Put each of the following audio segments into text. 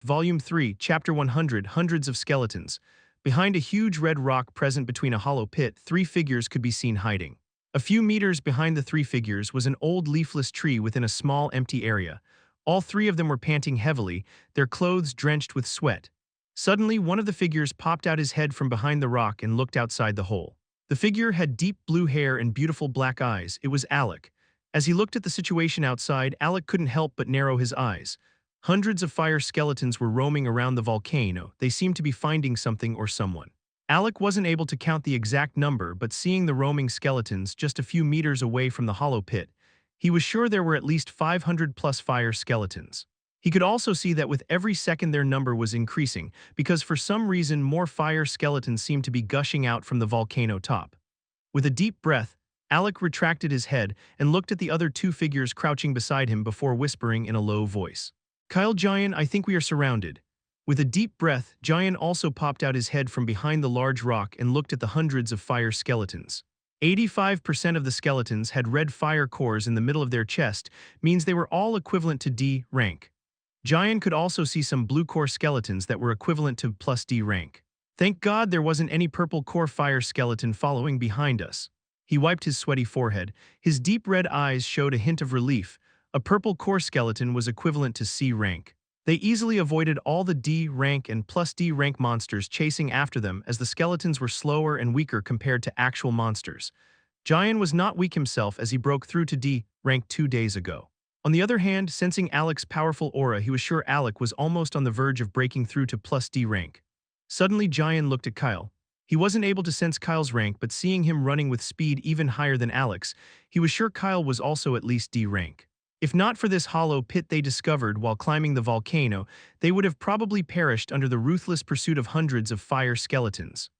Volume 3, Chapter 100, Hundreds of Skeletons. Behind a huge red rock present between a hollow pit, three figures could be seen hiding. A few meters behind the three figures was an old leafless tree within a small empty area. All three of them were panting heavily, their clothes drenched with sweat. Suddenly, one of the figures popped out his head from behind the rock and looked outside the hole. The figure had deep blue hair and beautiful black eyes. It was Alec. As he looked at the situation outside, Alec couldn't help but narrow his eyes. Hundreds of fire skeletons were roaming around the volcano. They seemed to be finding something or someone. Alec wasn't able to count the exact number, but seeing the roaming skeletons just a few meters away from the hollow pit, he was sure there were at least 500 plus fire skeletons. He could also see that with every second their number was increasing, because for some reason more fire skeletons seemed to be gushing out from the volcano top. With a deep breath, Alec retracted his head and looked at the other two figures crouching beside him before whispering in a low voice. "Kyle, Giant, I think we are surrounded." With a deep breath, Giant also popped out his head from behind the large rock and looked at the hundreds of fire skeletons. 85% of the skeletons had red fire cores in the middle of their chest, means they were all equivalent to D rank. Giant could also see some blue core skeletons that were equivalent to plus D rank. Thank God there wasn't any purple core fire skeleton following behind us. He wiped his sweaty forehead. His deep red eyes showed a hint of relief. A purple core skeleton was equivalent to C rank. They easily avoided all the D rank and plus D rank monsters chasing after them, as the skeletons were slower and weaker compared to actual monsters. Giant was not weak himself, as he broke through to D rank 2 days ago. On the other hand, sensing Alec's powerful aura, he was sure Alec was almost on the verge of breaking through to plus D rank. Suddenly, Giant looked at Kyle. He wasn't able to sense Kyle's rank, but seeing him running with speed even higher than Alec's, he was sure Kyle was also at least D rank. If not for this hollow pit they discovered while climbing the volcano, they would have probably perished under the ruthless pursuit of hundreds of fire skeletons.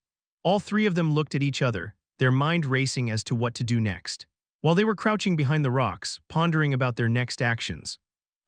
All three of them looked at each other, their mind racing as to what to do next. While they were crouching behind the rocks, pondering about their next actions,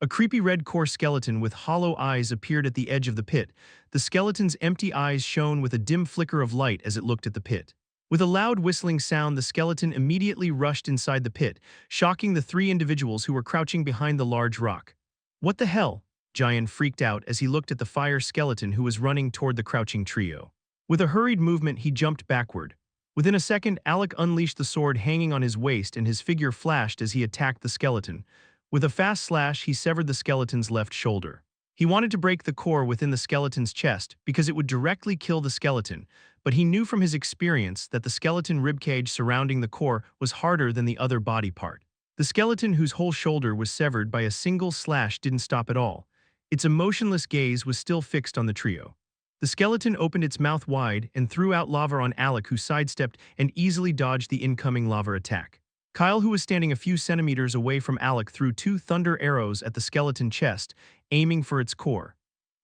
a creepy red core skeleton with hollow eyes appeared at the edge of the pit. The skeleton's empty eyes shone with a dim flicker of light as it looked at the pit. With a loud whistling sound, the skeleton immediately rushed inside the pit, shocking the three individuals who were crouching behind the large rock. "What the hell?" Giant freaked out as he looked at the fire skeleton who was running toward the crouching trio. With a hurried movement, he jumped backward. Within a second, Alec unleashed the sword hanging on his waist and his figure flashed as he attacked the skeleton. With a fast slash, he severed the skeleton's left shoulder. He wanted to break the core within the skeleton's chest because it would directly kill the skeleton, but he knew from his experience that the skeleton ribcage surrounding the core was harder than the other body part. The skeleton, whose whole shoulder was severed by a single slash, didn't stop at all. Its emotionless gaze was still fixed on the trio. The skeleton opened its mouth wide and threw out lava on Alec, who sidestepped and easily dodged the incoming lava attack. Kyle, who was standing a few centimeters away from Alec, threw 2 thunder arrows at the skeleton chest, aiming for its core.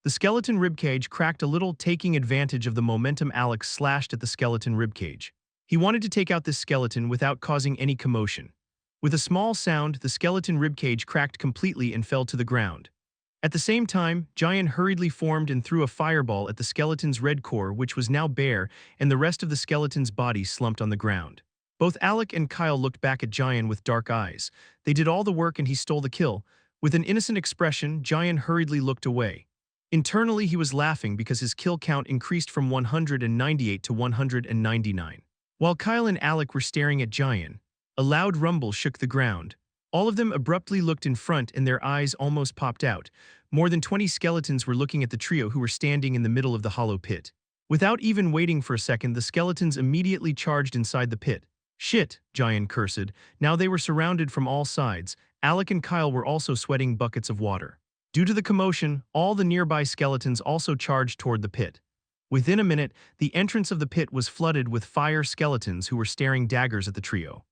The skeleton ribcage cracked a little, taking advantage of the momentum. Alec slashed at the skeleton ribcage. He wanted to take out this skeleton without causing any commotion. With a small sound, the skeleton ribcage cracked completely and fell to the ground. At the same time, Giant hurriedly formed and threw a fireball at the skeleton's red core, which was now bare, and the rest of the skeleton's body slumped on the ground. Both Alec and Kyle looked back at Giant with dark eyes. They did all the work and he stole the kill. With an innocent expression, Giant hurriedly looked away. Internally, he was laughing because his kill count increased from 198 to 199. While Kyle and Alec were staring at Giant, a loud rumble shook the ground. All of them abruptly looked in front and their eyes almost popped out. More than 20 skeletons were looking at the trio who were standing in the middle of the hollow pit. Without even waiting for a second, the skeletons immediately charged inside the pit. "Shit," Giant cursed. Now they were surrounded from all sides. Alec and Kyle were also sweating buckets of water. Due to the commotion, all the nearby skeletons also charged toward the pit. Within a minute, the entrance of the pit was flooded with fire skeletons who were staring daggers at the trio.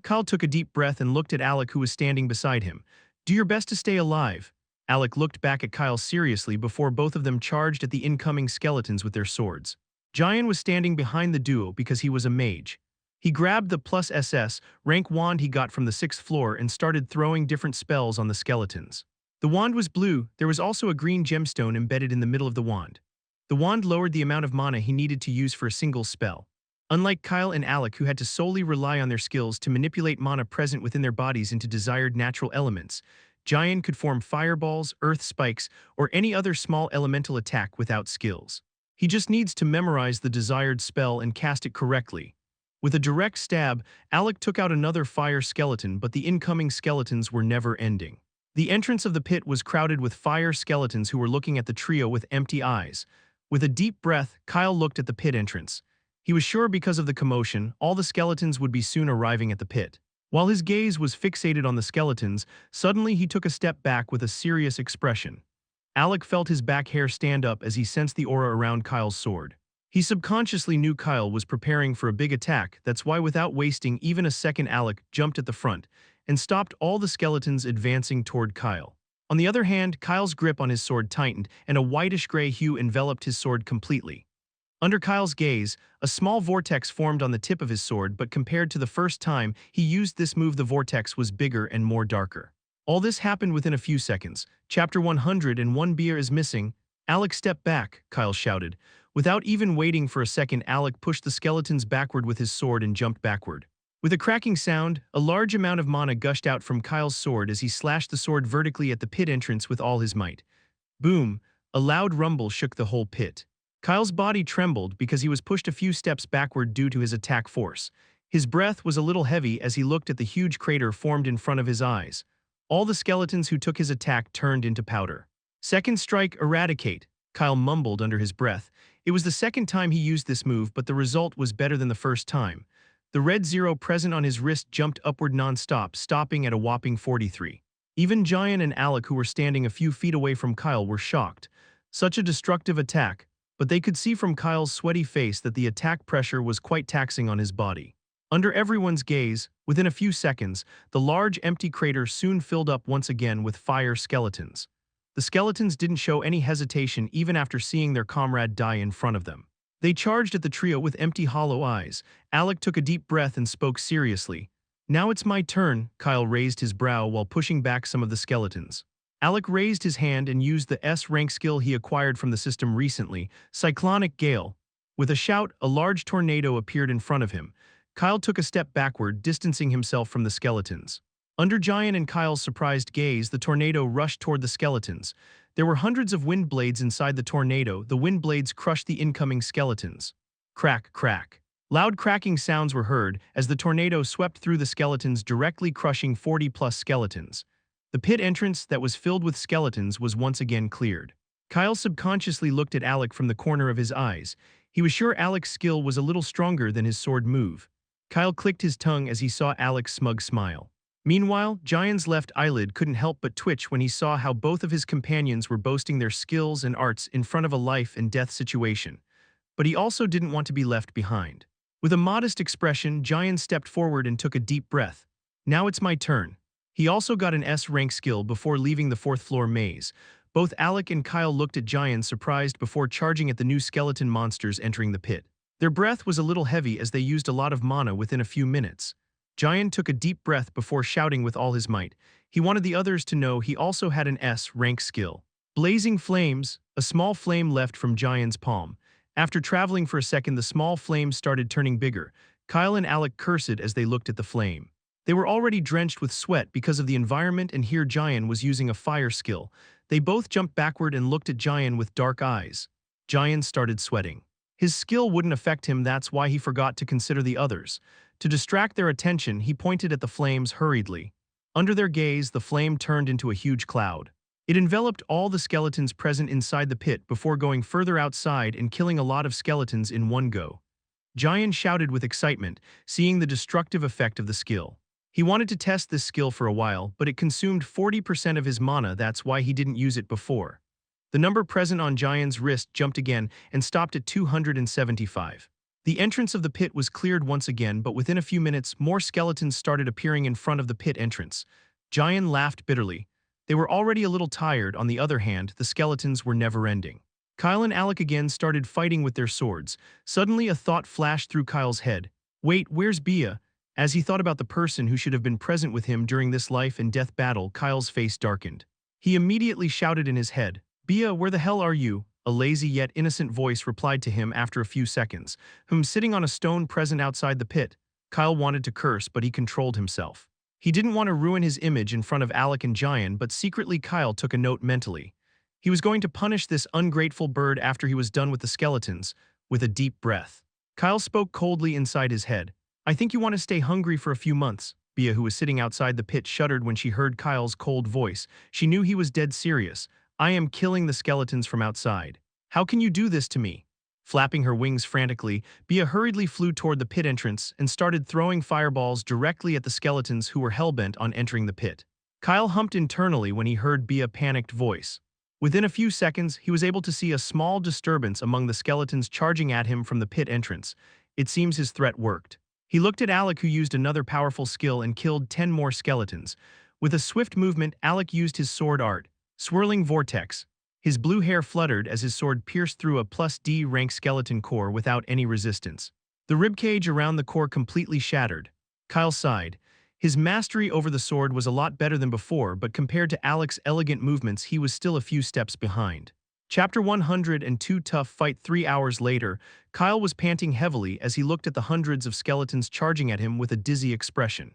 Kyle took a deep breath and looked at Alec, who was standing beside him. "Do your best to stay alive." Alec looked back at Kyle seriously before both of them charged at the incoming skeletons with their swords. Giant was standing behind the duo because he was a mage. He grabbed the plus SS rank wand he got from the 6th floor and started throwing different spells on the skeletons. The wand was blue. There was also a green gemstone embedded in the middle of the wand. The wand lowered the amount of mana he needed to use for a single spell. Unlike Kyle and Alec, who had to solely rely on their skills to manipulate mana present within their bodies into desired natural elements, Giant could form fireballs, earth spikes, or any other small elemental attack without skills. He just needs to memorize the desired spell and cast it correctly. With a direct stab, Alec took out another fire skeleton, but the incoming skeletons were never ending. The entrance of the pit was crowded with fire skeletons who were looking at the trio with empty eyes. With a deep breath, Kyle looked at the pit entrance. He was sure because of the commotion, all the skeletons would be soon arriving at the pit. While his gaze was fixated on the skeletons, suddenly he took a step back with a serious expression. Alec felt his back hair stand up as he sensed the aura around Kyle's sword. He subconsciously knew Kyle was preparing for a big attack. That's why, without wasting even a second, Alec jumped at the front and stopped all the skeletons advancing toward Kyle. On the other hand, Kyle's grip on his sword tightened and a whitish-gray hue enveloped his sword completely. Under Kyle's gaze, a small vortex formed on the tip of his sword, but compared to the first time he used this move, the vortex was bigger and more darker. All this happened within a few seconds. Chapter 101 Beer is missing. Alec, step back, Kyle shouted. Without even waiting for a second, Alec pushed the skeletons backward with his sword and jumped backward. With a cracking sound, a large amount of mana gushed out from Kyle's sword as he slashed the sword vertically at the pit entrance with all his might. Boom! A loud rumble shook the whole pit. Kyle's body trembled because he was pushed a few steps backward due to his attack force. His breath was a little heavy as he looked at the huge crater formed in front of his eyes. All the skeletons who took his attack turned into powder. Second strike, eradicate, Kyle mumbled under his breath. It was the second time he used this move, but the result was better than the first time. The red zero present on his wrist jumped upward non-stop, stopping at a whopping 43. Even Giant and Alec, who were standing a few feet away from Kyle, were shocked. Such a destructive attack, but they could see from Kyle's sweaty face that the attack pressure was quite taxing on his body. Under everyone's gaze, within a few seconds, the large empty crater soon filled up once again with fire skeletons. The skeletons didn't show any hesitation even after seeing their comrade die in front of them. They charged at the trio with empty, hollow eyes. Alec took a deep breath and spoke seriously. Now it's my turn, Kyle raised his brow while pushing back some of the skeletons. Alec raised his hand and used the S-rank skill he acquired from the system recently, Cyclonic Gale. With a shout, a large tornado appeared in front of him. Kyle took a step backward, distancing himself from the skeletons. Under Giant and Kyle's surprised gaze, the tornado rushed toward the skeletons. There were hundreds of wind blades inside the tornado. The wind blades crushed the incoming skeletons. Crack, crack. Loud cracking sounds were heard as the tornado swept through the skeletons, directly crushing 40-plus skeletons. The pit entrance that was filled with skeletons was once again cleared. Kyle subconsciously looked at Alec from the corner of his eyes. He was sure Alec's skill was a little stronger than his sword move. Kyle clicked his tongue as he saw Alec's smug smile. Meanwhile, Giant's left eyelid couldn't help but twitch when he saw how both of his companions were boasting their skills and arts in front of a life-and-death situation. But he also didn't want to be left behind. With a modest expression, Giant stepped forward and took a deep breath. Now it's my turn. He also got an S-rank skill before leaving the fourth-floor maze. Both Alec and Kyle looked at Giant surprised before charging at the new skeleton monsters entering the pit. Their breath was a little heavy as they used a lot of mana within a few minutes. Giant took a deep breath before shouting with all his might. He wanted the others to know he also had an S-rank skill. Blazing flames, a small flame left from Giant's palm. After traveling for a second, the small flame started turning bigger. Kyle and Alec cursed as they looked at the flame. They were already drenched with sweat because of the environment, and here Giant was using a fire skill. They both jumped backward and looked at Giant with dark eyes. Giant started sweating. His skill wouldn't affect him, that's why he forgot to consider the others. To distract their attention, he pointed at the flames hurriedly. Under their gaze, the flame turned into a huge cloud. It enveloped all the skeletons present inside the pit before going further outside and killing a lot of skeletons in one go. Giant shouted with excitement, seeing the destructive effect of the skill. He wanted to test this skill for a while, but it consumed 40% of his mana, that's why he didn't use it before. The number present on Giant's wrist jumped again and stopped at 275. The entrance of the pit was cleared once again, but within a few minutes, more skeletons started appearing in front of the pit entrance. Giant laughed bitterly. They were already a little tired. On the other hand, the skeletons were never-ending. Kyle and Alec again started fighting with their swords. Suddenly, a thought flashed through Kyle's head. Wait, where's Bia? As he thought about the person who should have been present with him during this life-and-death battle, Kyle's face darkened. He immediately shouted in his head, Bia, where the hell are you? A lazy yet innocent voice replied to him after a few seconds. Sitting on a stone present outside the pit. Kyle wanted to curse, but he controlled himself. He didn't want to ruin his image in front of Alec and Giant, but secretly Kyle took a note mentally. He was going to punish this ungrateful bird after he was done with the skeletons, with a deep breath. Kyle spoke coldly inside his head. I think you want to stay hungry for a few months. Bea, who was sitting outside the pit, shuddered when she heard Kyle's cold voice. She knew he was dead serious. I am killing the skeletons from outside. How can you do this to me? Flapping her wings frantically, Bea hurriedly flew toward the pit entrance and started throwing fireballs directly at the skeletons who were hellbent on entering the pit. Kyle humped internally when he heard Bea's panicked voice. Within a few seconds, he was able to see a small disturbance among the skeletons charging at him from the pit entrance. It seems his threat worked. He looked at Alec, who used another powerful skill and killed 10 more skeletons. With a swift movement, Alec used his sword art, Swirling Vortex. His blue hair fluttered as his sword pierced through a +D rank skeleton core without any resistance. The ribcage around the core completely shattered. Kyle sighed. His mastery over the sword was a lot better than before, but compared to Alec's elegant movements, he was still a few steps behind. Chapter 102. Tough Fight. 3 hours later, Kyle was panting heavily as he looked at the hundreds of skeletons charging at him with a dizzy expression.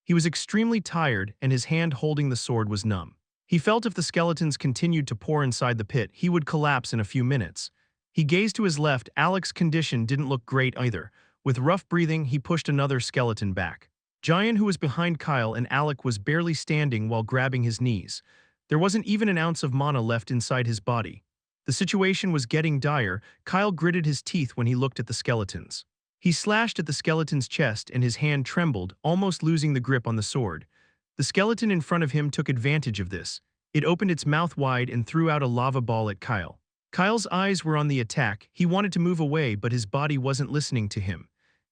He was extremely tired, and his hand holding the sword was numb. He felt if the skeletons continued to pour inside the pit, he would collapse in a few minutes. He gazed to his left. Alec's condition didn't look great either. With rough breathing, he pushed another skeleton back. Giant, who was behind Kyle and Alec, was barely standing while grabbing his knees. There wasn't even an ounce of mana left inside his body. The situation was getting dire. Kyle gritted his teeth when he looked at the skeletons. He slashed at the skeleton's chest and his hand trembled, almost losing the grip on the sword. The skeleton in front of him took advantage of this. It opened its mouth wide and threw out a lava ball at Kyle. Kyle's eyes were on the attack. He wanted to move away, but his body wasn't listening to him.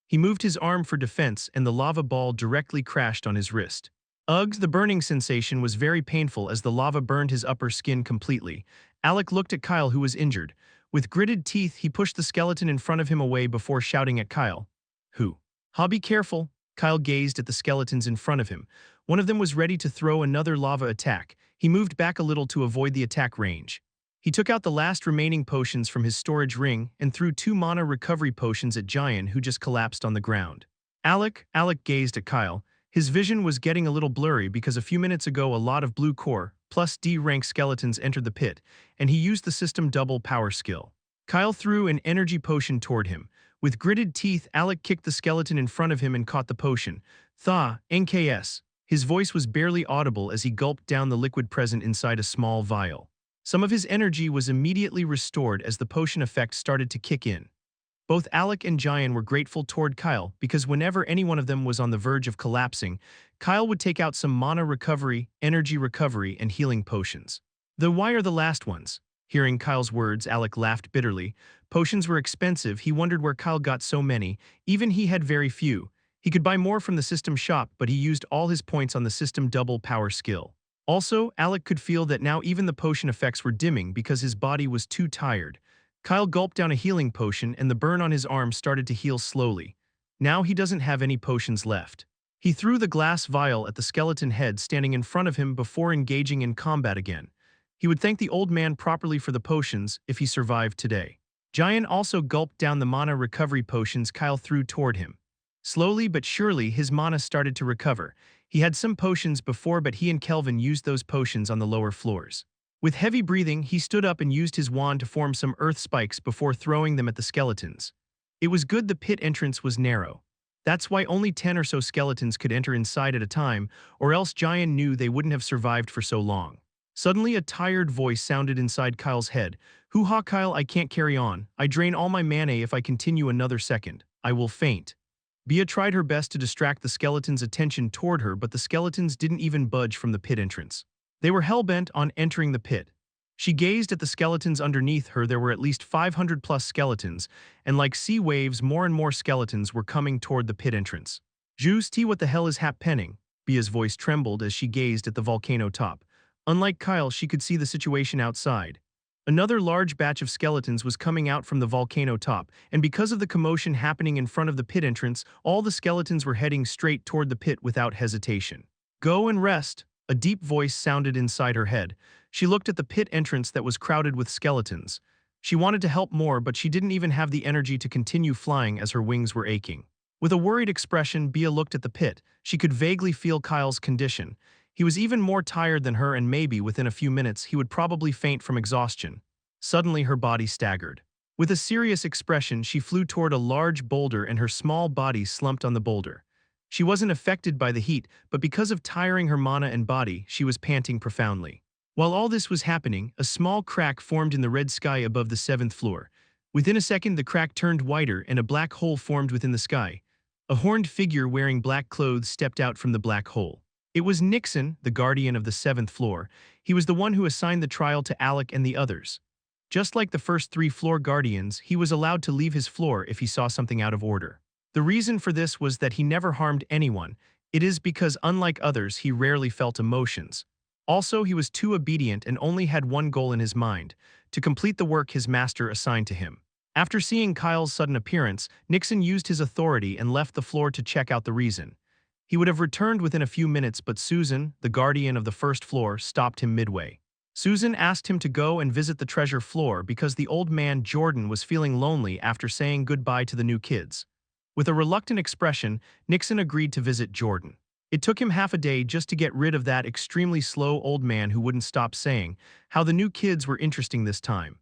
He moved his arm for defense, and the lava ball directly crashed on his wrist. Ugh, the burning sensation was very painful as the lava burned his upper skin completely. Alec looked at Kyle, who was injured. With gritted teeth, he pushed the skeleton in front of him away before shouting at Kyle. Who? Ha, be careful. Kyle gazed at the skeletons in front of him. One of them was ready to throw another lava attack. He moved back a little to avoid the attack range. He took out the last remaining potions from his storage ring and threw 2 mana recovery potions at Giant, who just collapsed on the ground. Alec gazed at Kyle. His vision was getting a little blurry because a few minutes ago a lot of blue core, +D rank skeletons entered the pit, and he used the system double power skill. Kyle threw an energy potion toward him. With gritted teeth, Alec kicked the skeleton in front of him and caught the potion. Tha, NKS. His voice was barely audible as he gulped down the liquid present inside a small vial. Some of his energy was immediately restored as the potion effect started to kick in. Both Alec and Giant were grateful toward Kyle because whenever any one of them was on the verge of collapsing, Kyle would take out some mana recovery, energy recovery, and healing potions. Though why are the last ones? Hearing Kyle's words, Alec laughed bitterly. Potions were expensive. He wondered where Kyle got so many. Even he had very few. He could buy more from the system shop, but he used all his points on the system double power skill. Also, Alec could feel that now even the potion effects were dimming because his body was too tired. Kyle gulped down a healing potion and the burn on his arm started to heal slowly. Now he doesn't have any potions left. He threw the glass vial at the skeleton head standing in front of him before engaging in combat again. He would thank the old man properly for the potions if he survived today. Giant also gulped down the mana recovery potions Kyle threw toward him. Slowly but surely his mana started to recover. He had some potions before, but he and Kelvin used those potions on the lower floors. With heavy breathing, he stood up and used his wand to form some earth spikes before throwing them at the skeletons. It was good the pit entrance was narrow. That's why only 10 or so skeletons could enter inside at a time, or else Giant knew they wouldn't have survived for so long. Suddenly a tired voice sounded inside Kyle's head. Hoo-ha, Kyle, I can't carry on. I drain all my mana if I continue another second. I will faint. Bea tried her best to distract the skeleton's attention toward her, but the skeletons didn't even budge from the pit entrance. They were hell-bent on entering the pit. She gazed at the skeletons underneath her. There were at least 500 plus skeletons, and like sea waves, more and more skeletons were coming toward the pit entrance. Juice, what the hell is happening? Bea's voice trembled as she gazed at the volcano top. Unlike Kyle, she could see the situation outside. Another large batch of skeletons was coming out from the volcano top, and because of the commotion happening in front of the pit entrance, all the skeletons were heading straight toward the pit without hesitation. Go and rest, a deep voice sounded inside her head. She looked at the pit entrance that was crowded with skeletons. She wanted to help more, but she didn't even have the energy to continue flying as her wings were aching. With a worried expression, Bea looked at the pit. She could vaguely feel Kyle's condition. He was even more tired than her, and maybe within a few minutes he would probably faint from exhaustion. Suddenly her body staggered. With a serious expression, she flew toward a large boulder and her small body slumped on the boulder. She wasn't affected by the heat, but because of tiring her mana and body, she was panting profoundly. While all this was happening, a small crack formed in the red sky above the seventh floor. Within a second, the crack turned whiter and a black hole formed within the sky. A horned figure wearing black clothes stepped out from the black hole. It was Nixon, the guardian of the seventh floor. He was the one who assigned the trial to Alec and the others. Just like the first three floor guardians, he was allowed to leave his floor if he saw something out of order. The reason for this was that he never harmed anyone. It is because, unlike others, he rarely felt emotions. Also, he was too obedient and only had one goal in his mind: to complete the work his master assigned to him. After seeing Kyle's sudden appearance, Nixon used his authority and left the floor to check out the reason. He would have returned within a few minutes, but Susan, the guardian of the first floor, stopped him midway. Susan asked him to go and visit the treasure floor because the old man Jordan was feeling lonely after saying goodbye to the new kids. With a reluctant expression, Nixon agreed to visit Jordan. It took him half a day just to get rid of that extremely slow old man who wouldn't stop saying how the new kids were interesting this time.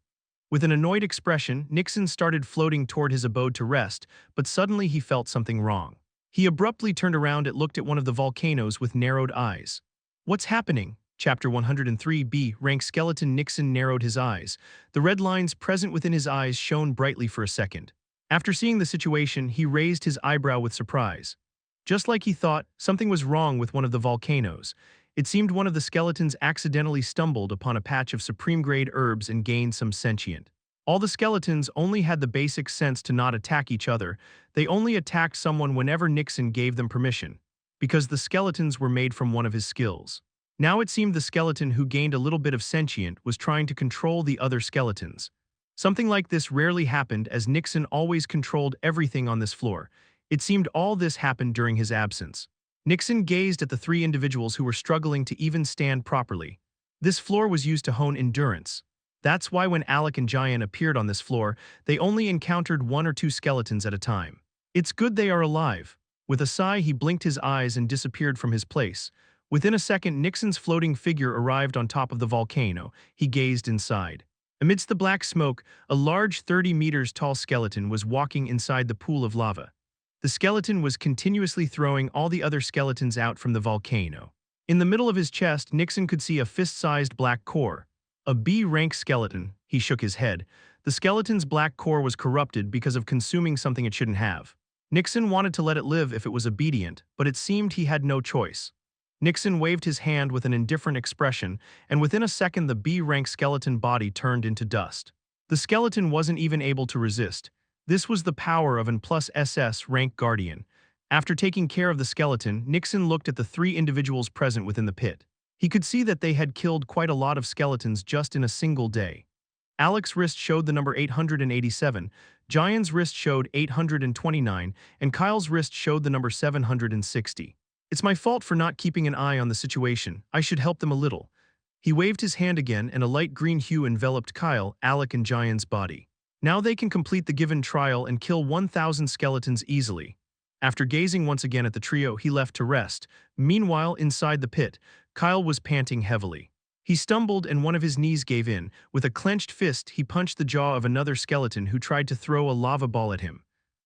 With an annoyed expression, Nixon started floating toward his abode to rest, but suddenly he felt something wrong. He abruptly turned around and looked at one of the volcanoes with narrowed eyes. What's happening? Chapter 103b, rank skeleton. Nixon narrowed his eyes. The red lines present within his eyes shone brightly for a second. After seeing the situation, he raised his eyebrow with surprise. Just like he thought, something was wrong with one of the volcanoes. It seemed one of the skeletons accidentally stumbled upon a patch of supreme-grade herbs and gained some sentient. All the skeletons only had the basic sense to not attack each other. They only attacked someone whenever Nixon gave them permission, because the skeletons were made from one of his skills. Now it seemed the skeleton who gained a little bit of sentient was trying to control the other skeletons. Something like this rarely happened, as Nixon always controlled everything on this floor. It seemed all this happened during his absence. Nixon gazed at the three individuals who were struggling to even stand properly. This floor was used to hone endurance. That's why when Alec and Giant appeared on this floor, they only encountered one or two skeletons at a time. It's good they are alive. With a sigh, he blinked his eyes and disappeared from his place. Within a second, Nixon's floating figure arrived on top of the volcano. He gazed inside. Amidst the black smoke, a large 30 meters tall skeleton was walking inside the pool of lava. The skeleton was continuously throwing all the other skeletons out from the volcano. In the middle of his chest, Nixon could see a fist-sized black core. A B-rank skeleton. He shook his head. The skeleton's black core was corrupted because of consuming something it shouldn't have. Nixon wanted to let it live if it was obedient, but it seemed he had no choice. Nixon waved his hand with an indifferent expression, and within a second the B-rank skeleton body turned into dust. The skeleton wasn't even able to resist. This was the power of an plus SS rank guardian. After taking care of the skeleton, Nixon looked at the three individuals present within the pit. He could see that they had killed quite a lot of skeletons just in a single day. Alec's wrist showed the number 887, Giant's wrist showed 829, and Kyle's wrist showed the number 760. It's my fault for not keeping an eye on the situation. I should help them a little. He waved his hand again and a light green hue enveloped Kyle, Alec, and Giant's body. Now they can complete the given trial and kill 1,000 skeletons easily. After gazing once again at the trio, he left to rest. Meanwhile, inside the pit, Kyle was panting heavily. He stumbled and one of his knees gave in. With a clenched fist, he punched the jaw of another skeleton who tried to throw a lava ball at him.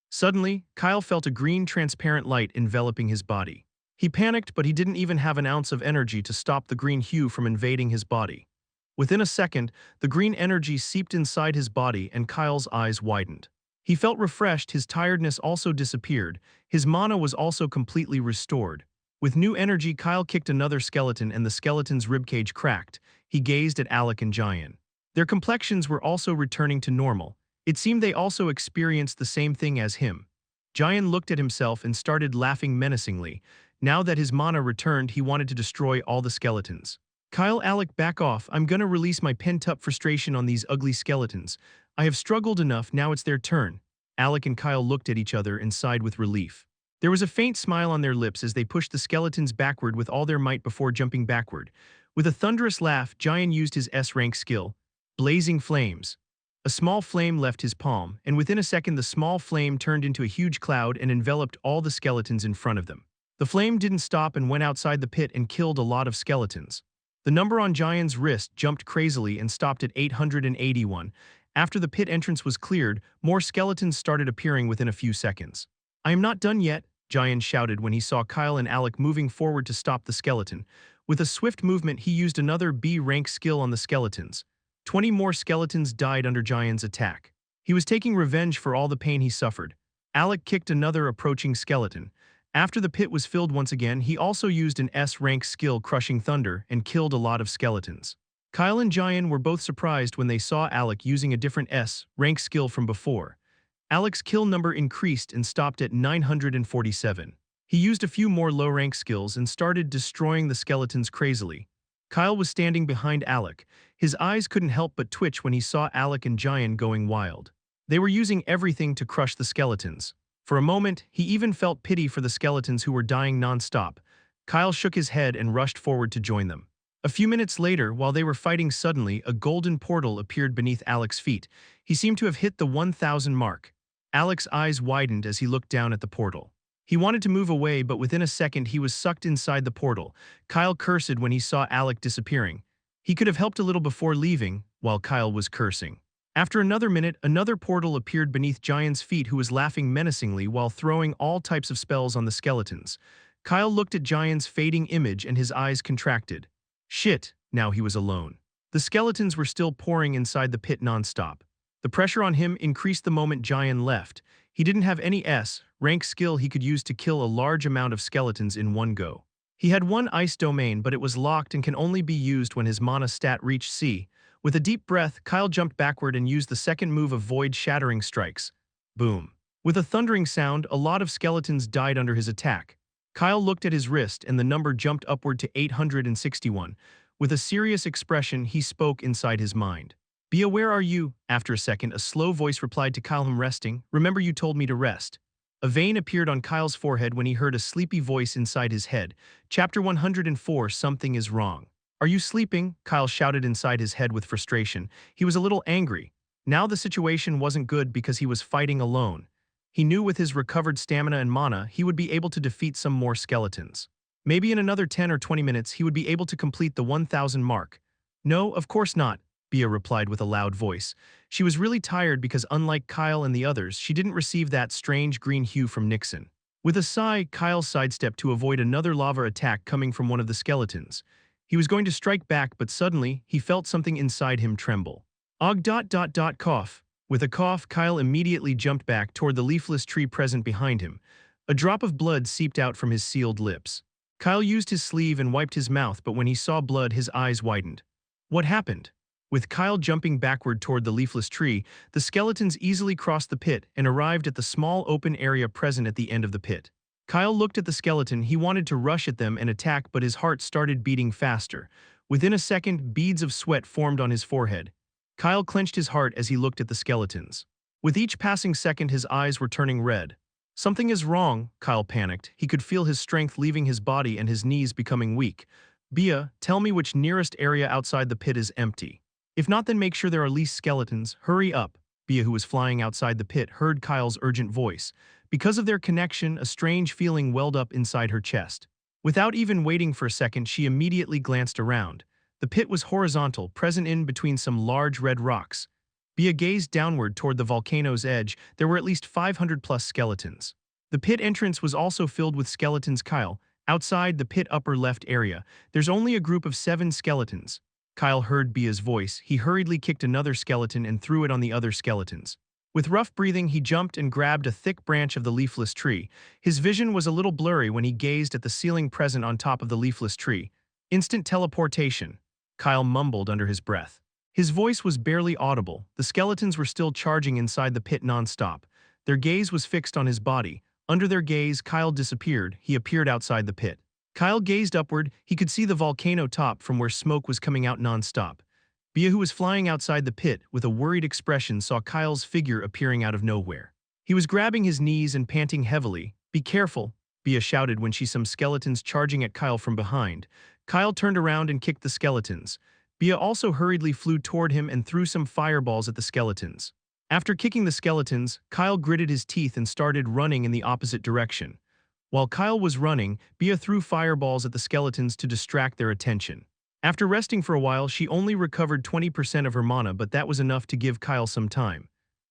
Suddenly, Kyle felt a green transparent light enveloping his body. He panicked, but he didn't even have an ounce of energy to stop the green hue from invading his body. Within a second, the green energy seeped inside his body and Kyle's eyes widened. He felt refreshed, his tiredness also disappeared, his mana was also completely restored. With new energy, Kyle kicked another skeleton and the skeleton's ribcage cracked. He gazed at Alec and Giant. Their complexions were also returning to normal. It seemed they also experienced the same thing as him. Giant looked at himself and started laughing menacingly. Now that his mana returned, he wanted to destroy all the skeletons. Kyle, Alec, back off. I'm gonna release my pent-up frustration on these ugly skeletons. I have struggled enough, now it's their turn. Alec and Kyle looked at each other and sighed with relief. There was a faint smile on their lips as they pushed the skeletons backward with all their might before jumping backward. With a thunderous laugh, Giant used his S-rank skill, Blazing Flames. A small flame left his palm, and within a second the small flame turned into a huge cloud and enveloped all the skeletons in front of them. The flame didn't stop and went outside the pit and killed a lot of skeletons. The number on Giant's wrist jumped crazily and stopped at 881. After the pit entrance was cleared, more skeletons started appearing within a few seconds. "I am not done yet," Giant shouted when he saw Kyle and Alec moving forward to stop the skeleton. With a swift movement, he used another B-rank skill on the skeletons. 20 more skeletons died under Giant's attack. He was taking revenge for all the pain he suffered. Alec kicked another approaching skeleton. After the pit was filled once again, he also used an S-rank skill, Crushing Thunder, and killed a lot of skeletons. Kyle and Giant were both surprised when they saw Alec using a different S-rank skill from before. Alec's kill number increased and stopped at 947. He used a few more low-rank skills and started destroying the skeletons crazily. Kyle was standing behind Alec. His eyes couldn't help but twitch when he saw Alec and Giant going wild. They were using everything to crush the skeletons. For a moment, he even felt pity for the skeletons who were dying non-stop. Kyle shook his head and rushed forward to join them. A few minutes later, while they were fighting, suddenly a golden portal appeared beneath Alec's feet. He seemed to have hit the 1,000 mark. Alec's eyes widened as he looked down at the portal. He wanted to move away, but within a second he was sucked inside the portal. Kyle cursed when he saw Alec disappearing. He could have helped a little before leaving, while Kyle was cursing. After another minute, another portal appeared beneath Giant's feet, who was laughing menacingly while throwing all types of spells on the skeletons. Kyle looked at Giant's fading image and his eyes contracted. Shit, now he was alone. The skeletons were still pouring inside the pit non-stop. The pressure on him increased the moment Giant left. He didn't have any S-rank skill he could use to kill a large amount of skeletons in one go. He had one ice domain, but it was locked and can only be used when his mana stat reached C. With a deep breath, Kyle jumped backward and used the second move of Void Shattering Strikes. Boom. With a thundering sound, a lot of skeletons died under his attack. Kyle looked at his wrist and the number jumped upward to 861. With a serious expression, he spoke inside his mind. "Bia, where are you?" After a second, a slow voice replied to Kyle, "I'm resting. Remember you told me to rest." A vein appeared on Kyle's forehead when he heard a sleepy voice inside his head. Chapter 104, Something is Wrong. "Are you sleeping?" Kyle shouted inside his head with frustration. He was a little angry. Now the situation wasn't good because he was fighting alone. He knew with his recovered stamina and mana, he would be able to defeat some more skeletons. Maybe in another 10 or 20 minutes, he would be able to complete the 1,000 mark. "No, of course not," Bia replied with a loud voice. She was really tired because, unlike Kyle and the others, she didn't receive that strange green hue from Nixon. With a sigh, Kyle sidestepped to avoid another lava attack coming from one of the skeletons. He was going to strike back, but suddenly, he felt something inside him tremble. Cough. With a cough, Kyle immediately jumped back toward the leafless tree present behind him. A drop of blood seeped out from his sealed lips. Kyle used his sleeve and wiped his mouth, but when he saw blood, his eyes widened. What happened? With Kyle jumping backward toward the leafless tree, the skeletons easily crossed the pit and arrived at the small open area present at the end of the pit. Kyle looked at the skeleton. He wanted to rush at them and attack, but his heart started beating faster. Within a second, beads of sweat formed on his forehead. Kyle clenched his heart as he looked at the skeletons. With each passing second, his eyes were turning red. Something is wrong, Kyle panicked. He could feel his strength leaving his body and his knees becoming weak. "Bia, tell me which nearest area outside the pit is empty. If not, then make sure there are least skeletons. Hurry up." Bia, who was flying outside the pit, heard Kyle's urgent voice. Because of their connection, a strange feeling welled up inside her chest. Without even waiting for a second, she immediately glanced around. The pit was horizontal, present in between some large red rocks. Bia gazed downward toward the volcano's edge. There were at least 500 plus skeletons. The pit entrance was also filled with skeletons. Kyle, outside the pit upper left area, there's only a group of 7 skeletons. Kyle heard Bia's voice. He hurriedly kicked another skeleton and threw it on the other skeletons. With rough breathing, he jumped and grabbed a thick branch of the leafless tree. His vision was a little blurry when he gazed at the ceiling present on top of the leafless tree. "Instant teleportation," Kyle mumbled under his breath. His voice was barely audible. The skeletons were still charging inside the pit non-stop. Their gaze was fixed on his body. Under their gaze, Kyle disappeared. He appeared outside the pit. Kyle gazed upward. He could see the volcano top from where smoke was coming out non-stop. Bia, who was flying outside the pit with a worried expression, saw Kyle's figure appearing out of nowhere. He was grabbing his knees and panting heavily. "Be careful," Bia shouted when she saw some skeletons charging at Kyle from behind. Kyle turned around and kicked the skeletons. Bia also hurriedly flew toward him and threw some fireballs at the skeletons. After kicking the skeletons, Kyle gritted his teeth and started running in the opposite direction. While Kyle was running, Bia threw fireballs at the skeletons to distract their attention. After resting for a while, she only recovered 20% of her mana, but that was enough to give Kyle some time.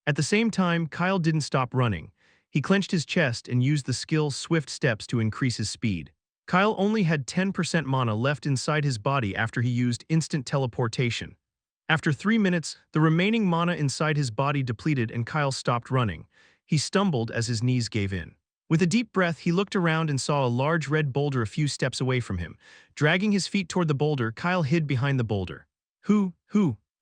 At the same time, Kyle didn't stop running. He clenched his chest and used the skill Swift Steps to increase his speed. Kyle only had 10% mana left inside his body after he used instant teleportation. After 3 minutes, the remaining mana inside his body depleted and Kyle stopped running. He stumbled as his knees gave in. With a deep breath, he looked around and saw a large red boulder a few steps away from him. Dragging his feet toward the boulder, Kyle hid behind the boulder. Who?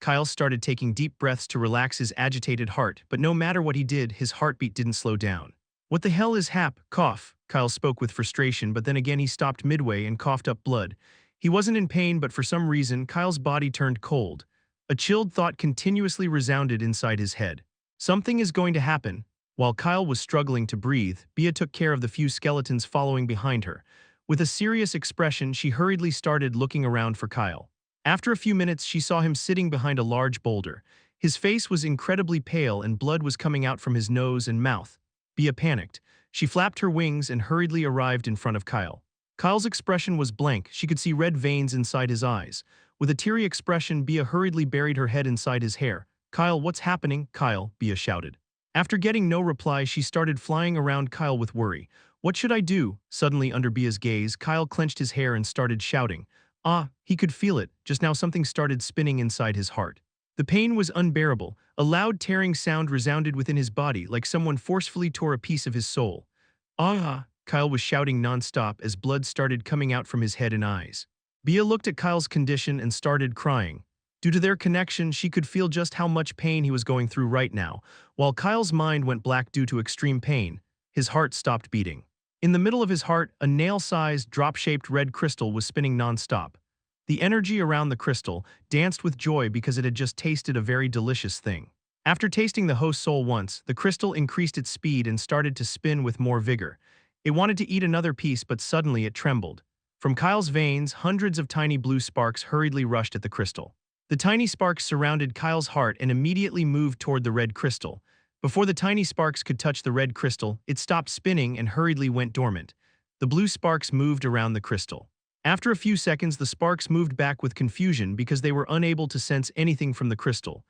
Kyle started taking deep breaths to relax his agitated heart, but no matter what he did, his heartbeat didn't slow down. What the hell is hap? Cough. Kyle spoke with frustration, but then again he stopped midway and coughed up blood. He wasn't in pain, but for some reason, Kyle's body turned cold. A chilled thought continuously resounded inside his head. Something is going to happen. While Kyle was struggling to breathe, Bia took care of the few skeletons following behind her. With a serious expression, she hurriedly started looking around for Kyle. After a few minutes, she saw him sitting behind a large boulder. His face was incredibly pale and blood was coming out from his nose and mouth. Bia panicked. She flapped her wings and hurriedly arrived in front of Kyle. Kyle's expression was blank. She could see red veins inside his eyes. With a teary expression, Bia hurriedly buried her head inside his hair. "Kyle, what's happening?" "Kyle," Bia shouted. After getting no reply, she started flying around Kyle with worry. "What should I do?" Suddenly, under Bia's gaze, Kyle clenched his hair and started shouting. He could feel it. Just now something started spinning inside his heart. The pain was unbearable. A loud tearing sound resounded within his body, like someone forcefully tore a piece of his soul. Kyle was shouting nonstop as blood started coming out from his head and eyes. Bia looked at Kyle's condition and started crying. Due to their connection, she could feel just how much pain he was going through right now. While Kyle's mind went black due to extreme pain, his heart stopped beating. In the middle of his heart, a nail-sized, drop-shaped red crystal was spinning nonstop. The energy around the crystal danced with joy because it had just tasted a very delicious thing. After tasting the host's soul once, the crystal increased its speed and started to spin with more vigor. It wanted to eat another piece, but suddenly it trembled. From Kyle's veins, hundreds of tiny blue sparks hurriedly rushed at the crystal. The tiny sparks surrounded Kyle's heart and immediately moved toward the red crystal. Before the tiny sparks could touch the red crystal, it stopped spinning and hurriedly went dormant. The blue sparks moved around the crystal. After a few seconds, the sparks moved back with confusion because they were unable to sense anything from the crystal.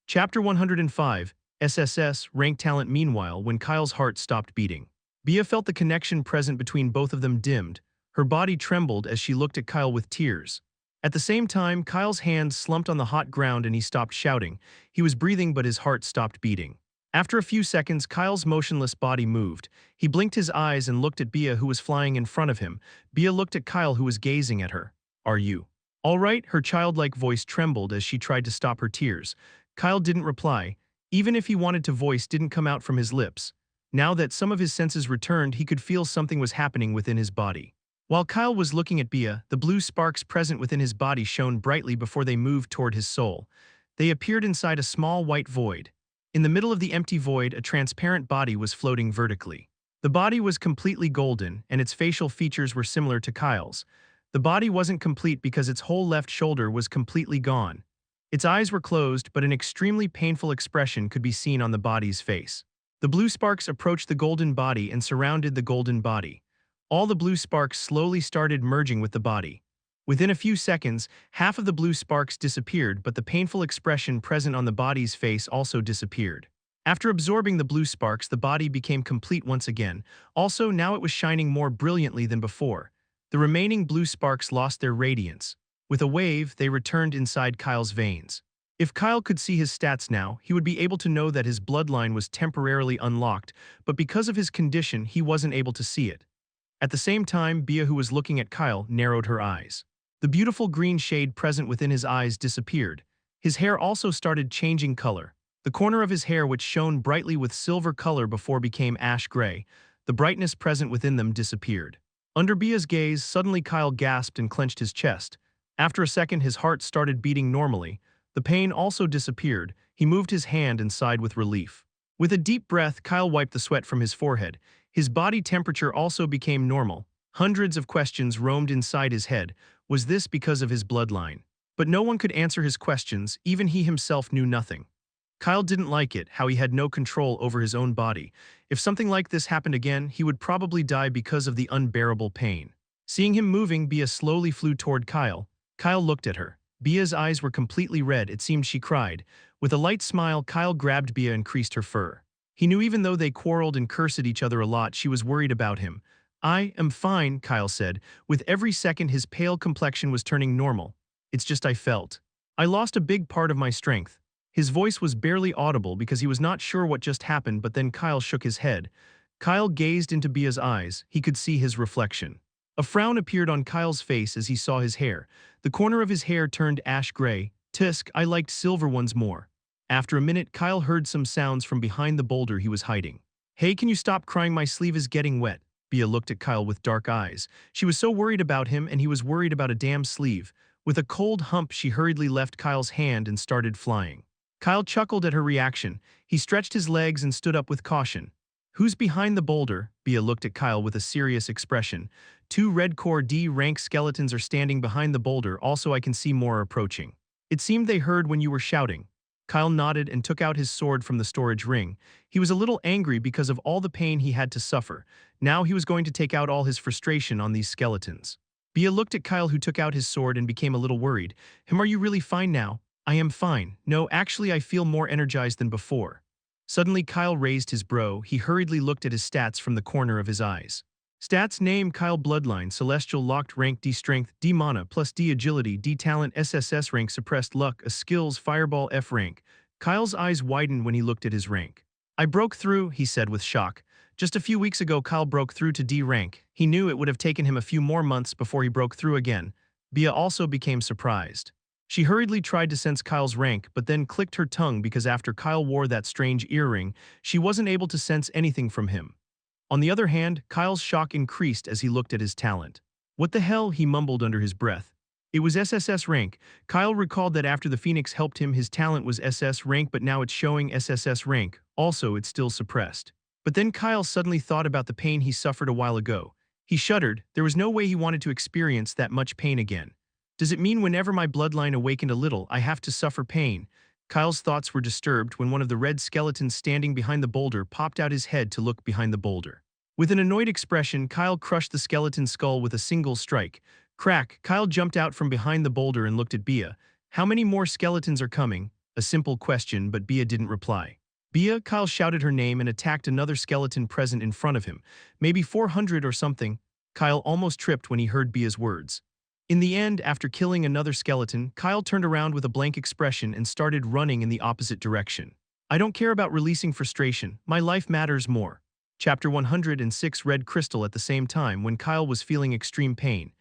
Chapter 105, SSS, Rank Talent. Meanwhile, when Kyle's heart stopped beating, Bia felt the connection present between both of them dimmed. Her body trembled as she looked at Kyle with tears. At the same time, Kyle's hands slumped on the hot ground and he stopped shouting. He was breathing, but his heart stopped beating. After a few seconds, Kyle's motionless body moved. He blinked his eyes and looked at Bia, who was flying in front of him. Bia looked at Kyle, who was gazing at her. "Are you all right?" Her childlike voice trembled as she tried to stop her tears. Kyle didn't reply. Even if he wanted to, voice didn't come out from his lips. Now that some of his senses returned, he could feel something was happening within his body. While Kyle was looking at Bia, the blue sparks present within his body shone brightly before they moved toward his soul. They appeared inside a small white void. In the middle of the empty void, a transparent body was floating vertically. The body was completely golden, and its facial features were similar to Kyle's. The body wasn't complete because its whole left shoulder was completely gone. Its eyes were closed, but an extremely painful expression could be seen on the body's face. The blue sparks approached the golden body and surrounded the golden body. All the blue sparks slowly started merging with the body. Within a few seconds, half of the blue sparks disappeared, but the painful expression present on the body's face also disappeared. After absorbing the blue sparks, the body became complete once again. Also, now it was shining more brilliantly than before. The remaining blue sparks lost their radiance. With a wave, they returned inside Kyle's veins. If Kyle could see his stats now, he would be able to know that his bloodline was temporarily unlocked, but because of his condition, he wasn't able to see it. At the same time, Bia, who was looking at Kyle, narrowed her eyes. The beautiful green shade present within his eyes disappeared. His hair also started changing color. The corner of his hair, which shone brightly with silver color before became ash gray, the brightness present within them disappeared. Under Bia's gaze, suddenly Kyle gasped and clenched his chest. After a second, his heart started beating normally. The pain also disappeared. He moved his hand and sighed with relief. With a deep breath, Kyle wiped the sweat from his forehead. His body temperature also became normal. Hundreds of questions roamed inside his head. Was this because of his bloodline? But no one could answer his questions, even he himself knew nothing. Kyle didn't like it, how he had no control over his own body. If something like this happened again, he would probably die because of the unbearable pain. Seeing him moving, Bia slowly flew toward Kyle. Kyle looked at her. Bia's eyes were completely red, it seemed she cried. With a light smile, Kyle grabbed Bia and creased her fur. He knew even though they quarreled and cursed at each other a lot, she was worried about him. "I am fine," Kyle said. With every second, his pale complexion was turning normal. "It's just I felt. I lost a big part of my strength." His voice was barely audible because he was not sure what just happened, but then Kyle shook his head. Kyle gazed into Bia's eyes. He could see his reflection. A frown appeared on Kyle's face as he saw his hair. The corner of his hair turned ash gray. "Tisk, I liked silver ones more." After a minute, Kyle heard some sounds from behind the boulder he was hiding. "Hey, can you stop crying? My sleeve is getting wet." Bia looked at Kyle with dark eyes. She was so worried about him, and he was worried about a damn sleeve. With a cold hump, she hurriedly left Kyle's hand and started flying. Kyle chuckled at her reaction. He stretched his legs and stood up with caution. "Who's behind the boulder?" Bia looked at Kyle with a serious expression. "Two red core D rank skeletons are standing behind the boulder, also I can see more approaching. It seemed they heard when you were shouting." Kyle nodded and took out his sword from the storage ring. He was a little angry because of all the pain he had to suffer. Now he was going to take out all his frustration on these skeletons. Bia looked at Kyle, who took out his sword, and became a little worried. "Are you really fine now?" "I am fine. No, actually I feel more energized than before." Suddenly Kyle raised his brow. He hurriedly looked at his stats from the corner of his eyes. Stats: name Kyle, bloodline celestial, locked, rank D, strength D, mana plus D, agility D, talent SSS, rank suppressed, luck a, skills fireball F, rank. Kyle's eyes widened when he looked at his rank. "I broke through," he said with shock. Just a few weeks ago Kyle broke through to D rank. He knew it would have taken him a few more months before he broke through again. Bia also became surprised. She hurriedly tried to sense Kyle's rank, but then clicked her tongue because after Kyle wore that strange earring, she wasn't able to sense anything from him. On the other hand, Kyle's shock increased as he looked at his talent. "What the hell?" he mumbled under his breath. It was SSS rank. Kyle recalled that after the Phoenix helped him, his talent was SS rank, but now it's showing SSS rank. Also, it's still suppressed. But then Kyle suddenly thought about the pain he suffered a while ago. He shuddered. There was no way he wanted to experience that much pain again. "Does it mean whenever my bloodline awakened a little, I have to suffer pain?" Kyle's thoughts were disturbed when one of the red skeletons standing behind the boulder popped out his head to look behind the boulder. With an annoyed expression, Kyle crushed the skeleton's skull with a single strike. Crack! Kyle jumped out from behind the boulder and looked at Bia. "How many more skeletons are coming?" A simple question, but Bia didn't reply. "Bia," Kyle shouted her name and attacked another skeleton present in front of him. "Maybe 400 or something." Kyle almost tripped when he heard Bia's words. In the end, after killing another skeleton, Kyle turned around with a blank expression and started running in the opposite direction. "I don't care about releasing frustration. My life matters more." Chapter 106. Red crystal. At the same time, when Kyle was feeling extreme pain,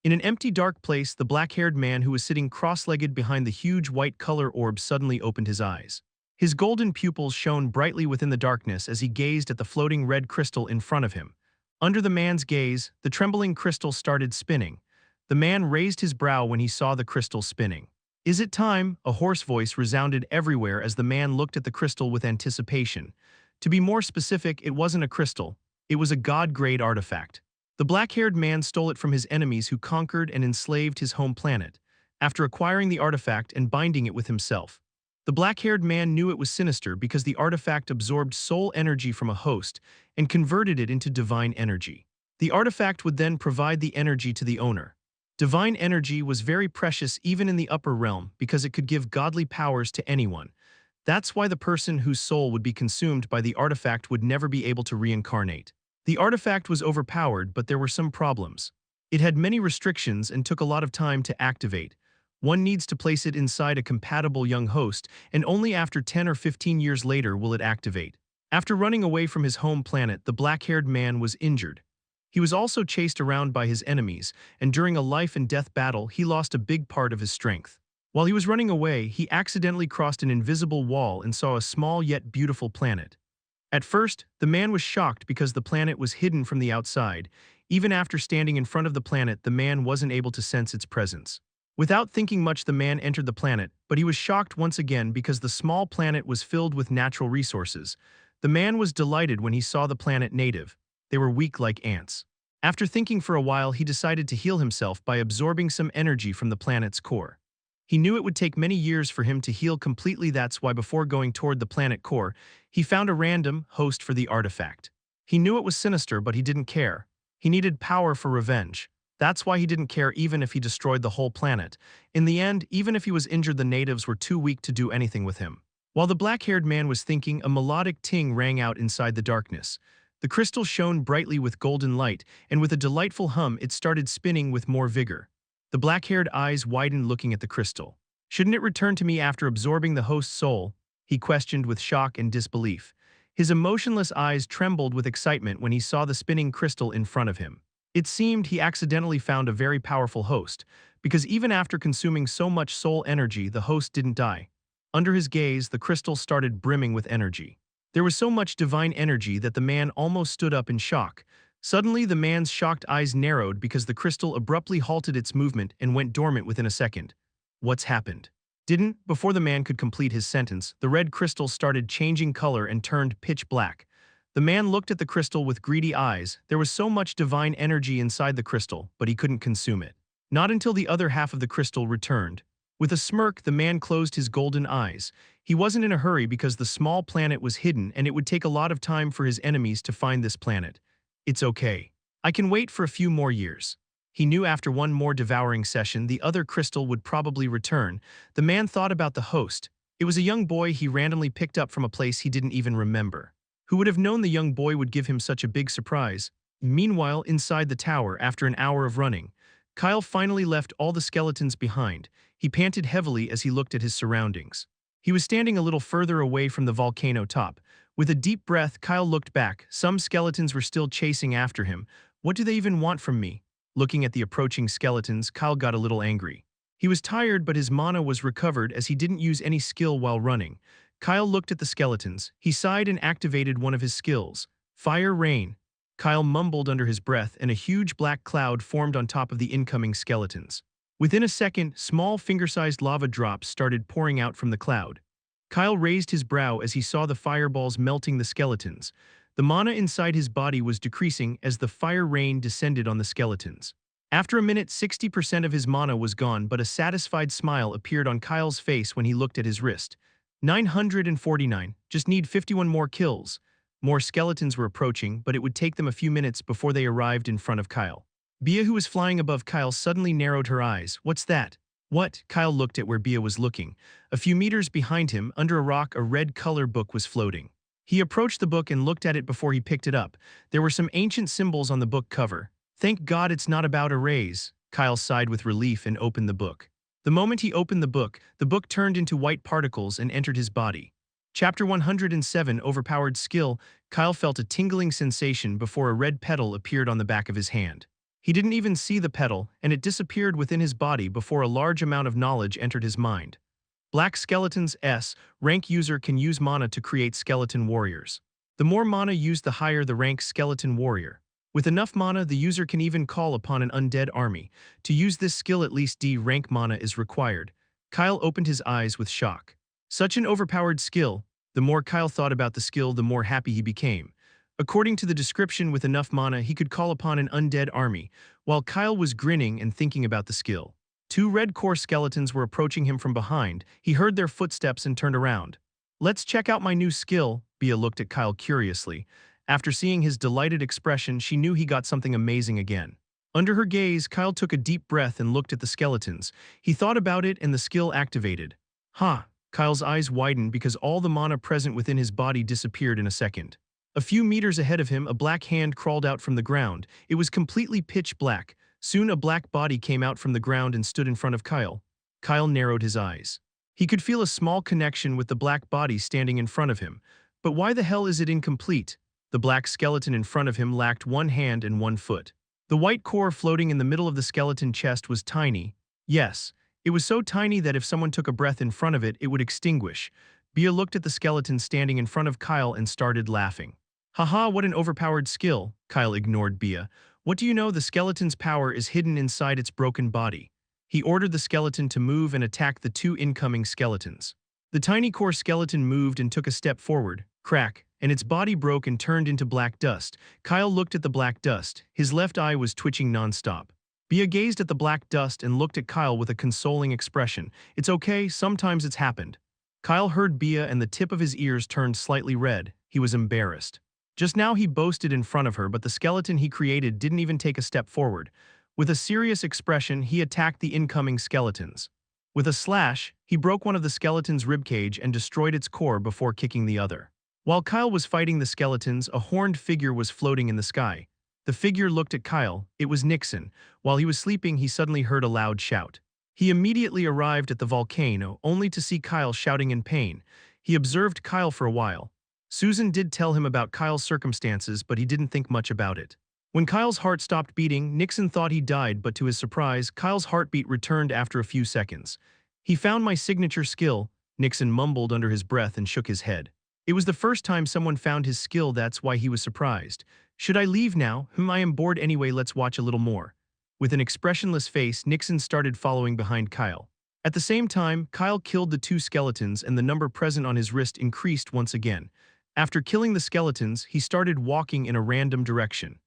in an empty dark place, the black-haired man who was sitting cross-legged behind the huge white color orb suddenly opened his eyes. His golden pupils shone brightly within the darkness as he gazed at the floating red crystal in front of him. Under the man's gaze, the trembling crystal started spinning. The man raised his brow when he saw the crystal spinning. "Is it time?" A hoarse voice resounded everywhere as the man looked at the crystal with anticipation. To be more specific, it wasn't a crystal. It was a god-grade artifact. The black-haired man stole it from his enemies who conquered and enslaved his home planet. After acquiring the artifact and binding it with himself, the black-haired man knew it was sinister because the artifact absorbed soul energy from a host and converted it into divine energy. The artifact would then provide the energy to the owner. Divine energy was very precious even in the upper realm because it could give godly powers to anyone. That's why the person whose soul would be consumed by the artifact would never be able to reincarnate. The artifact was overpowered, but there were some problems. It had many restrictions and took a lot of time to activate. One needs to place it inside a compatible young host, and only after 10 or 15 years later will it activate. After running away from his home planet, the black-haired man was injured. He was also chased around by his enemies, and during a life-and-death battle, he lost a big part of his strength. While he was running away, he accidentally crossed an invisible wall and saw a small yet beautiful planet. At first, the man was shocked because the planet was hidden from the outside. Even after standing in front of the planet, the man wasn't able to sense its presence. Without thinking much, the man entered the planet, but he was shocked once again because the small planet was filled with natural resources. The man was delighted when he saw the planet native. They were weak like ants. After thinking for a while, he decided to heal himself by absorbing some energy from the planet's core. He knew it would take many years for him to heal completely. That's why before going toward the planet core, he found a random host for the artifact. He knew it was sinister, but he didn't care. He needed power for revenge. That's why he didn't care even if he destroyed the whole planet. In the end, even if he was injured, the natives were too weak to do anything with him. While the black-haired man was thinking, a melodic ting rang out inside the darkness. The crystal shone brightly with golden light, and with a delightful hum it started spinning with more vigor. The black-haired eyes widened looking at the crystal. Shouldn't it return to me after absorbing the host's soul? He questioned with shock and disbelief. His emotionless eyes trembled with excitement when he saw the spinning crystal in front of him. It seemed he accidentally found a very powerful host, because even after consuming so much soul energy, the host didn't die. Under his gaze, the crystal started brimming with energy. There was so much divine energy that the man almost stood up in shock. Suddenly, the man's shocked eyes narrowed because the crystal abruptly halted its movement and went dormant within a second. What's happened? Before the man could complete his sentence, the red crystal started changing color and turned pitch black. The man looked at the crystal with greedy eyes. There was so much divine energy inside the crystal, but he couldn't consume it. Not until the other half of the crystal returned. With a smirk, the man closed his golden eyes. He wasn't in a hurry because the small planet was hidden and it would take a lot of time for his enemies to find this planet. It's okay. I can wait for a few more years. He knew after one more devouring session, the other crystal would probably return. The man thought about the host. It was a young boy he randomly picked up from a place he didn't even remember. Who would have known the young boy would give him such a big surprise? Meanwhile, inside the tower, after an hour of running, Kyle finally left all the skeletons behind. He panted heavily as he looked at his surroundings. He was standing a little further away from the volcano top. With a deep breath, Kyle looked back. Some skeletons were still chasing after him. What do they even want from me? Looking at the approaching skeletons, Kyle got a little angry. He was tired, but his mana was recovered as he didn't use any skill while running. Kyle looked at the skeletons. He sighed and activated one of his skills. Fire Rain. Kyle mumbled under his breath, and a huge black cloud formed on top of the incoming skeletons. Within a second, small finger-sized lava drops started pouring out from the cloud. Kyle raised his brow as he saw the fireballs melting the skeletons. The mana inside his body was decreasing as the fire rain descended on the skeletons. After a minute, 60% of his mana was gone, but a satisfied smile appeared on Kyle's face when he looked at his wrist. 949. Just need 51 more kills. More skeletons were approaching, but it would take them a few minutes before they arrived in front of Kyle. Bia, who was flying above Kyle, suddenly narrowed her eyes. What's that? What? Kyle looked at where Bia was looking. A few meters behind him, under a rock, a red color book was floating. He approached the book and looked at it before he picked it up. There were some ancient symbols on the book cover. Thank God it's not about arrays. Kyle sighed with relief and opened the book. The moment he opened the book turned into white particles and entered his body. Chapter 107, Overpowered Skill. Kyle felt a tingling sensation before a red petal appeared on the back of his hand. He didn't even see the petal, and it disappeared within his body before a large amount of knowledge entered his mind. Black Skeletons S. Rank user can use mana to create skeleton warriors. The more mana used, the higher the rank skeleton warrior. With enough mana, the user can even call upon an undead army. To use this skill, at least D rank mana is required. Kyle opened his eyes with shock. Such an overpowered skill. The more Kyle thought about the skill, the more happy he became. According to the description, with enough mana, he could call upon an undead army. While Kyle was grinning and thinking about the skill, two red core skeletons were approaching him from behind. He heard their footsteps and turned around. Let's check out my new skill. Bia looked at Kyle curiously. After seeing his delighted expression, she knew he got something amazing again. Under her gaze, Kyle took a deep breath and looked at the skeletons. He thought about it and the skill activated. Kyle's eyes widened because all the mana present within his body disappeared in a second. A few meters ahead of him, a black hand crawled out from the ground. It was completely pitch black. Soon a black body came out from the ground and stood in front of Kyle. Kyle narrowed his eyes. He could feel a small connection with the black body standing in front of him. But why the hell is it incomplete? The black skeleton in front of him lacked one hand and one foot. The white core floating in the middle of the skeleton chest was tiny. Yes, it was so tiny that if someone took a breath in front of it, it would extinguish. Bia looked at the skeleton standing in front of Kyle and started laughing. Haha, what an overpowered skill. Kyle ignored Bia. What do you know? The skeleton's power is hidden inside its broken body. He ordered the skeleton to move and attack the two incoming skeletons. The tiny core skeleton moved and took a step forward. Crack, and its body broke and turned into black dust. Kyle looked at the black dust. His left eye was twitching nonstop. Bia gazed at the black dust and looked at Kyle with a consoling expression. It's okay, sometimes it's happened. Kyle heard Bia and the tip of his ears turned slightly red. He was embarrassed. Just now he boasted in front of her, but the skeleton he created didn't even take a step forward. With a serious expression, he attacked the incoming skeletons. With a slash, he broke one of the skeleton's ribcage and destroyed its core before kicking the other. While Kyle was fighting the skeletons, a horned figure was floating in the sky. The figure looked at Kyle. It was Nixon. While he was sleeping, he suddenly heard a loud shout. He immediately arrived at the volcano, only to see Kyle shouting in pain. He observed Kyle for a while. Susan did tell him about Kyle's circumstances, but he didn't think much about it. When Kyle's heart stopped beating, Nixon thought he died, but to his surprise, Kyle's heartbeat returned after a few seconds. He found my signature skill, Nixon mumbled under his breath and shook his head. It was the first time someone found his skill, that's why he was surprised. Should I leave now? I am bored anyway, let's watch a little more. With an expressionless face, Nixon started following behind Kyle. At the same time, Kyle killed the two skeletons and the number present on his wrist increased once again. After killing the skeletons, he started walking in a random direction.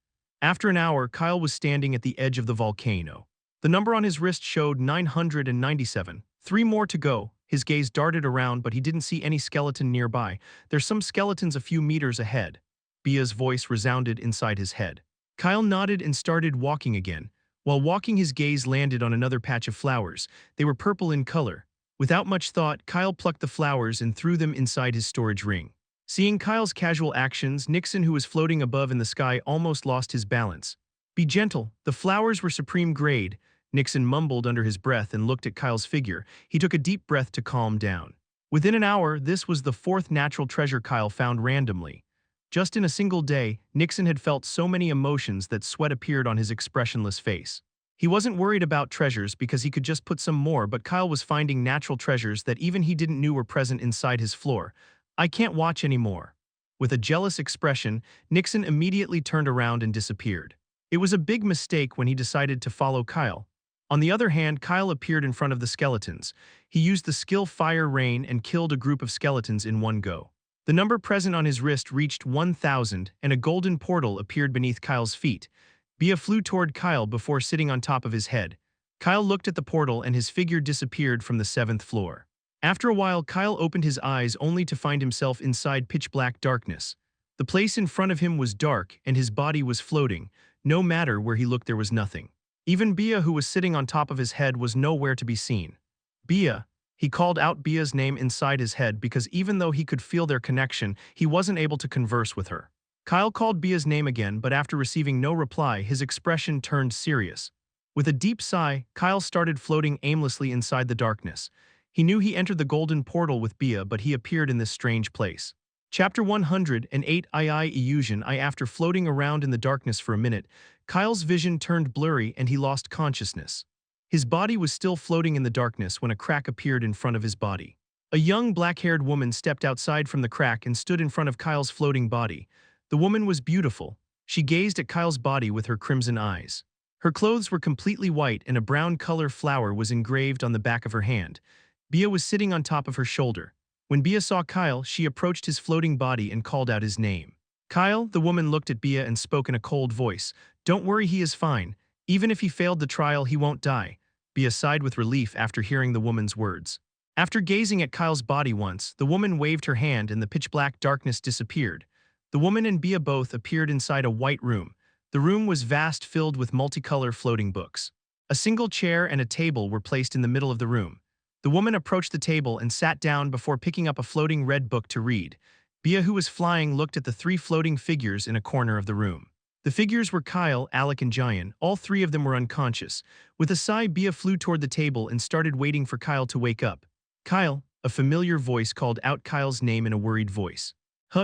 After an hour, Kyle was standing at the edge of the volcano. The number on his wrist showed 997. 3 more to go. His gaze darted around, but he didn't see any skeleton nearby. There's some skeletons a few meters ahead. Bia's voice resounded inside his head. Kyle nodded and started walking again. While walking, his gaze landed on another patch of flowers. They were purple in color. Without much thought, Kyle plucked the flowers and threw them inside his storage ring. Seeing Kyle's casual actions, Nixon, who was floating above in the sky, almost lost his balance. Be gentle. The flowers were supreme grade. Nixon mumbled under his breath and looked at Kyle's figure. He took a deep breath to calm down. Within an hour, this was the 4th natural treasure Kyle found randomly. Just in a single day, Nixon had felt so many emotions that sweat appeared on his expressionless face. He wasn't worried about treasures because he could just put some more, but Kyle was finding natural treasures that even he didn't know were present inside his floor. I can't watch anymore. With a jealous expression, Nixon immediately turned around and disappeared. It was a big mistake when he decided to follow Kyle. On the other hand, Kyle appeared in front of the skeletons. He used the skill Fire Rain and killed a group of skeletons in one go. The number present on his wrist reached 1,000, and a golden portal appeared beneath Kyle's feet. Bia flew toward Kyle before sitting on top of his head. Kyle looked at the portal and his figure disappeared from the 7th floor. After a while, Kyle opened his eyes only to find himself inside pitch-black darkness. The place in front of him was dark, and his body was floating. No matter where he looked, there was nothing. Even Bia, who was sitting on top of his head, was nowhere to be seen. Bia. He called out Bia's name inside his head because even though he could feel their connection, he wasn't able to converse with her. Kyle called Bia's name again, but after receiving no reply, his expression turned serious. With a deep sigh, Kyle started floating aimlessly inside the darkness. He knew he entered the golden portal with Bia, but he appeared in this strange place. Chapter 108 Illusion After floating around in the darkness for a minute, Kyle's vision turned blurry and he lost consciousness. His body was still floating in the darkness when a crack appeared in front of his body. A young black-haired woman stepped outside from the crack and stood in front of Kyle's floating body. The woman was beautiful. She gazed at Kyle's body with her crimson eyes. Her clothes were completely white and a brown color flower was engraved on the back of her hand. Bia was sitting on top of her shoulder. When Bia saw Kyle, she approached his floating body and called out his name. Kyle, the woman looked at Bia and spoke in a cold voice. Don't worry, he is fine. Even if he failed the trial, he won't die. Bia sighed with relief after hearing the woman's words. After gazing at Kyle's body once, the woman waved her hand and the pitch-black darkness disappeared. The woman and Bia both appeared inside a white room. The room was vast, filled with multicolor floating books. A single chair and a table were placed in the middle of the room. The woman approached the table and sat down before picking up a floating red book to read. Bia, who was flying, looked at the 3 floating figures in a corner of the room. The figures were Kyle, Alec, and Jayan. All 3 of them were unconscious. With a sigh, Bia flew toward the table and started waiting for Kyle to wake up. Kyle, a familiar voice called out Kyle's name in a worried voice.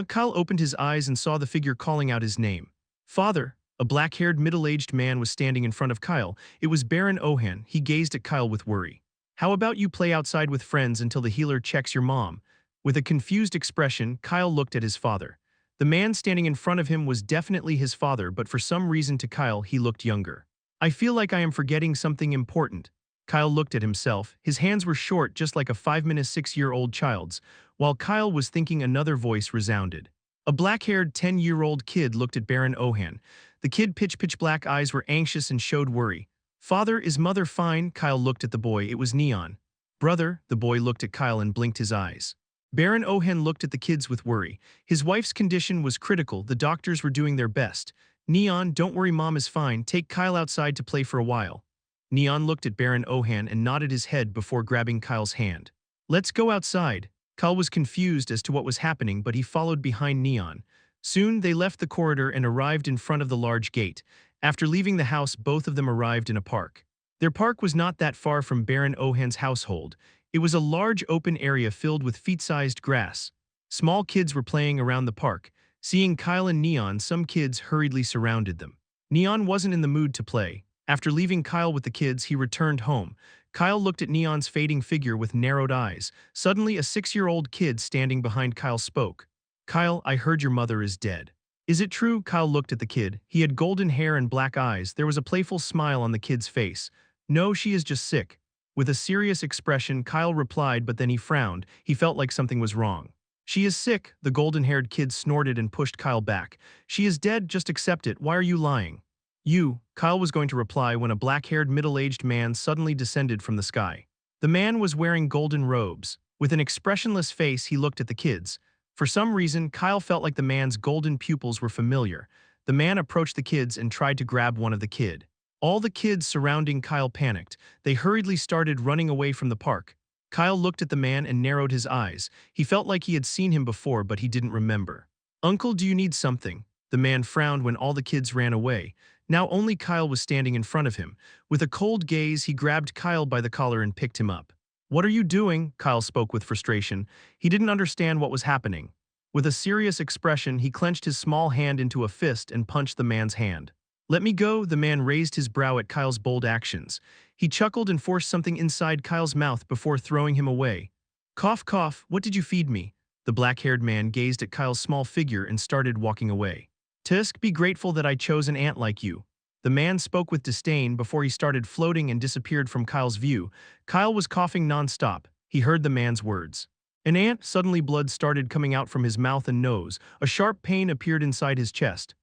Kyle opened his eyes and saw the figure calling out his name. Father, a black-haired middle-aged man was standing in front of Kyle. It was Baron Ohan. He gazed at Kyle with worry. How about you play outside with friends until the healer checks your mom? With a confused expression, Kyle looked at his father. The man standing in front of him was definitely his father, but for some reason to Kyle, he looked younger. I feel like I am forgetting something important. Kyle looked at himself. His hands were short, just like a 5-6-year-old child's. While Kyle was thinking, another voice resounded. A black-haired 10-year-old kid looked at Baron Ohan. The kid's pitch black eyes were anxious and showed worry. Father, is mother fine? Kyle looked at the boy. It was Neon. Brother, the boy looked at Kyle and blinked his eyes. Baron Ohen looked at the kids with worry. His wife's condition was critical. The doctors were doing their best. Neon, don't worry, mom is fine. Take Kyle outside to play for a while. Neon looked at Baron Ohan and nodded his head before grabbing Kyle's hand. Let's go outside. Kyle was confused as to what was happening, but he followed behind Neon. Soon they left the corridor and arrived in front of the large gate. After leaving the house, both of them arrived in a park. Their park was not that far from Baron Ohan's household. It was a large open area filled with feet-sized grass. Small kids were playing around the park. Seeing Kyle and Neon, some kids hurriedly surrounded them. Neon wasn't in the mood to play. After leaving Kyle with the kids, he returned home. Kyle looked at Neon's fading figure with narrowed eyes. Suddenly, a 6-year-old kid standing behind Kyle spoke. Kyle, I heard your mother is dead. Is it true? Kyle looked at the kid. He had golden hair and black eyes. There was a playful smile on the kid's face. No, she is just sick. With a serious expression, Kyle replied, but then he frowned. He felt like something was wrong. She is sick, the golden-haired kid snorted and pushed Kyle back. She is dead, just accept it. Why are you lying? You, Kyle was going to reply when a black-haired middle-aged man suddenly descended from the sky. The man was wearing golden robes. With an expressionless face, he looked at the kids. For some reason, Kyle felt like the man's golden pupils were familiar. The man approached the kids and tried to grab one of the kid. All the kids surrounding Kyle panicked. They hurriedly started running away from the park. Kyle looked at the man and narrowed his eyes. He felt like he had seen him before, but he didn't remember. Uncle, do you need something? The man frowned when all the kids ran away. Now only Kyle was standing in front of him. With a cold gaze, he grabbed Kyle by the collar and picked him up. What are you doing? Kyle spoke with frustration. He didn't understand what was happening. With a serious expression, he clenched his small hand into a fist and punched the man's hand. Let me go, the man raised his brow at Kyle's bold actions. He chuckled and forced something inside Kyle's mouth before throwing him away. Cough, cough, what did you feed me? The black-haired man gazed at Kyle's small figure and started walking away. Tusk, be grateful that I chose an ant like you. The man spoke with disdain before he started floating and disappeared from Kyle's view. Kyle was coughing non-stop. He heard the man's words. An ant, suddenly blood started coming out from his mouth and nose. A sharp pain appeared inside his chest.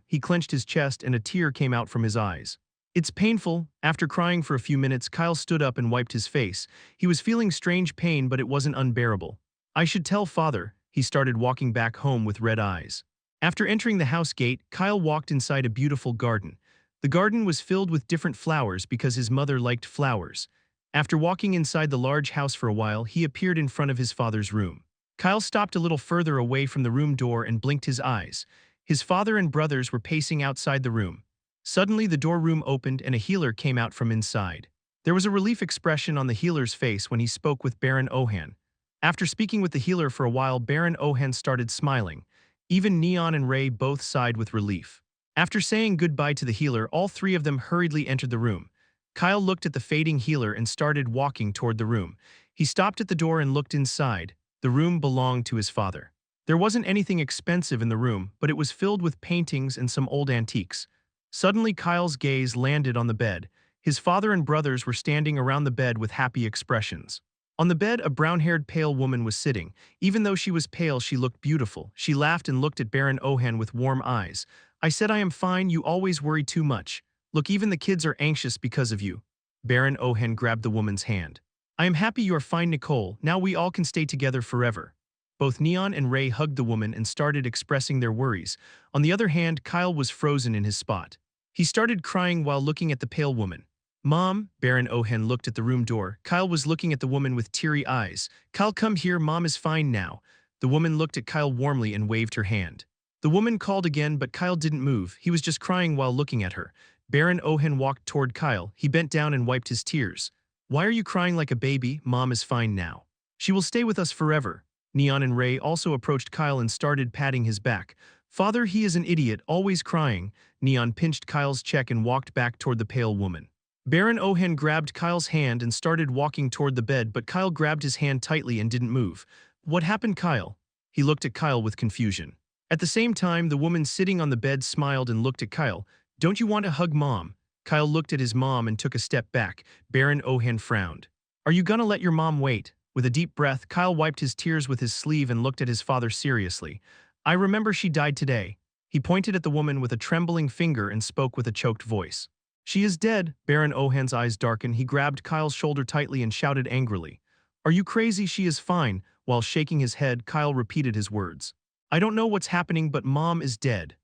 He clenched his chest and a tear came out from his eyes. It's painful. After crying for a few minutes, Kyle stood up and wiped his face. He was feeling strange pain, but it wasn't unbearable. I should tell father. He started walking back home with red eyes. After entering the house gate, Kyle walked inside a beautiful garden. The garden was filled with different flowers because his mother liked flowers. After walking inside the large house for a while, he appeared in front of his father's room. Kyle stopped a little further away from the room door and blinked his eyes. His father and brothers were pacing outside the room. Suddenly, the door room opened and a healer came out from inside. There was a relief expression on the healer's face when he spoke with Baron Ohan. After speaking with the healer for a while, Baron Ohan started smiling. Even Neon and Ray both sighed with relief. After saying goodbye to the healer, all three of them hurriedly entered the room. Kyle looked at the fading healer and started walking toward the room. He stopped at the door and looked inside. The room belonged to his father. There wasn't anything expensive in the room, but it was filled with paintings and some old antiques. Suddenly, Kyle's gaze landed on the bed. His father and brothers were standing around the bed with happy expressions. On the bed, a brown-haired pale woman was sitting. Even though she was pale, she looked beautiful. She laughed and looked at Baron Ohan with warm eyes. I said I am fine, you always worry too much. Look, even the kids are anxious because of you. Baron Ohan grabbed the woman's hand. I am happy you are fine, Nicole. Now we all can stay together forever. Both Neon and Ray hugged the woman and started expressing their worries. On the other hand, Kyle was frozen in his spot. He started crying while looking at the pale woman. Mom, Baron Ohan looked at the room door. Kyle was looking at the woman with teary eyes. Kyle, come here, Mom is fine now. The woman looked at Kyle warmly and waved her hand. The woman called again, but Kyle didn't move. He was just crying while looking at her. Baron Ohan walked toward Kyle. He bent down and wiped his tears. Why are you crying like a baby? Mom is fine now. She will stay with us forever. Neon and Ray also approached Kyle and started patting his back. Father, he is an idiot, always crying. Neon pinched Kyle's cheek and walked back toward the pale woman. Baron Ohan grabbed Kyle's hand and started walking toward the bed, but Kyle grabbed his hand tightly and didn't move. What happened, Kyle? He looked at Kyle with confusion. At the same time, the woman sitting on the bed smiled and looked at Kyle. Don't you want to hug Mom? Kyle looked at his mom and took a step back. Baron Ohan frowned. Are you gonna let your mom wait? With a deep breath, Kyle wiped his tears with his sleeve and looked at his father seriously. I remember she died today. He pointed at the woman with a trembling finger and spoke with a choked voice. She is dead. Baron Ohan's eyes darkened. He grabbed Kyle's shoulder tightly and shouted angrily. Are you crazy? She is fine. While shaking his head, Kyle repeated his words. I don't know what's happening, but Mom is dead.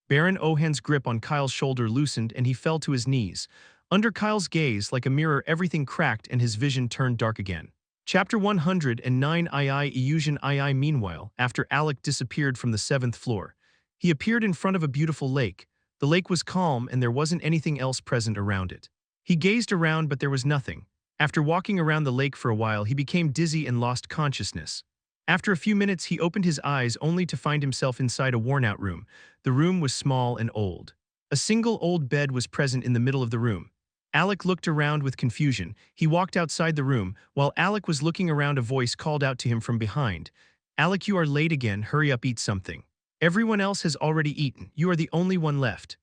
Baron Ohan's grip on Kyle's shoulder loosened and he fell to his knees. Under Kyle's gaze, like a mirror, everything cracked and his vision turned dark again. Chapter 109 II Illusion II. Meanwhile, after Alec disappeared from the 7th floor, he appeared in front of a beautiful lake. The lake was calm and there wasn't anything else present around it. He gazed around but there was nothing. After walking around the lake for a while, he became dizzy and lost consciousness. After a few minutes, he opened his eyes only to find himself inside a worn-out room. The room was small and old. A single old bed was present in the middle of the room. Alec looked around with confusion. He walked outside the room. While Alec was looking around, a voice called out to him from behind. Alec, you are late again. Hurry up, eat something. Everyone else has already eaten. You are the only one left.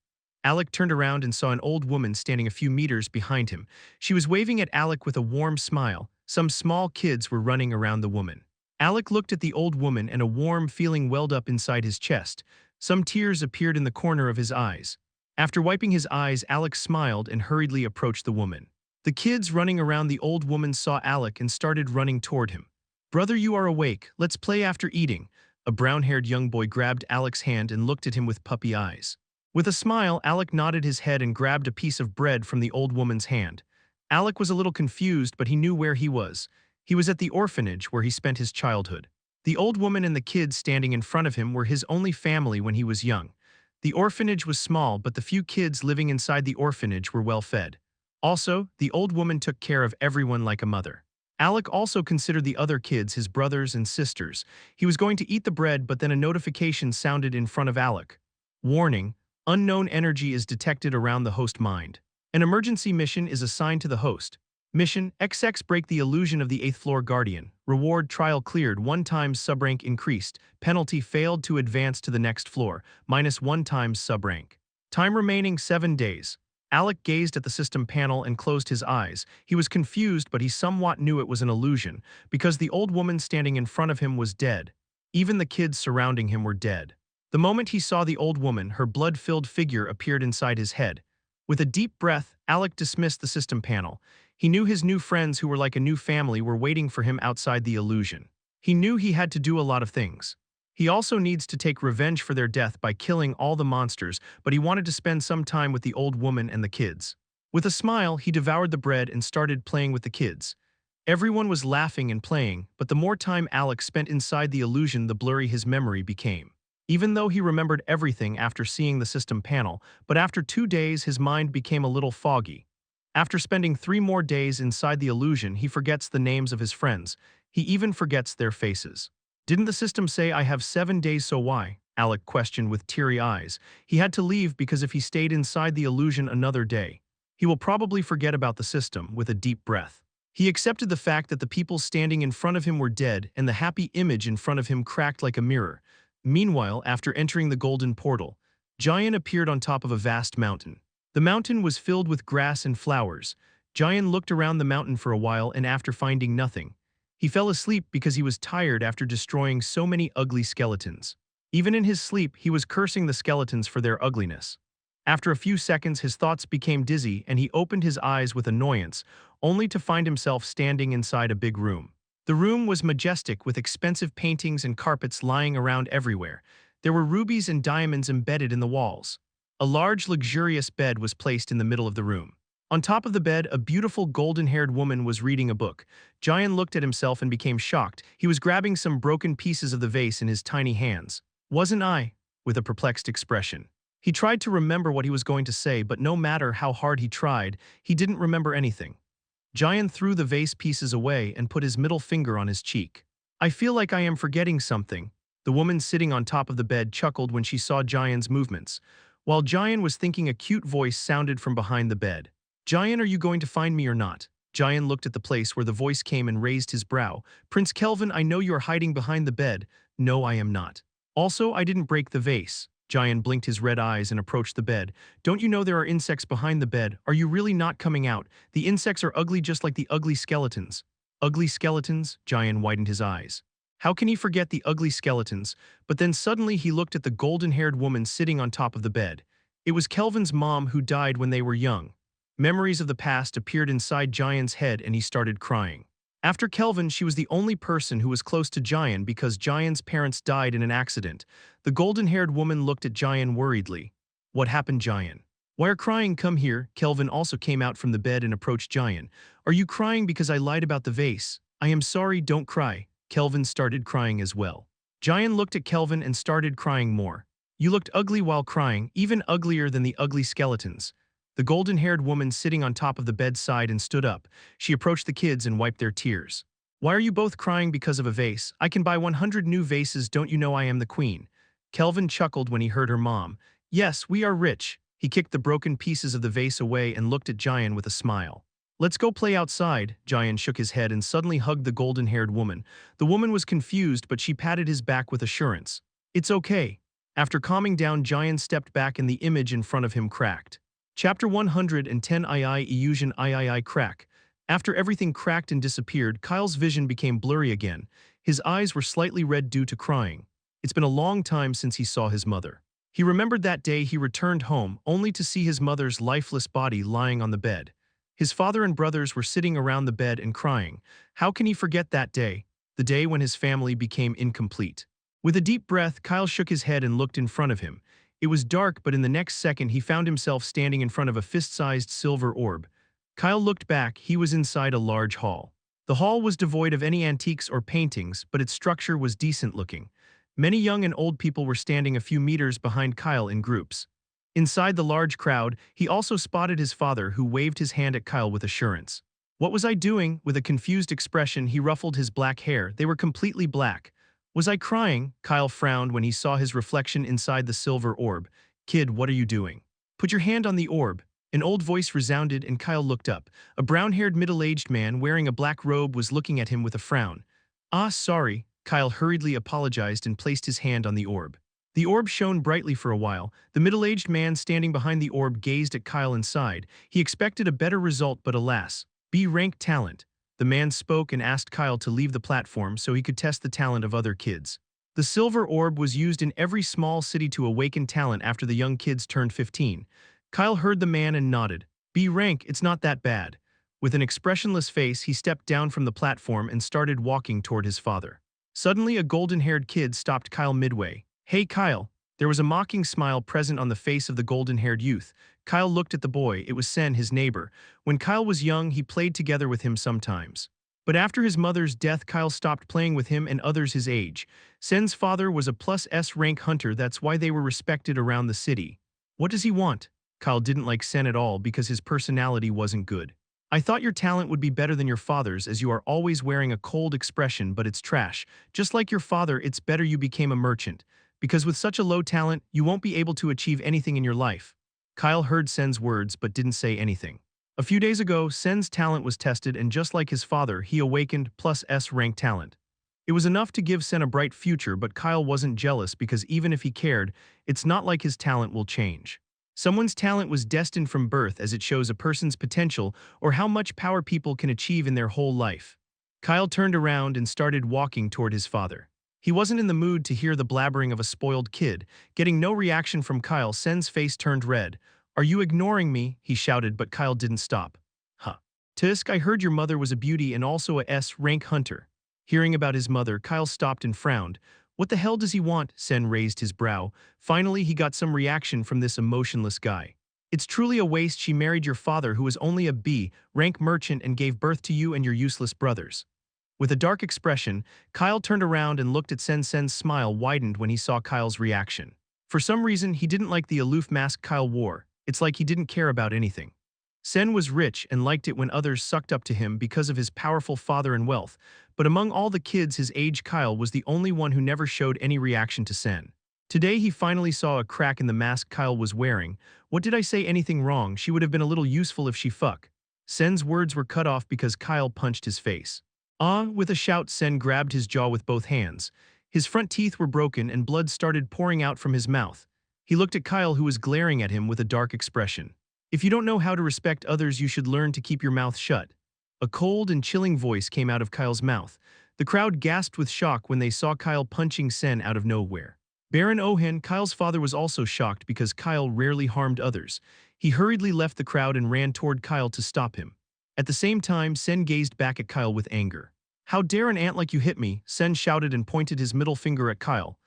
Alec turned around and saw an old woman standing a few meters behind him. She was waving at Alec with a warm smile. Some small kids were running around the woman. Alec looked at the old woman and a warm feeling welled up inside his chest. Some tears appeared in the corner of his eyes. After wiping his eyes, Alec smiled and hurriedly approached the woman. The kids running around the old woman saw Alec and started running toward him. Brother, you are awake. Let's play after eating. A brown-haired young boy grabbed Alec's hand and looked at him with puppy eyes. With a smile, Alec nodded his head and grabbed a piece of bread from the old woman's hand. Alec was a little confused, but he knew where he was. He was at the orphanage where he spent his childhood. The old woman and the kids standing in front of him were his only family when he was young. The orphanage was small, but the few kids living inside the orphanage were well fed. Also, the old woman took care of everyone like a mother. Alec also considered the other kids his brothers and sisters. He was going to eat the bread, but then a notification sounded in front of Alec. Warning, unknown energy is detected around the host mind. An emergency mission is assigned to the host. Mission, XX break the illusion of the 8th floor guardian. Reward, trial cleared, 1 times subrank increased. Penalty, failed to advance to the next floor, -1 times subrank. Time remaining 7 days. Alec gazed at the system panel and closed his eyes. He was confused, but he somewhat knew it was an illusion, because the old woman standing in front of him was dead. Even the kids surrounding him were dead. The moment he saw the old woman, her blood-filled figure appeared inside his head. With a deep breath, Alec dismissed the system panel. He knew his new friends, who were like a new family, were waiting for him outside the illusion. He knew he had to do a lot of things. He also needs to take revenge for their death by killing all the monsters, but he wanted to spend some time with the old woman and the kids. With a smile, he devoured the bread and started playing with the kids. Everyone was laughing and playing, but the more time Alec spent inside the illusion, the blurry his memory became. Even though he remembered everything after seeing the system panel, but after 2 days his mind became a little foggy. After spending 3 more days inside the illusion, he forgets the names of his friends. He even forgets their faces. Didn't the system say I have 7 days, so why? Alec questioned with teary eyes. He had to leave because if he stayed inside the illusion another day, he will probably forget about the system. With a deep breath, he accepted the fact that the people standing in front of him were dead and the happy image in front of him cracked like a mirror. Meanwhile, after entering the golden portal, Giant appeared on top of a vast mountain. The mountain was filled with grass and flowers. Giant looked around the mountain for a while and after finding nothing, he fell asleep because he was tired after destroying so many ugly skeletons. Even in his sleep, he was cursing the skeletons for their ugliness. After a few seconds, his thoughts became dizzy and he opened his eyes with annoyance, only to find himself standing inside a big room. The room was majestic with expensive paintings and carpets lying around everywhere. There were rubies and diamonds embedded in the walls. A large, luxurious bed was placed in the middle of the room. On top of the bed, a beautiful golden-haired woman was reading a book. Giant looked at himself and became shocked. He was grabbing some broken pieces of the vase in his tiny hands. Wasn't I? With a perplexed expression. He tried to remember what he was going to say, but no matter how hard he tried, he didn't remember anything. Giant threw the vase pieces away and put his middle finger on his cheek. I feel like I am forgetting something. The woman sitting on top of the bed chuckled when she saw Giant's movements. While Giant was thinking, a cute voice sounded from behind the bed. Giant, are you going to find me or not? Giant looked at the place where the voice came and raised his brow. Prince Kelvin, I know you are hiding behind the bed. No, I am not. Also, I didn't break the vase. Giant blinked his red eyes and approached the bed. Don't you know there are insects behind the bed? Are you really not coming out? The insects are ugly just like the ugly skeletons. Ugly skeletons? Giant widened his eyes. How can he forget the ugly skeletons? But then suddenly he looked at the golden-haired woman sitting on top of the bed. It was Kelvin's mom who died when they were young. Memories of the past appeared inside Giant's head and he started crying. After Kelvin, she was the only person who was close to Giant because Giant's parents died in an accident. The golden-haired woman looked at Giant worriedly. What happened, Giant? Why are crying? Come here. Kelvin also came out from the bed and approached Giant. Are you crying because I lied about the vase? I am sorry, don't cry. Kelvin started crying as well. Giant looked at Kelvin and started crying more. You looked ugly while crying, even uglier than the ugly skeletons. The golden-haired woman sitting on top of the bed sighed and stood up. She approached the kids and wiped their tears. Why are you both crying because of a vase? I can buy 100 new vases, don't you know I am the queen? Kelvin chuckled when he heard her mom. Yes, we are rich. He kicked the broken pieces of the vase away and looked at Giant with a smile. Let's go play outside. Giant shook his head and suddenly hugged the golden-haired woman. The woman was confused, but she patted his back with assurance. It's okay. After calming down, Giant stepped back and the image in front of him cracked. Chapter 110 Illusion III crack. After everything cracked and disappeared, Kyle's vision became blurry again. His eyes were slightly red due to crying. It's been a long time since he saw his mother. He remembered that day he returned home, only to see his mother's lifeless body lying on the bed. His father and brothers were sitting around the bed and crying. How can he forget that day? The day when his family became incomplete. With a deep breath, Kyle shook his head and looked in front of him. It was dark, but in the next second he found himself standing in front of a fist-sized silver orb. Kyle looked back. He was inside a large hall. The hall was devoid of any antiques or paintings, but its structure was decent-looking. Many young and old people were standing a few meters behind Kyle in groups. Inside the large crowd, he also spotted his father, who waved his hand at Kyle with assurance. What was I doing? With a confused expression, he ruffled his black hair. They were completely black. Was I crying? Kyle frowned when he saw his reflection inside the silver orb. Kid, what are you doing? Put your hand on the orb. An old voice resounded and Kyle looked up. A brown-haired middle-aged man wearing a black robe was looking at him with a frown. Ah, sorry. Kyle hurriedly apologized and placed his hand on the orb. The orb shone brightly for a while. The middle-aged man standing behind the orb gazed at Kyle and sighed. He expected a better result, but alas. B-rank talent. The man spoke and asked Kyle to leave the platform so he could test the talent of other kids. The silver orb was used in every small city to awaken talent after the young kids turned 15. Kyle heard the man and nodded. B-rank, it's not that bad. With an expressionless face, he stepped down from the platform and started walking toward his father. Suddenly, a golden-haired kid stopped Kyle midway. Hey, Kyle. There was a mocking smile present on the face of the golden-haired youth. Kyle looked at the boy. It was Sen, his neighbor. When Kyle was young, he played together with him sometimes. But after his mother's death, Kyle stopped playing with him and others his age. Sen's father was a +S rank hunter, that's why they were respected around the city. What does he want? Kyle didn't like Sen at all because his personality wasn't good. I thought your talent would be better than your father's, as you are always wearing a cold expression, but it's trash. Just like your father, it's better you became a merchant. Because with such a low talent, you won't be able to achieve anything in your life. Kyle heard Sen's words but didn't say anything. A few days ago, Sen's talent was tested and just like his father, he awakened +S rank talent. It was enough to give Sen a bright future, but Kyle wasn't jealous because even if he cared, it's not like his talent will change. Someone's talent was destined from birth, as it shows a person's potential or how much power people can achieve in their whole life. Kyle turned around and started walking toward his father. He wasn't in the mood to hear the blabbering of a spoiled kid. Getting no reaction from Kyle, Sen's face turned red. Are you ignoring me? He shouted, but Kyle didn't stop. Huh. Tisk, I heard your mother was a beauty and also a S-rank hunter. Hearing about his mother, Kyle stopped and frowned. What the hell does he want? Sen raised his brow. Finally, he got some reaction from this emotionless guy. It's truly a waste she married your father, who was only a B-rank merchant, and gave birth to you and your useless brothers. With a dark expression, Kyle turned around and looked at Sen. Sen's smile widened when he saw Kyle's reaction. For some reason, he didn't like the aloof mask Kyle wore. It's like he didn't care about anything. Sen was rich and liked it when others sucked up to him because of his powerful father and wealth, but among all the kids his age, Kyle was the only one who never showed any reaction to Sen. Today he finally saw a crack in the mask Kyle was wearing. What did I say? Anything wrong? She would have been a little useful if she fuck. Sen's words were cut off because Kyle punched his face. With a shout, Sen grabbed his jaw with both hands. His front teeth were broken and blood started pouring out from his mouth. He looked at Kyle, who was glaring at him with a dark expression. If you don't know how to respect others, you should learn to keep your mouth shut. A cold and chilling voice came out of Kyle's mouth. The crowd gasped with shock when they saw Kyle punching Sen out of nowhere. Baron Ohen, Kyle's father, was also shocked because Kyle rarely harmed others. He hurriedly left the crowd and ran toward Kyle to stop him. At the same time, Sen gazed back at Kyle with anger. "How dare an ant like you hit me?" Sen shouted and pointed his middle finger at Kyle.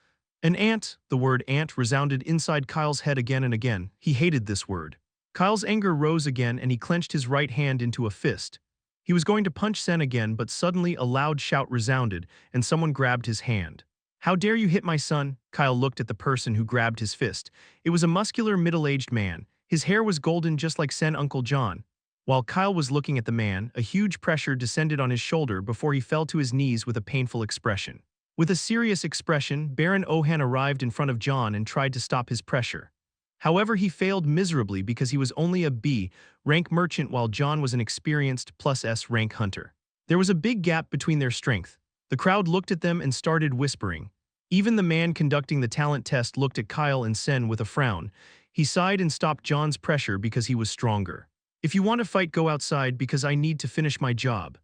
An ant, the word ant resounded inside Kyle's head again and again. He hated this word. Kyle's anger rose again and he clenched his right hand into a fist. He was going to punch Sen again, but suddenly a loud shout resounded and someone grabbed his hand. "How dare you hit my son?" Kyle looked at the person who grabbed his fist. It was a muscular, middle-aged man. His hair was golden just like Sen's Uncle John. While Kyle was looking at the man, a huge pressure descended on his shoulder before he fell to his knees with a painful expression. With a serious expression, Baron Ohan arrived in front of John and tried to stop his pressure. However, he failed miserably because he was only a B-rank merchant while John was an experienced plus S-rank hunter. There was a big gap between their strength. The crowd looked at them and started whispering. Even the man conducting the talent test looked at Kyle and Sen with a frown. He sighed and stopped John's pressure because he was stronger. "If you want to fight, go outside because I need to finish my job."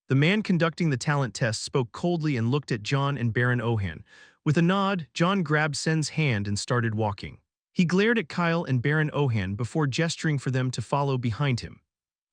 The man conducting the talent test spoke coldly and looked at John and Baron Ohan. With a nod, John grabbed Sen's hand and started walking. He glared at Kyle and Baron Ohan before gesturing for them to follow behind him.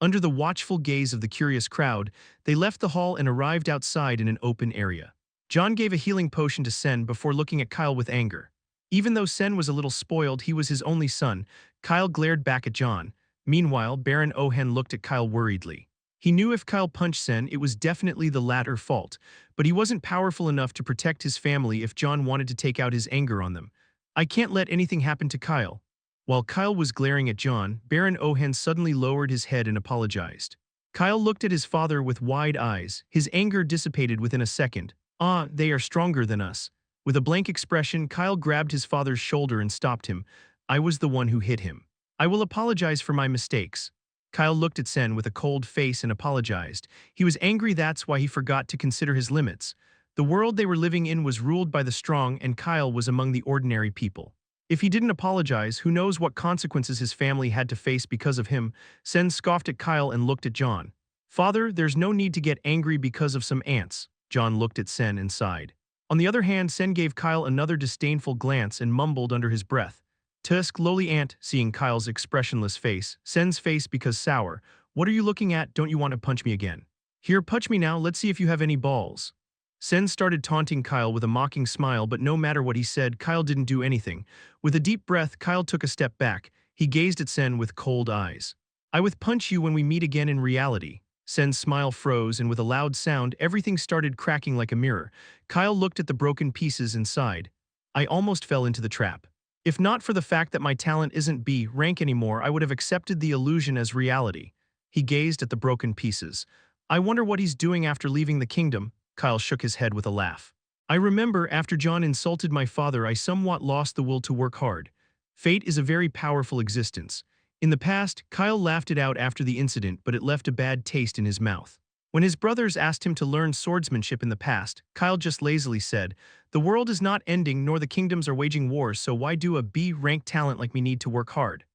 Under the watchful gaze of the curious crowd, they left the hall and arrived outside in an open area. John gave a healing potion to Sen before looking at Kyle with anger. Even though Sen was a little spoiled, he was his only son. Kyle glared back at John. Meanwhile, Baron Ohan looked at Kyle worriedly. He knew if Kyle punched Sen, it was definitely the latter's fault, but he wasn't powerful enough to protect his family if John wanted to take out his anger on them. "I can't let anything happen to Kyle." While Kyle was glaring at John, Baron Ohan suddenly lowered his head and apologized. Kyle looked at his father with wide eyes. His anger dissipated within a second. "Ah, they are stronger than us." With a blank expression, Kyle grabbed his father's shoulder and stopped him. "I was the one who hit him. I will apologize for my mistakes." Kyle looked at Sen with a cold face and apologized. He was angry, that's why he forgot to consider his limits. The world they were living in was ruled by the strong and Kyle was among the ordinary people. If he didn't apologize, who knows what consequences his family had to face because of him. Sen scoffed at Kyle and looked at John. "Father, there's no need to get angry because of some ants." John looked at Sen and sighed. On the other hand, Sen gave Kyle another disdainful glance and mumbled under his breath. "Tusk, lowly ant." Seeing Kyle's expressionless face, Sen's face became sour. "What are you looking at? Don't you want to punch me again? Here, punch me now, let's see if you have any balls." Sen started taunting Kyle with a mocking smile, but no matter what he said, Kyle didn't do anything. With a deep breath, Kyle took a step back. He gazed at Sen with cold eyes. "I will punch you when we meet again in reality." Sen's smile froze, and with a loud sound, everything started cracking like a mirror. Kyle looked at the broken pieces and sighed. "I almost fell into the trap. If not for the fact that my talent isn't B-rank anymore, I would have accepted the illusion as reality." He gazed at the broken pieces. "I wonder what he's doing after leaving the kingdom." Kyle shook his head with a laugh. "I remember after John insulted my father, I somewhat lost the will to work hard. Fate is a very powerful existence." In the past, Kyle laughed it out after the incident, but it left a bad taste in his mouth. When his brothers asked him to learn swordsmanship in the past, Kyle just lazily said, "The world is not ending nor the kingdoms are waging wars, so why do a B-rank talent like me need to work hard?"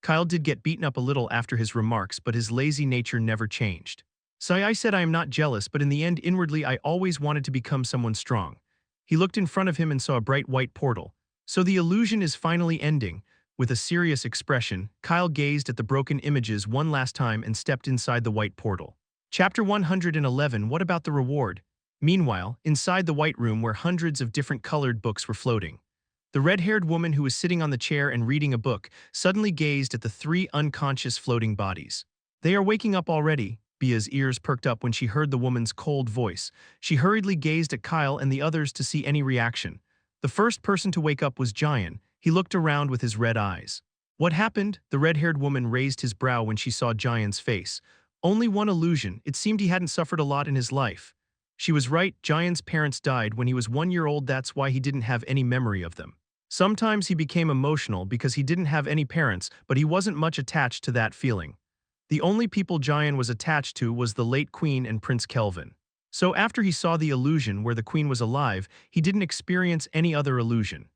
Kyle did get beaten up a little after his remarks, but his lazy nature never changed. "So I said I am not jealous, but in the end inwardly I always wanted to become someone strong." He looked in front of him and saw a bright white portal. "So the illusion is finally ending." With a serious expression, Kyle gazed at the broken images one last time and stepped inside the white portal. Chapter 111. What about the reward? Meanwhile, inside the white room where hundreds of different colored books were floating. The red-haired woman who was sitting on the chair and reading a book suddenly gazed at the three unconscious floating bodies. "They are waking up already." Bia's ears perked up when she heard the woman's cold voice. She hurriedly gazed at Kyle and the others to see any reaction. The first person to wake up was Jian. He looked around with his red eyes. "What happened?" The red-haired woman raised his brow when she saw Jian's face. "Only one illusion. It seemed he hadn't suffered a lot in his life." She was right. Jian's parents died when he was 1 year old. That's why he didn't have any memory of them. Sometimes he became emotional because he didn't have any parents, but he wasn't much attached to that feeling. The only people Jian was attached to was the late queen and Prince Kelvin. So after he saw the illusion where the queen was alive, he didn't experience any other illusion.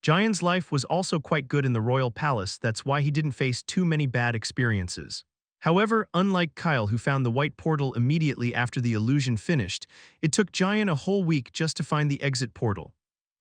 Jian's life was also quite good in the royal palace, that's why he didn't face too many bad experiences. However, unlike Kyle who found the white portal immediately after the illusion finished, it took Jian a whole week just to find the exit portal.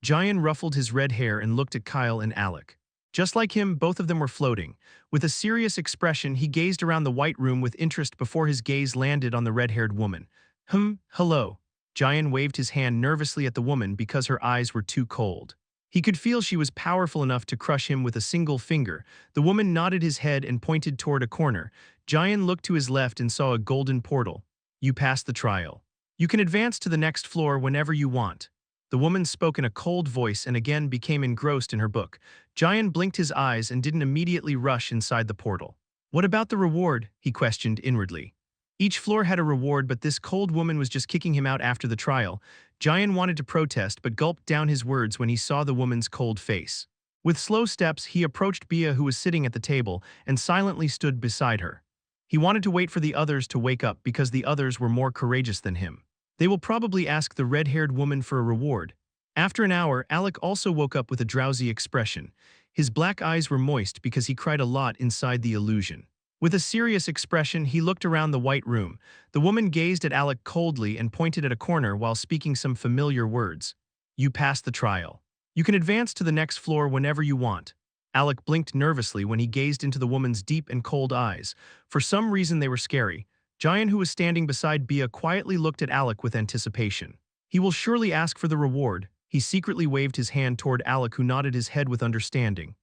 Jian ruffled his red hair and looked at Kyle and Alec. Just like him, both of them were floating. With a serious expression, he gazed around the white room with interest before his gaze landed on the red-haired woman. Hello. Jian waved his hand nervously at the woman because her eyes were too cold. He could feel she was powerful enough to crush him with a single finger. The woman nodded his head and pointed toward a corner. Jian looked to his left and saw a golden portal. You passed the trial. You can advance to the next floor whenever you want. The woman spoke in a cold voice and again became engrossed in her book. Jian blinked his eyes and didn't immediately rush inside the portal. What about the reward? He questioned inwardly. Each floor had a reward, but this cold woman was just kicking him out after the trial. Jian wanted to protest but gulped down his words when he saw the woman's cold face. With slow steps, he approached Bia, who was sitting at the table, and silently stood beside her. He wanted to wait for the others to wake up because the others were more courageous than him. They will probably ask the red-haired woman for a reward. After an hour, Alec also woke up with a drowsy expression. His black eyes were moist because he cried a lot inside the illusion. With a serious expression, he looked around the white room. The woman gazed at Alec coldly and pointed at a corner while speaking some familiar words. You passed the trial. You can advance to the next floor whenever you want. Alec blinked nervously when he gazed into the woman's deep and cold eyes. For some reason they were scary. Jian, who was standing beside Bia, quietly looked at Alec with anticipation. He will surely ask for the reward. He secretly waved his hand toward Alec, who nodded his head with understanding.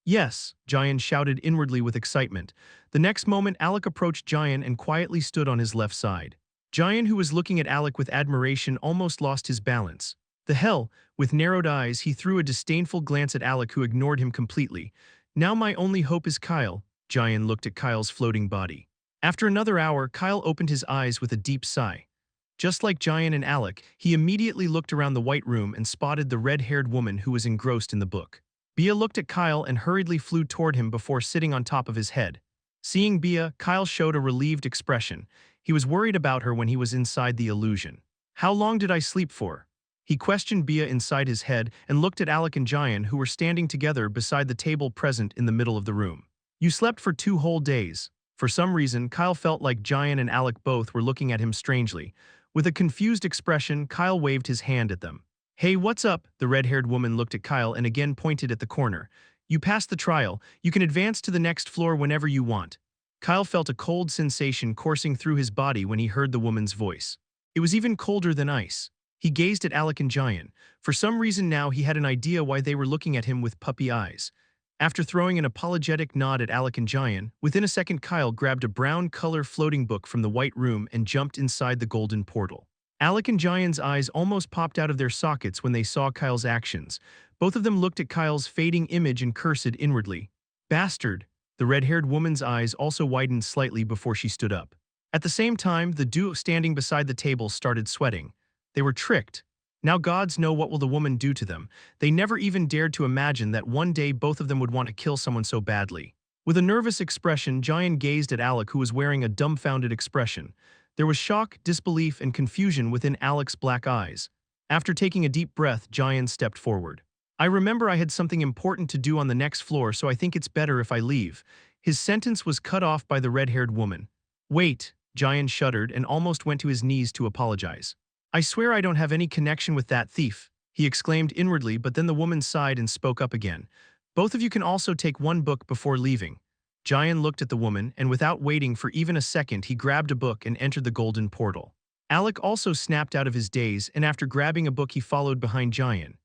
Yes, Jian shouted inwardly with excitement. The next moment, Alec approached Jian and quietly stood on his left side. Jian, who was looking at Alec with admiration, almost lost his balance. The hell! With narrowed eyes, he threw a disdainful glance at Alec, who ignored him completely. Now my only hope is Kyle. Jian looked at Kyle's floating body. After another hour, Kyle opened his eyes with a deep sigh. Just like Jian and Alec, he immediately looked around the white room and spotted the red-haired woman who was engrossed in the book. Bia looked at Kyle and hurriedly flew toward him before sitting on top of his head. Seeing Bia, Kyle showed a relieved expression. He was worried about her when he was inside the illusion. How long did I sleep for? He questioned Bia inside his head and looked at Alec and Jian, who were standing together beside the table present in the middle of the room. You slept for 2 whole days. For some reason, Kyle felt like Jian and Alec both were looking at him strangely. With a confused expression, Kyle waved his hand at them. Hey, what's up? The red-haired woman looked at Kyle and again pointed at the corner. You passed the trial. You can advance to the next floor whenever you want. Kyle felt a cold sensation coursing through his body when he heard the woman's voice. It was even colder than ice. He gazed at Alec and Jian. For some reason now he had an idea why they were looking at him with puppy eyes. After throwing an apologetic nod at Alec and Jian, within a second Kyle grabbed a brown-color floating book from the white room and jumped inside the golden portal. Alec and Jian's eyes almost popped out of their sockets when they saw Kyle's actions. Both of them looked at Kyle's fading image and cursed inwardly. Bastard! The red-haired woman's eyes also widened slightly before she stood up. At the same time, the duo standing beside the table started sweating. They were tricked. Now gods know what will the woman do to them. They never even dared to imagine that one day both of them would want to kill someone so badly. With a nervous expression, Jian gazed at Alec, who was wearing a dumbfounded expression. There was shock, disbelief, and confusion within Alec's black eyes. After taking a deep breath, Jian stepped forward. I remember I had something important to do on the next floor, so I think it's better if I leave. His sentence was cut off by the red-haired woman. Wait, Jian shuddered and almost went to his knees to apologize. I swear I don't have any connection with that thief, he exclaimed inwardly, but then the woman sighed and spoke up again. Both of you can also take 1 book before leaving. Jian looked at the woman, and without waiting for even a second, he grabbed a book and entered the golden portal. Alec also snapped out of his daze, and after grabbing a book he followed behind Jian.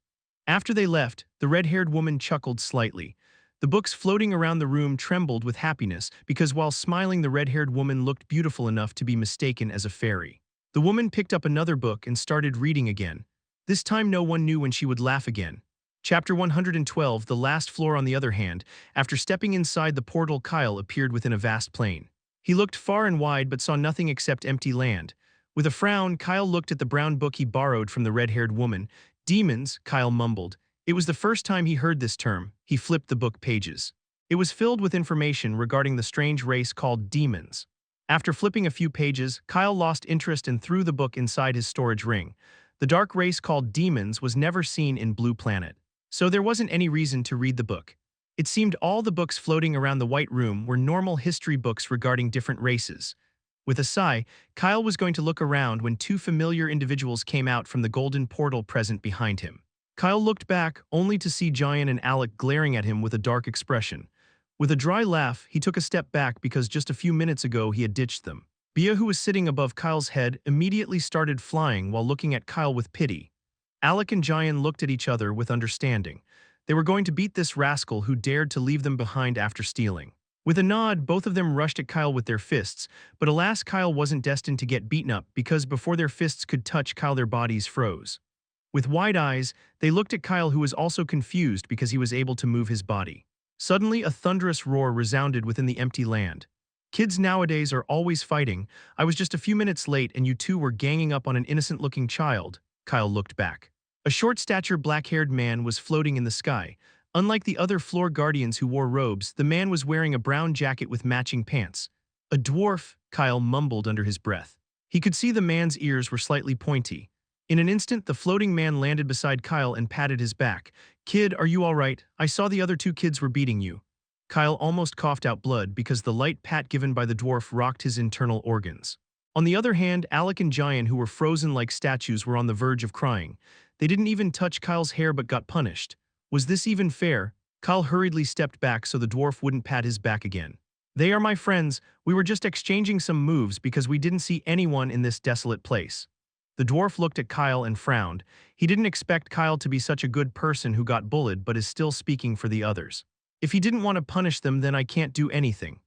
After they left, the red-haired woman chuckled slightly. The books floating around the room trembled with happiness because while smiling the red-haired woman looked beautiful enough to be mistaken as a fairy. The woman picked up another book and started reading again. This time no one knew when she would laugh again. Chapter 112, The Last Floor. On the other hand, after stepping inside the portal, Kyle appeared within a vast plain. He looked far and wide but saw nothing except empty land. With a frown, Kyle looked at the brown book he borrowed from the red-haired woman. Demons, Kyle mumbled. It was the first time he heard this term. He flipped the book pages. It was filled with information regarding the strange race called demons. After flipping a few pages, Kyle lost interest and threw the book inside his storage ring. The dark race called demons was never seen in Blue Planet, so there wasn't any reason to read the book. It seemed all the books floating around the white room were normal history books regarding different races. With a sigh, Kyle was going to look around when 2 familiar individuals came out from the golden portal present behind him. Kyle looked back, only to see Giant and Alec glaring at him with a dark expression. With a dry laugh, he took a step back because just a few minutes ago he had ditched them. Bia, who was sitting above Kyle's head, immediately started flying while looking at Kyle with pity. Alec and Giant looked at each other with understanding. They were going to beat this rascal who dared to leave them behind after stealing. With a nod, both of them rushed at Kyle with their fists, but alas, Kyle wasn't destined to get beaten up because before their fists could touch Kyle, their bodies froze. With wide eyes, they looked at Kyle, who was also confused because he was able to move his body. Suddenly, a thunderous roar resounded within the empty land. Kids nowadays are always fighting. I was just a few minutes late and you two were ganging up on an innocent-looking child. Kyle looked back. A short-statured black-haired man was floating in the sky. Unlike the other floor guardians who wore robes, the man was wearing a brown jacket with matching pants. A dwarf, Kyle mumbled under his breath. He could see the man's ears were slightly pointy. In an instant, the floating man landed beside Kyle and patted his back. "Kid, are you all right? I saw the other two kids were beating you." Kyle almost coughed out blood because the light pat given by the dwarf rocked his internal organs. On the other hand, Alec and Giant, who were frozen like statues, were on the verge of crying. They didn't even touch Kyle's hair but got punished. Was this even fair? Kyle hurriedly stepped back so the dwarf wouldn't pat his back again. "They are my friends. We were just exchanging some moves because we didn't see anyone in this desolate place." The dwarf looked at Kyle and frowned. He didn't expect Kyle to be such a good person who got bullied but is still speaking for the others. "If he didn't want to punish them, then I can't do anything."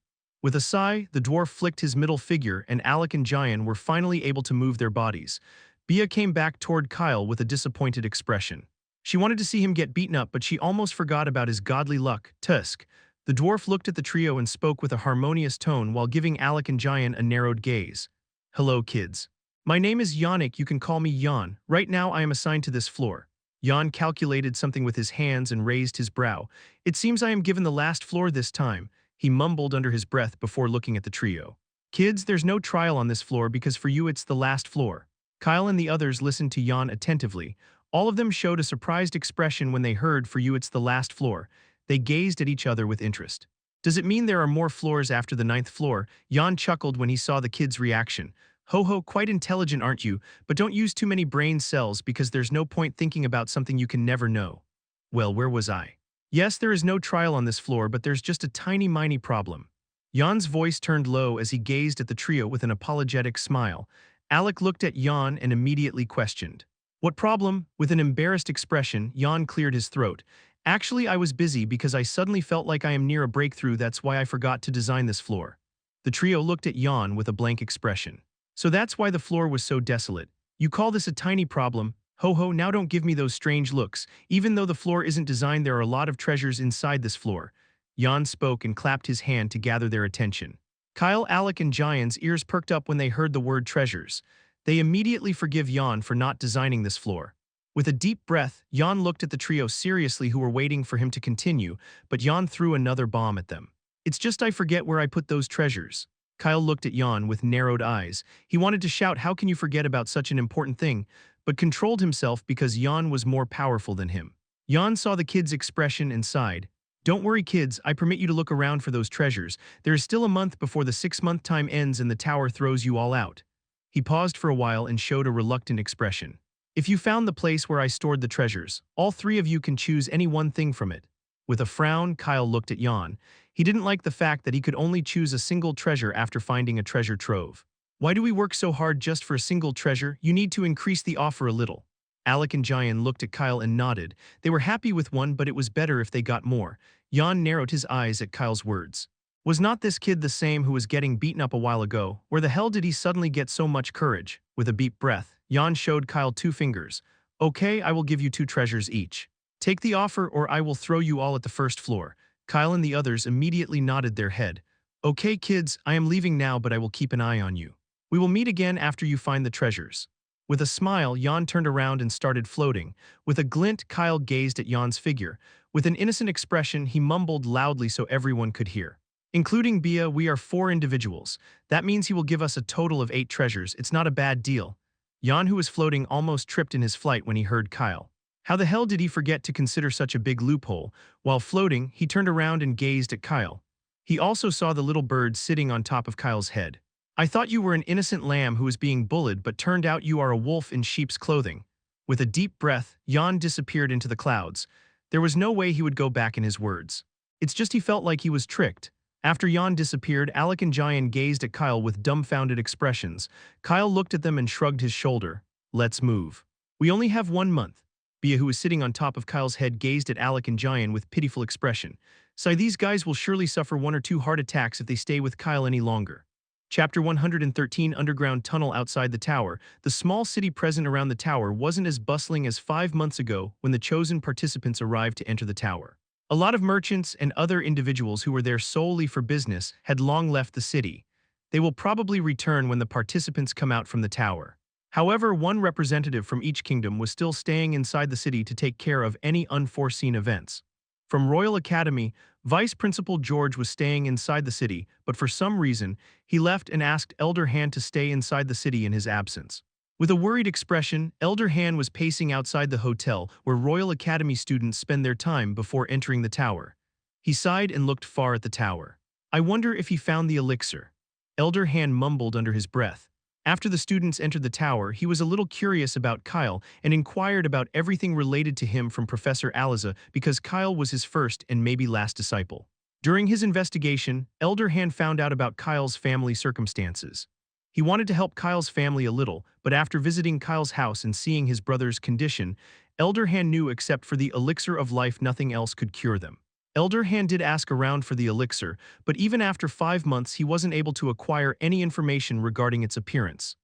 With a sigh, the dwarf flicked his middle finger and Alec and Giant were finally able to move their bodies. Bia came back toward Kyle with a disappointed expression. She wanted to see him get beaten up, but she almost forgot about his godly luck. "Tusk." The dwarf looked at the trio and spoke with a harmonious tone while giving Alec and Giant a narrowed gaze. "Hello, kids. My name is Yannick, you can call me Jan. Right now I am assigned to this floor." Jan calculated something with his hands and raised his brow. "It seems I am given the last floor this time," he mumbled under his breath before looking at the trio. "Kids, there's no trial on this floor because for you it's the last floor." Kyle and the others listened to Jan attentively. All of them showed a surprised expression when they heard "for you it's the last floor." They gazed at each other with interest. "Does it mean there are more floors after the 9th floor?" Jan chuckled when he saw the kids' reaction. "Ho ho, quite intelligent aren't you, but don't use too many brain cells because there's no point thinking about something you can never know." Well, where was I? "Yes, there is no trial on this floor, but there's just a tiny problem." Jan's voice turned low as he gazed at the trio with an apologetic smile. Alec looked at Jan and immediately questioned. "What problem?" With an embarrassed expression, Jan cleared his throat. "Actually, I was busy because I suddenly felt like I am near a breakthrough, that's why I forgot to design this floor." The trio looked at Jan with a blank expression. "So that's why the floor was so desolate. You call this a tiny problem? Ho ho, now don't give me those strange looks. Even though the floor isn't designed, there are a lot of treasures inside this floor." Jan spoke and clapped his hand to gather their attention. Kyle, Alec, and Giant's ears perked up when they heard the word treasures. They immediately forgive Jan for not designing this floor. With a deep breath, Jan looked at the trio seriously who were waiting for him to continue, but Jan threw another bomb at them. "It's just I forget where I put those treasures." Kyle looked at Jan with narrowed eyes. He wanted to shout, "How can you forget about such an important thing?" but controlled himself because Jan was more powerful than him. Jan saw the kids' expression and sighed. "Don't worry, kids, I permit you to look around for those treasures. There is still a month before the 6-month time ends and the tower throws you all out." He paused for a while and showed a reluctant expression. "If you found the place where I stored the treasures, all 3 of you can choose any one thing from it." With a frown, Kyle looked at Jan. He didn't like the fact that he could only choose a single treasure after finding a treasure trove. "Why do we work so hard just for a single treasure? You need to increase the offer a little." Alec and Giant looked at Kyle and nodded. They were happy with one, but it was better if they got more. Jan narrowed his eyes at Kyle's words. Was not this kid the same who was getting beaten up a while ago? Where the hell did he suddenly get so much courage? With a deep breath, Jan showed Kyle 2 fingers. "Okay, I will give you 2 treasures each. Take the offer or I will throw you all at the 1st floor." Kyle and the others immediately nodded their head. "Okay, kids, I am leaving now, but I will keep an eye on you. We will meet again after you find the treasures." With a smile, Jan turned around and started floating. With a glint, Kyle gazed at Jan's figure. With an innocent expression, he mumbled loudly so everyone could hear. "Including Bia, we are 4 individuals. That means he will give us a total of 8 treasures. It's not a bad deal." Jan, who was floating, almost tripped in his flight when he heard Kyle. How the hell did he forget to consider such a big loophole? While floating, he turned around and gazed at Kyle. He also saw the little bird sitting on top of Kyle's head. "I thought you were an innocent lamb who was being bullied, but turned out you are a wolf in sheep's clothing." With a deep breath, Jan disappeared into the clouds. There was no way he would go back in his words. It's just he felt like he was tricked. After Jan disappeared, Alec and Jayan gazed at Kyle with dumbfounded expressions. Kyle looked at them and shrugged his shoulder. Let's move. We only have 1 month. Bia, who was sitting on top of Kyle's head, gazed at Alec and Jayan with pitiful expression. Sigh, these guys will surely suffer 1 or 2 heart attacks if they stay with Kyle any longer. Chapter 113, Underground Tunnel outside the tower. The small city present around the tower wasn't as bustling as 5 months ago when the chosen participants arrived to enter the tower. A lot of merchants and other individuals who were there solely for business had long left the city. They will probably return when the participants come out from the tower. However, one representative from each kingdom was still staying inside the city to take care of any unforeseen events. From Royal Academy, Vice Principal George was staying inside the city, but for some reason, he left and asked Elder Han to stay inside the city in his absence. With a worried expression, Elder Han was pacing outside the hotel where Royal Academy students spend their time before entering the tower. He sighed and looked far at the tower. I wonder if he found the elixir. Elder Han mumbled under his breath. After the students entered the tower, he was a little curious about Kyle and inquired about everything related to him from Professor Aliza because Kyle was his first and maybe last disciple. During his investigation, Elder Han found out about Kyle's family circumstances. He wanted to help Kyle's family a little, but after visiting Kyle's house and seeing his brother's condition, Elder Han knew except for the elixir of life nothing else could cure them. Elder Han did ask around for the elixir, but even after 5 months he wasn't able to acquire any information regarding its appearance.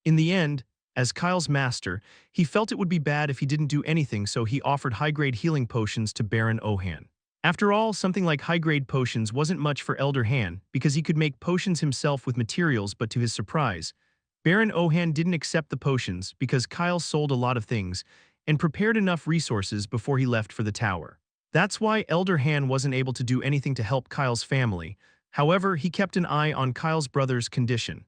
In the end, as Kyle's master, he felt it would be bad if he didn't do anything, so he offered high-grade healing potions to Baron Ohan. After all, something like high-grade potions wasn't much for Elder Han because he could make potions himself with materials, but to his surprise, Baron Ohan didn't accept the potions because Kyle sold a lot of things and prepared enough resources before he left for the tower. That's why Elder Han wasn't able to do anything to help Kyle's family. However, he kept an eye on Kyle's brother's condition.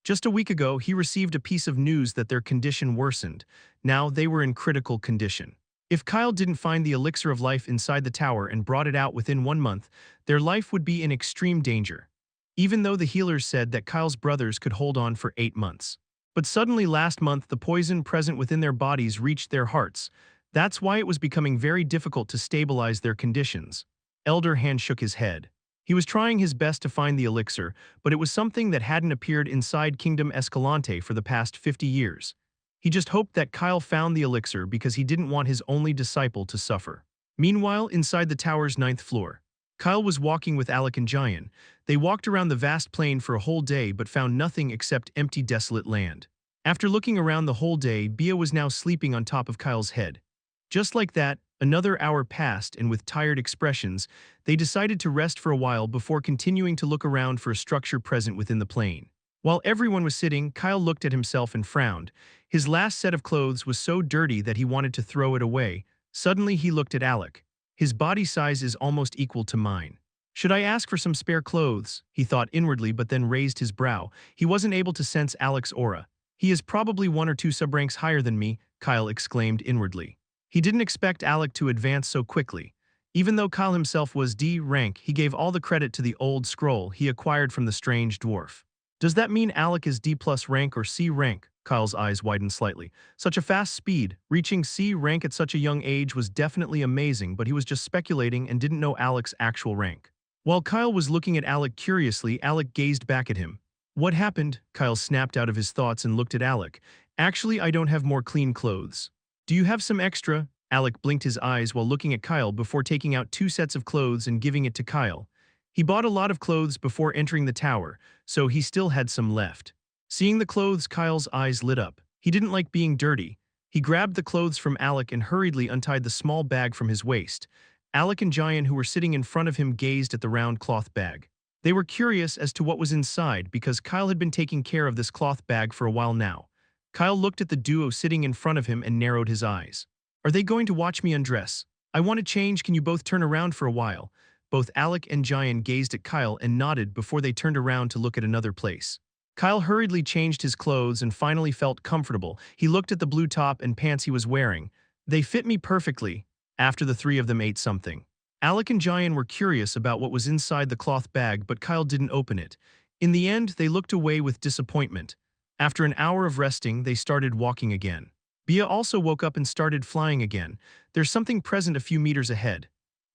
Just a week ago, he received a piece of news that their condition worsened. Now they were in critical condition. If Kyle didn't find the elixir of life inside the tower and brought it out within 1 month, their life would be in extreme danger. Even though the healers said that Kyle's brothers could hold on for 8 months. But suddenly last month, the poison present within their bodies reached their hearts. That's why it was becoming very difficult to stabilize their conditions. Elder Han shook his head. He was trying his best to find the elixir, but it was something that hadn't appeared inside Kingdom Escalante for the past 50 years. He just hoped that Kyle found the elixir because he didn't want his only disciple to suffer. Meanwhile, inside the tower's 9th floor, Kyle was walking with Alec and Jayan. They walked around the vast plain for a whole day but found nothing except empty, desolate land. After looking around the whole day, Bia was now sleeping on top of Kyle's head. Just like that, another hour passed, and with tired expressions, they decided to rest for a while before continuing to look around for a structure present within the plain. While everyone was sitting, Kyle looked at himself and frowned. His last set of clothes was so dirty that he wanted to throw it away. Suddenly he looked at Alec. His body size is almost equal to mine. Should I ask for some spare clothes? He thought inwardly, but then raised his brow. He wasn't able to sense Alec's aura. He is probably 1 or 2 subranks higher than me, Kyle exclaimed inwardly. He didn't expect Alec to advance so quickly. Even though Kyle himself was D rank, he gave all the credit to the old scroll he acquired from the strange dwarf. Does that mean Alec is D+ rank or C rank? Kyle's eyes widened slightly. Such a fast speed, reaching C rank at such a young age was definitely amazing, but he was just speculating and didn't know Alec's actual rank. While Kyle was looking at Alec curiously, Alec gazed back at him. What happened? Kyle snapped out of his thoughts and looked at Alec. Actually, I don't have more clean clothes. Do you have some extra? Alec blinked his eyes while looking at Kyle before taking out 2 sets of clothes and giving it to Kyle. He bought a lot of clothes before entering the tower, so he still had some left. Seeing the clothes, Kyle's eyes lit up. He didn't like being dirty. He grabbed the clothes from Alec and hurriedly untied the small bag from his waist. Alec and Jayan, who were sitting in front of him, gazed at the round cloth bag. They were curious as to what was inside because Kyle had been taking care of this cloth bag for a while now. Kyle looked at the duo sitting in front of him and narrowed his eyes. Are they going to watch me undress? I want to change. Can you both turn around for a while? Both Alec and Jayan gazed at Kyle and nodded before they turned around to look at another place. Kyle hurriedly changed his clothes and finally felt comfortable. He looked at the blue top and pants he was wearing. They fit me perfectly. After the 3 of them ate something. Alec and Jayan were curious about what was inside the cloth bag, but Kyle didn't open it. In the end, they looked away with disappointment. After an hour of resting, they started walking again. Bia also woke up and started flying again. There's something present a few meters ahead.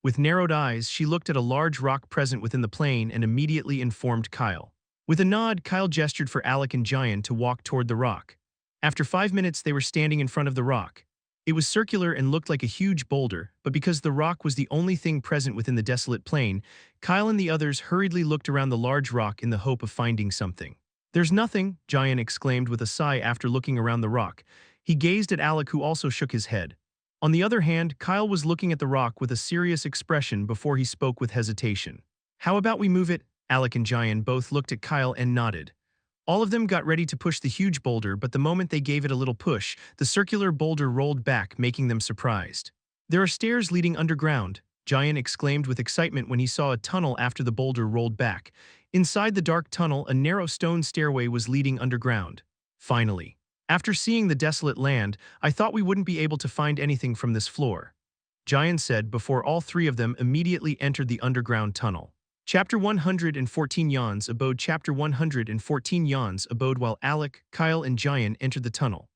With narrowed eyes, she looked at a large rock present within the plane and immediately informed Kyle. With a nod, Kyle gestured for Alec and Giant to walk toward the rock. After 5 minutes, they were standing in front of the rock. It was circular and looked like a huge boulder, but because the rock was the only thing present within the desolate plain, Kyle and the others hurriedly looked around the large rock in the hope of finding something. "There's nothing," Giant exclaimed with a sigh after looking around the rock. He gazed at Alec, who also shook his head. On the other hand, Kyle was looking at the rock with a serious expression before he spoke with hesitation. "How about we move it?" Alec and Giant both looked at Kyle and nodded. All of them got ready to push the huge boulder, but the moment they gave it a little push, the circular boulder rolled back, making them surprised. "There are stairs leading underground," Giant exclaimed with excitement when he saw a tunnel after the boulder rolled back. Inside the dark tunnel, a narrow stone stairway was leading underground. "Finally. After seeing the desolate land, I thought we wouldn't be able to find anything from this floor," Giant said before all three of them immediately entered the underground tunnel. Chapter 114 Yawns abode. Chapter 114 Yawns abode while Alec, Kyle, and Giant entered the tunnel.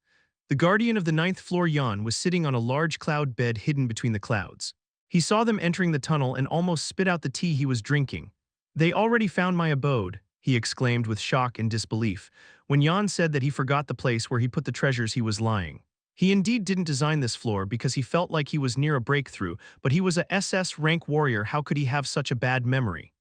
The guardian of the ninth floor, Yawn, was sitting on a large cloud bed hidden between the clouds. He saw them entering the tunnel and almost spit out the tea he was drinking. "They already found my abode," he exclaimed with shock and disbelief, when Jan said that he forgot the place where he put the treasures he was lying. He indeed didn't design this floor because he felt like he was near a breakthrough, but he was a SS rank warrior. How could he have such a bad memory?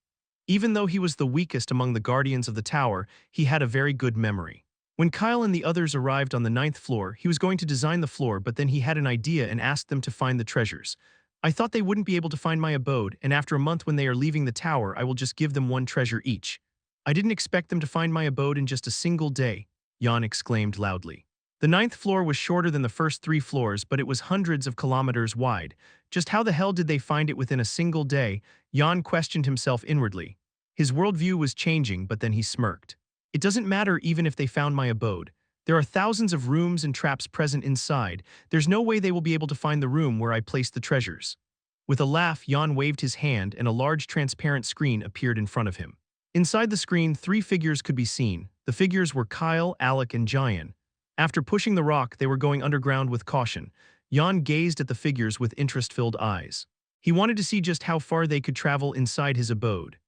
Even though he was the weakest among the guardians of the tower, he had a very good memory. When Kyle and the others arrived on the ninth floor, he was going to design the floor, but then he had an idea and asked them to find the treasures. "I thought they wouldn't be able to find my abode, and after a month when they are leaving the tower, I will just give them one treasure each. I didn't expect them to find my abode in just a single day," Jan exclaimed loudly. The ninth floor was shorter than the first three floors, but it was hundreds of kilometers wide. Just how the hell did they find it within a single day? Jan questioned himself inwardly. His worldview was changing, but then he smirked. "It doesn't matter even if they found my abode. There are thousands of rooms and traps present inside. There's no way they will be able to find the room where I placed the treasures." With a laugh, Jan waved his hand and a large transparent screen appeared in front of him. Inside the screen, three figures could be seen. The figures were Kyle, Alec, and Giant. After pushing the rock, they were going underground with caution. Jan gazed at the figures with interest-filled eyes. He wanted to see just how far they could travel inside his abode.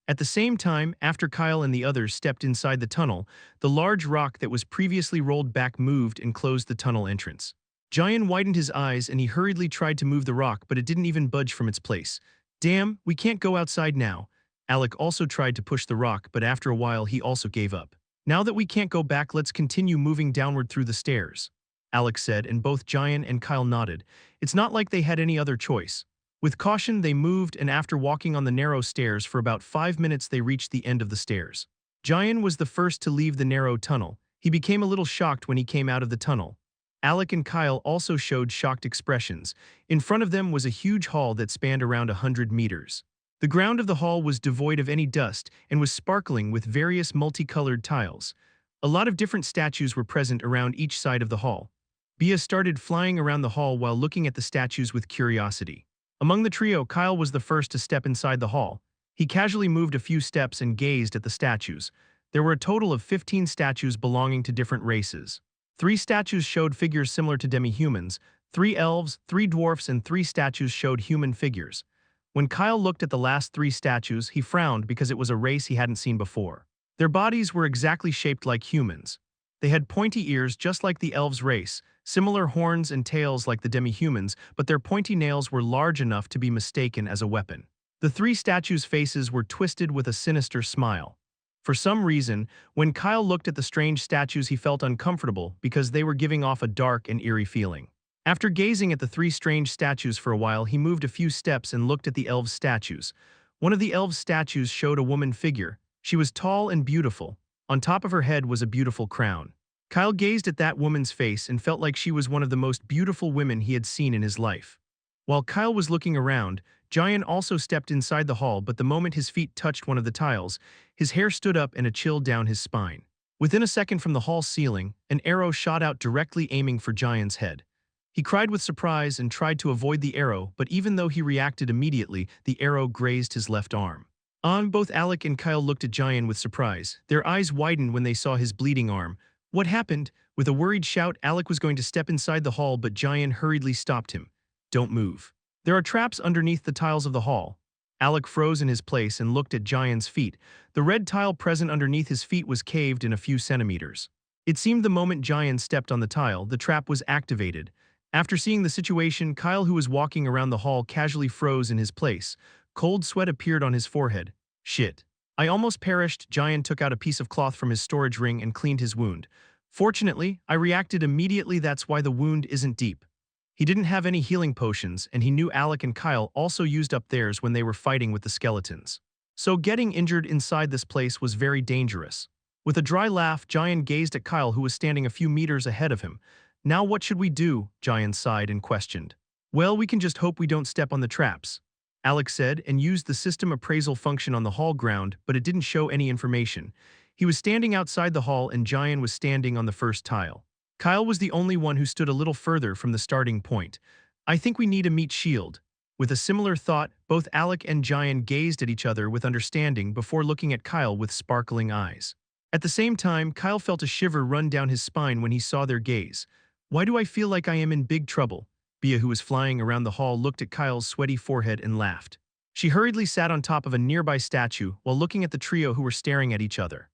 At the same time, after Kyle and the others stepped inside the tunnel, the large rock that was previously rolled back moved and closed the tunnel entrance. Giant widened his eyes and he hurriedly tried to move the rock, but it didn't even budge from its place. "Damn, we can't go outside now." Alec also tried to push the rock, but after a while he also gave up. "Now that we can't go back, let's continue moving downward through the stairs," Alec said, and both Giant and Kyle nodded. It's not like they had any other choice. With caution, they moved, and after walking on the narrow stairs for about 5 minutes, they reached the end of the stairs. Giant was the first to leave the narrow tunnel. He became a little shocked when he came out of the tunnel. Alec and Kyle also showed shocked expressions. In front of them was a huge hall that spanned around 100 meters. The ground of the hall was devoid of any dust and was sparkling with various multicolored tiles. A lot of different statues were present around each side of the hall. Bia started flying around the hall while looking at the statues with curiosity. Among the trio, Kyle was the first to step inside the hall. He casually moved a few steps and gazed at the statues. There were a total of 15 statues belonging to different races. 3 statues showed figures similar to demi-humans, 3 elves, 3 dwarfs, and 3 statues showed human figures. When Kyle looked at the last 3 statues, he frowned because it was a race he hadn't seen before. Their bodies were exactly shaped like humans. They had pointy ears just like the elves' race, similar horns and tails like the demi-humans, but their pointy nails were large enough to be mistaken as a weapon. The 3 statues' faces were twisted with a sinister smile. For some reason, when Kyle looked at the strange statues, he felt uncomfortable because they were giving off a dark and eerie feeling. After gazing at the 3 strange statues for a while, he moved a few steps and looked at the elves' statues. One of the elves' statues showed a woman figure. She was tall and beautiful. On top of her head was a beautiful crown. Kyle gazed at that woman's face and felt like she was one of the most beautiful women he had seen in his life. While Kyle was looking around, Giant also stepped inside the hall, but the moment his feet touched one of the tiles, his hair stood up and a chill down his spine. Within a second from the hall ceiling, an arrow shot out directly aiming for Giant's head. He cried with surprise and tried to avoid the arrow, but even though he reacted immediately, the arrow grazed his left arm. Both Alec and Kyle looked at Giant with surprise. Their eyes widened when they saw his bleeding arm. What happened? With a worried shout, Alec was going to step inside the hall, but Giant hurriedly stopped him. Don't move. There are traps underneath the tiles of the hall. Alec froze in his place and looked at Giant's feet. The red tile present underneath his feet was caved in a few centimeters. It seemed the moment Giant stepped on the tile, the trap was activated. After seeing the situation, Kyle, who was walking around the hall, casually froze in his place. Cold sweat appeared on his forehead. Shit. I almost perished. Giant took out a piece of cloth from his storage ring and cleaned his wound. Fortunately, I reacted immediately. That's why the wound isn't deep. He didn't have any healing potions, and he knew Alec and Kyle also used up theirs when they were fighting with the skeletons. So getting injured inside this place was very dangerous. With a dry laugh, Giant gazed at Kyle, who was standing a few meters ahead of him. Now what should we do? Giant sighed and questioned. Well, we can just hope we don't step on the traps, Alex said, and used the system appraisal function on the hall ground, but it didn't show any information. He was standing outside the hall and Giant was standing on the first tile. Kyle was the only one who stood a little further from the starting point. I think we need a meat shield. With a similar thought, both Alec and Giant gazed at each other with understanding before looking at Kyle with sparkling eyes. At the same time, Kyle felt a shiver run down his spine when he saw their gaze. Why do I feel like I am in big trouble? Bia, who was flying around the hall, looked at Kyle's sweaty forehead and laughed. She hurriedly sat on top of a nearby statue while looking at the trio who were staring at each other.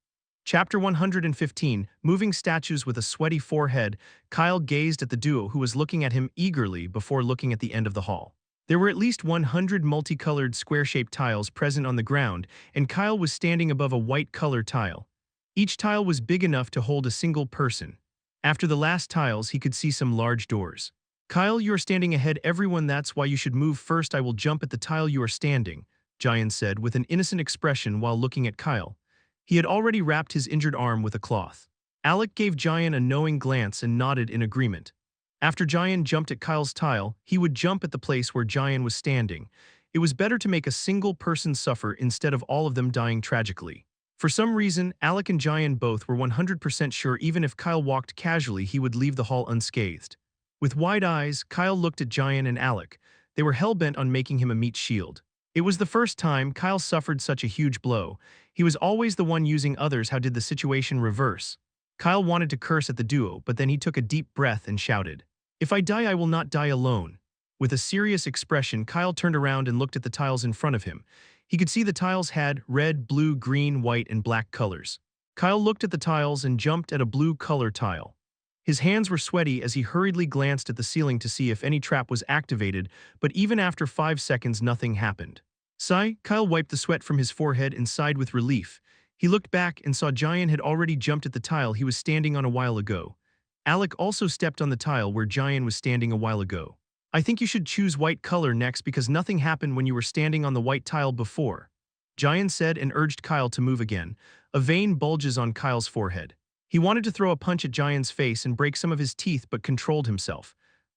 Chapter 115, Moving Statues with a Sweaty Forehead. Kyle gazed at the duo who was looking at him eagerly before looking at the end of the hall. There were at least 100 multicolored square-shaped tiles present on the ground, and Kyle was standing above a white color tile. Each tile was big enough to hold a single person. After the last tiles, he could see some large doors. Kyle, you are standing ahead everyone, that's why you should move first. I will jump at the tile you are standing, Giant said with an innocent expression while looking at Kyle. He had already wrapped his injured arm with a cloth. Alec gave Giant a knowing glance and nodded in agreement. After Giant jumped at Kyle's tile, he would jump at the place where Giant was standing. It was better to make a single person suffer instead of all of them dying tragically. For some reason, Alec and Giant both were 100% sure even if Kyle walked casually, he would leave the hall unscathed. With wide eyes, Kyle looked at Giant and Alec. They were hell-bent on making him a meat shield. It was the first time Kyle suffered such a huge blow. He was always the one using others. How did the situation reverse? Kyle wanted to curse at the duo, but then he took a deep breath and shouted, "If I die, I will not die alone." With a serious expression, Kyle turned around and looked at the tiles in front of him. He could see the tiles had red, blue, green, white, and black colors. Kyle looked at the tiles and jumped at a blue color tile. His hands were sweaty as he hurriedly glanced at the ceiling to see if any trap was activated, but even after 5 seconds, nothing happened. Sigh, Kyle wiped the sweat from his forehead and sighed with relief. He looked back and saw Giant had already jumped at the tile he was standing on a while ago. Alec also stepped on the tile where Giant was standing a while ago. I think you should choose white color next because nothing happened when you were standing on the white tile before, Giant said and urged Kyle to move again. A vein bulges on Kyle's forehead. He wanted to throw a punch at Giant's face and break some of his teeth but controlled himself.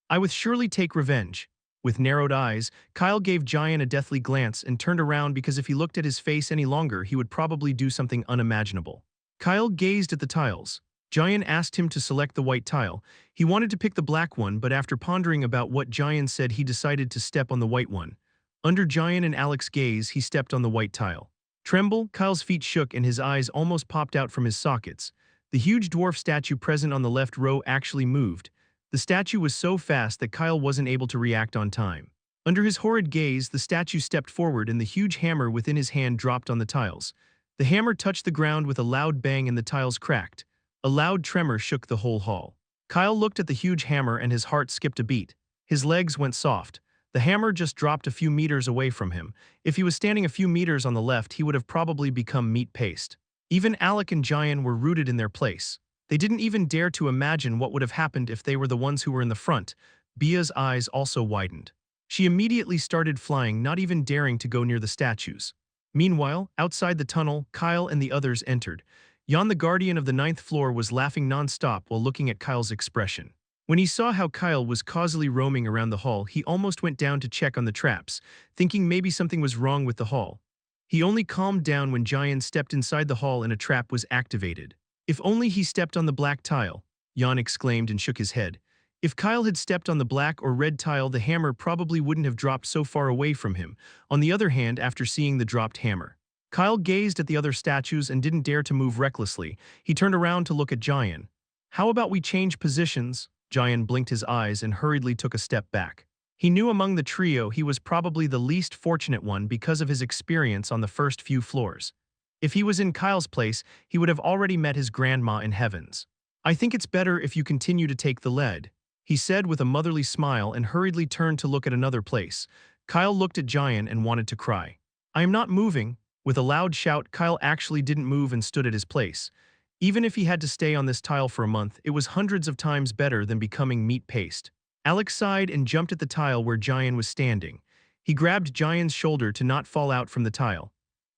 I would surely take revenge. With narrowed eyes, Kyle gave Giant a deathly glance and turned around because if he looked at his face any longer, he would probably do something unimaginable. Kyle gazed at the tiles. Giant asked him to select the white tile. He wanted to pick the black one, but after pondering about what Giant said, he decided to step on the white one. Under Giant and Alec's gaze, he stepped on the white tile. Tremble, Kyle's feet shook and his eyes almost popped out from his sockets. The huge dwarf statue present on the left row actually moved. The statue was so fast that Kyle wasn't able to react on time. Under his horrid gaze, the statue stepped forward and the huge hammer within his hand dropped on the tiles. The hammer touched the ground with a loud bang and the tiles cracked. A loud tremor shook the whole hall. Kyle looked at the huge hammer and his heart skipped a beat. His legs went soft. The hammer just dropped a few meters away from him. If he was standing a few meters on the left, he would have probably become meat paste. Even Alec and Giant were rooted in their place. They didn't even dare to imagine what would have happened if they were the ones who were in the front. Bia's eyes also widened. She immediately started flying, not even daring to go near the statues. Meanwhile, outside the tunnel, Kyle and the others entered. Jan, the guardian of the 9th floor, was laughing non-stop while looking at Kyle's expression. When he saw how Kyle was causally roaming around the hall, he almost went down to check on the traps, thinking maybe something was wrong with the hall. He only calmed down when Giant stepped inside the hall and a trap was activated. If only he stepped on the black tile, Jan exclaimed and shook his head. If Kyle had stepped on the black or red tile, the hammer probably wouldn't have dropped so far away from him. On the other hand, after seeing the dropped hammer, Kyle gazed at the other statues and didn't dare to move recklessly. He turned around to look at Giant. How about we change positions? Jian blinked his eyes and hurriedly took a step back. He knew among the trio he was probably the least fortunate one because of his experience on the first few floors. If he was in Kyle's place, he would have already met his grandma in heavens. I think it's better if you continue to take the lead, he said with a motherly smile and hurriedly turned to look at another place. Kyle looked at Jian and wanted to cry. I am not moving. With a loud shout, Kyle actually didn't move and stood at his place. Even if he had to stay on this tile for a month, it was hundreds of times better than becoming meat paste. Alex sighed and jumped at the tile where Jian was standing. He grabbed Jian's shoulder to not fall out from the tile.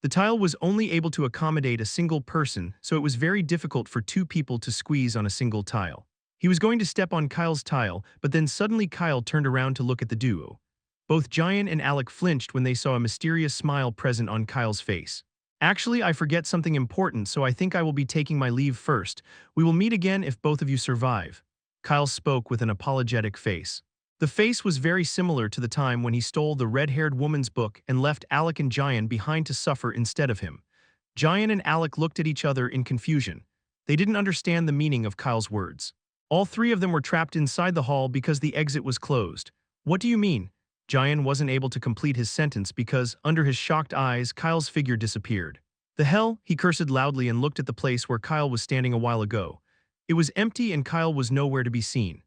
The tile was only able to accommodate a single person, so it was very difficult for two people to squeeze on a single tile. He was going to step on Kyle's tile, but then suddenly Kyle turned around to look at the duo. Both Jian and Alec flinched when they saw a mysterious smile present on Kyle's face. Actually, I forget something important, so I think I will be taking my leave first. We will meet again if both of you survive. Kyle spoke with an apologetic face. The face was very similar to the time when he stole the red-haired woman's book and left Alec and Jian behind to suffer instead of him. Jian and Alec looked at each other in confusion. They didn't understand the meaning of Kyle's words. All three of them were trapped inside the hall because the exit was closed. What do you mean? Jian wasn't able to complete his sentence because, under his shocked eyes, Kyle's figure disappeared. The hell? He cursed loudly and looked at the place where Kyle was standing a while ago. It was empty and Kyle was nowhere to be seen.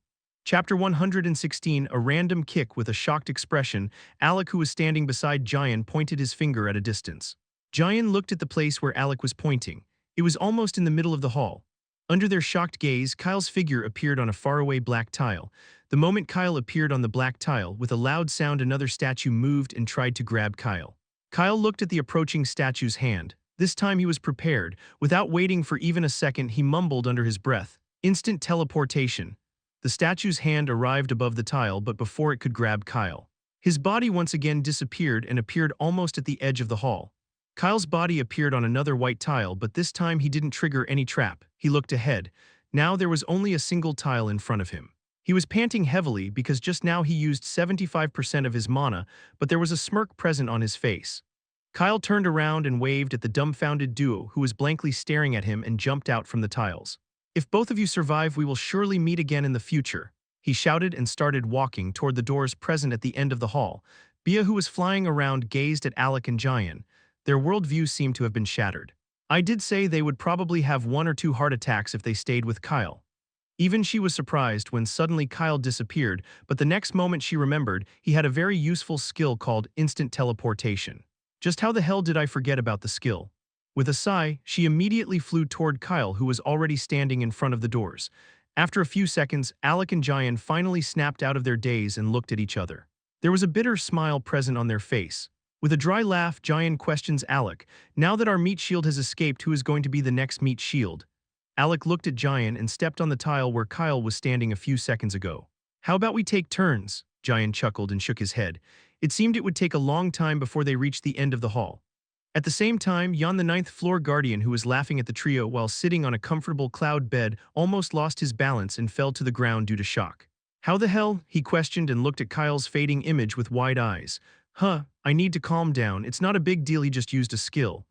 Chapter 116, a random kick with a shocked expression. Alec, who was standing beside Jian, pointed his finger at a distance. Jian looked at the place where Alec was pointing. It was almost in the middle of the hall. Under their shocked gaze, Kyle's figure appeared on a faraway black tile. The moment Kyle appeared on the black tile, with a loud sound another statue moved and tried to grab Kyle. Kyle looked at the approaching statue's hand. This time he was prepared. Without waiting for even a second, he mumbled under his breath, "Instant teleportation." The statue's hand arrived above the tile, but before it could grab Kyle. His body once again disappeared and appeared almost at the edge of the hall. Kyle's body appeared on another white tile, but this time he didn't trigger any trap. He looked ahead. Now there was only a single tile in front of him. He was panting heavily because just now he used 75% of his mana, but there was a smirk present on his face. Kyle turned around and waved at the dumbfounded duo who was blankly staring at him and jumped out from the tiles. If both of you survive, we will surely meet again in the future, he shouted and started walking toward the doors present at the end of the hall. Bia, who was flying around, gazed at Alec and Jian. Their worldview seemed to have been shattered. I did say they would probably have 1 or 2 heart attacks if they stayed with Kyle. Even she was surprised when suddenly Kyle disappeared, but the next moment she remembered he had a very useful skill called instant teleportation. Just how the hell did I forget about the skill? With a sigh, she immediately flew toward Kyle, who was already standing in front of the doors. After a few seconds, Alec and Jian finally snapped out of their daze and looked at each other. There was a bitter smile present on their face. With a dry laugh, Jian questions Alec, "Now that our meat shield has escaped, who is going to be the next meat shield?" Alec looked at Jian and stepped on the tile where Kyle was standing a few seconds ago. "How about we take turns?" Jian chuckled and shook his head. It seemed it would take a long time before they reached the end of the hall. At the same time, Jan, the 9th floor guardian who was laughing at the trio while sitting on a comfortable cloud bed, almost lost his balance and fell to the ground due to shock. "How the hell?" he questioned and looked at Kyle's fading image with wide eyes. I need to calm down. It's not a big deal, he just used a skill."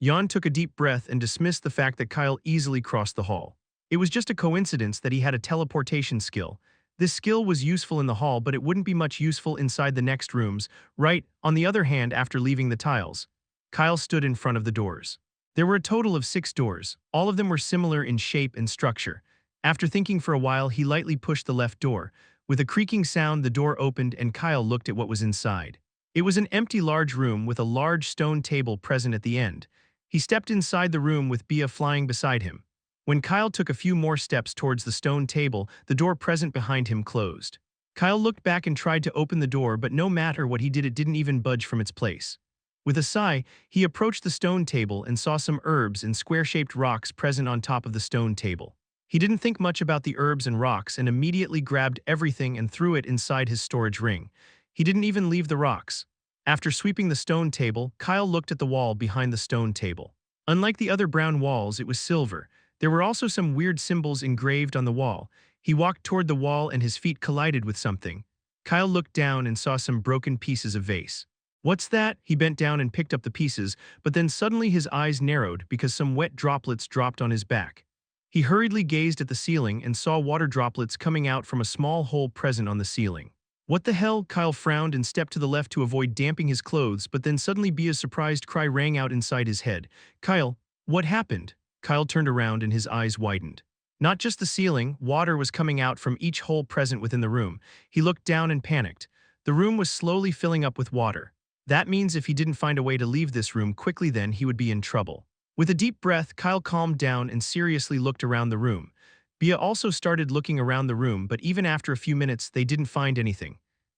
Jan took a deep breath and dismissed the fact that Kyle easily crossed the hall. It was just a coincidence that he had a teleportation skill. This skill was useful in the hall, but it wouldn't be much useful inside the next rooms, right? On the other hand, after leaving the tiles, Kyle stood in front of the doors. There were a total of 6 doors. All of them were similar in shape and structure. After thinking for a while, he lightly pushed the left door. With a creaking sound, the door opened and Kyle looked at what was inside. It was an empty large room with a large stone table present at the end. He stepped inside the room with Bia flying beside him. When Kyle took a few more steps towards the stone table, the door present behind him closed. Kyle looked back and tried to open the door, but no matter what he did, it didn't even budge from its place. With a sigh, he approached the stone table and saw some herbs and square-shaped rocks present on top of the stone table. He didn't think much about the herbs and rocks and immediately grabbed everything and threw it inside his storage ring. He didn't even leave the rocks. After sweeping the stone table, Kyle looked at the wall behind the stone table. Unlike the other brown walls, it was silver. There were also some weird symbols engraved on the wall. He walked toward the wall and his feet collided with something. Kyle looked down and saw some broken pieces of vase. "What's that?" He bent down and picked up the pieces, but then suddenly his eyes narrowed because some wet droplets dropped on his back. He hurriedly gazed at the ceiling and saw water droplets coming out from a small hole present on the ceiling. What the hell? Kyle frowned and stepped to the left to avoid damping his clothes, but then suddenly Bia's surprised cry rang out inside his head. Kyle, what happened? Kyle turned around and his eyes widened. Not just the ceiling, water was coming out from each hole present within the room. He looked down and panicked. The room was slowly filling up with water. That means if he didn't find a way to leave this room quickly, then he would be in trouble. With a deep breath, Kyle calmed down and seriously looked around the room. Bia also started looking around the room, but even after a few minutes, they didn't find anything.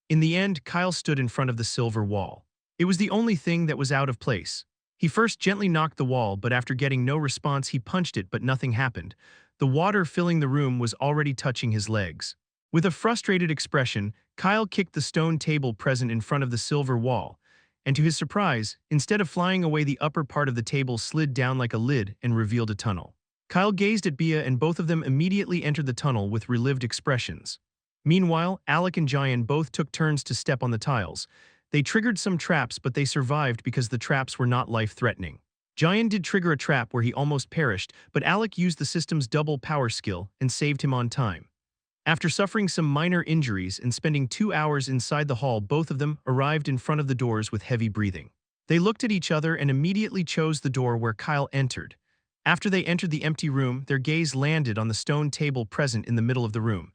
In the end, Kyle stood in front of the silver wall. It was the only thing that was out of place. He first gently knocked the wall, but after getting no response, he punched it, but nothing happened. The water filling the room was already touching his legs. With a frustrated expression, Kyle kicked the stone table present in front of the silver wall, and to his surprise, instead of flying away, the upper part of the table slid down like a lid and revealed a tunnel. Kyle gazed at Bia and both of them immediately entered the tunnel with relieved expressions. Meanwhile, Alec and Jayan both took turns to step on the tiles. They triggered some traps, but they survived because the traps were not life-threatening. Jayan did trigger a trap where he almost perished, but Alec used the system's double power skill and saved him on time. After suffering some minor injuries and spending 2 hours inside the hall, both of them arrived in front of the doors with heavy breathing. They looked at each other and immediately chose the door where Kyle entered. After they entered the empty room, their gaze landed on the stone table present in the middle of the room.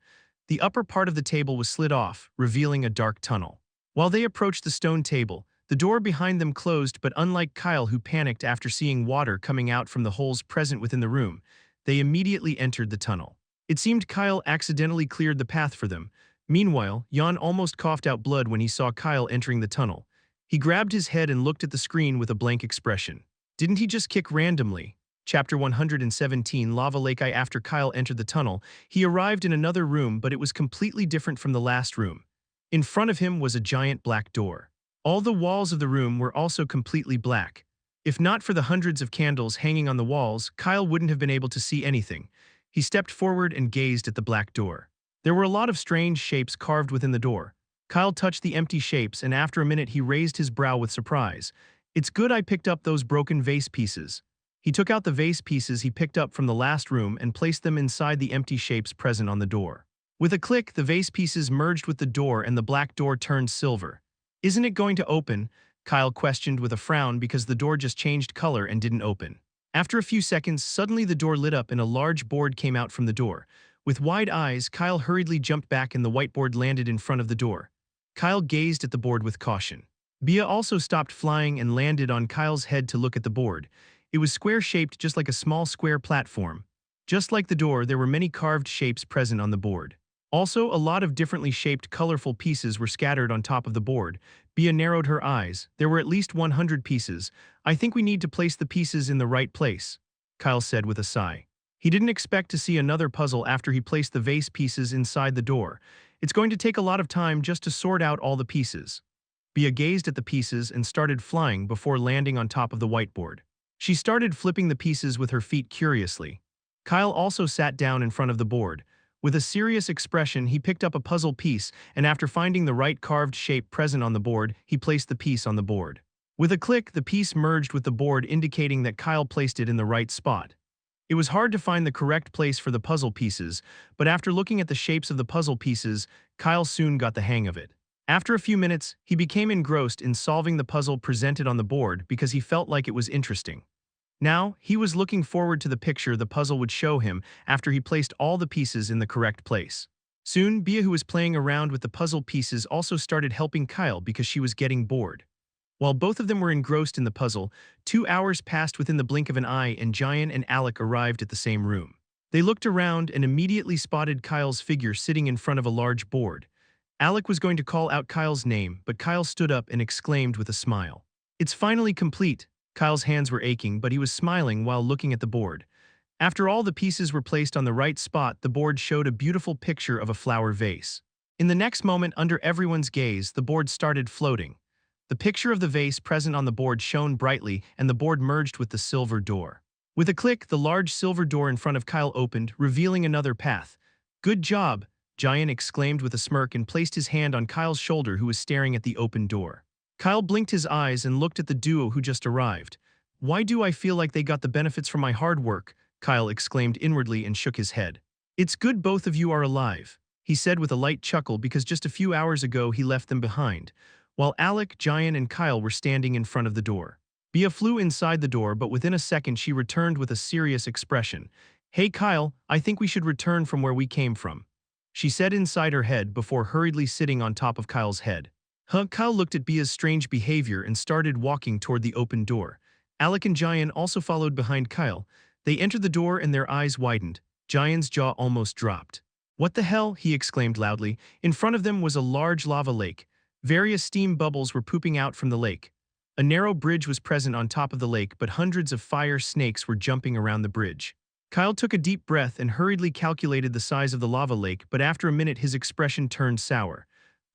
The upper part of the table was slid off, revealing a dark tunnel. While they approached the stone table, the door behind them closed, but unlike Kyle, who panicked after seeing water coming out from the holes present within the room, they immediately entered the tunnel. It seemed Kyle accidentally cleared the path for them. Meanwhile, Jan almost coughed out blood when he saw Kyle entering the tunnel. He grabbed his head and looked at the screen with a blank expression. Didn't he just kick randomly? Chapter 117, Lava Lake. After Kyle entered the tunnel, he arrived in another room, but it was completely different from the last room. In front of him was a giant black door. All the walls of the room were also completely black. If not for the hundreds of candles hanging on the walls, Kyle wouldn't have been able to see anything. He stepped forward and gazed at the black door. There were a lot of strange shapes carved within the door. Kyle touched the empty shapes, and after a minute he raised his brow with surprise. It's good I picked up those broken vase pieces. He took out the vase pieces he picked up from the last room and placed them inside the empty shapes present on the door. With a click, the vase pieces merged with the door and the black door turned silver. Isn't it going to open? Kyle questioned with a frown because the door just changed color and didn't open. After a few seconds, suddenly the door lit up and a large board came out from the door. With wide eyes, Kyle hurriedly jumped back and the whiteboard landed in front of the door. Kyle gazed at the board with caution. Bia also stopped flying and landed on Kyle's head to look at the board. It was square-shaped, just like a small square platform. Just like the door, there were many carved shapes present on the board. Also, a lot of differently shaped, colorful pieces were scattered on top of the board. Bia narrowed her eyes. There were at least 100 pieces. I think we need to place the pieces in the right place, Kyle said with a sigh. He didn't expect to see another puzzle after he placed the vase pieces inside the door. It's going to take a lot of time just to sort out all the pieces. Bia gazed at the pieces and started flying before landing on top of the whiteboard. She started flipping the pieces with her feet curiously. Kyle also sat down in front of the board. With a serious expression, he picked up a puzzle piece, and after finding the right carved shape present on the board, he placed the piece on the board. With a click, the piece merged with the board, indicating that Kyle placed it in the right spot. It was hard to find the correct place for the puzzle pieces, but after looking at the shapes of the puzzle pieces, Kyle soon got the hang of it. After a few minutes, he became engrossed in solving the puzzle presented on the board because he felt like it was interesting. Now, he was looking forward to the picture the puzzle would show him after he placed all the pieces in the correct place. Soon, Bia, who was playing around with the puzzle pieces, also started helping Kyle because she was getting bored. While both of them were engrossed in the puzzle, 2 hours passed within the blink of an eye and Jayan and Alec arrived at the same room. They looked around and immediately spotted Kyle's figure sitting in front of a large board. Alec was going to call out Kyle's name, but Kyle stood up and exclaimed with a smile. It's finally complete. Kyle's hands were aching, but he was smiling while looking at the board. After all the pieces were placed on the right spot, the board showed a beautiful picture of a flower vase. In the next moment, under everyone's gaze, the board started floating. The picture of the vase present on the board shone brightly, and the board merged with the silver door. With a click, the large silver door in front of Kyle opened, revealing another path. Good job, Jayan exclaimed with a smirk and placed his hand on Kyle's shoulder, who was staring at the open door. Kyle blinked his eyes and looked at the duo who just arrived. Why do I feel like they got the benefits from my hard work? Kyle exclaimed inwardly and shook his head. It's good both of you are alive, he said with a light chuckle because just a few hours ago he left them behind, while Alec, Giant, and Kyle were standing in front of the door. Bea flew inside the door, but within a second she returned with a serious expression. Hey Kyle, I think we should return from where we came from, she said inside her head before hurriedly sitting on top of Kyle's head. Kyle looked at Bea's strange behavior and started walking toward the open door. Alec and Giant also followed behind Kyle. They entered the door and their eyes widened. Giant's jaw almost dropped. What the hell? He exclaimed loudly. In front of them was a large lava lake. Various steam bubbles were pooping out from the lake. A narrow bridge was present on top of the lake, but hundreds of fire snakes were jumping around the bridge. Kyle took a deep breath and hurriedly calculated the size of the lava lake, but after a minute his expression turned sour.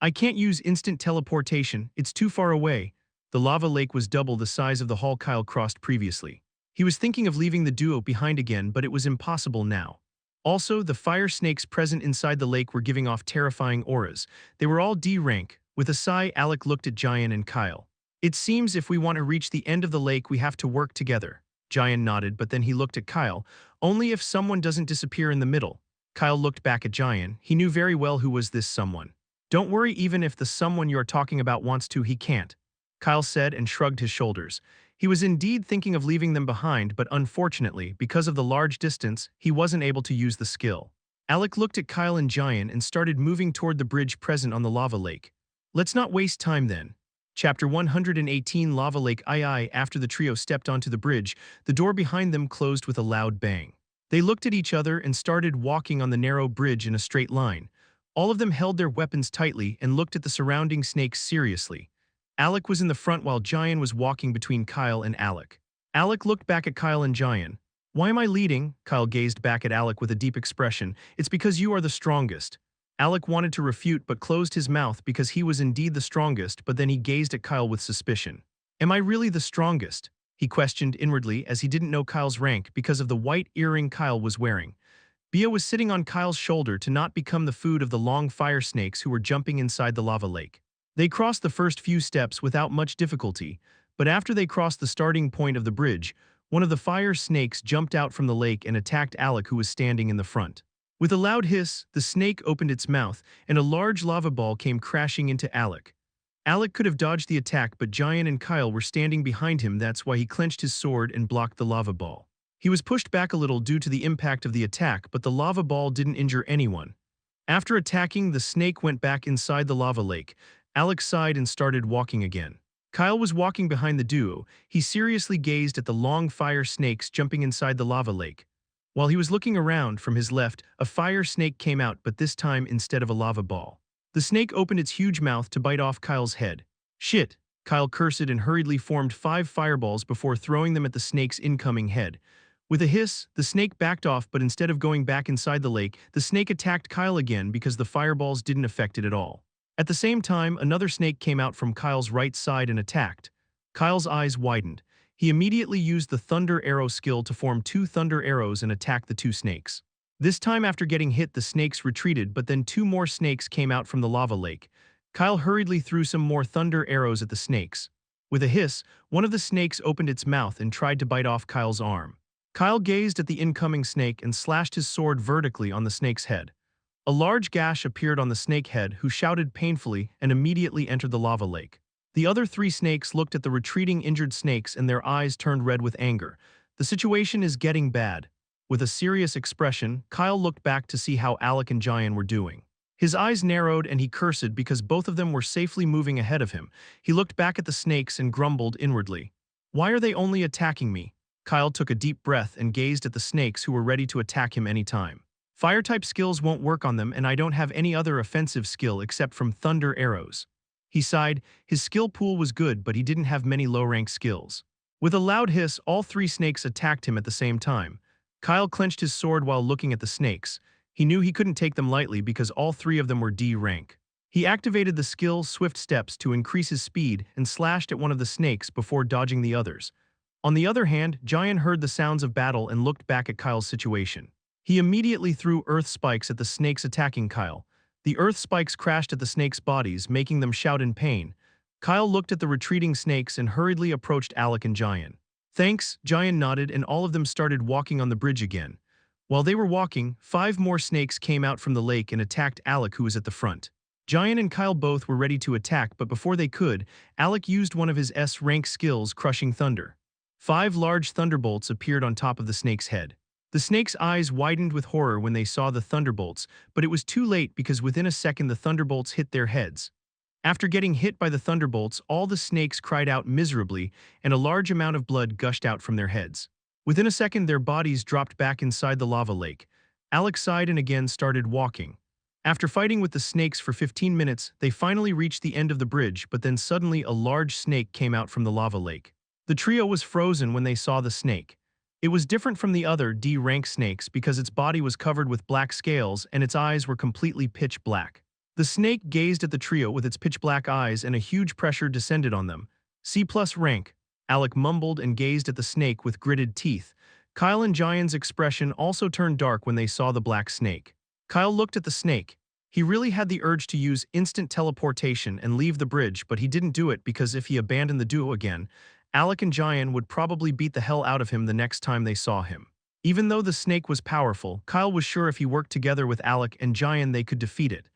I can't use instant teleportation, it's too far away. The lava lake was double the size of the hall Kyle crossed previously. He was thinking of leaving the duo behind again, but it was impossible now. Also, the fire snakes present inside the lake were giving off terrifying auras. They were all D rank. With a sigh, Alec looked at Giant and Kyle. It seems if we want to reach the end of the lake we have to work together. Giant nodded, but then he looked at Kyle. Only if someone doesn't disappear in the middle. Kyle looked back at Giant. He knew very well who was this someone. Don't worry, even if the someone you're talking about wants to, he can't, Kyle said and shrugged his shoulders. He was indeed thinking of leaving them behind, but unfortunately, because of the large distance, he wasn't able to use the skill. Alec looked at Kyle and Giant and started moving toward the bridge present on the lava lake. Let's not waste time then. Chapter 118 Lava Lake. After the trio stepped onto the bridge, the door behind them closed with a loud bang. They looked at each other and started walking on the narrow bridge in a straight line. All of them held their weapons tightly and looked at the surrounding snakes seriously. Alec was in the front while Giant was walking between Kyle and Alec. Alec looked back at Kyle and Giant. Why am I leading? Kyle gazed back at Alec with a deep expression. It's because you are the strongest. Alec wanted to refute but closed his mouth because he was indeed the strongest, but then he gazed at Kyle with suspicion. Am I really the strongest? He questioned inwardly as he didn't know Kyle's rank because of the white earring Kyle was wearing. Bea was sitting on Kyle's shoulder to not become the food of the long fire snakes who were jumping inside the lava lake. They crossed the first few steps without much difficulty, but after they crossed the starting point of the bridge, one of the fire snakes jumped out from the lake and attacked Alec, who was standing in the front. With a loud hiss, the snake opened its mouth, and a large lava ball came crashing into Alec. Alec could have dodged the attack, but Giant and Kyle were standing behind him. That's why he clenched his sword and blocked the lava ball. He was pushed back a little due to the impact of the attack, but the lava ball didn't injure anyone. After attacking, the snake went back inside the lava lake. Alec sighed and started walking again. Kyle was walking behind the duo. He seriously gazed at the long fire snakes jumping inside the lava lake. While he was looking around, from his left, a fire snake came out, but this time instead of a lava ball. The snake opened its huge mouth to bite off Kyle's head. Shit, Kyle cursed and hurriedly formed 5 fireballs before throwing them at the snake's incoming head. With a hiss, the snake backed off, but instead of going back inside the lake, the snake attacked Kyle again because the fireballs didn't affect it at all. At the same time, another snake came out from Kyle's right side and attacked. Kyle's eyes widened. He immediately used the Thunder Arrow skill to form 2 thunder arrows and attack the 2 snakes. This time after getting hit, the snakes retreated, but then 2 more snakes came out from the lava lake. Kyle hurriedly threw some more thunder arrows at the snakes. With a hiss, one of the snakes opened its mouth and tried to bite off Kyle's arm. Kyle gazed at the incoming snake and slashed his sword vertically on the snake's head. A large gash appeared on the snake head, who shouted painfully and immediately entered the lava lake. The other 3 snakes looked at the retreating injured snakes and their eyes turned red with anger. The situation is getting bad. With a serious expression, Kyle looked back to see how Alec and Giant were doing. His eyes narrowed and he cursed because both of them were safely moving ahead of him. He looked back at the snakes and grumbled inwardly. Why are they only attacking me? Kyle took a deep breath and gazed at the snakes who were ready to attack him anytime. Fire-type skills won't work on them, and I don't have any other offensive skill except from thunder arrows. He sighed. His skill pool was good, but he didn't have many low-rank skills. With a loud hiss, all 3 snakes attacked him at the same time. Kyle clenched his sword while looking at the snakes. He knew he couldn't take them lightly because all 3 of them were D rank. He activated the skill Swift Steps to increase his speed and slashed at one of the snakes before dodging the others. On the other hand, Giant heard the sounds of battle and looked back at Kyle's situation. He immediately threw earth spikes at the snakes attacking Kyle. The earth spikes crashed at the snakes' bodies, making them shout in pain. Kyle looked at the retreating snakes and hurriedly approached Alec and Giant. Thanks, Giant nodded and all of them started walking on the bridge again. While they were walking, 5 more snakes came out from the lake and attacked Alec, who was at the front. Giant and Kyle both were ready to attack, but before they could, Alec used one of his S-rank skills, Crushing Thunder. 5 large thunderbolts appeared on top of the snake's head. The snake's eyes widened with horror when they saw the thunderbolts, but it was too late because within a second the thunderbolts hit their heads. After getting hit by the thunderbolts, all the snakes cried out miserably, and a large amount of blood gushed out from their heads. Within a second, their bodies dropped back inside the lava lake. Alex sighed and again started walking. After fighting with the snakes for 15 minutes, they finally reached the end of the bridge, but then suddenly a large snake came out from the lava lake. The trio was frozen when they saw the snake. It was different from the other D-rank snakes because its body was covered with black scales and its eyes were completely pitch black. The snake gazed at the trio with its pitch-black eyes and a huge pressure descended on them. C+ rank. Alec mumbled and gazed at the snake with gritted teeth. Kyle and Giant's expression also turned dark when they saw the black snake. Kyle looked at the snake. He really had the urge to use instant teleportation and leave the bridge, but he didn't do it because if he abandoned the duo again, Alec and Giant would probably beat the hell out of him the next time they saw him. Even though the snake was powerful, Kyle was sure if he worked together with Alec and Giant they could defeat it.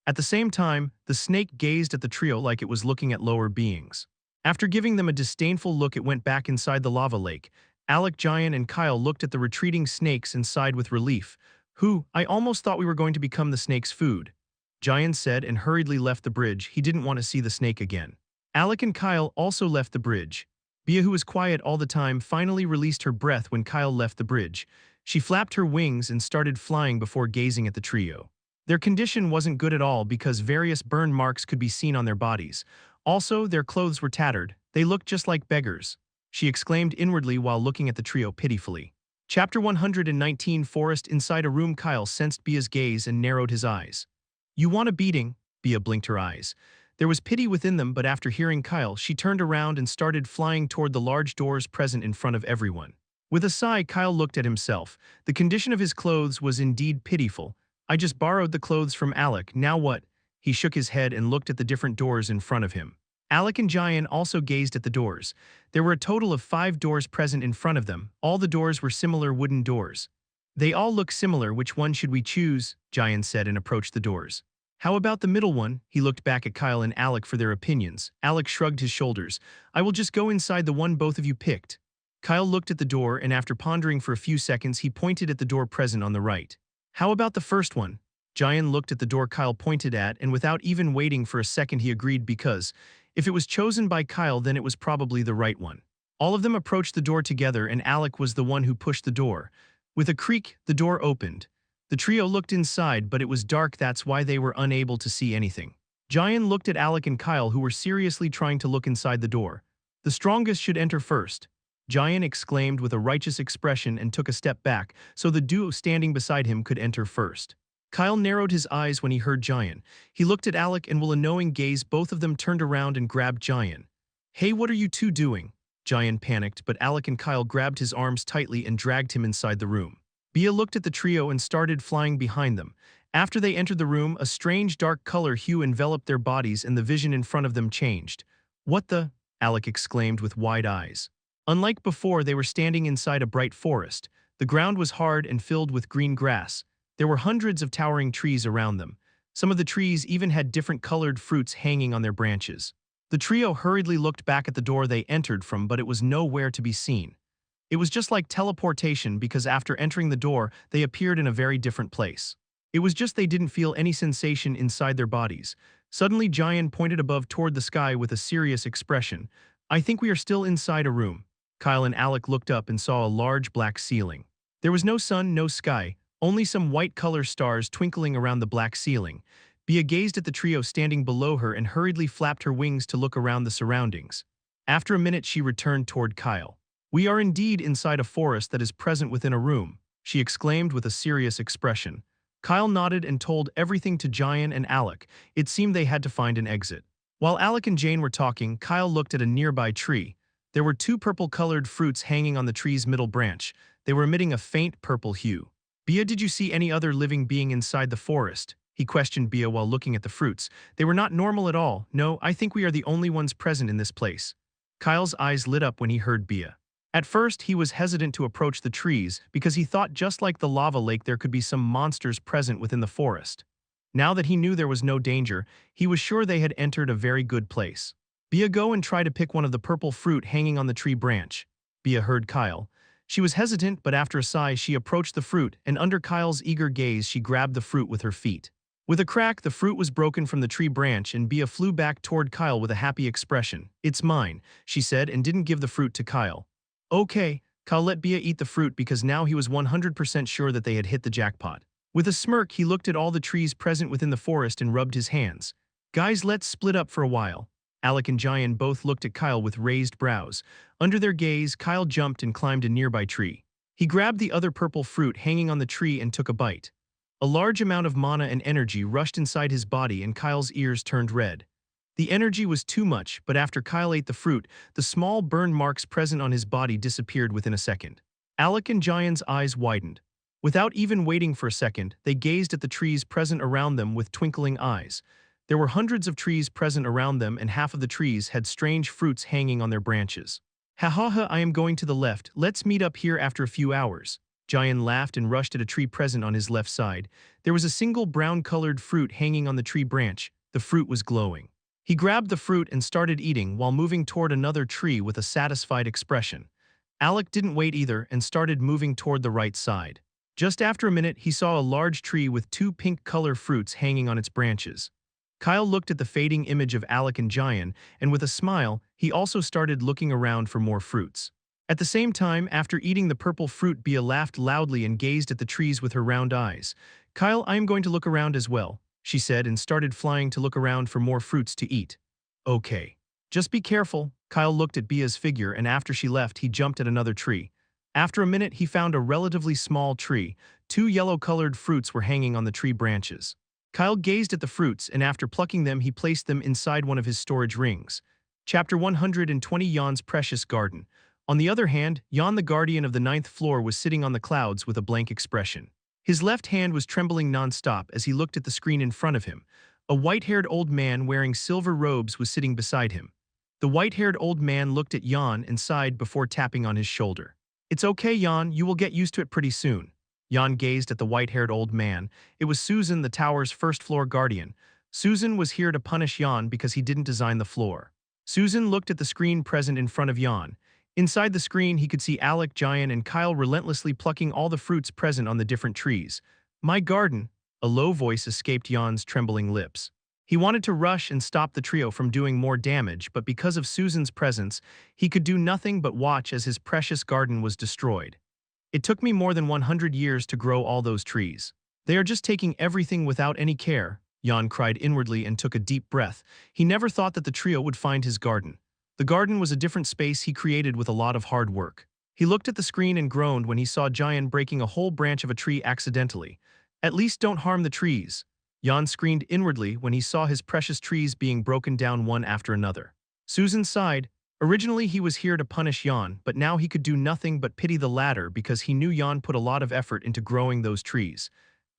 At the same time, the snake gazed at the trio like it was looking at lower beings. After giving them a disdainful look, it went back inside the lava lake. Alec, Giant, and Kyle looked at the retreating snakes and sighed with relief. I almost thought we were going to become the snake's food," Giant said and hurriedly left the bridge. He didn't want to see the snake again. Alec and Kyle also left the bridge. Bia, who was quiet all the time, finally released her breath when Kyle left the bridge. She flapped her wings and started flying before gazing at the trio. Their condition wasn't good at all because various burn marks could be seen on their bodies. Also, their clothes were tattered. They looked just like beggars, she exclaimed inwardly while looking at the trio pitifully. Chapter 119, Forest. Inside a room, Kyle sensed Bia's gaze and narrowed his eyes. "You want a beating?" Bia blinked her eyes. There was pity within them, but after hearing Kyle, she turned around and started flying toward the large doors present in front of everyone. With a sigh, Kyle looked at himself. The condition of his clothes was indeed pitiful. "I just borrowed the clothes from Alec, now what?" He shook his head and looked at the different doors in front of him. Alec and Giant also gazed at the doors. There were a total of 5 doors present in front of them. All the doors were similar wooden doors. "They all look similar. Which one should we choose?" Giant said and approached the doors. "How about the middle one?" He looked back at Kyle and Alec for their opinions. Alec shrugged his shoulders. "I will just go inside the one both of you picked." Kyle looked at the door and after pondering for a few seconds he pointed at the door present on the right. "How about the first one?" Giant looked at the door Kyle pointed at and without even waiting for a second he agreed because if it was chosen by Kyle then it was probably the right one. All of them approached the door together and Alec was the one who pushed the door. With a creak, the door opened. The trio looked inside, but it was dark, that's why they were unable to see anything. Giant looked at Alec and Kyle who were seriously trying to look inside the door. "The strongest should enter first," Giant exclaimed with a righteous expression and took a step back so the duo standing beside him could enter first. Kyle narrowed his eyes when he heard Giant. He looked at Alec and with a knowing gaze both of them turned around and grabbed Giant. "Hey, what are you two doing?" Giant panicked, but Alec and Kyle grabbed his arms tightly and dragged him inside the room. Bia looked at the trio and started flying behind them. After they entered the room, a strange dark color hue enveloped their bodies and the vision in front of them changed. "What the?" Alec exclaimed with wide eyes. Unlike before, they were standing inside a bright forest. The ground was hard and filled with green grass. There were hundreds of towering trees around them. Some of the trees even had different colored fruits hanging on their branches. The trio hurriedly looked back at the door they entered from, but it was nowhere to be seen. It was just like teleportation because after entering the door, they appeared in a very different place. It was just they didn't feel any sensation inside their bodies. Suddenly, Giant pointed above toward the sky with a serious expression. "I think we are still inside a room." Kyle and Alec looked up and saw a large black ceiling. There was no sun, no sky, only some white color stars twinkling around the black ceiling. Bia gazed at the trio standing below her and hurriedly flapped her wings to look around the surroundings. After a minute, she returned toward Kyle. "We are indeed inside a forest that is present within a room," she exclaimed with a serious expression. Kyle nodded and told everything to Giant and Alec. It seemed they had to find an exit. While Alec and Jane were talking, Kyle looked at a nearby tree. There were 2 purple-colored fruits hanging on the tree's middle branch. They were emitting a faint purple hue. "Bia, did you see any other living being inside the forest?" He questioned Bia while looking at the fruits. "They were not normal at all. No, I think we are the only ones present in this place." Kyle's eyes lit up when he heard Bia. At first, he was hesitant to approach the trees because he thought just like the lava lake there could be some monsters present within the forest. Now that he knew there was no danger, he was sure they had entered a very good place. Bia, go and try to pick one of the purple fruit hanging on the tree branch. Bia heard Kyle. She was hesitant, but after a sigh she approached the fruit, and under Kyle's eager gaze she grabbed the fruit with her feet. With a crack, the fruit was broken from the tree branch and Bia flew back toward Kyle with a happy expression. "It's mine," she said, and didn't give the fruit to Kyle. Okay, Kyle let Bia eat the fruit because now he was 100% sure that they had hit the jackpot. With a smirk, he looked at all the trees present within the forest and rubbed his hands. "Guys, let's split up for a while." Alec and Jayan both looked at Kyle with raised brows. Under their gaze, Kyle jumped and climbed a nearby tree. He grabbed the other purple fruit hanging on the tree and took a bite. A large amount of mana and energy rushed inside his body and Kyle's ears turned red. The energy was too much, but after Kyle ate the fruit, the small burn marks present on his body disappeared within a second. Alec and Jayan's eyes widened. Without even waiting for a second, they gazed at the trees present around them with twinkling eyes. There were hundreds of trees present around them and half of the trees had strange fruits hanging on their branches. "Ha ha ha, I am going to the left, let's meet up here after a few hours." Jayan laughed and rushed at a tree present on his left side. There was a single brown-colored fruit hanging on the tree branch. The fruit was glowing. He grabbed the fruit and started eating while moving toward another tree with a satisfied expression. Alec didn't wait either and started moving toward the right side. Just after a minute, he saw a large tree with two pink-color fruits hanging on its branches. Kyle looked at the fading image of Alec and Jayan, and with a smile, he also started looking around for more fruits. At the same time, after eating the purple fruit, Bia laughed loudly and gazed at the trees with her round eyes. "Kyle, I am going to look around as well," she said and started flying to look around for more fruits to eat. "Okay. Just be careful." Kyle looked at Bia's figure and after she left, he jumped at another tree. After a minute, he found a relatively small tree. Two yellow-colored fruits were hanging on the tree branches. Kyle gazed at the fruits and after plucking them, he placed them inside one of his storage rings. Chapter 120, Yan's Precious Garden. On the other hand, Yan, the guardian of the 9th floor, was sitting on the clouds with a blank expression. His left hand was trembling non-stop as he looked at the screen in front of him. A white-haired old man wearing silver robes was sitting beside him. The white-haired old man looked at Yan and sighed before tapping on his shoulder. "It's okay, Yan, you will get used to it pretty soon." Yan gazed at the white-haired old man. It was Susan, the tower's first-floor guardian. Susan was here to punish Yan because he didn't design the floor. Susan looked at the screen present in front of Yan. Inside the screen, he could see Alec, Jayan, and Kyle relentlessly plucking all the fruits present on the different trees. "My garden," a low voice escaped Yan's trembling lips. He wanted to rush and stop the trio from doing more damage, but because of Susan's presence, he could do nothing but watch as his precious garden was destroyed. "It took me more than 100 years to grow all those trees. They are just taking everything without any care," Yan cried inwardly and took a deep breath. He never thought that the trio would find his garden. The garden was a different space he created with a lot of hard work. He looked at the screen and groaned when he saw Jayan breaking a whole branch of a tree accidentally. "At least don't harm the trees." Yan screamed inwardly when he saw his precious trees being broken down one after another. Susan sighed. Originally he was here to punish Yan, but now he could do nothing but pity the latter because he knew Yan put a lot of effort into growing those trees.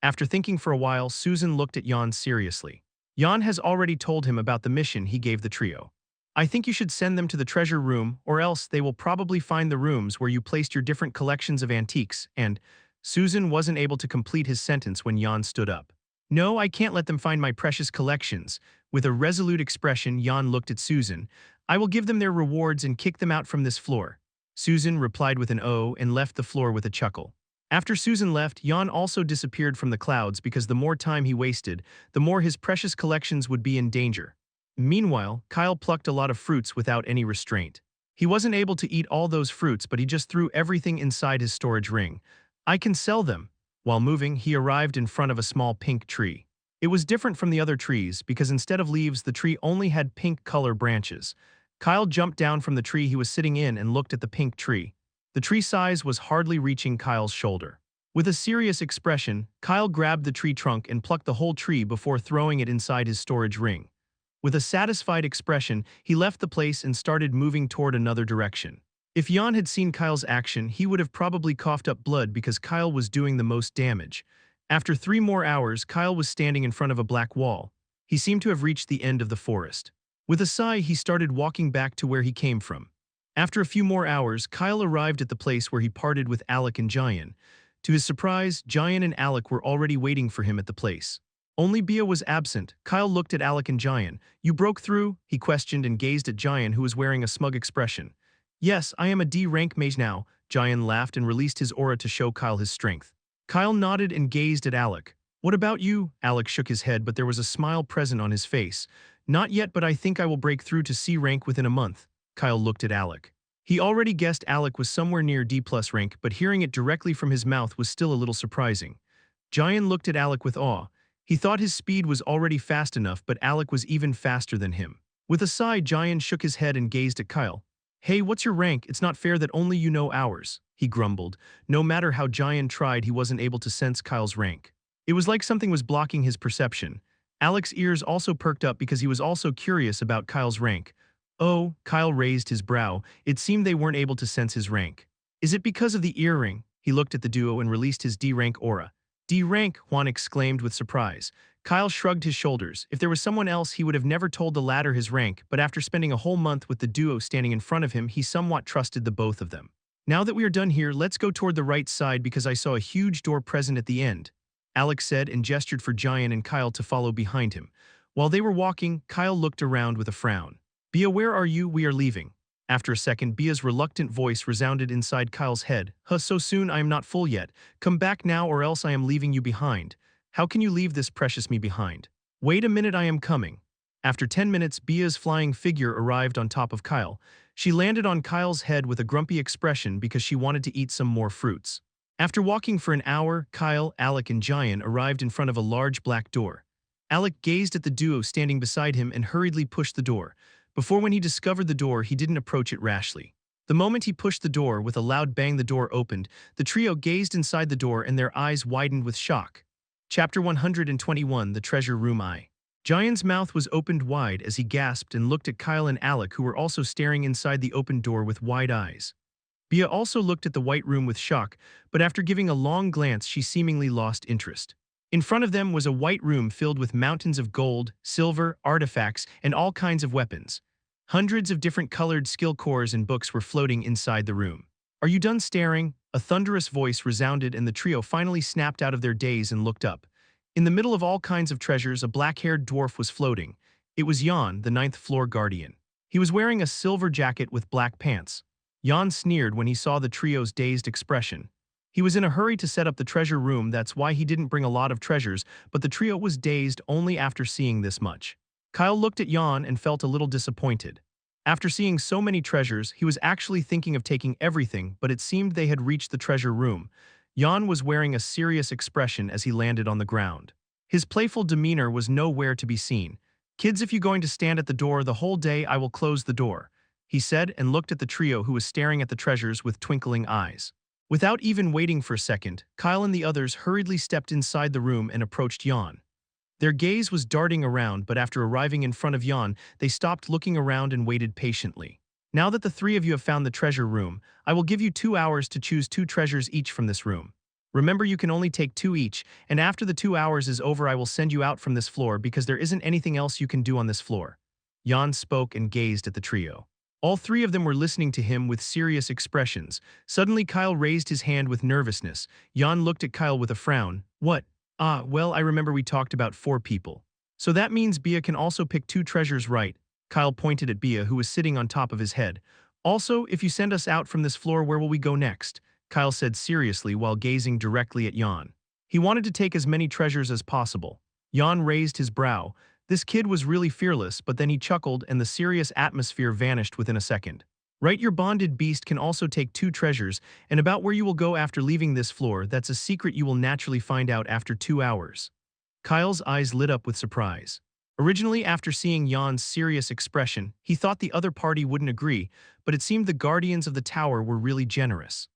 After thinking for a while, Susan looked at Yan seriously. "Yan has already told him about the mission he gave the trio. I think you should send them to the treasure room, or else they will probably find the rooms where you placed your different collections of antiques," and Susan wasn't able to complete his sentence when Yan stood up. "No, I can't let them find my precious collections." With a resolute expression, Yan looked at Susan. "I will give them their rewards and kick them out from this floor." Susan replied with an "oh" and left the floor with a chuckle. After Susan left, Yan also disappeared from the clouds because the more time he wasted, the more his precious collections would be in danger. Meanwhile, Kyle plucked a lot of fruits without any restraint. He wasn't able to eat all those fruits, but he just threw everything inside his storage ring. "I can sell them." While moving, he arrived in front of a small pink tree. It was different from the other trees because instead of leaves, the tree only had pink color branches. Kyle jumped down from the tree he was sitting in and looked at the pink tree. The tree size was hardly reaching Kyle's shoulder. With a serious expression, Kyle grabbed the tree trunk and plucked the whole tree before throwing it inside his storage ring. With a satisfied expression, he left the place and started moving toward another direction. If Yan had seen Kyle's action, he would have probably coughed up blood because Kyle was doing the most damage. After 3 more hours, Kyle was standing in front of a black wall. He seemed to have reached the end of the forest. With a sigh, he started walking back to where he came from. After a few more hours, Kyle arrived at the place where he parted with Alec and Jayan. To his surprise, Jayan and Alec were already waiting for him at the place. Only Bia was absent. Kyle looked at Alec and Jayan. "You broke through?" he questioned and gazed at Jayan, who was wearing a smug expression. "Yes, I am a D-rank mage now." Jayan laughed and released his aura to show Kyle his strength. Kyle nodded and gazed at Alec. "What about you?" Alec shook his head, but there was a smile present on his face. "Not yet, but I think I will break through to C rank within a month." Kyle looked at Alec. He already guessed Alec was somewhere near D+ rank, but hearing it directly from his mouth was still a little surprising. Jayan looked at Alec with awe. He thought his speed was already fast enough, but Alec was even faster than him. With a sigh, Jayan shook his head and gazed at Kyle. "Hey, what's your rank? It's not fair that only you know ours," he grumbled. No matter how Jayan tried, he wasn't able to sense Kyle's rank. It was like something was blocking his perception. Alec's ears also perked up because he was also curious about Kyle's rank. "Oh," Kyle raised his brow. It seemed they weren't able to sense his rank. "Is it because of the earring?" He looked at the duo and released his D-rank aura. "D-rank," Juan exclaimed with surprise. Kyle shrugged his shoulders. If there was someone else, he would have never told the latter his rank, but after spending a whole month with the duo standing in front of him, he somewhat trusted the both of them. "Now that we are done here, let's go toward the right side because I saw a huge door present at the end," Alex said and gestured for Jayan and Kyle to follow behind him. While they were walking, Kyle looked around with a frown. "Bia, where are you? We are leaving." After a second, Bia's reluctant voice resounded inside Kyle's head. "Huh, so soon? I am not full yet. Come back now or else I am leaving you behind." "How can you leave this precious me behind?" "Wait a minute, I am coming." After 10 minutes, Bia's flying figure arrived on top of Kyle. She landed on Kyle's head with a grumpy expression because she wanted to eat some more fruits. After walking for an hour, Kyle, Alec, and Jayan arrived in front of a large black door. Alec gazed at the duo standing beside him and hurriedly pushed the door. Before when he discovered the door, he didn't approach it rashly. The moment he pushed the door, with a loud bang the door opened, the trio gazed inside the door and their eyes widened with shock. Chapter 121, The Treasure Room Eye. Jayan's mouth was opened wide as he gasped and looked at Kyle and Alec, who were also staring inside the open door with wide eyes. Bia also looked at the white room with shock, but after giving a long glance she seemingly lost interest. In front of them was a white room filled with mountains of gold, silver, artifacts, and all kinds of weapons. Hundreds of different colored skill cores and books were floating inside the room. "Are you done staring?" A thunderous voice resounded and the trio finally snapped out of their daze and looked up. In the middle of all kinds of treasures, a black-haired dwarf was floating. It was Jan, the ninth-floor guardian. He was wearing a silver jacket with black pants. Jan sneered when he saw the trio's dazed expression. He was in a hurry to set up the treasure room, that's why he didn't bring a lot of treasures, but the trio was dazed only after seeing this much. Kyle looked at Jan and felt a little disappointed. After seeing so many treasures, he was actually thinking of taking everything, but it seemed they had reached the treasure room. Jan was wearing a serious expression as he landed on the ground. His playful demeanor was nowhere to be seen. "Kids, if you're going to stand at the door the whole day, I will close the door," he said and looked at the trio who was staring at the treasures with twinkling eyes. Without even waiting for a second, Kyle and the others hurriedly stepped inside the room and approached Jan. Their gaze was darting around, but after arriving in front of Jan, they stopped looking around and waited patiently. "Now that the three of you have found the treasure room, I will give you 2 hours to choose 2 treasures each from this room. Remember, you can only take 2 each, and after the 2 hours is over I will send you out from this floor because there isn't anything else you can do on this floor." Jan spoke and gazed at the trio. All 3 of them were listening to him with serious expressions. Suddenly Kyle raised his hand with nervousness. Jan looked at Kyle with a frown. "What?" "Ah, well, I remember we talked about 4 people. So that means Bia can also pick 2 treasures, right?" Kyle pointed at Bia, who was sitting on top of his head. "Also, if you send us out from this floor, where will we go next?" Kyle said seriously while gazing directly at Jan. He wanted to take as many treasures as possible. Jan raised his brow. This kid was really fearless, but then he chuckled and the serious atmosphere vanished within a second. "Right, your bonded beast can also take 2 treasures, and about where you will go after leaving this floor, that's a secret you will naturally find out after 2 hours." Kyle's eyes lit up with surprise. Originally, after seeing Jan's serious expression, he thought the other party wouldn't agree, but it seemed the guardians of the tower were really generous.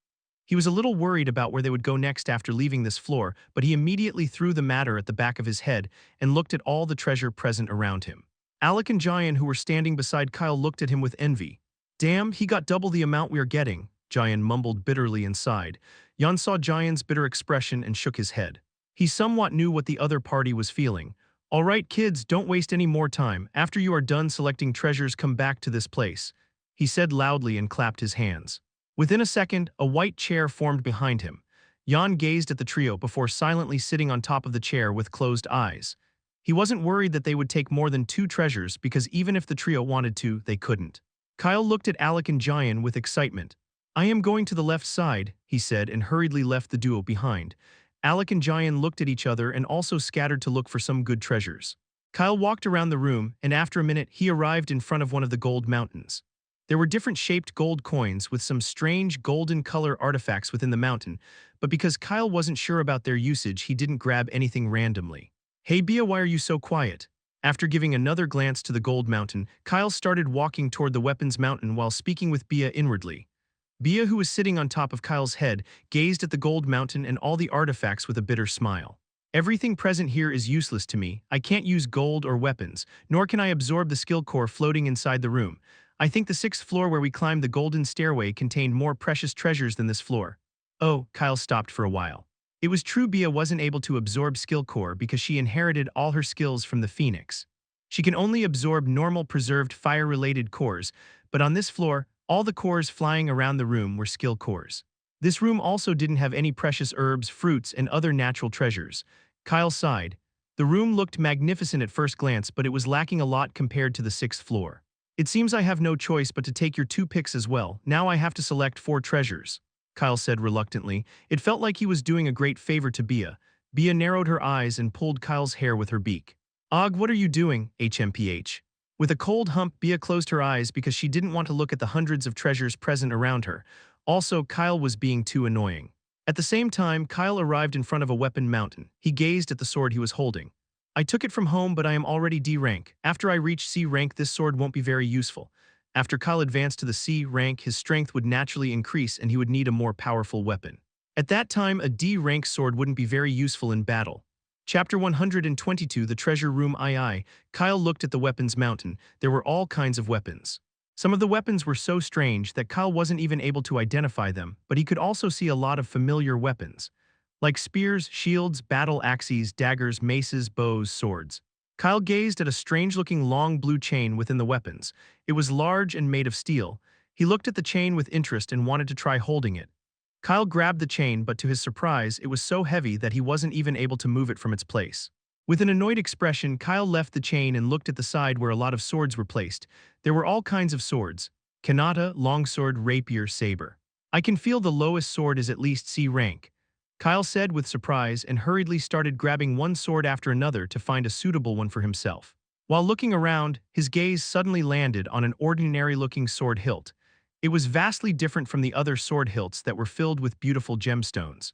He was a little worried about where they would go next after leaving this floor, but he immediately threw the matter at the back of his head and looked at all the treasure present around him. Alec and Jayan, who were standing beside Kyle, looked at him with envy. "Damn, he got double the amount we are getting," Jayan mumbled bitterly inside. Jan saw Jayan's bitter expression and shook his head. He somewhat knew what the other party was feeling. "All right, kids, don't waste any more time. After you are done selecting treasures, come back to this place." he said loudly and clapped his hands. Within a second, a white chair formed behind him. Jan gazed at the trio before silently sitting on top of the chair with closed eyes. He wasn't worried that they would take more than 2 treasures because even if the trio wanted to, they couldn't. Kyle looked at Alec and Jayan with excitement. "I am going to the left side," he said and hurriedly left the duo behind. Alec and Jayan looked at each other and also scattered to look for some good treasures. Kyle walked around the room, and after a minute he arrived in front of one of the gold mountains. There were different shaped gold coins with some strange golden color artifacts within the mountain, but because Kyle wasn't sure about their usage, he didn't grab anything randomly. "Hey Bia, why are you so quiet?" After giving another glance to the gold mountain, Kyle started walking toward the weapons mountain while speaking with Bia inwardly. Bia, who was sitting on top of Kyle's head, gazed at the gold mountain and all the artifacts with a bitter smile. "Everything present here is useless to me. I can't use gold or weapons, nor can I absorb the skill core floating inside the room. I think the 6th floor where we climbed the golden stairway contained more precious treasures than this floor." Oh, Kyle stopped for a while. It was true Bia wasn't able to absorb skill core because she inherited all her skills from the Phoenix. She can only absorb normal preserved fire-related cores, but on this floor, all the cores flying around the room were skill cores. This room also didn't have any precious herbs, fruits, and other natural treasures. Kyle sighed. The room looked magnificent at first glance, but it was lacking a lot compared to the 6th floor. "It seems I have no choice but to take your 2 picks as well. Now I have to select 4 treasures," Kyle said reluctantly. It felt like he was doing a great favor to Bia. Bia narrowed her eyes and pulled Kyle's hair with her beak. "Og, what are you doing, HMPH?" With a cold hump, Bia closed her eyes because she didn't want to look at the hundreds of treasures present around her. Also, Kyle was being too annoying. At the same time, Kyle arrived in front of a weapon mountain. He gazed at the sword he was holding. "I took it from home, but I am already D rank. After I reach C rank, this sword won't be very useful." After Kyle advanced to the C rank, his strength would naturally increase and he would need a more powerful weapon. At that time, a D rank sword wouldn't be very useful in battle. Chapter 122, The Treasure Room II. Kyle looked at the weapons mountain. There were all kinds of weapons. Some of the weapons were so strange that Kyle wasn't even able to identify them, but he could also see a lot of familiar weapons, like spears, shields, battle axes, daggers, maces, bows, swords. Kyle gazed at a strange-looking long blue chain within the weapons. It was large and made of steel. He looked at the chain with interest and wanted to try holding it. Kyle grabbed the chain, but to his surprise, it was so heavy that he wasn't even able to move it from its place. With an annoyed expression, Kyle left the chain and looked at the side where a lot of swords were placed. There were all kinds of swords: kanata, longsword, rapier, saber. "I can feel the lowest sword is at least C rank," Kyle said with surprise and hurriedly started grabbing one sword after another to find a suitable one for himself. While looking around, his gaze suddenly landed on an ordinary-looking sword hilt. It was vastly different from the other sword hilts that were filled with beautiful gemstones.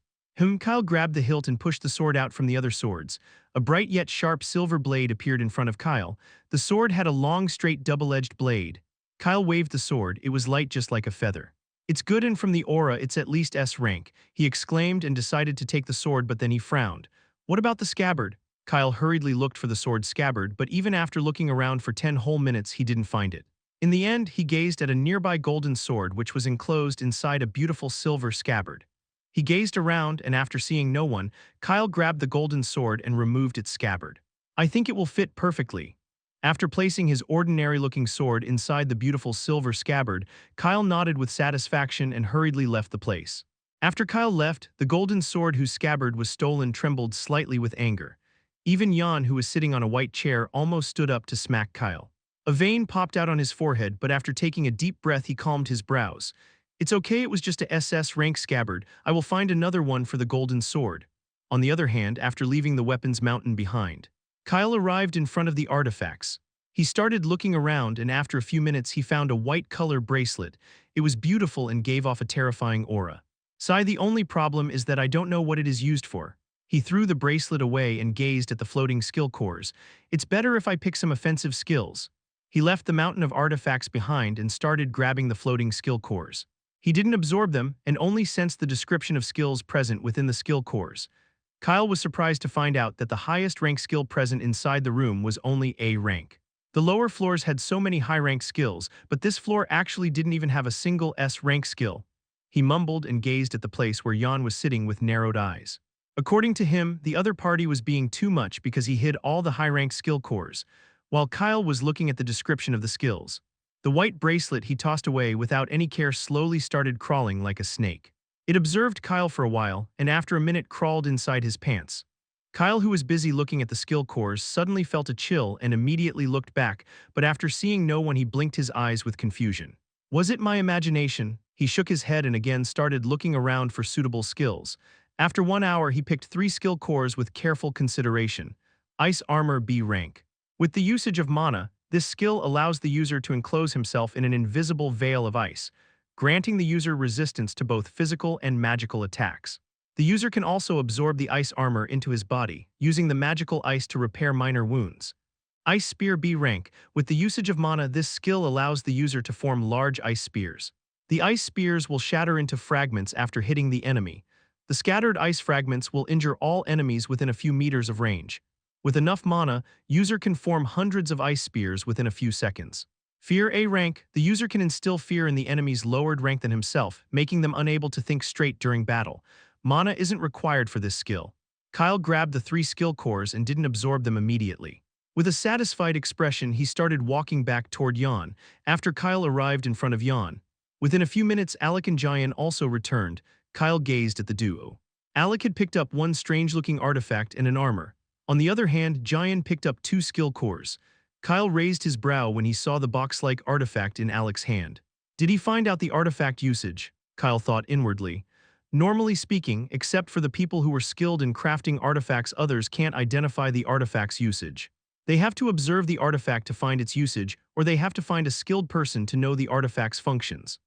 Kyle grabbed the hilt and pushed the sword out from the other swords. A bright yet sharp silver blade appeared in front of Kyle. The sword had a long, straight, double-edged blade. Kyle waved the sword. It was light just like a feather. "It's good, and from the aura it's at least S rank," he exclaimed and decided to take the sword, but then he frowned. "What about the scabbard?" Kyle hurriedly looked for the sword's scabbard, but even after looking around for 10 whole minutes he didn't find it. In the end, he gazed at a nearby golden sword which was enclosed inside a beautiful silver scabbard. He gazed around, and after seeing no one, Kyle grabbed the golden sword and removed its scabbard. "I think it will fit perfectly." After placing his ordinary-looking sword inside the beautiful silver scabbard, Kyle nodded with satisfaction and hurriedly left the place. After Kyle left, the golden sword whose scabbard was stolen trembled slightly with anger. Even Jan, who was sitting on a white chair, almost stood up to smack Kyle. A vein popped out on his forehead, but after taking a deep breath he calmed his brows. "It's okay, it was just a SS rank scabbard. I will find another one for the golden sword." On the other hand, after leaving the weapons mountain behind, Kyle arrived in front of the artifacts. He started looking around, and after a few minutes he found a white color bracelet. It was beautiful and gave off a terrifying aura. "Sigh, the only problem is that I don't know what it is used for." He threw the bracelet away and gazed at the floating skill cores. "It's better if I pick some offensive skills." He left the mountain of artifacts behind and started grabbing the floating skill cores. He didn't absorb them and only sensed the description of skills present within the skill cores. Kyle was surprised to find out that the highest rank skill present inside the room was only A rank. The lower floors had so many high-rank skills, but this floor actually didn't even have a single S-rank skill. He mumbled and gazed at the place where Jan was sitting with narrowed eyes. According to him, the other party was being too much because he hid all the high-rank skill cores, while Kyle was looking at the description of the skills. The white bracelet he tossed away without any care slowly started crawling like a snake. It observed Kyle for a while, and after a minute crawled inside his pants. Kyle, who was busy looking at the skill cores, suddenly felt a chill and immediately looked back, but after seeing no one he blinked his eyes with confusion. Was it my imagination? He shook his head and again started looking around for suitable skills. After 1 hour he picked 3 skill cores with careful consideration. Ice Armor B rank. With the usage of mana, this skill allows the user to enclose himself in an invisible veil of ice, granting the user resistance to both physical and magical attacks. The user can also absorb the ice armor into his body, using the magical ice to repair minor wounds. Ice Spear B rank. With the usage of mana, this skill allows the user to form large ice spears. The ice spears will shatter into fragments after hitting the enemy. The scattered ice fragments will injure all enemies within a few meters of range. With enough mana, user can form hundreds of ice spears within a few seconds. Fear A rank. The user can instill fear in the enemy's lowered rank than himself, making them unable to think straight during battle. Mana isn't required for this skill. Kyle grabbed the 3 skill cores and didn't absorb them immediately. With a satisfied expression, he started walking back toward Jan, after Kyle arrived in front of Jan. Within a few minutes, Alec and Jayan also returned. Kyle gazed at the duo. Alec had picked up one strange-looking artifact and an armor. On the other hand, Jayan picked up 2 skill cores. Kyle raised his brow when he saw the box-like artifact in Alec's hand. Did he find out the artifact usage? Kyle thought inwardly. Normally speaking, except for the people who were skilled in crafting artifacts, others can't identify the artifact's usage. They have to observe the artifact to find its usage, or they have to find a skilled person to know the artifact's functions.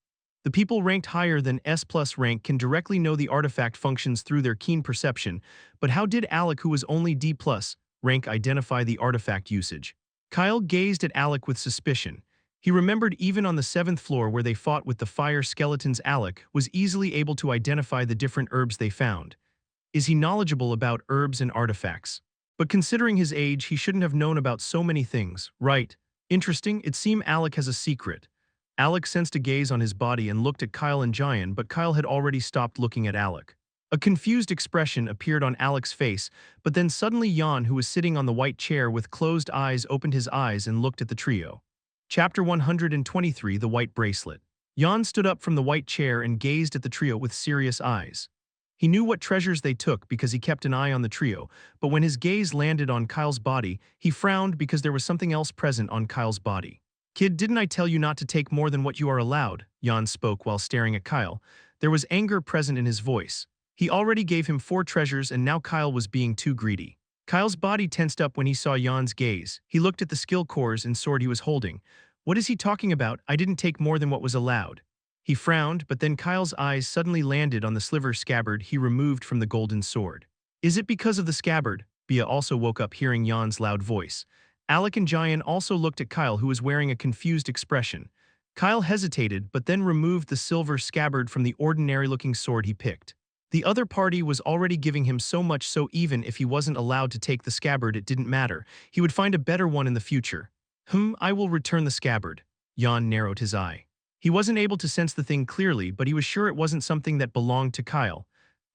The people ranked higher than S+ rank can directly know the artifact functions through their keen perception, but how did Alec, who was only D+ rank, identify the artifact usage? Kyle gazed at Alec with suspicion. He remembered even on the 7th floor where they fought with the fire skeletons, Alec was easily able to identify the different herbs they found. Is he knowledgeable about herbs and artifacts? But considering his age, he shouldn't have known about so many things, right? Interesting, it seemed Alec has a secret. Alec sensed a gaze on his body and looked at Kyle and Jayan, but Kyle had already stopped looking at Alec. A confused expression appeared on Alec's face, but then suddenly Jan, who was sitting on the white chair with closed eyes, opened his eyes and looked at the trio. Chapter 123, The White Bracelet. Jan stood up from the white chair and gazed at the trio with serious eyes. He knew what treasures they took because he kept an eye on the trio, but when his gaze landed on Kyle's body, he frowned because there was something else present on Kyle's body. Kid, didn't I tell you not to take more than what you are allowed? Jan spoke while staring at Kyle. There was anger present in his voice. He already gave him 4 treasures and now Kyle was being too greedy. Kyle's body tensed up when he saw Jan's gaze. He looked at the skill cores and sword he was holding. What is he talking about? I didn't take more than what was allowed. He frowned, but then Kyle's eyes suddenly landed on the sliver scabbard he removed from the golden sword. Is it because of the scabbard? Bia also woke up hearing Jan's loud voice. Alec and Jayan also looked at Kyle, who was wearing a confused expression. Kyle hesitated, but then removed the silver scabbard from the ordinary-looking sword he picked. The other party was already giving him so much, so even if he wasn't allowed to take the scabbard, it didn't matter. He would find a better one in the future. I will return the scabbard. Jan narrowed his eye. He wasn't able to sense the thing clearly, but he was sure it wasn't something that belonged to Kyle.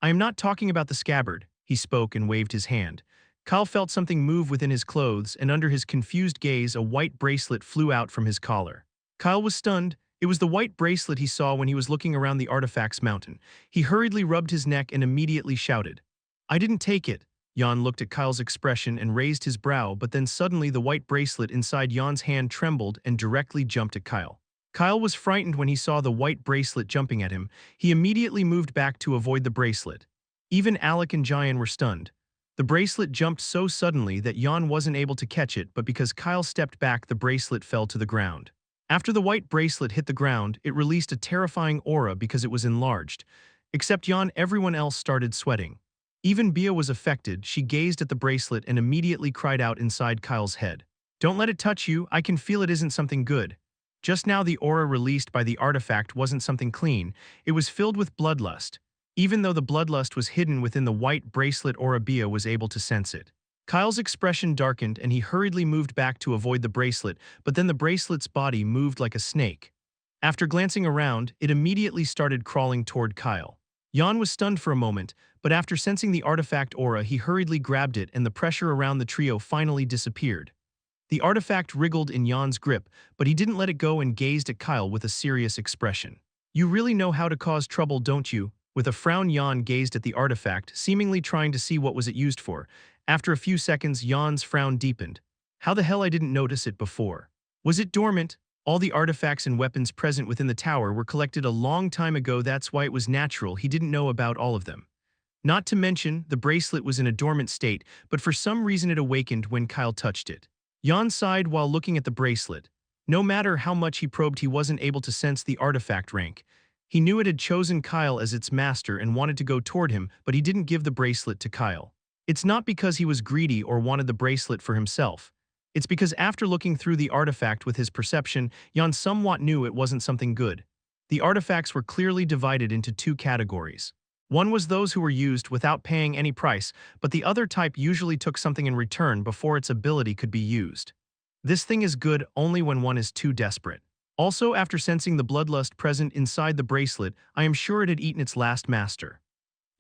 I am not talking about the scabbard, he spoke and waved his hand. Kyle felt something move within his clothes, and under his confused gaze, a white bracelet flew out from his collar. Kyle was stunned. It was the white bracelet he saw when he was looking around the artifacts mountain. He hurriedly rubbed his neck and immediately shouted. I didn't take it. Jan looked at Kyle's expression and raised his brow, but then suddenly the white bracelet inside Jan's hand trembled and directly jumped at Kyle. Kyle was frightened when he saw the white bracelet jumping at him. He immediately moved back to avoid the bracelet. Even Alec and Jayan were stunned. The bracelet jumped so suddenly that Jan wasn't able to catch it, but because Kyle stepped back, the bracelet fell to the ground. After the white bracelet hit the ground, it released a terrifying aura because it was enlarged. Except Jan, everyone else started sweating. Even Bia was affected. She gazed at the bracelet and immediately cried out inside Kyle's head. Don't let it touch you, I can feel it isn't something good. Just now the aura released by the artifact wasn't something clean, it was filled with bloodlust. Even though the bloodlust was hidden within the white bracelet, aura, Bia was able to sense it. Kyle's expression darkened and he hurriedly moved back to avoid the bracelet, but then the bracelet's body moved like a snake. After glancing around, it immediately started crawling toward Kyle. Jan was stunned for a moment, but after sensing the artifact aura, he hurriedly grabbed it and the pressure around the trio finally disappeared. The artifact wriggled in Jan's grip, but he didn't let it go and gazed at Kyle with a serious expression. "You really know how to cause trouble, don't you?" With a frown, Jan gazed at the artifact, seemingly trying to see what was it used for. After a few seconds, Jan's frown deepened. "How the hell I didn't notice it before? Was it dormant? All the artifacts and weapons present within the tower were collected a long time ago, that's why it was natural he didn't know about all of them. Not to mention, the bracelet was in a dormant state, but for some reason it awakened when Kyle touched it." Jan sighed while looking at the bracelet. No matter how much he probed, he wasn't able to sense the artifact rank. He knew it had chosen Kyle as its master and wanted to go toward him, but he didn't give the bracelet to Kyle. It's not because he was greedy or wanted the bracelet for himself. It's because after looking through the artifact with his perception, Jan somewhat knew it wasn't something good. The artifacts were clearly divided into two categories. One was those who were used without paying any price, but the other type usually took something in return before its ability could be used. This thing is good only when one is too desperate. Also, after sensing the bloodlust present inside the bracelet, I am sure it had eaten its last master.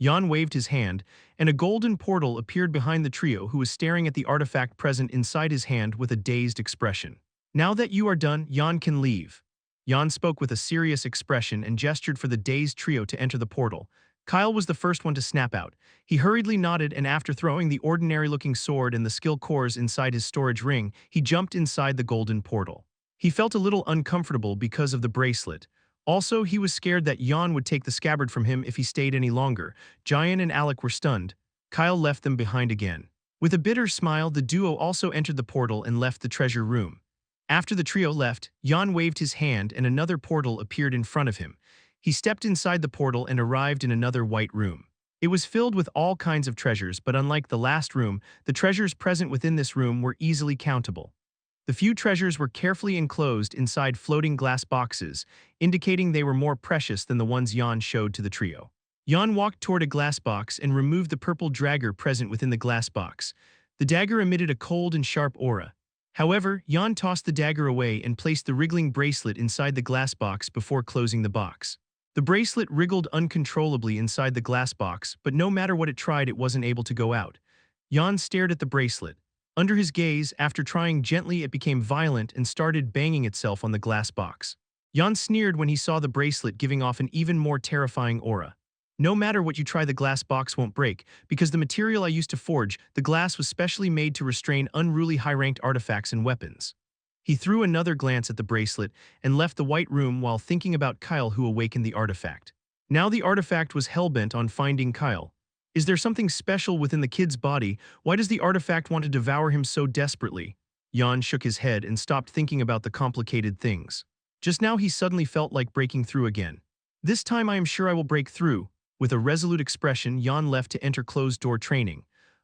Jan waved his hand, and a golden portal appeared behind the trio, who was staring at the artifact present inside his hand with a dazed expression. "Now that you are done, Jan can leave." Jan spoke with a serious expression and gestured for the dazed trio to enter the portal. Kyle was the first one to snap out. He hurriedly nodded, and after throwing the ordinary-looking sword and the skill cores inside his storage ring, he jumped inside the golden portal. He felt a little uncomfortable because of the bracelet. Also, he was scared that Jan would take the scabbard from him if he stayed any longer. Jayan and Alec were stunned. Kyle left them behind again. With a bitter smile, the duo also entered the portal and left the treasure room. After the trio left, Jan waved his hand and another portal appeared in front of him. He stepped inside the portal and arrived in another white room. It was filled with all kinds of treasures, but unlike the last room, the treasures present within this room were easily countable. The few treasures were carefully enclosed inside floating glass boxes, indicating they were more precious than the ones Jan showed to the trio. Jan walked toward a glass box and removed the purple dagger present within the glass box. The dagger emitted a cold and sharp aura. However, Jan tossed the dagger away and placed the wriggling bracelet inside the glass box before closing the box. The bracelet wriggled uncontrollably inside the glass box, but no matter what it tried, it wasn't able to go out. Jan stared at the bracelet. Under his gaze, after trying gently, it became violent and started banging itself on the glass box. Jan sneered when he saw the bracelet giving off an even more terrifying aura. "No matter what you try, the glass box won't break, because the material I used to forge, the glass, was specially made to restrain unruly high-ranked artifacts and weapons." He threw another glance at the bracelet and left the white room while thinking about Kyle, who awakened the artifact. Now the artifact was hellbent on finding Kyle. Is there something special within the kid's body? Why does the artifact want to devour him so desperately? Jan shook his head and stopped thinking about the complicated things. Just now he suddenly felt like breaking through again. "This time I am sure I will break through." With a resolute expression, Jan left to enter closed-door training.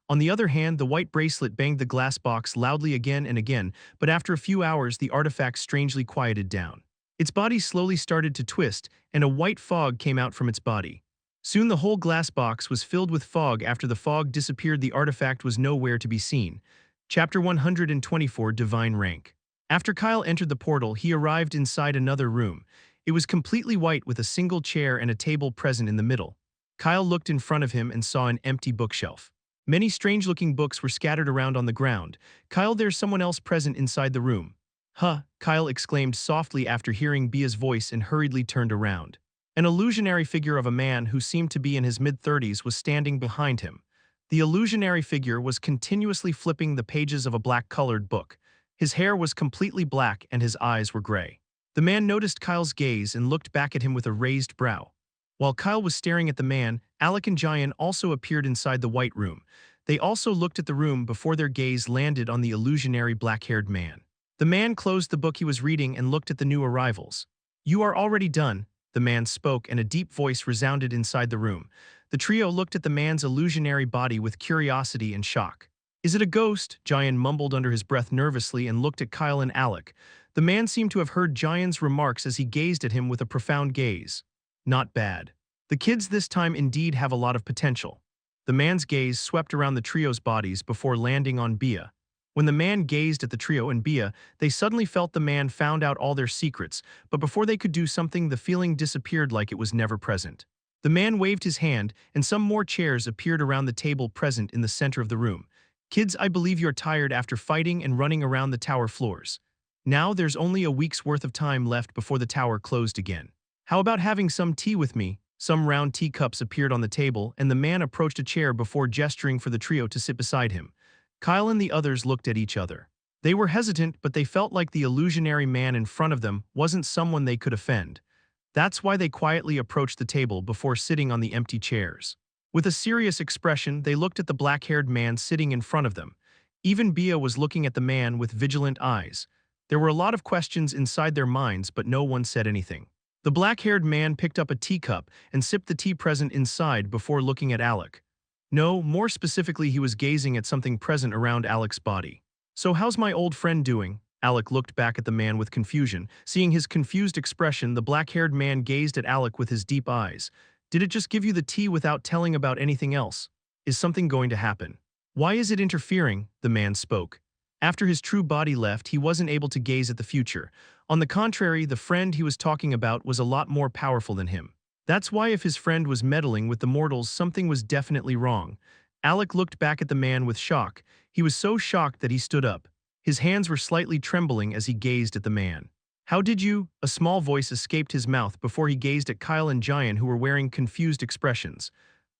On the other hand, the white bracelet banged the glass box loudly again and again, but after a few hours the artifact strangely quieted down. Its body slowly started to twist, and a white fog came out from its body. Soon the whole glass box was filled with fog. After the fog disappeared, the artifact was nowhere to be seen. Chapter 124, Divine Rank. After Kyle entered the portal, he arrived inside another room. It was completely white with a single chair and a table present in the middle. Kyle looked in front of him and saw an empty bookshelf. Many strange-looking books were scattered around on the ground. "Kyle, there's someone else present inside the room." "Huh," Kyle exclaimed softly after hearing Bia's voice and hurriedly turned around. An illusionary figure of a man who seemed to be in his mid-30s was standing behind him. The illusionary figure was continuously flipping the pages of a black-colored book. His hair was completely black and his eyes were gray. The man noticed Kyle's gaze and looked back at him with a raised brow. While Kyle was staring at the man, Alec and Jayan also appeared inside the white room. They also looked at the room before their gaze landed on the illusionary black-haired man. The man closed the book he was reading and looked at the new arrivals. "You are already done," the man spoke, and a deep voice resounded inside the room. The trio looked at the man's illusionary body with curiosity and shock. "Is it a ghost?" Jayan mumbled under his breath nervously and looked at Kyle and Alec. The man seemed to have heard Jayan's remarks as he gazed at him with a profound gaze. "Not bad. The kids this time indeed have a lot of potential." The man's gaze swept around the trio's bodies before landing on Bia. When the man gazed at the trio and Bia, they suddenly felt the man found out all their secrets, but before they could do something, the feeling disappeared like it was never present. The man waved his hand, and some more chairs appeared around the table present in the center of the room. Kids, I believe you're tired after fighting and running around the tower floors. Now there's only a week's worth of time left before the tower closed again. How about having some tea with me? Some round teacups appeared on the table, and the man approached a chair before gesturing for the trio to sit beside him. Kyle and the others looked at each other. They were hesitant, but they felt like the illusionary man in front of them wasn't someone they could offend. That's why they quietly approached the table before sitting on the empty chairs. With a serious expression, they looked at the black-haired man sitting in front of them. Even Bia was looking at the man with vigilant eyes. There were a lot of questions inside their minds, but no one said anything. The black-haired man picked up a teacup and sipped the tea present inside before looking at Alec. No, more specifically, he was gazing at something present around Alec's body. "So how's my old friend doing?" Alec looked back at the man with confusion. Seeing his confused expression, the black-haired man gazed at Alec with his deep eyes. "Did it just give you the tea without telling about anything else? Is something going to happen?" "Why is it interfering?" the man spoke. After his true body left, he wasn't able to gaze at the future. On the contrary, the friend he was talking about was a lot more powerful than him. That's why if his friend was meddling with the mortals, something was definitely wrong. Alec looked back at the man with shock. He was so shocked that he stood up. His hands were slightly trembling as he gazed at the man. "How did you?" A small voice escaped his mouth before he gazed at Kyle and Giant, who were wearing confused expressions.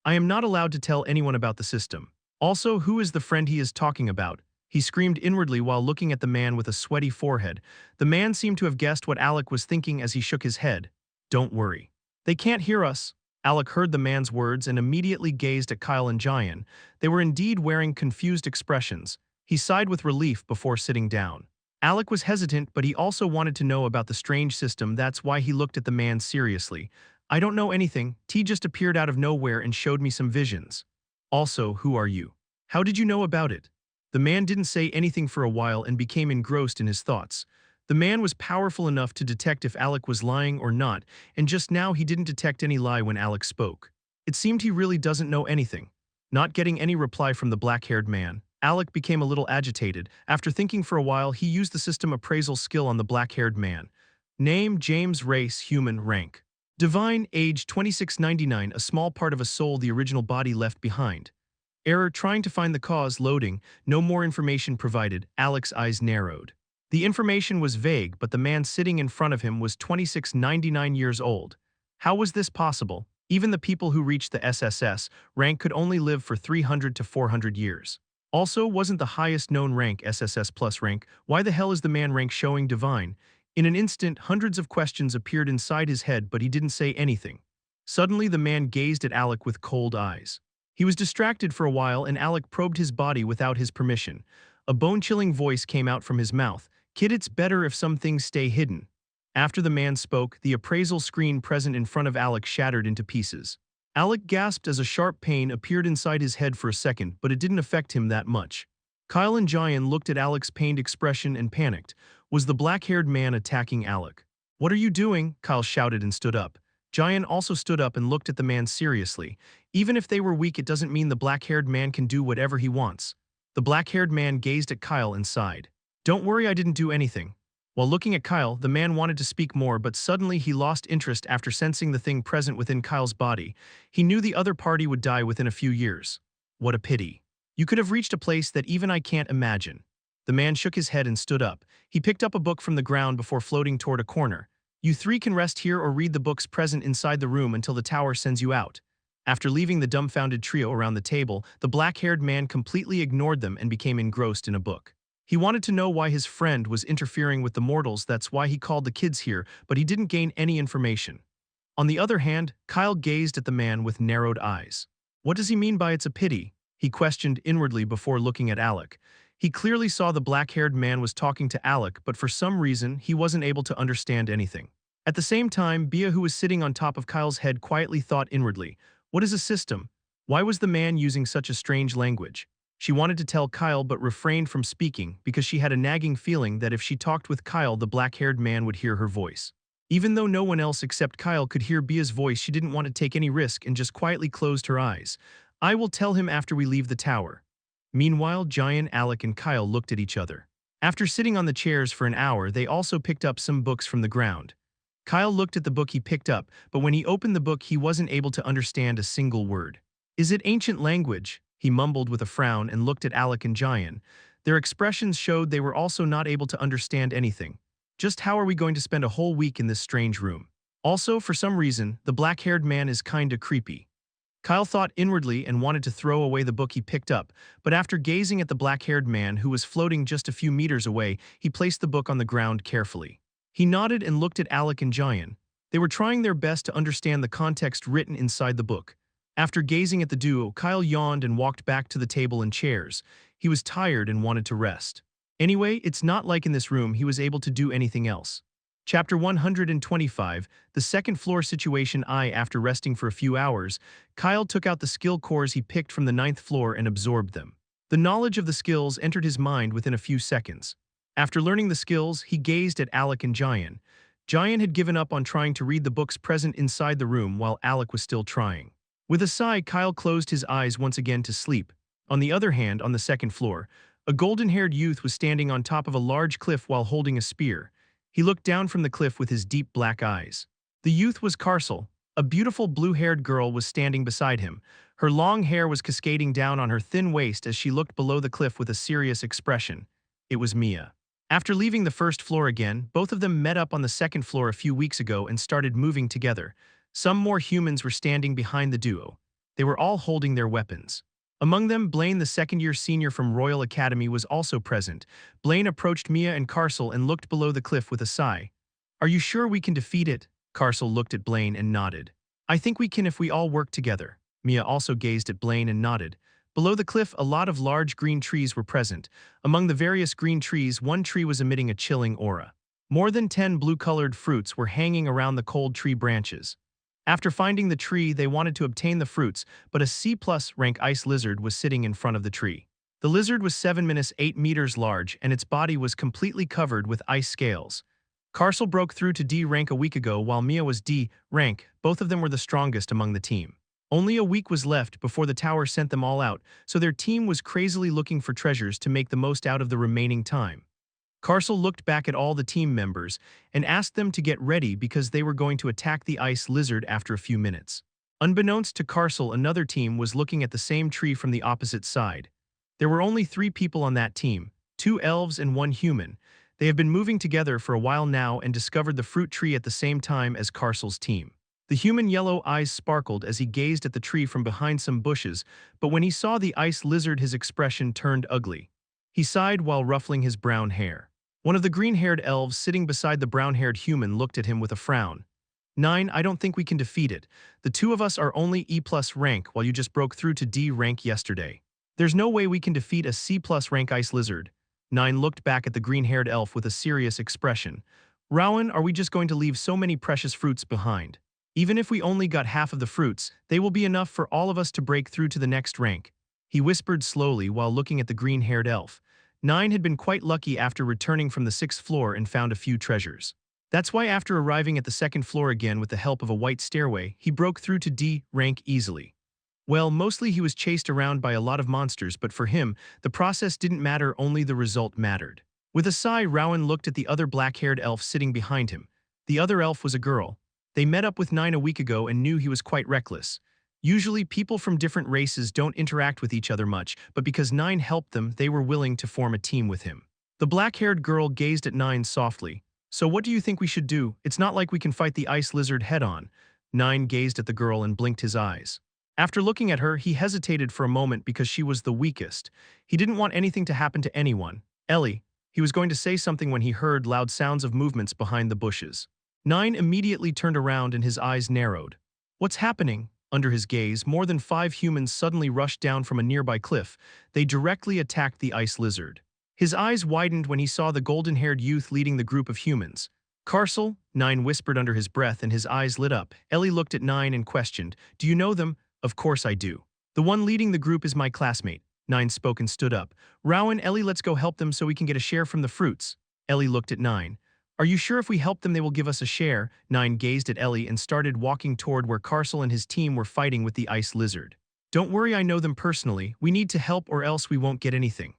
"I am not allowed to tell anyone about the system. Also, who is the friend he is talking about?" He screamed inwardly while looking at the man with a sweaty forehead. The man seemed to have guessed what Alec was thinking as he shook his head. "Don't worry. They can't hear us." Alec heard the man's words and immediately gazed at Kyle and Giant. They were indeed wearing confused expressions. He sighed with relief before sitting down. Alec was hesitant, but he also wanted to know about the strange system. That's why he looked at the man seriously. "I don't know anything. T just appeared out of nowhere and showed me some visions." "Also, who are you? How did you know about it?" The man didn't say anything for a while and became engrossed in his thoughts. The man was powerful enough to detect if Alec was lying or not, and just now he didn't detect any lie when Alec spoke. It seemed he really doesn't know anything. Not getting any reply from the black-haired man, Alec became a little agitated. After thinking for a while, he used the system appraisal skill on the black-haired man. Name: James, race human, rank divine, age 2699, a small part of a soul, the original body left behind. Error: trying to find the cause, loading, no more information provided. Alec's eyes narrowed. The information was vague, but the man sitting in front of him was 2699 years old. How was this possible? Even the people who reached the SSS rank could only live for 300 to 400 years. Also, wasn't the highest known rank SSS plus rank? Why the hell is the man rank showing divine? In an instant, hundreds of questions appeared inside his head, but he didn't say anything. Suddenly, the man gazed at Alec with cold eyes. He was distracted for a while, and Alec probed his body without his permission. A bone-chilling voice came out from his mouth. "Kid, it's better if some things stay hidden." After the man spoke, the appraisal screen present in front of Alec shattered into pieces. Alec gasped as a sharp pain appeared inside his head for a second, but it didn't affect him that much. Kyle and Giant looked at Alec's pained expression and panicked. Was the black-haired man attacking Alec? "What are you doing?" Kyle shouted and stood up. Giant also stood up and looked at the man seriously. Even if they were weak, it doesn't mean the black-haired man can do whatever he wants. The black-haired man gazed at Kyle and sighed. "Don't worry, I didn't do anything." While looking at Kyle, the man wanted to speak more, but suddenly he lost interest after sensing the thing present within Kyle's body. He knew the other party would die within a few years. What a pity. You could have reached a place that even I can't imagine. The man shook his head and stood up. He picked up a book from the ground before floating toward a corner. "You three can rest here or read the books present inside the room until the tower sends you out." After leaving the dumbfounded trio around the table, the black-haired man completely ignored them and became engrossed in a book. He wanted to know why his friend was interfering with the mortals. That's why he called the kids here, but he didn't gain any information. On the other hand, Kyle gazed at the man with narrowed eyes. "What does he mean by it's a pity?" he questioned inwardly before looking at Alec. He clearly saw the black-haired man was talking to Alec, but for some reason, he wasn't able to understand anything. At the same time, Bia, who was sitting on top of Kyle's head, quietly thought inwardly, "What is a system? Why was the man using such a strange language?" She wanted to tell Kyle but refrained from speaking because she had a nagging feeling that if she talked with Kyle, the black-haired man would hear her voice. Even though no one else except Kyle could hear Bia's voice, she didn't want to take any risk and just quietly closed her eyes. "I will tell him after we leave the tower." Meanwhile, Giant, Alec, and Kyle looked at each other. After sitting on the chairs for an hour, they also picked up some books from the ground. Kyle looked at the book he picked up, but when he opened the book, he wasn't able to understand a single word. "Is it ancient language?" He mumbled with a frown and looked at Alec and Jayan. Their expressions showed they were also not able to understand anything. Just how are we going to spend a whole week in this strange room? Also, for some reason, the black-haired man is kinda creepy. Kyle thought inwardly and wanted to throw away the book he picked up, but after gazing at the black-haired man who was floating just a few meters away, he placed the book on the ground carefully. He nodded and looked at Alec and Jayan. They were trying their best to understand the context written inside the book. After gazing at the duo, Kyle yawned and walked back to the table and chairs. He was tired and wanted to rest. Anyway, it's not like in this room he was able to do anything else. Chapter 125, the second floor situation. After resting for a few hours, Kyle took out the skill cores he picked from the ninth floor and absorbed them. The knowledge of the skills entered his mind within a few seconds. After learning the skills, he gazed at Alec and Jayan. Jayan had given up on trying to read the books present inside the room while Alec was still trying. With a sigh, Kyle closed his eyes once again to sleep. On the other hand, on the second floor, a golden-haired youth was standing on top of a large cliff while holding a spear. He looked down from the cliff with his deep black eyes. The youth was Carcel. A beautiful blue-haired girl was standing beside him. Her long hair was cascading down on her thin waist as she looked below the cliff with a serious expression. It was Mia. After leaving the first floor again, both of them met up on the second floor a few weeks ago and started moving together. Some more humans were standing behind the duo. They were all holding their weapons. Among them, Blaine, the second-year senior from Royal Academy, was also present. Blaine approached Mia and Carcel and looked below the cliff with a sigh. "Are you sure we can defeat it?" Carcel looked at Blaine and nodded. "I think we can if we all work together." Mia also gazed at Blaine and nodded. Below the cliff, a lot of large green trees were present. Among the various green trees, one tree was emitting a chilling aura. More than 10 blue-colored fruits were hanging around the cold tree branches. After finding the tree, they wanted to obtain the fruits, but a C+ rank ice lizard was sitting in front of the tree. The lizard was 7-8 meters large, and its body was completely covered with ice scales. Carcel broke through to D rank a week ago, while Mia was D rank. Both of them were the strongest among the team. Only a week was left before the tower sent them all out, so their team was crazily looking for treasures to make the most out of the remaining time. Carcel looked back at all the team members and asked them to get ready because they were going to attack the ice lizard after a few minutes. Unbeknownst to Carcel, another team was looking at the same tree from the opposite side. There were only 3 people on that team, 2 elves and 1 human. They have been moving together for a while now and discovered the fruit tree at the same time as Carcel's team. The human yellow eyes sparkled as he gazed at the tree from behind some bushes, but when he saw the ice lizard, his expression turned ugly. He sighed while ruffling his brown hair. One of the green-haired elves sitting beside the brown-haired human looked at him with a frown. "9, I don't think we can defeat it. The 2 of us are only E+ rank while you just broke through to D rank yesterday. There's no way we can defeat a C+ rank ice lizard." 9 looked back at the green-haired elf with a serious expression. "Rowan, are we just going to leave so many precious fruits behind? Even if we only got half of the fruits, they will be enough for all of us to break through to the next rank," he whispered slowly while looking at the green-haired elf. 9 had been quite lucky after returning from the 6th floor and found a few treasures. That's why after arriving at the 2nd floor again with the help of a white stairway, he broke through to D rank easily. Well, mostly he was chased around by a lot of monsters, but for him, the process didn't matter, only the result mattered. With a sigh, Rowan looked at the other black-haired elf sitting behind him. The other elf was a girl. They met up with 9 a week ago and knew he was quite reckless. Usually, people from different races don't interact with each other much, but because 9 helped them, they were willing to form a team with him. The black-haired girl gazed at 9 softly. "So what do you think we should do? It's not like we can fight the ice lizard head-on." 9 gazed at the girl and blinked his eyes. After looking at her, he hesitated for a moment because she was the weakest. He didn't want anything to happen to anyone. "Ellie." He was going to say something when he heard loud sounds of movements behind the bushes. 9 immediately turned around and his eyes narrowed. "What's happening?" Under his gaze, more than 5 humans suddenly rushed down from a nearby cliff. They directly attacked the ice lizard. His eyes widened when he saw the golden-haired youth leading the group of humans. "Carcel," 9 whispered under his breath and his eyes lit up. Ellie looked at 9 and questioned, "Do you know them?" "Of course I do. The one leading the group is my classmate." 9 spoke and stood up. "Rowan, Ellie, let's go help them so we can get a share from the fruits." Ellie looked at 9. "Are you sure if we help them they will give us a share?" 9 gazed at Ellie and started walking toward where Carcel and his team were fighting with the ice lizard. "Don't worry, I know them personally. We need to help or else we won't get anything."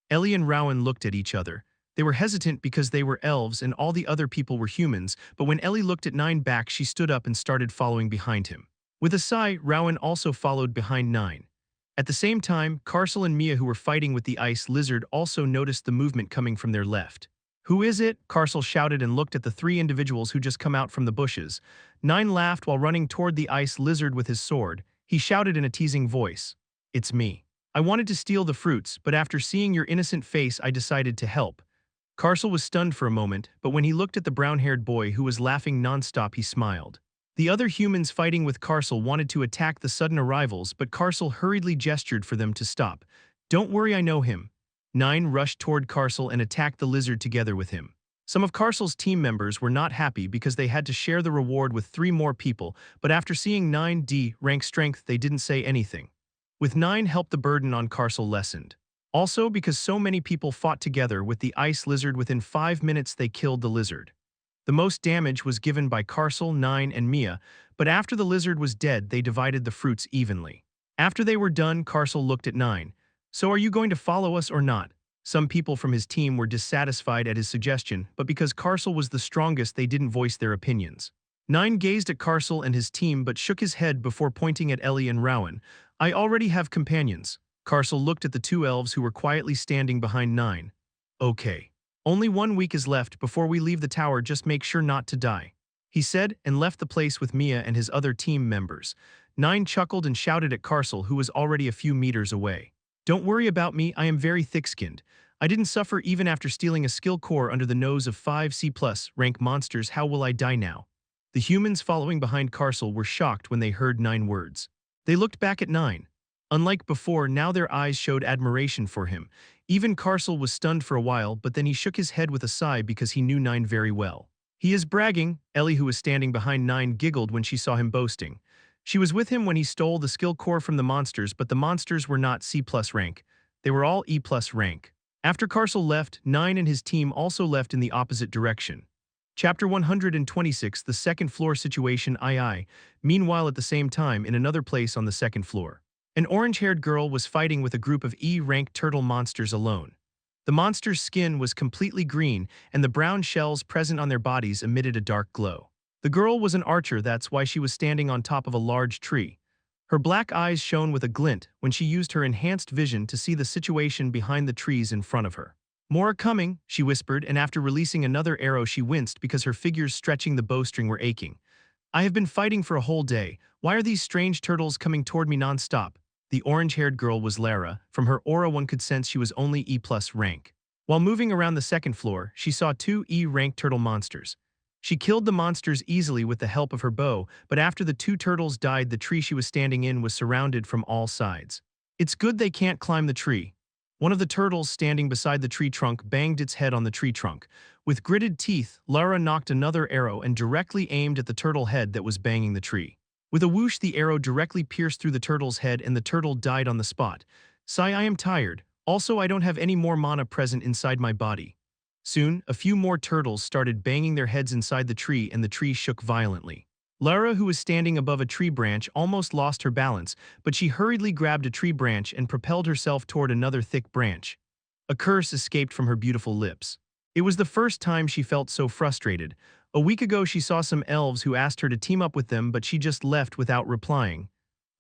Ellie and Rowan looked at each other. They were hesitant because they were elves and all the other people were humans, but when Ellie looked at 9 back, she stood up and started following behind him. With a sigh, Rowan also followed behind 9. At the same time, Carcel and Mia, who were fighting with the ice lizard, also noticed the movement coming from their left. "Who is it?" Carcel shouted and looked at the three individuals who just come out from the bushes. Nine laughed while running toward the ice lizard with his sword. He shouted in a teasing voice, "It's me. I wanted to steal the fruits, but after seeing your innocent face I decided to help." Carcel was stunned for a moment, but when he looked at the brown-haired boy who was laughing nonstop, he smiled. The other humans fighting with Carcel wanted to attack the sudden arrivals, but Carcel hurriedly gestured for them to stop. "Don't worry, I know him." Nine rushed toward Carcel and attacked the lizard together with him. Some of Carcel's team members were not happy because they had to share the reward with three more people, but after seeing 9D rank strength, they didn't say anything. With 9 help, the burden on Carcel lessened. Also, because so many people fought together with the ice lizard, within 5 minutes they killed the lizard. The most damage was given by Carcel, 9, and Mia, but after the lizard was dead, they divided the fruits evenly. After they were done, Carcel looked at 9. "So are you going to follow us or not?" Some people from his team were dissatisfied at his suggestion, but because Carcel was the strongest, they didn't voice their opinions. 9 gazed at Carcel and his team but shook his head before pointing at Ellie and Rowan. "I already have companions." Carcel looked at the two elves who were quietly standing behind 9. "Okay. Only 1 week is left before we leave the tower, just make sure not to die," he said, and left the place with Mia and his other team members. 9 chuckled and shouted at Carcel, who was already a few meters away. "Don't worry about me, I am very thick-skinned. I didn't suffer even after stealing a skill core under the nose of 5 C+ rank monsters. How will I die now?" The humans following behind Carcel were shocked when they heard 9 words. They looked back at 9. Unlike before, now their eyes showed admiration for him. Even Carcel was stunned for a while, but then he shook his head with a sigh because he knew 9 very well. "He is bragging." Ellie, who was standing behind 9, giggled when she saw him boasting. She was with him when he stole the skill core from the monsters, but the monsters were not C+ rank. They were all E+ rank. After Carcel left, 9 and his team also left in the opposite direction. Chapter 126, The Second Floor Situation II. Meanwhile, at the same time, in another place on the second floor, an orange-haired girl was fighting with a group of E-rank turtle monsters alone. The monsters' skin was completely green, and the brown shells present on their bodies emitted a dark glow. The girl was an archer, that's why she was standing on top of a large tree. Her black eyes shone with a glint when she used her enhanced vision to see the situation behind the trees in front of her. "More are coming," she whispered, and after releasing another arrow she winced because her fingers stretching the bowstring were aching. "I have been fighting for a whole day. Why are these strange turtles coming toward me non-stop?" The orange-haired girl was Lara. From her aura one could sense she was only E+ rank. While moving around the second floor, she saw 2 E-rank turtle monsters. She killed the monsters easily with the help of her bow, but after the 2 turtles died, the tree she was standing in was surrounded from all sides. "It's good they can't climb the tree." One of the turtles standing beside the tree trunk banged its head on the tree trunk. With gritted teeth, Lara knocked another arrow and directly aimed at the turtle head that was banging the tree. With a whoosh, the arrow directly pierced through the turtle's head and the turtle died on the spot. "Sigh, I am tired. Also, I don't have any more mana present inside my body." Soon, a few more turtles started banging their heads inside the tree and the tree shook violently. Lara, who was standing above a tree branch, almost lost her balance, but she hurriedly grabbed a tree branch and propelled herself toward another thick branch. A curse escaped from her beautiful lips. It was the first time she felt so frustrated. A week ago she saw some elves who asked her to team up with them, but she just left without replying.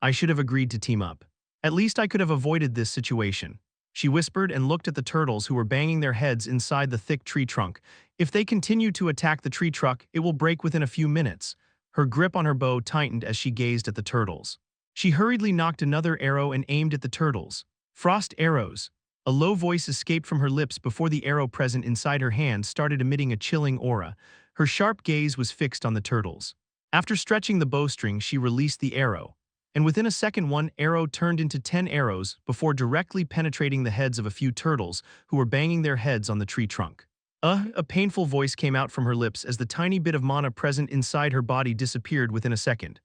"I should have agreed to team up. At least I could have avoided this situation," she whispered and looked at the turtles who were banging their heads inside the thick tree trunk. "If they continue to attack the tree trunk, it will break within a few minutes." Her grip on her bow tightened as she gazed at the turtles. She hurriedly knocked another arrow and aimed at the turtles. "Frost arrows." A low voice escaped from her lips before the arrow present inside her hand started emitting a chilling aura. Her sharp gaze was fixed on the turtles. After stretching the bowstring, she released the arrow, and within a second 1 arrow turned into 10 arrows before directly penetrating the heads of a few turtles who were banging their heads on the tree trunk. A painful voice came out from her lips as the tiny bit of mana present inside her body disappeared within a second.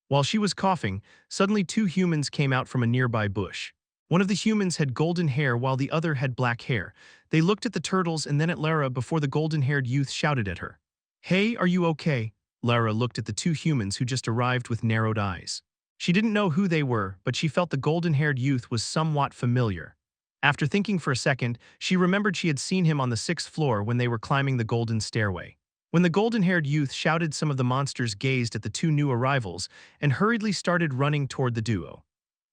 While she was coughing, suddenly 2 humans came out from a nearby bush. One of the humans had golden hair while the other had black hair. They looked at the turtles and then at Lara before the golden-haired youth shouted at her. "Hey, are you okay?" Lara looked at the 2 humans who just arrived with narrowed eyes. She didn't know who they were, but she felt the golden-haired youth was somewhat familiar. After thinking for a second, she remembered she had seen him on the 6th floor when they were climbing the golden stairway. When the golden-haired youth shouted, some of the monsters gazed at the 2 new arrivals and hurriedly started running toward the duo.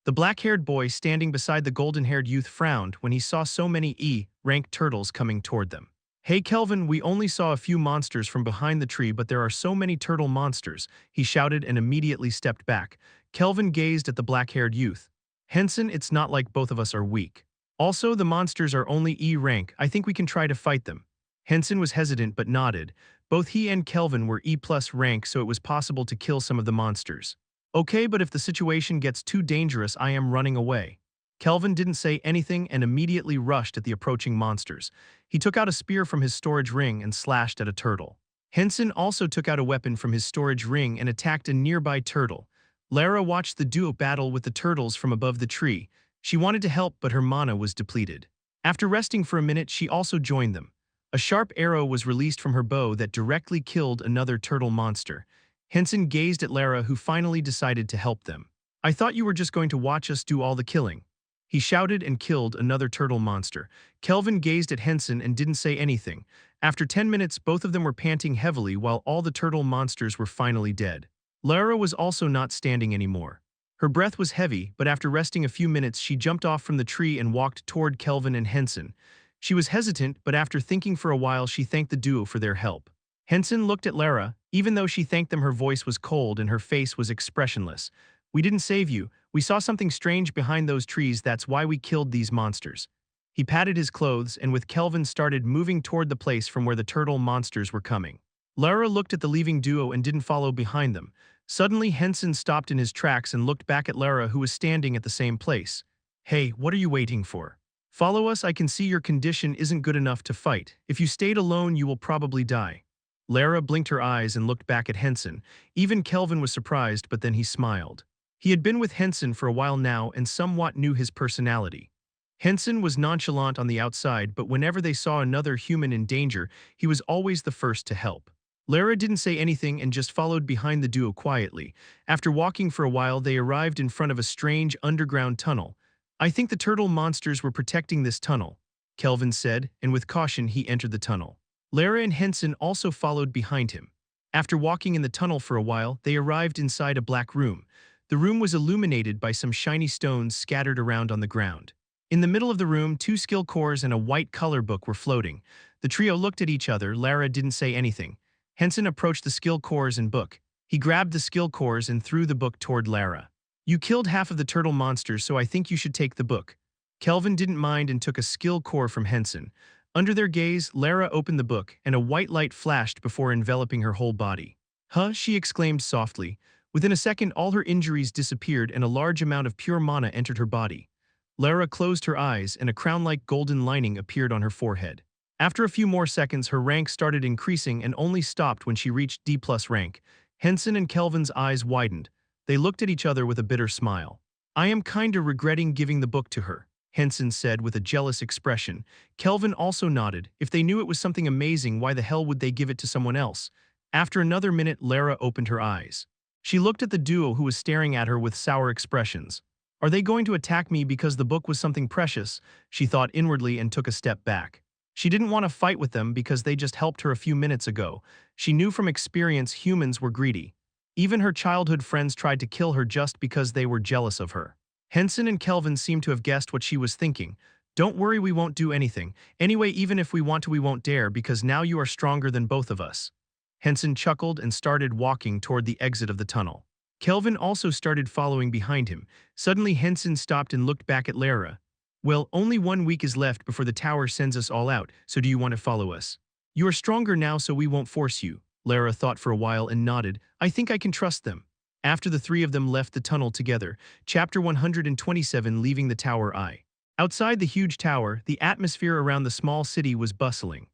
The black-haired boy standing beside the golden-haired youth frowned when he saw so many E-rank turtles coming toward them. "Hey Kelvin, we only saw a few monsters from behind the tree, but there are so many turtle monsters," he shouted and immediately stepped back. Kelvin gazed at the black-haired youth. "Henson, it's not like both of us are weak. Also, the monsters are only E-rank. I think we can try to fight them." Henson was hesitant but nodded. Both he and Kelvin were E+ rank, so it was possible to kill some of the monsters. "Okay, but if the situation gets too dangerous, I am running away." Kelvin didn't say anything and immediately rushed at the approaching monsters. He took out a spear from his storage ring and slashed at a turtle. Henson also took out a weapon from his storage ring and attacked a nearby turtle. Lara watched the duo battle with the turtles from above the tree. She wanted to help, but her mana was depleted. After resting for a minute, she also joined them. A sharp arrow was released from her bow that directly killed another turtle monster. Henson gazed at Lara, who finally decided to help them. "I thought you were just going to watch us do all the killing." He shouted and killed another turtle monster. Kelvin gazed at Henson and didn't say anything. After 10 minutes, both of them were panting heavily while all the turtle monsters were finally dead. Lara was also not standing anymore. Her breath was heavy, but after resting a few minutes, she jumped off from the tree and walked toward Kelvin and Henson. She was hesitant, but after thinking for a while, she thanked the duo for their help. Henson looked at Lara. Even though she thanked them, her voice was cold and her face was expressionless. "We didn't save you. We saw something strange behind those trees, that's why we killed these monsters." He patted his clothes and with Kelvin started moving toward the place from where the turtle monsters were coming. Lara looked at the leaving duo and didn't follow behind them. Suddenly, Henson stopped in his tracks and looked back at Lara, who was standing at the same place. "Hey, what are you waiting for? Follow us. I can see your condition isn't good enough to fight. If you stayed alone, you will probably die." Lara blinked her eyes and looked back at Henson. Even Kelvin was surprised, but then he smiled. He had been with Henson for a while now and somewhat knew his personality. Henson was nonchalant on the outside, but whenever they saw another human in danger, he was always the first to help. Lara didn't say anything and just followed behind the duo quietly. After walking for a while, they arrived in front of a strange underground tunnel. "I think the turtle monsters were protecting this tunnel," Kelvin said, and with caution he entered the tunnel. Lara and Henson also followed behind him. After walking in the tunnel for a while, they arrived inside a black room. The room was illuminated by some shiny stones scattered around on the ground. In the middle of the room, 2 skill cores and a white color book were floating. The trio looked at each other. Lara didn't say anything. Henson approached the skill cores and book. He grabbed the skill cores and threw the book toward Lara. "You killed half of the turtle monsters, so I think you should take the book." Kelvin didn't mind and took a skill core from Henson. Under their gaze, Lara opened the book, and a white light flashed before enveloping her whole body. "Huh?" she exclaimed softly. Within a second, all her injuries disappeared and a large amount of pure mana entered her body. Lara closed her eyes, and a crown-like golden lining appeared on her forehead. After a few more seconds, her rank started increasing and only stopped when she reached D+ rank. Henson and Kelvin's eyes widened. They looked at each other with a bitter smile. "I am kinda regretting giving the book to her," Henson said with a jealous expression. Kelvin also nodded. If they knew it was something amazing, why the hell would they give it to someone else? After another minute, Lara opened her eyes. She looked at the duo who was staring at her with sour expressions. "Are they going to attack me because the book was something precious?" she thought inwardly and took a step back. She didn't want to fight with them because they just helped her a few minutes ago. She knew from experience humans were greedy. Even her childhood friends tried to kill her just because they were jealous of her. Henson and Kelvin seemed to have guessed what she was thinking. "Don't worry, we won't do anything. Anyway, even if we want to, we won't dare because now you are stronger than both of us." Henson chuckled and started walking toward the exit of the tunnel. Kelvin also started following behind him. Suddenly, Henson stopped and looked back at Lara. "Well, only 1 week is left before the tower sends us all out, so do you want to follow us? You are stronger now, so we won't force you." Lara thought for a while and nodded. "I think I can trust them." After the 3 of them left the tunnel together, Chapter 127, leaving the Tower I. Outside the huge tower, the atmosphere around the small city was bustling.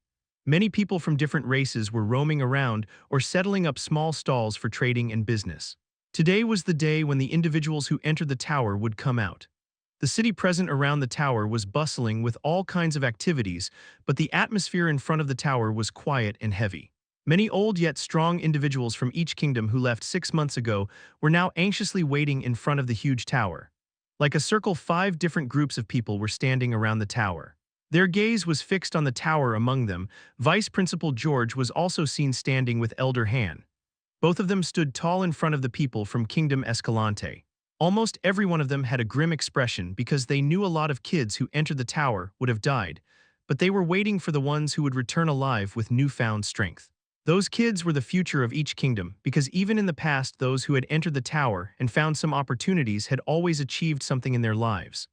Many people from different races were roaming around or settling up small stalls for trading and business. Today was the day when the individuals who entered the tower would come out. The city present around the tower was bustling with all kinds of activities, but the atmosphere in front of the tower was quiet and heavy. Many old yet strong individuals from each kingdom who left 6 months ago were now anxiously waiting in front of the huge tower. Like a circle, 5 different groups of people were standing around the tower. Their gaze was fixed on the tower. Among them, Vice Principal George was also seen standing with Elder Han. Both of them stood tall in front of the people from Kingdom Escalante. Almost every one of them had a grim expression because they knew a lot of kids who entered the tower would have died, but they were waiting for the ones who would return alive with newfound strength. Those kids were the future of each kingdom because even in the past those who had entered the tower and found some opportunities had always achieved something in their lives.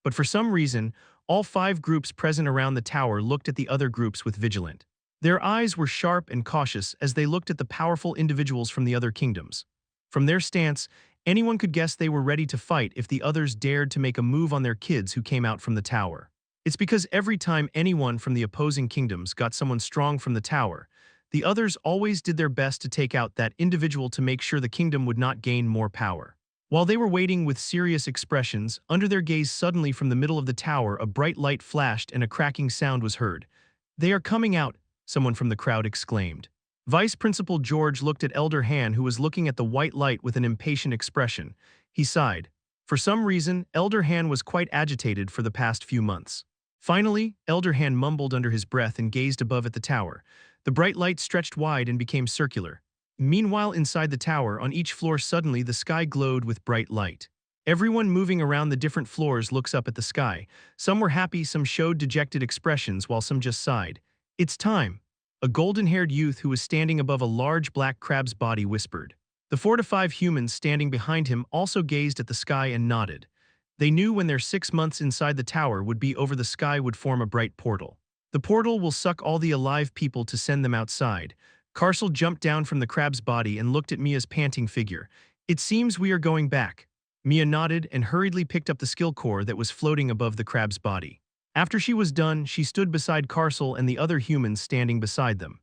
But for some reason, all 5 groups present around the tower looked at the other groups with vigilant. Their eyes were sharp and cautious as they looked at the powerful individuals from the other kingdoms. From their stance, anyone could guess they were ready to fight if the others dared to make a move on their kids who came out from the tower. It's because every time anyone from the opposing kingdoms got someone strong from the tower, the others always did their best to take out that individual to make sure the kingdom would not gain more power. While they were waiting with serious expressions, under their gaze suddenly from the middle of the tower a bright light flashed and a cracking sound was heard. "They are coming out," someone from the crowd exclaimed. Vice Principal George looked at Elder Han, who was looking at the white light with an impatient expression. He sighed. For some reason, Elder Han was quite agitated for the past few months. Finally, Elder Han mumbled under his breath and gazed above at the tower. The bright light stretched wide and became circular. Meanwhile, inside the tower, on each floor suddenly the sky glowed with bright light. Everyone moving around the different floors looks up at the sky. Some were happy, some showed dejected expressions, while some just sighed. "It's time," a golden-haired youth who was standing above a large black crab's body whispered. The 4 to 5 humans standing behind him also gazed at the sky and nodded. They knew when their 6 months inside the tower would be over, the sky would form a bright portal. The portal will suck all the alive people to send them outside. Carcel jumped down from the crab's body and looked at Mia's panting figure. "It seems we are going back." Mia nodded and hurriedly picked up the skill core that was floating above the crab's body. After she was done, she stood beside Carcel and the other humans standing beside them.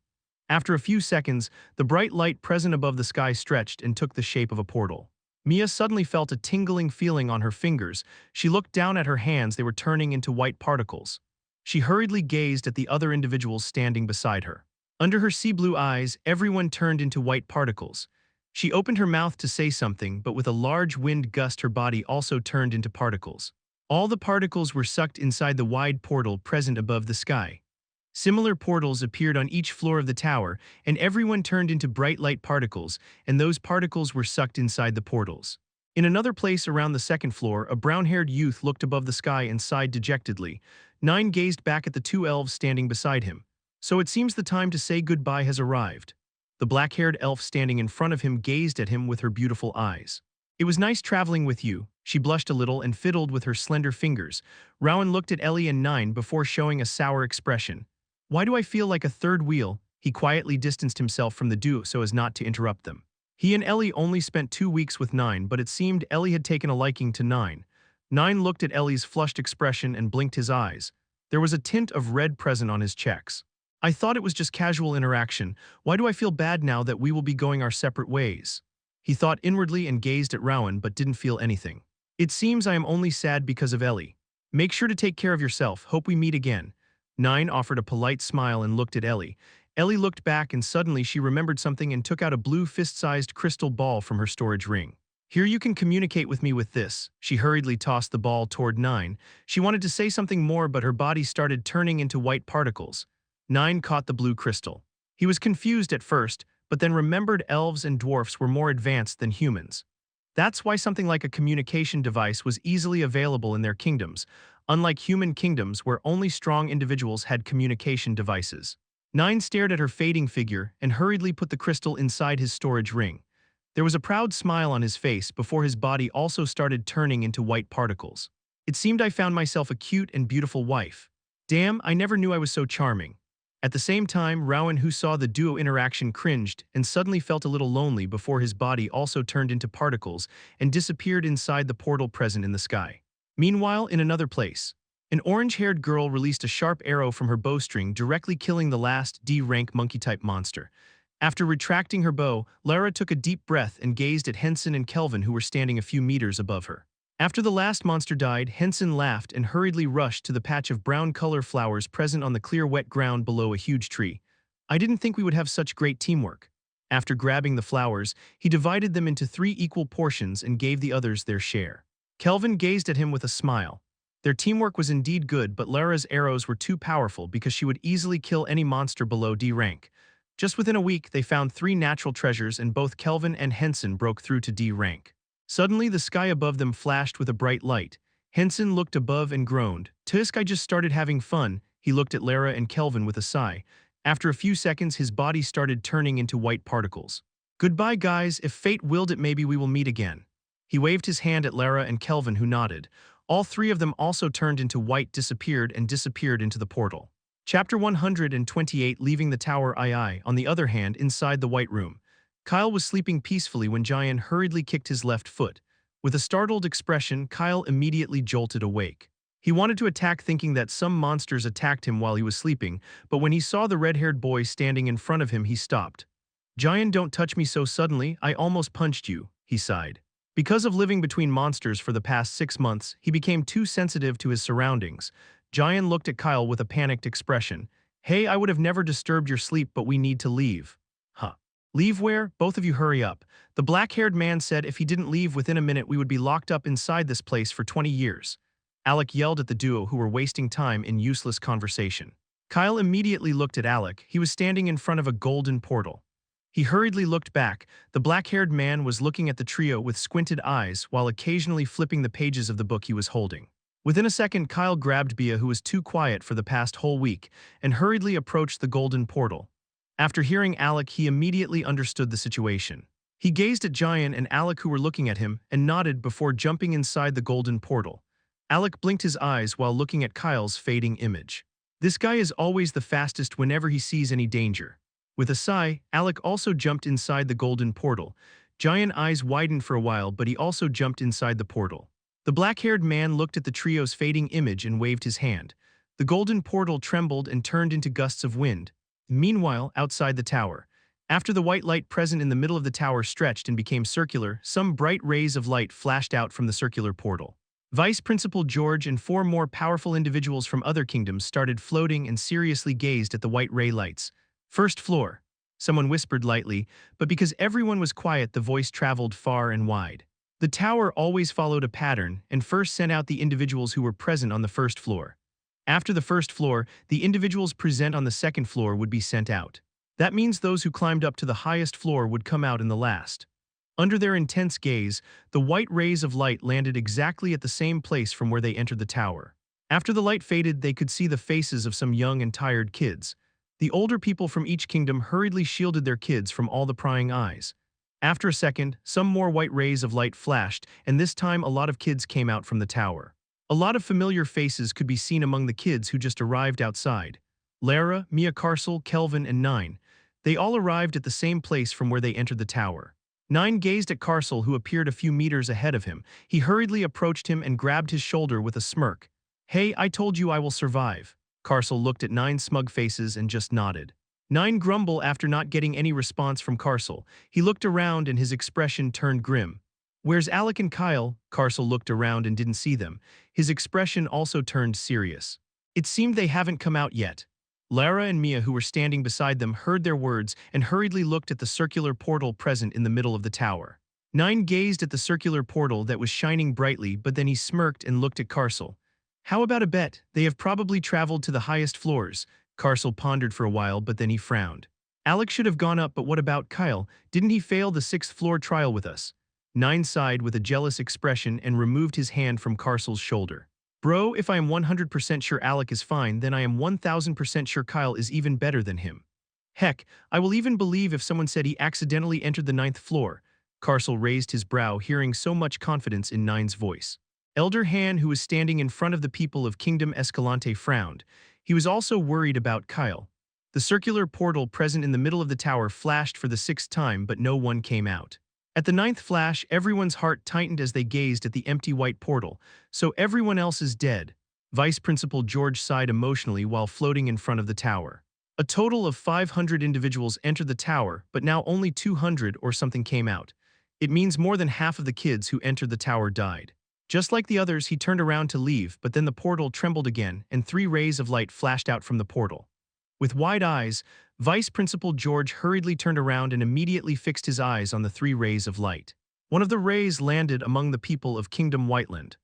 After a few seconds, the bright light present above the sky stretched and took the shape of a portal. Mia suddenly felt a tingling feeling on her fingers. She looked down at her hands, they were turning into white particles. She hurriedly gazed at the other individuals standing beside her. Under her sea-blue eyes, everyone turned into white particles. She opened her mouth to say something, but with a large wind gust her body also turned into particles. All the particles were sucked inside the wide portal present above the sky. Similar portals appeared on each floor of the tower, and everyone turned into bright light particles, and those particles were sucked inside the portals. In another place around the second floor, a brown-haired youth looked above the sky and sighed dejectedly. Nine gazed back at the 2 elves standing beside him. "So it seems the time to say goodbye has arrived." The black-haired elf standing in front of him gazed at him with her beautiful eyes. "It was nice traveling with you." She blushed a little and fiddled with her slender fingers. Rowan looked at Ellie and Nine before showing a sour expression. "Why do I feel like a third wheel?" He quietly distanced himself from the duo so as not to interrupt them. He and Ellie only spent 2 weeks with Nine, but it seemed Ellie had taken a liking to Nine. Nine looked at Ellie's flushed expression and blinked his eyes. There was a tint of red present on his checks. "I thought it was just casual interaction. Why do I feel bad now that we will be going our separate ways?" He thought inwardly and gazed at Rowan but didn't feel anything. "It seems I am only sad because of Ellie. Make sure to take care of yourself. Hope we meet again." Nine offered a polite smile and looked at Ellie. Ellie looked back and suddenly she remembered something and took out a blue fist-sized crystal ball from her storage ring. "Here, you can communicate with me with this." She hurriedly tossed the ball toward Nine. She wanted to say something more, but her body started turning into white particles. Nine caught the blue crystal. He was confused at first, but then remembered elves and dwarfs were more advanced than humans. That's why something like a communication device was easily available in their kingdoms, unlike human kingdoms where only strong individuals had communication devices. Nine stared at her fading figure and hurriedly put the crystal inside his storage ring. There was a proud smile on his face before his body also started turning into white particles. "It seemed I found myself a cute and beautiful wife. Damn, I never knew I was so charming." At the same time, Rowan, who saw the duo interaction, cringed and suddenly felt a little lonely before his body also turned into particles and disappeared inside the portal present in the sky. Meanwhile, in another place, an orange-haired girl released a sharp arrow from her bowstring, directly killing the last D-rank monkey-type monster. After retracting her bow, Lara took a deep breath and gazed at Henson and Kelvin, who were standing a few meters above her. After the last monster died, Henson laughed and hurriedly rushed to the patch of brown color flowers present on the clear wet ground below a huge tree. "I didn't think we would have such great teamwork." After grabbing the flowers, he divided them into 3 equal portions and gave the others their share. Kelvin gazed at him with a smile. Their teamwork was indeed good, but Lara's arrows were too powerful because she would easily kill any monster below D rank. Just within a week, they found 3 natural treasures and both Kelvin and Henson broke through to D rank. Suddenly, the sky above them flashed with a bright light. Henson looked above and groaned. "Tusk, I just started having fun." He looked at Lara and Kelvin with a sigh. After a few seconds, his body started turning into white particles. "Goodbye, guys. If fate willed it, maybe we will meet again." He waved his hand at Lara and Kelvin, who nodded. All three of them also turned into white, disappeared into the portal. Chapter 128, Leaving the Tower II. On the other hand, inside the White Room, Kyle was sleeping peacefully when Jian hurriedly kicked his left foot. With a startled expression, Kyle immediately jolted awake. He wanted to attack, thinking that some monsters attacked him while he was sleeping, but when he saw the red-haired boy standing in front of him, he stopped. "Jian, don't touch me so suddenly, I almost punched you," he sighed. Because of living between monsters for the past 6 months, he became too sensitive to his surroundings. Jian looked at Kyle with a panicked expression. "Hey, I would have never disturbed your sleep, but we need to leave." "Huh. Leave where? Both of you hurry up." The black-haired man said if he didn't leave within a minute, we would be locked up inside this place for 20 years. Alec yelled at the duo, who were wasting time in useless conversation. Kyle immediately looked at Alec. He was standing in front of a golden portal. He hurriedly looked back. The black-haired man was looking at the trio with squinted eyes while occasionally flipping the pages of the book he was holding. Within a second, Kyle grabbed Bia, who was too quiet for the past whole week, and hurriedly approached the golden portal. After hearing Alec, he immediately understood the situation. He gazed at Jian and Alec, who were looking at him, and nodded before jumping inside the golden portal. Alec blinked his eyes while looking at Kyle's fading image. "This guy is always the fastest whenever he sees any danger." With a sigh, Alec also jumped inside the golden portal. Jian's eyes widened for a while, but he also jumped inside the portal. The black-haired man looked at the trio's fading image and waved his hand. The golden portal trembled and turned into gusts of wind. Meanwhile, outside the tower, after the white light present in the middle of the tower stretched and became circular, some bright rays of light flashed out from the circular portal. Vice Principal George and 4 more powerful individuals from other kingdoms started floating and seriously gazed at the white ray lights. "First floor," someone whispered lightly, but because everyone was quiet, the voice traveled far and wide. The tower always followed a pattern and first sent out the individuals who were present on the first floor. After the first floor, the individuals present on the second floor would be sent out. That means those who climbed up to the highest floor would come out in the last. Under their intense gaze, the white rays of light landed exactly at the same place from where they entered the tower. After the light faded, they could see the faces of some young and tired kids. The older people from each kingdom hurriedly shielded their kids from all the prying eyes. After a second, some more white rays of light flashed, and this time a lot of kids came out from the tower. A lot of familiar faces could be seen among the kids who just arrived outside. Lara, Mia, Carcel, Kelvin, and Nine. They all arrived at the same place from where they entered the tower. Nine gazed at Carcel, who appeared a few meters ahead of him. He hurriedly approached him and grabbed his shoulder with a smirk. "Hey, I told you I will survive." Carcel looked at Nine's smug faces and just nodded. Nine grumbled after not getting any response from Carcel. He looked around and his expression turned grim. "Where's Alec and Kyle?" Carcel looked around and didn't see them. His expression also turned serious. It seemed they haven't come out yet. Lara and Mia, who were standing beside them, heard their words and hurriedly looked at the circular portal present in the middle of the tower. Nine gazed at the circular portal that was shining brightly, but then he smirked and looked at Carcel. "How about a bet? They have probably traveled to the highest floors." Carcel pondered for a while, but then he frowned. "Alec should have gone up, but what about Kyle? Didn't he fail the 6th floor trial with us?" Nine sighed with a jealous expression and removed his hand from Carcel's shoulder. "Bro, if I am 100% sure Alec is fine, then I am 1000% sure Kyle is even better than him. Heck, I will even believe if someone said he accidentally entered the 9th floor." Carcel raised his brow, hearing so much confidence in Nine's voice. Elder Han, who was standing in front of the people of Kingdom Escalante, frowned. He was also worried about Kyle. The circular portal present in the middle of the tower flashed for the 6th time, but no one came out. At the 9th flash, everyone's heart tightened as they gazed at the empty white portal. "So everyone else is dead." Vice Principal George sighed emotionally while floating in front of the tower. A total of 500 individuals entered the tower, but now only 200 or something came out. It means more than half of the kids who entered the tower died. Just like the others, he turned around to leave, but then the portal trembled again, and 3 rays of light flashed out from the portal. With wide eyes, Vice Principal George hurriedly turned around and immediately fixed his eyes on the 3 rays of light. One of the rays landed among the people of Kingdom Whiteland.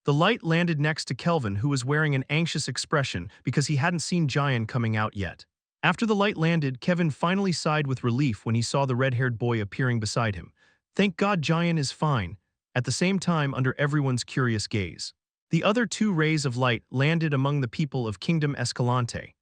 The light landed next to Kelvin, who was wearing an anxious expression because he hadn't seen Jian coming out yet. After the light landed, Kevin finally sighed with relief when he saw the red-haired boy appearing beside him. "Thank God Jian is fine." at the same time under everyone's curious gaze. The other two rays of light landed among the people of Kingdom Escalante.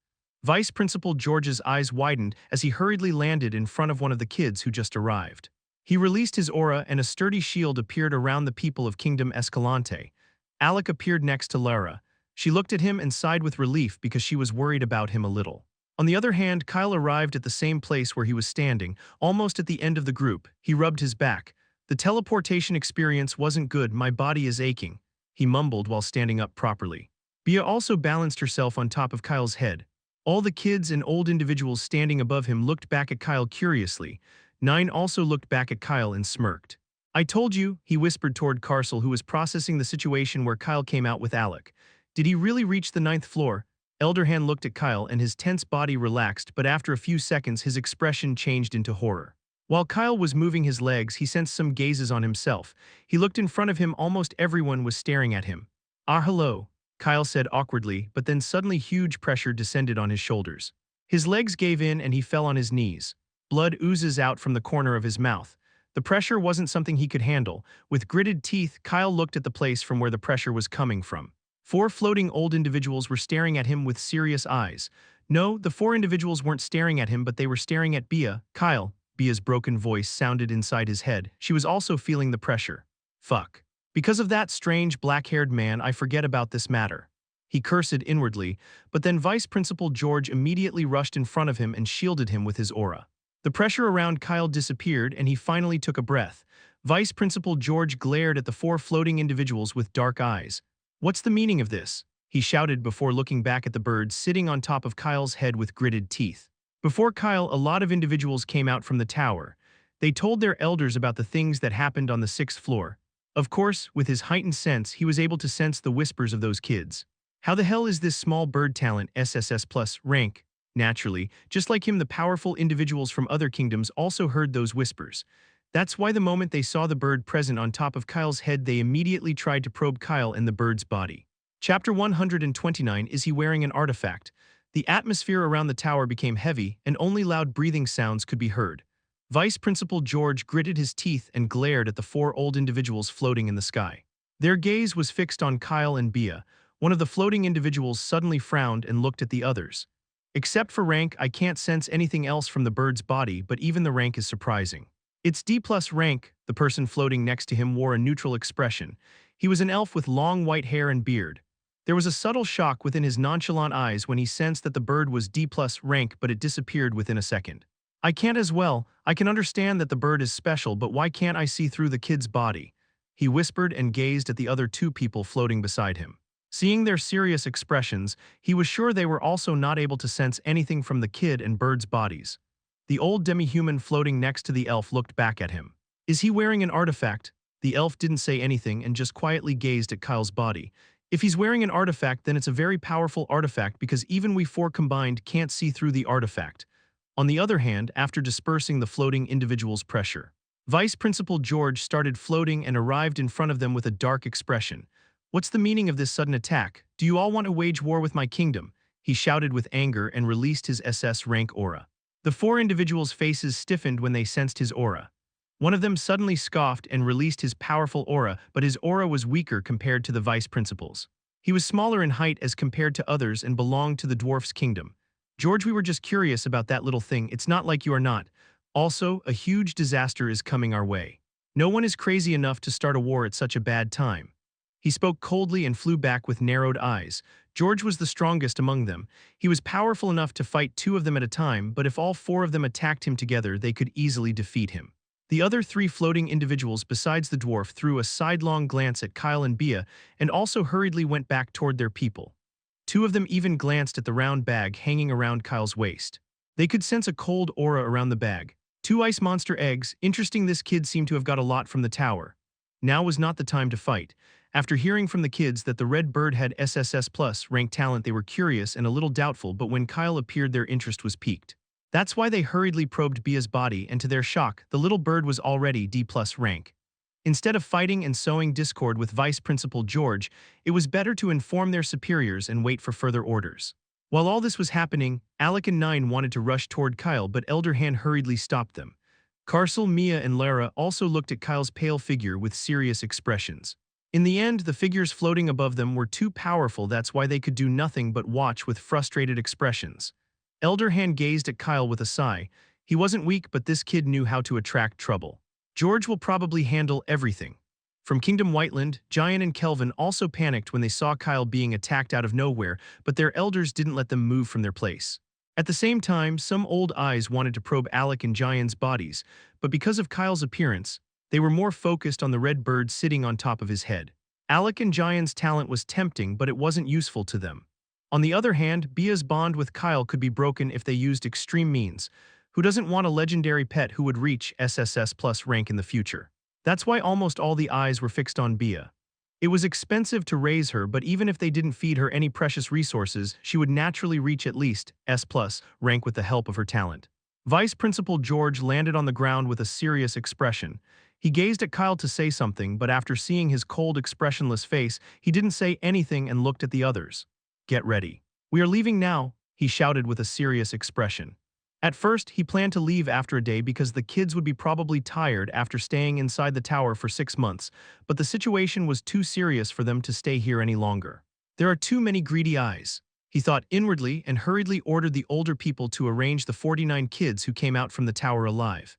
Vice Principal George's eyes widened as he hurriedly landed in front of one of the kids who just arrived. He released his aura and a sturdy shield appeared around the people of Kingdom Escalante. Alec appeared next to Lara. She looked at him and sighed with relief because she was worried about him a little. On the other hand, Kyle arrived at the same place where he was standing, almost at the end of the group. He rubbed his back. The teleportation experience wasn't good, my body is aching, he mumbled while standing up properly. Bia also balanced herself on top of Kyle's head. All the kids and old individuals standing above him looked back at Kyle curiously. Nine also looked back at Kyle and smirked. I told you, he whispered toward Carcel, who was processing the situation where Kyle came out with Alec. Did he really reach the 9th floor? Elderhan looked at Kyle and his tense body relaxed, but after a few seconds his expression changed into horror. While Kyle was moving his legs, he sensed some gazes on himself. He looked in front of him, almost everyone was staring at him. Ah, hello, Kyle said awkwardly, but then suddenly huge pressure descended on his shoulders. His legs gave in and he fell on his knees. Blood oozes out from the corner of his mouth. The pressure wasn't something he could handle. With gritted teeth, Kyle looked at the place from where the pressure was coming from. 4 floating old individuals were staring at him with serious eyes. No, the 4 individuals weren't staring at him, but they were staring at Bia. Kyle, Bia's broken voice sounded inside his head. She was also feeling the pressure. Fuck. Because of that strange black-haired man, I forget about this matter. He cursed inwardly, but then Vice Principal George immediately rushed in front of him and shielded him with his aura. The pressure around Kyle disappeared and he finally took a breath. Vice Principal George glared at the 4 floating individuals with dark eyes. What's the meaning of this? He shouted before looking back at the bird sitting on top of Kyle's head with gritted teeth. Before Kyle, a lot of individuals came out from the tower. They told their elders about the things that happened on the 6th floor. Of course, with his heightened sense, he was able to sense the whispers of those kids. How the hell is this small bird talent SSS plus rank? Naturally, just like him, the powerful individuals from other kingdoms also heard those whispers. That's why the moment they saw the bird present on top of Kyle's head, they immediately tried to probe Kyle and the bird's body. Chapter 129. Is he wearing an artifact? The atmosphere around the tower became heavy, and only loud breathing sounds could be heard. Vice Principal George gritted his teeth and glared at the 4 old individuals floating in the sky. Their gaze was fixed on Kyle and Bia. One of the floating individuals suddenly frowned and looked at the others. Except for rank, I can't sense anything else from the bird's body, but even the rank is surprising. It's D+ rank. The person floating next to him wore a neutral expression. He was an elf with long white hair and beard. There was a subtle shock within his nonchalant eyes when he sensed that the bird was D+ rank, but it disappeared within a second. I can't as well. I can understand that the bird is special, but why can't I see through the kid's body? He whispered and gazed at the other 2 people floating beside him. Seeing their serious expressions, he was sure they were also not able to sense anything from the kid and bird's bodies. The old demi-human floating next to the elf looked back at him. Is he wearing an artifact? The elf didn't say anything and just quietly gazed at Kyle's body. If he's wearing an artifact, then it's a very powerful artifact because even we 4 combined can't see through the artifact. On the other hand, after dispersing the floating individual's pressure, Vice Principal George started floating and arrived in front of them with a dark expression. What's the meaning of this sudden attack? Do you all want to wage war with my kingdom? He shouted with anger and released his SS rank aura. The 4 individuals' faces stiffened when they sensed his aura. One of them suddenly scoffed and released his powerful aura, but his aura was weaker compared to the vice principal's. He was smaller in height as compared to others and belonged to the dwarf's kingdom. George, we were just curious about that little thing. It's not like you are not. Also, a huge disaster is coming our way. No one is crazy enough to start a war at such a bad time. He spoke coldly and flew back with narrowed eyes. George was the strongest among them. He was powerful enough to fight 2 of them at a time, but if all 4 of them attacked him together, they could easily defeat him. The other 3 floating individuals besides the dwarf threw a sidelong glance at Kyle and Bia and also hurriedly went back toward their people. 2 of them even glanced at the round bag hanging around Kyle's waist. They could sense a cold aura around the bag. 2 ice monster eggs. Interesting, this kid seemed to have got a lot from the tower. Now was not the time to fight. After hearing from the kids that the red bird had SSS plus rank talent, they were curious and a little doubtful, but when Kyle appeared, their interest was piqued. That's why they hurriedly probed Bia's body, and to their shock, the little bird was already D+ rank. Instead of fighting and sowing discord with Vice Principal George, it was better to inform their superiors and wait for further orders. While all this was happening, Alec and Nine wanted to rush toward Kyle, but Elder Han hurriedly stopped them. Carcel, Mia, and Lara also looked at Kyle's pale figure with serious expressions. In the end, the figures floating above them were too powerful, that's why they could do nothing but watch with frustrated expressions. Elder Hand gazed at Kyle with a sigh. He wasn't weak, but this kid knew how to attract trouble. George will probably handle everything. From Kingdom Whiteland, Giant and Kelvin also panicked when they saw Kyle being attacked out of nowhere, but their elders didn't let them move from their place. At the same time, some old eyes wanted to probe Alec and Giant's bodies, but because of Kyle's appearance, they were more focused on the red bird sitting on top of his head. Alec and Giant's talent was tempting, but it wasn't useful to them. On the other hand, Bia's bond with Kyle could be broken if they used extreme means. Who doesn't want a legendary pet who would reach SSS plus rank in the future? That's why almost all the eyes were fixed on Bia. It was expensive to raise her, but even if they didn't feed her any precious resources, she would naturally reach at least S+ rank with the help of her talent. Vice Principal George landed on the ground with a serious expression. He gazed at Kyle to say something, but after seeing his cold, expressionless face, he didn't say anything and looked at the others. "Get ready. We are leaving now," he shouted with a serious expression. At first, he planned to leave after a day because the kids would be probably tired after staying inside the tower for 6 months, but the situation was too serious for them to stay here any longer. There are too many greedy eyes, he thought inwardly, and hurriedly ordered the older people to arrange the 49 kids who came out from the tower alive.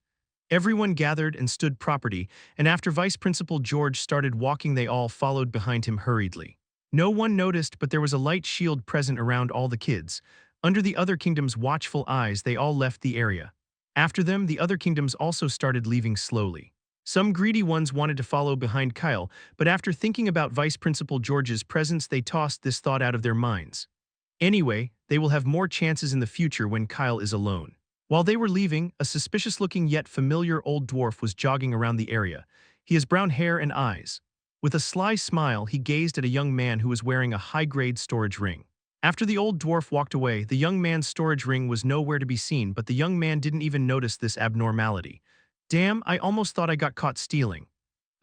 Everyone gathered and stood property, and after Vice Principal George started walking, they all followed behind him hurriedly. No one noticed, but there was a light shield present around all the kids. Under the other kingdoms' watchful eyes, they all left the area. After them, the other kingdoms also started leaving slowly. Some greedy ones wanted to follow behind Kyle, but after thinking about Vice Principal George's presence, they tossed this thought out of their minds. Anyway, they will have more chances in the future when Kyle is alone. While they were leaving, a suspicious-looking yet familiar old dwarf was jogging around the area. He has brown hair and eyes. With a sly smile, he gazed at a young man who was wearing a high-grade storage ring. After the old dwarf walked away, the young man's storage ring was nowhere to be seen, but the young man didn't even notice this abnormality. "Damn, I almost thought I got caught stealing."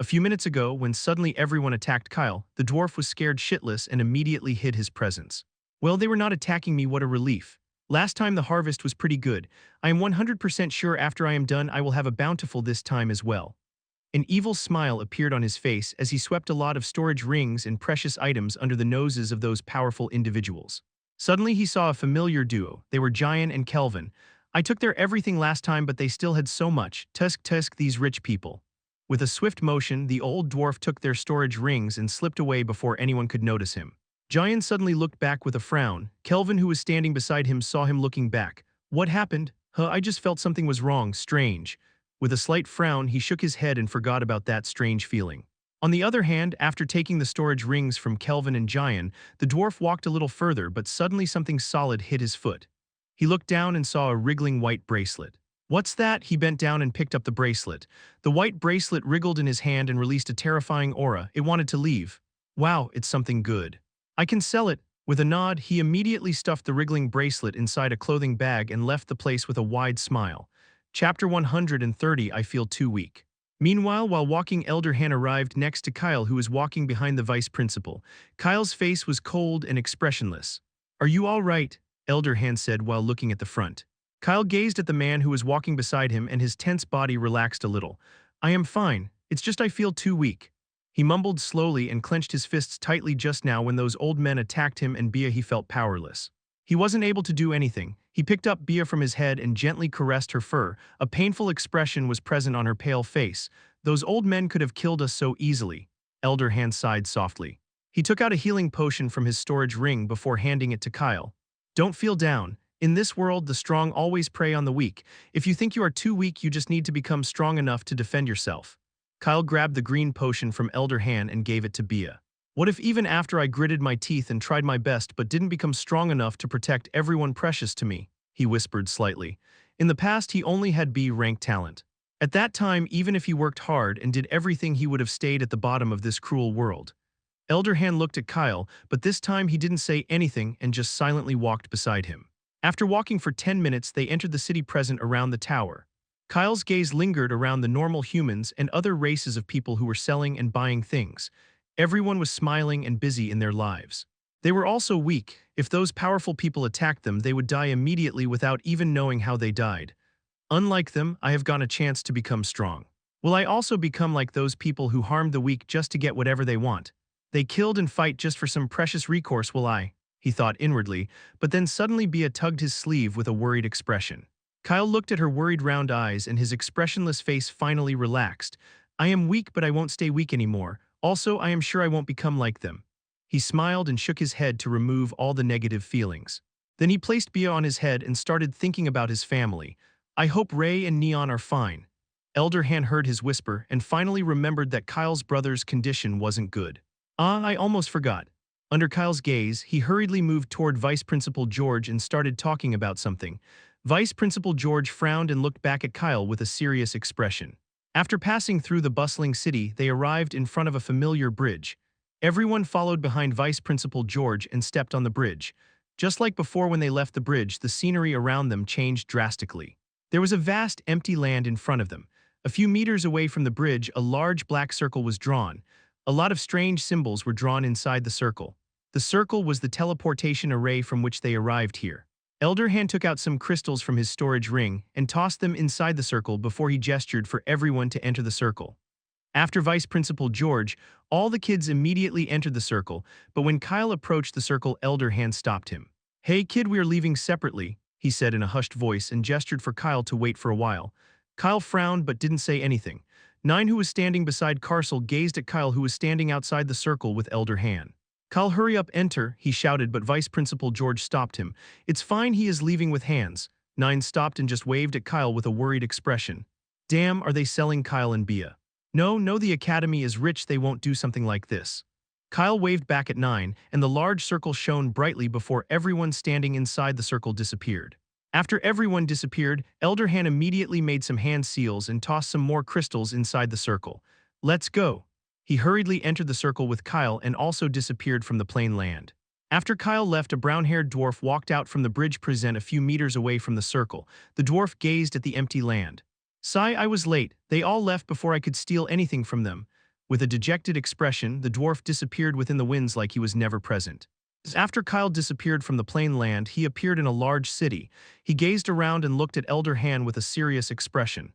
A few minutes ago, when suddenly everyone attacked Kyle, the dwarf was scared shitless and immediately hid his presence. "Well, they were not attacking me, what a relief. Last time the harvest was pretty good. I am 100% sure after I am done I will have a bountiful this time as well." An evil smile appeared on his face as he swept a lot of storage rings and precious items under the noses of those powerful individuals. Suddenly he saw a familiar duo. They were Giant and Kelvin. "I took their everything last time, but they still had so much. Tusk, these rich people." With a swift motion, the old dwarf took their storage rings and slipped away before anyone could notice him. Giant suddenly looked back with a frown. Kelvin, who was standing beside him, saw him looking back. "What happened? I just felt something was wrong, strange." With a slight frown, he shook his head and forgot about that strange feeling. On the other hand, after taking the storage rings from Kelvin and Giant, the dwarf walked a little further, but suddenly something solid hit his foot. He looked down and saw a wriggling white bracelet. "What's that?" He bent down and picked up the bracelet. The white bracelet wriggled in his hand and released a terrifying aura. It wanted to leave. "Wow, it's something good. I can sell it." With a nod, he immediately stuffed the wriggling bracelet inside a clothing bag and left the place with a wide smile. Chapter 130, I feel too weak. Meanwhile, while walking, Elder Han arrived next to Kyle, who was walking behind the vice principal. Kyle's face was cold and expressionless. "Are you all right?" Elder Han said while looking at the front. Kyle gazed at the man who was walking beside him, and his tense body relaxed a little. "I am fine. It's just I feel too weak." He mumbled slowly and clenched his fists tightly. Just now when those old men attacked him and Bia, he felt powerless. He wasn't able to do anything. He picked up Bia from his head and gently caressed her fur. A painful expression was present on her pale face. "Those old men could have killed us so easily." Elder Han sighed softly. He took out a healing potion from his storage ring before handing it to Kyle. "Don't feel down. In this world, the strong always prey on the weak. If you think you are too weak, you just need to become strong enough to defend yourself." Kyle grabbed the green potion from Elder Han and gave it to Bia. "What if even after I gritted my teeth and tried my best but didn't become strong enough to protect everyone precious to me?" he whispered slightly. In the past, he only had B-rank talent. At that time, even if he worked hard and did everything, he would have stayed at the bottom of this cruel world. Elder Han looked at Kyle, but this time he didn't say anything and just silently walked beside him. After walking for 10 minutes, they entered the city present around the tower. Kyle's gaze lingered around the normal humans and other races of people who were selling and buying things. Everyone was smiling and busy in their lives. They were also weak. If those powerful people attacked them, they would die immediately without even knowing how they died. Unlike them, I have gotten a chance to become strong. Will I also become like those people who harmed the weak just to get whatever they want? They killed and fight just for some precious recourse, will I? He thought inwardly, but then suddenly Bia tugged his sleeve with a worried expression. Kyle looked at her worried round eyes and his expressionless face finally relaxed. I am weak, but I won't stay weak anymore. Also, I am sure I won't become like them. He smiled and shook his head to remove all the negative feelings. Then he placed Bia on his head and started thinking about his family. I hope Ray and Neon are fine. Elder Han heard his whisper and finally remembered that Kyle's brother's condition wasn't good. Ah, I almost forgot. Under Kyle's gaze, he hurriedly moved toward Vice Principal George and started talking about something. Vice Principal George frowned and looked back at Kyle with a serious expression. After passing through the bustling city, they arrived in front of a familiar bridge. Everyone followed behind Vice Principal George and stepped on the bridge. Just like before when they left the bridge, the scenery around them changed drastically. There was a vast empty land in front of them. A few meters away from the bridge, a large black circle was drawn. A lot of strange symbols were drawn inside the circle. The circle was the teleportation array from which they arrived here. Elder Han took out some crystals from his storage ring and tossed them inside the circle before he gestured for everyone to enter the circle. After Vice Principal George, all the kids immediately entered the circle, but when Kyle approached the circle, Elder Han stopped him. Hey kid, we are leaving separately, he said in a hushed voice and gestured for Kyle to wait for a while. Kyle frowned but didn't say anything. Nine, who was standing beside Carcel, gazed at Kyle, who was standing outside the circle with Elder Han. Kyle, hurry up, enter, he shouted, but Vice Principal George stopped him. It's fine, he is leaving with hands. Nine stopped and just waved at Kyle with a worried expression. Damn, are they selling Kyle and Bia? No, the Academy is rich, they won't do something like this. Kyle waved back at Nine, and the large circle shone brightly before everyone standing inside the circle disappeared. After everyone disappeared, Elder Han immediately made some hand seals and tossed some more crystals inside the circle. Let's go. He hurriedly entered the circle with Kyle and also disappeared from the plain land. After Kyle left, a brown-haired dwarf walked out from the bridge present a few meters away from the circle. The dwarf gazed at the empty land. Sigh, I was late. They all left before I could steal anything from them. With a dejected expression, the dwarf disappeared within the winds like he was never present. After Kyle disappeared from the plain land, he appeared in a large city. He gazed around and looked at Elder Han with a serious expression.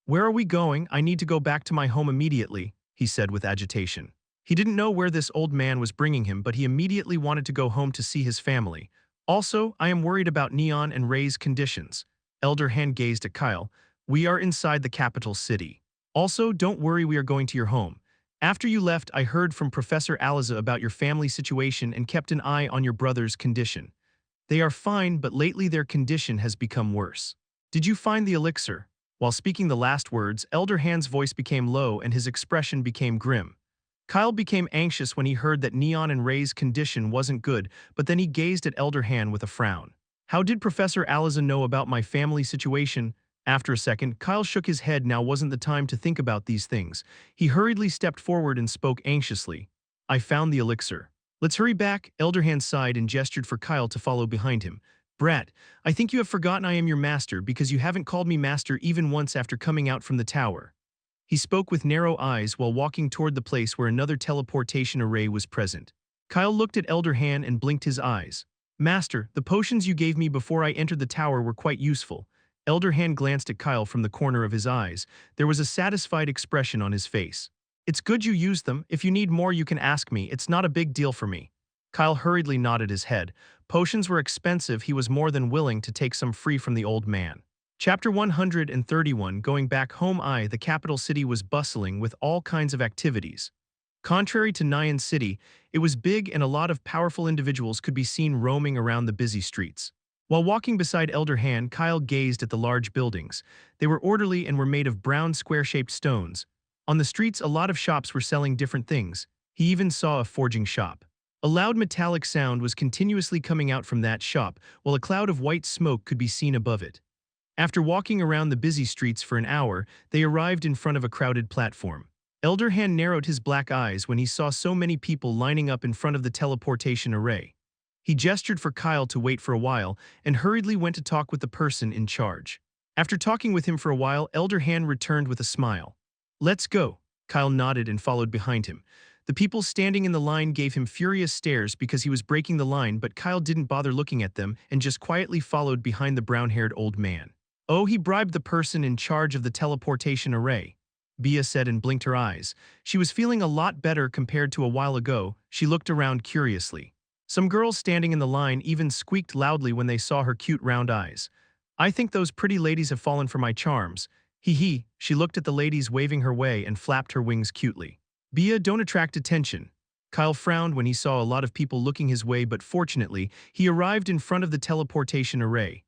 Where are we going? I need to go back to my home immediately, he said with agitation. He didn't know where this old man was bringing him, but he immediately wanted to go home to see his family. Also, I am worried about Neon and Ray's conditions. Elder Han gazed at Kyle. We are inside the capital city. Also, don't worry, we are going to your home. After you left, I heard from Professor Aliza about your family situation and kept an eye on your brother's condition. They are fine, but lately their condition has become worse. Did you find the elixir? While speaking the last words, Elder Han's voice became low and his expression became grim. Kyle became anxious when he heard that Neon and Ray's condition wasn't good, but then he gazed at Elder Han with a frown. How did Professor Aliza know about my family situation? After a second, Kyle shook his head. Now wasn't the time to think about these things. He hurriedly stepped forward and spoke anxiously. I found the elixir. Let's hurry back. Elder Han sighed and gestured for Kyle to follow behind him. Brat, I think you have forgotten I am your master because you haven't called me master even once after coming out from the tower. He spoke with narrow eyes while walking toward the place where another teleportation array was present. Kyle looked at Elder Han and blinked his eyes. Master, the potions you gave me before I entered the tower were quite useful. Elder Han glanced at Kyle from the corner of his eyes. There was a satisfied expression on his face. It's good you used them. If you need more, you can ask me. It's not a big deal for me. Kyle hurriedly nodded his head. Potions were expensive. He was more than willing to take some free from the old man. Chapter 131. Going back home. The capital city was bustling with all kinds of activities. Contrary to Nyan City, it was big and a lot of powerful individuals could be seen roaming around the busy streets. While walking beside Elder Han, Kyle gazed at the large buildings. They were orderly and were made of brown square-shaped stones. On the streets, a lot of shops were selling different things. He even saw a forging shop. A loud metallic sound was continuously coming out from that shop, while a cloud of white smoke could be seen above it. After walking around the busy streets for an hour, they arrived in front of a crowded platform. Elder Han narrowed his black eyes when he saw so many people lining up in front of the teleportation array. He gestured for Kyle to wait for a while and hurriedly went to talk with the person in charge. After talking with him for a while, Elder Han returned with a smile. Let's go. Kyle nodded and followed behind him. The people standing in the line gave him furious stares because he was breaking the line, but Kyle didn't bother looking at them and just quietly followed behind the brown-haired old man. Oh, he bribed the person in charge of the teleportation array, Bia said and blinked her eyes. She was feeling a lot better compared to a while ago. She looked around curiously. Some girls standing in the line even squeaked loudly when they saw her cute round eyes. I think those pretty ladies have fallen for my charms. Hee hee, she looked at the ladies waving her way and flapped her wings cutely. Bia, don't attract attention. Kyle frowned when he saw a lot of people looking his way, but fortunately, he arrived in front of the teleportation array.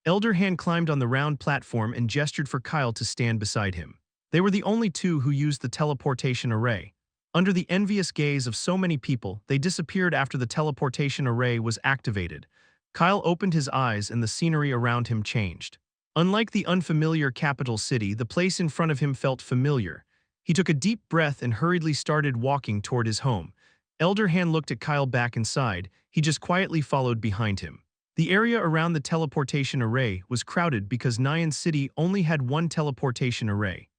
Elder Hand climbed on the round platform and gestured for Kyle to stand beside him. They were the only two who used the teleportation array. Under the envious gaze of so many people, they disappeared after the teleportation array was activated. Kyle opened his eyes and the scenery around him changed. Unlike the unfamiliar capital city, the place in front of him felt familiar. He took a deep breath and hurriedly started walking toward his home. Elder Hand looked at Kyle back inside. He just quietly followed behind him. The area around the teleportation array was crowded because Nyan City only had one teleportation array.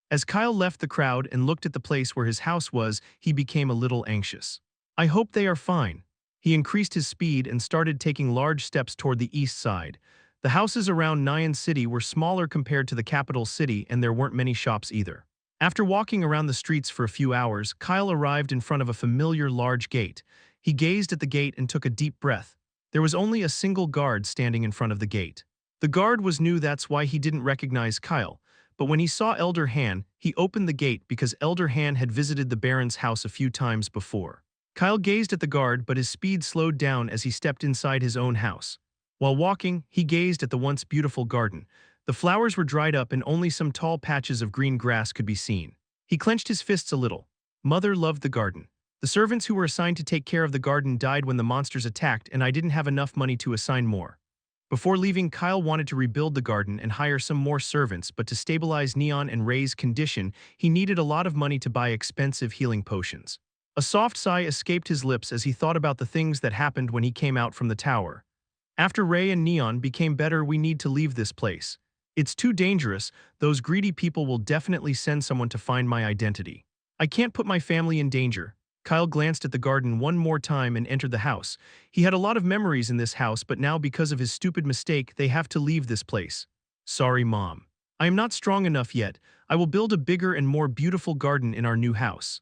As Kyle left the crowd and looked at the place where his house was, he became a little anxious. I hope they are fine. He increased his speed and started taking large steps toward the east side. The houses around Nyan City were smaller compared to the capital city, and there weren't many shops either. After walking around the streets for a few hours, Kyle arrived in front of a familiar large gate. He gazed at the gate and took a deep breath. There was only a single guard standing in front of the gate. The guard was new, that's why he didn't recognize Kyle. But when he saw Elder Han, he opened the gate because Elder Han had visited the Baron's house a few times before. Kyle gazed at the guard, but his speed slowed down as he stepped inside his own house. While walking, he gazed at the once beautiful garden. The flowers were dried up and only some tall patches of green grass could be seen. He clenched his fists a little. Mother loved the garden. The servants who were assigned to take care of the garden died when the monsters attacked, and I didn't have enough money to assign more. Before leaving, Kyle wanted to rebuild the garden and hire some more servants, but to stabilize Neon and Ray's condition, he needed a lot of money to buy expensive healing potions. A soft sigh escaped his lips as he thought about the things that happened when he came out from the tower. After Ray and Neon became better, we need to leave this place. It's too dangerous. Those greedy people will definitely send someone to find my identity. I can't put my family in danger. Kyle glanced at the garden one more time and entered the house. He had a lot of memories in this house, but now because of his stupid mistake, they have to leave this place. Sorry, Mom. I am not strong enough yet. I will build a bigger and more beautiful garden in our new house.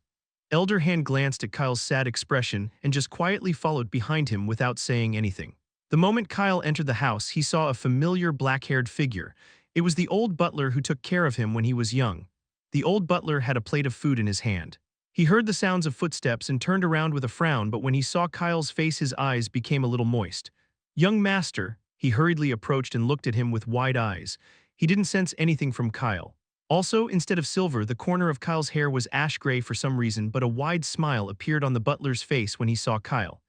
Elder Hand glanced at Kyle's sad expression and just quietly followed behind him without saying anything. The moment Kyle entered the house, he saw a familiar black-haired figure. It was the old butler who took care of him when he was young. The old butler had a plate of food in his hand. He heard the sounds of footsteps and turned around with a frown, but when he saw Kyle's face, his eyes became a little moist. Young master, he hurriedly approached and looked at him with wide eyes. He didn't sense anything from Kyle. Also, instead of silver, the corner of Kyle's hair was ash gray for some reason, but a wide smile appeared on the butler's face when he saw Kyle.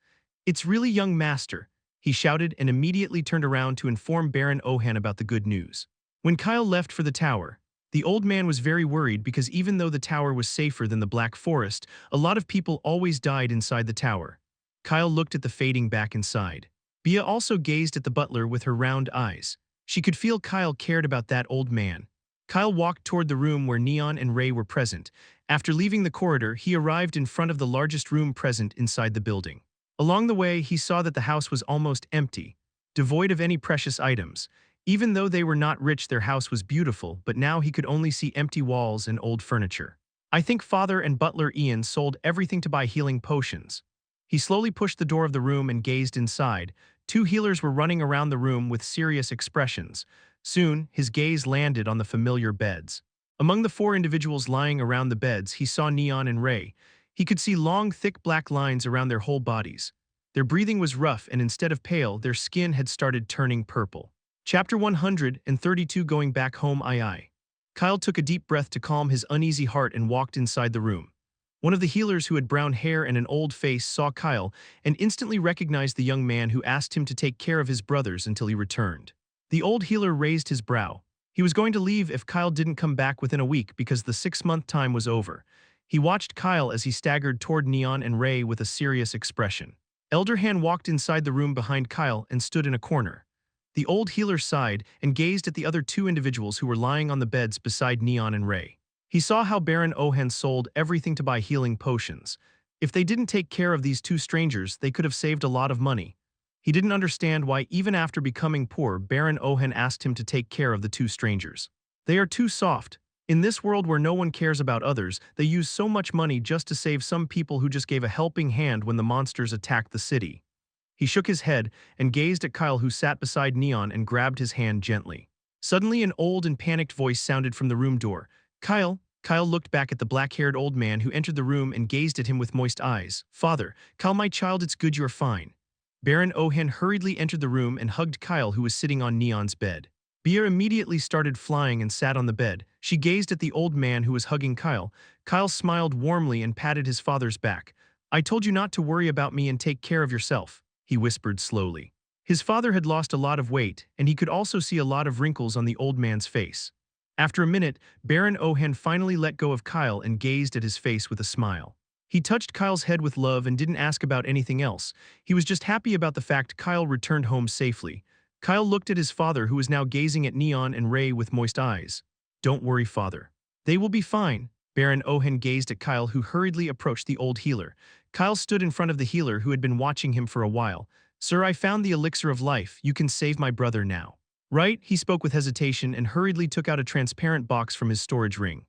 It's really young master, he shouted and immediately turned around to inform Baron Ohan about the good news. When Kyle left for the tower, the old man was very worried because even though the tower was safer than the Black Forest, a lot of people always died inside the tower. Kyle looked at the fading back inside. Bia also gazed at the butler with her round eyes. She could feel Kyle cared about that old man. Kyle walked toward the room where Neon and Ray were present. After leaving the corridor, he arrived in front of the largest room present inside the building. Along the way, he saw that the house was almost empty, devoid of any precious items. Even though they were not rich, their house was beautiful, but now he could only see empty walls and old furniture. I think father and butler Ian sold everything to buy healing potions. He slowly pushed the door of the room and gazed inside. Two healers were running around the room with serious expressions. Soon, his gaze landed on the familiar beds. Among the four individuals lying around the beds, he saw Neon and Ray. He could see long, thick black lines around their whole bodies. Their breathing was rough, and instead of pale, their skin had started turning purple. Chapter 132. Going back home. Kyle took a deep breath to calm his uneasy heart and walked inside the room. One of the healers who had brown hair and an old face saw Kyle and instantly recognized the young man who asked him to take care of his brothers until he returned. The old healer raised his brow. He was going to leave if Kyle didn't come back within a week because the 6-month time was over. He watched Kyle as he staggered toward Neon and Ray with a serious expression. Elder Han walked inside the room behind Kyle and stood in a corner. The old healer sighed and gazed at the other two individuals who were lying on the beds beside Neon and Ray. He saw how Baron Ohan sold everything to buy healing potions. If they didn't take care of these two strangers, they could have saved a lot of money. He didn't understand why even after becoming poor, Baron Ohen asked him to take care of the two strangers. They are too soft. In this world where no one cares about others, they use so much money just to save some people who just gave a helping hand when the monsters attacked the city. He shook his head and gazed at Kyle, who sat beside Neon, and grabbed his hand gently. Suddenly an old and panicked voice sounded from the room door. Kyle. Kyle looked back at the black-haired old man who entered the room and gazed at him with moist eyes. Father, Kyle, my child, it's good you're fine. Baron Ohen hurriedly entered the room and hugged Kyle, who was sitting on Neon's bed. Bia immediately started flying and sat on the bed. She gazed at the old man who was hugging Kyle. Kyle smiled warmly and patted his father's back. I told you not to worry about me and take care of yourself, he whispered slowly. His father had lost a lot of weight, and he could also see a lot of wrinkles on the old man's face. After a minute, Baron Ohen finally let go of Kyle and gazed at his face with a smile. He touched Kyle's head with love and didn't ask about anything else. He was just happy about the fact Kyle returned home safely. Kyle looked at his father, who was now gazing at Neon and Ray with moist eyes. Don't worry, father. They will be fine. Baron Ohen gazed at Kyle, who hurriedly approached the old healer. Kyle stood in front of the healer, who had been watching him for a while. Sir, I found the elixir of life. You can save my brother now. Right? He spoke with hesitation and hurriedly took out a transparent box from his storage ring.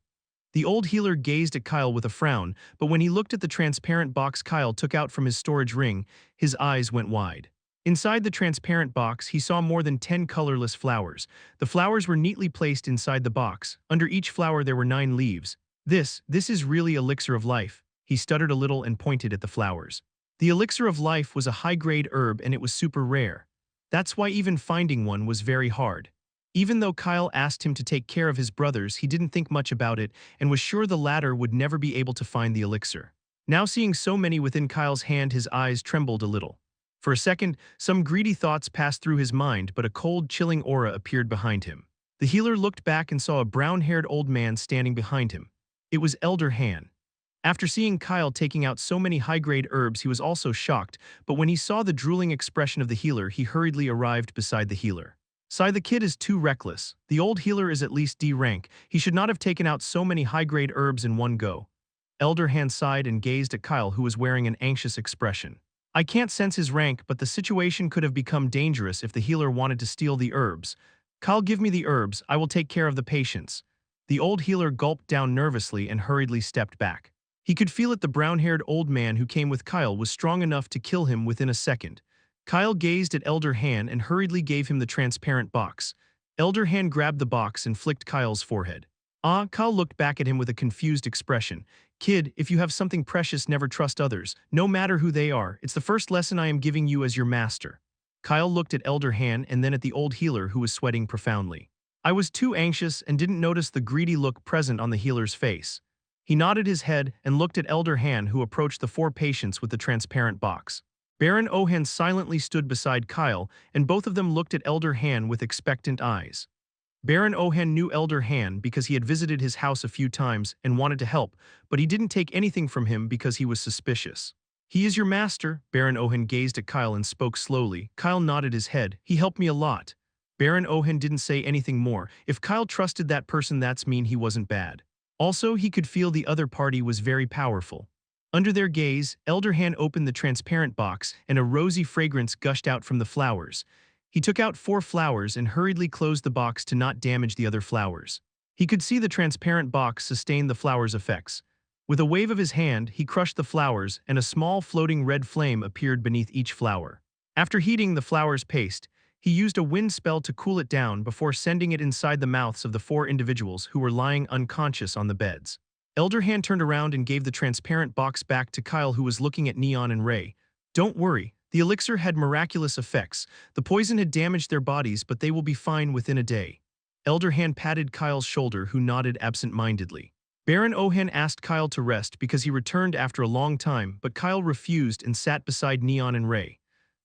The old healer gazed at Kyle with a frown, but when he looked at the transparent box Kyle took out from his storage ring, his eyes went wide. Inside the transparent box, he saw more than 10 colorless flowers. The flowers were neatly placed inside the box. Under each flower there were 9 leaves. This is really elixir of life. He stuttered a little and pointed at the flowers. The elixir of life was a high-grade herb and it was super rare. That's why even finding one was very hard. Even though Kyle asked him to take care of his brothers, he didn't think much about it and was sure the latter would never be able to find the elixir. Now seeing so many within Kyle's hand, his eyes trembled a little. For a second, some greedy thoughts passed through his mind, but a cold, chilling aura appeared behind him. The healer looked back and saw a brown-haired old man standing behind him. It was Elder Han. After seeing Kyle taking out so many high-grade herbs, he was also shocked, but when he saw the drooling expression of the healer, he hurriedly arrived beside the healer. Sigh, the kid is too reckless. The old healer is at least D rank. He should not have taken out so many high-grade herbs in one go. Elder Han sighed and gazed at Kyle, who was wearing an anxious expression. I can't sense his rank, but the situation could have become dangerous if the healer wanted to steal the herbs. Kyle, give me the herbs. I will take care of the patients. The old healer gulped down nervously and hurriedly stepped back. He could feel it. The brown-haired old man who came with Kyle was strong enough to kill him within a second. Kyle gazed at Elder Han and hurriedly gave him the transparent box. Elder Han grabbed the box and flicked Kyle's forehead. Kyle looked back at him with a confused expression. Kid, if you have something precious, never trust others, no matter who they are. It's the first lesson I am giving you as your master. Kyle looked at Elder Han and then at the old healer, who was sweating profoundly. I was too anxious and didn't notice the greedy look present on the healer's face. He nodded his head and looked at Elder Han, who approached the 4 patients with the transparent box. Baron Ohen silently stood beside Kyle, and both of them looked at Elder Han with expectant eyes. Baron Ohen knew Elder Han because he had visited his house a few times and wanted to help, but he didn't take anything from him because he was suspicious. He is your master. Baron Ohen gazed at Kyle and spoke slowly. Kyle nodded his head. He helped me a lot. Baron Ohen didn't say anything more. If Kyle trusted that person, that's mean he wasn't bad. Also, he could feel the other party was very powerful. Under their gaze, Elder Han opened the transparent box and a rosy fragrance gushed out from the flowers. He took out 4 flowers and hurriedly closed the box to not damage the other flowers. He could see the transparent box sustain the flowers' effects. With a wave of his hand, he crushed the flowers and a small floating red flame appeared beneath each flower. After heating the flower's paste, he used a wind spell to cool it down before sending it inside the mouths of the 4 individuals who were lying unconscious on the beds. Elder Han turned around and gave the transparent box back to Kyle, who was looking at Neon and Ray. Don't worry, the elixir had miraculous effects. The poison had damaged their bodies, but they will be fine within a day. Elder Han patted Kyle's shoulder, who nodded absent-mindedly. Baron Ohen asked Kyle to rest because he returned after a long time, but Kyle refused and sat beside Neon and Ray.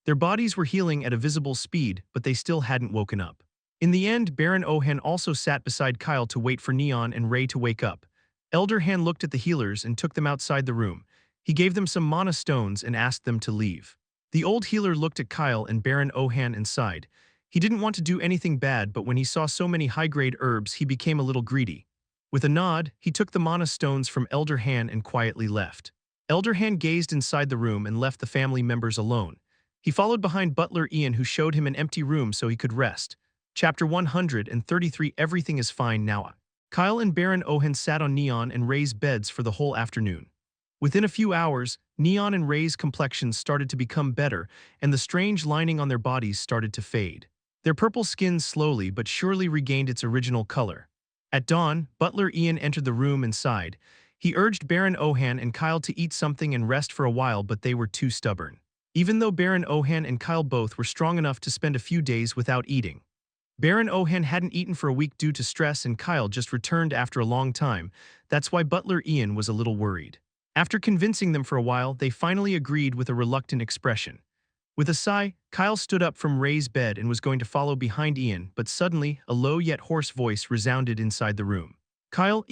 Their bodies were healing at a visible speed, but they still hadn't woken up. In the end, Baron Ohen also sat beside Kyle to wait for Neon and Ray to wake up. Elder Han looked at the healers and took them outside the room. He gave them some mana stones and asked them to leave. The old healer looked at Kyle and Baron Ohen and sighed. He didn't want to do anything bad, but when he saw so many high-grade herbs, he became a little greedy. With a nod, he took the mana stones from Elder Han and quietly left. Elder Han gazed inside the room and left the family members alone. He followed behind butler Ian, who showed him an empty room so he could rest. Chapter 133. Everything is fine now. Kyle and Baron Ohen sat on Neon and Ray's beds for the whole afternoon. Within a few hours, Neon and Ray's complexions started to become better, and the strange lining on their bodies started to fade. Their purple skin slowly but surely regained its original color. At dawn, butler Ian entered the room and sighed. He urged Baron Ohan and Kyle to eat something and rest for a while, but they were too stubborn. Even though Baron Ohan and Kyle both were strong enough to spend a few days without eating. Baron Ohan hadn't eaten for a week due to stress, and Kyle just returned after a long time. That's why butler Ian was a little worried. After convincing them for a while, they finally agreed with a reluctant expression. With a sigh, Kyle stood up from Ray's bed and was going to follow behind Ian, but suddenly, a low yet hoarse voice resounded inside the room. Kyle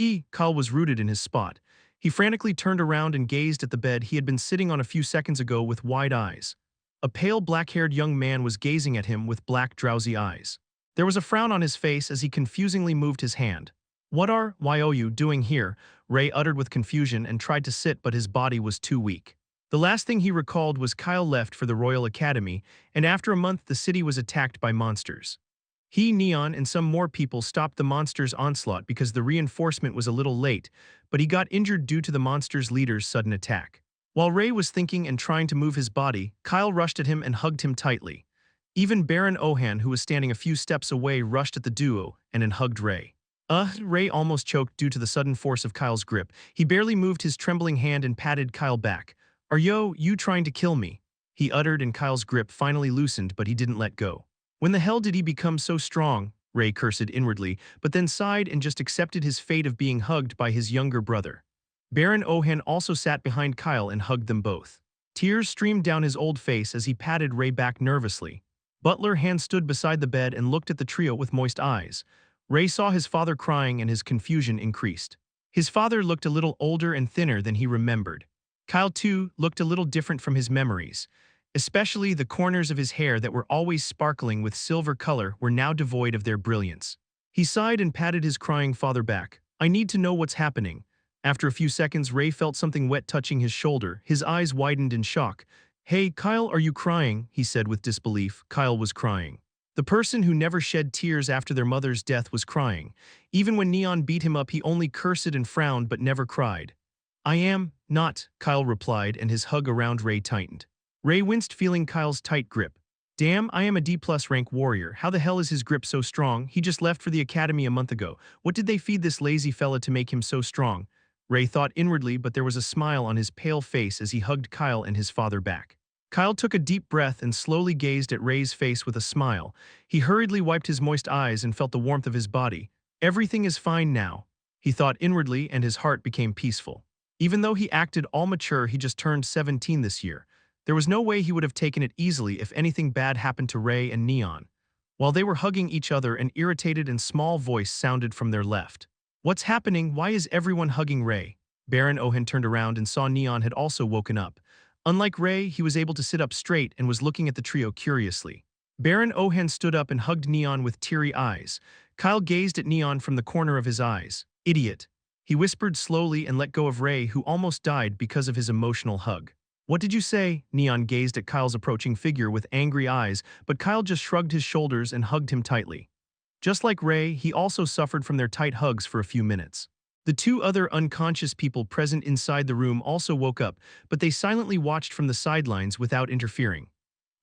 was rooted in his spot. He frantically turned around and gazed at the bed he had been sitting on a few seconds ago with wide eyes. A pale black-haired young man was gazing at him with black, drowsy eyes. There was a frown on his face as he confusingly moved his hand. "What are you doing here?" Ray uttered with confusion and tried to sit, but his body was too weak. The last thing he recalled was Kyle left for the Royal Academy, and after a month the city was attacked by monsters. He, Neon, and some more people stopped the monsters' onslaught because the reinforcement was a little late, but he got injured due to the monsters' leader's sudden attack. While Ray was thinking and trying to move his body, Kyle rushed at him and hugged him tightly. Even Baron Ohan, who was standing a few steps away, rushed at the duo and hugged Ray. Ray almost choked due to the sudden force of Kyle's grip. He barely moved his trembling hand and patted Kyle back. "Are you trying to kill me?" he uttered, and Kyle's grip finally loosened, but he didn't let go. "When the hell did he become so strong?" Ray cursed inwardly, but then sighed and just accepted his fate of being hugged by his younger brother. Baron Ohan also sat behind Kyle and hugged them both. Tears streamed down his old face as he patted Ray back nervously. Butler Han stood beside the bed and looked at the trio with moist eyes. Ray saw his father crying and his confusion increased. His father looked a little older and thinner than he remembered. Kyle, too, looked a little different from his memories. Especially the corners of his hair that were always sparkling with silver color were now devoid of their brilliance. He sighed and patted his crying father back. "I need to know what's happening." After a few seconds, Ray felt something wet touching his shoulder. His eyes widened in shock. "Hey, Kyle, are you crying?" he said with disbelief. Kyle was crying. The person who never shed tears after their mother's death was crying. Even when Neon beat him up, he only cursed and frowned but never cried. "I am not," Kyle replied, and his hug around Ray tightened. Ray winced, feeling Kyle's tight grip. "Damn, I am a D+ rank warrior. How the hell is his grip so strong? He just left for the academy a month ago. What did they feed this lazy fella to make him so strong?" Ray thought inwardly, but there was a smile on his pale face as he hugged Kyle and his father back. Kyle took a deep breath and slowly gazed at Ray's face with a smile. He hurriedly wiped his moist eyes and felt the warmth of his body. "Everything is fine now," he thought inwardly, and his heart became peaceful. Even though he acted all mature, he just turned 17 this year. There was no way he would have taken it easily if anything bad happened to Ray and Neon. While they were hugging each other, an irritated and small voice sounded from their left. "What's happening? Why is everyone hugging Ray?" Baron Ohan turned around and saw Neon had also woken up. Unlike Ray, he was able to sit up straight and was looking at the trio curiously. Baron Ohan stood up and hugged Neon with teary eyes. Kyle gazed at Neon from the corner of his eyes. "Idiot," he whispered slowly and let go of Ray, who almost died because of his emotional hug. "What did you say?" Neon gazed at Kyle's approaching figure with angry eyes, but Kyle just shrugged his shoulders and hugged him tightly. Just like Ray, he also suffered from their tight hugs for a few minutes. The two other unconscious people present inside the room also woke up, but they silently watched from the sidelines without interfering.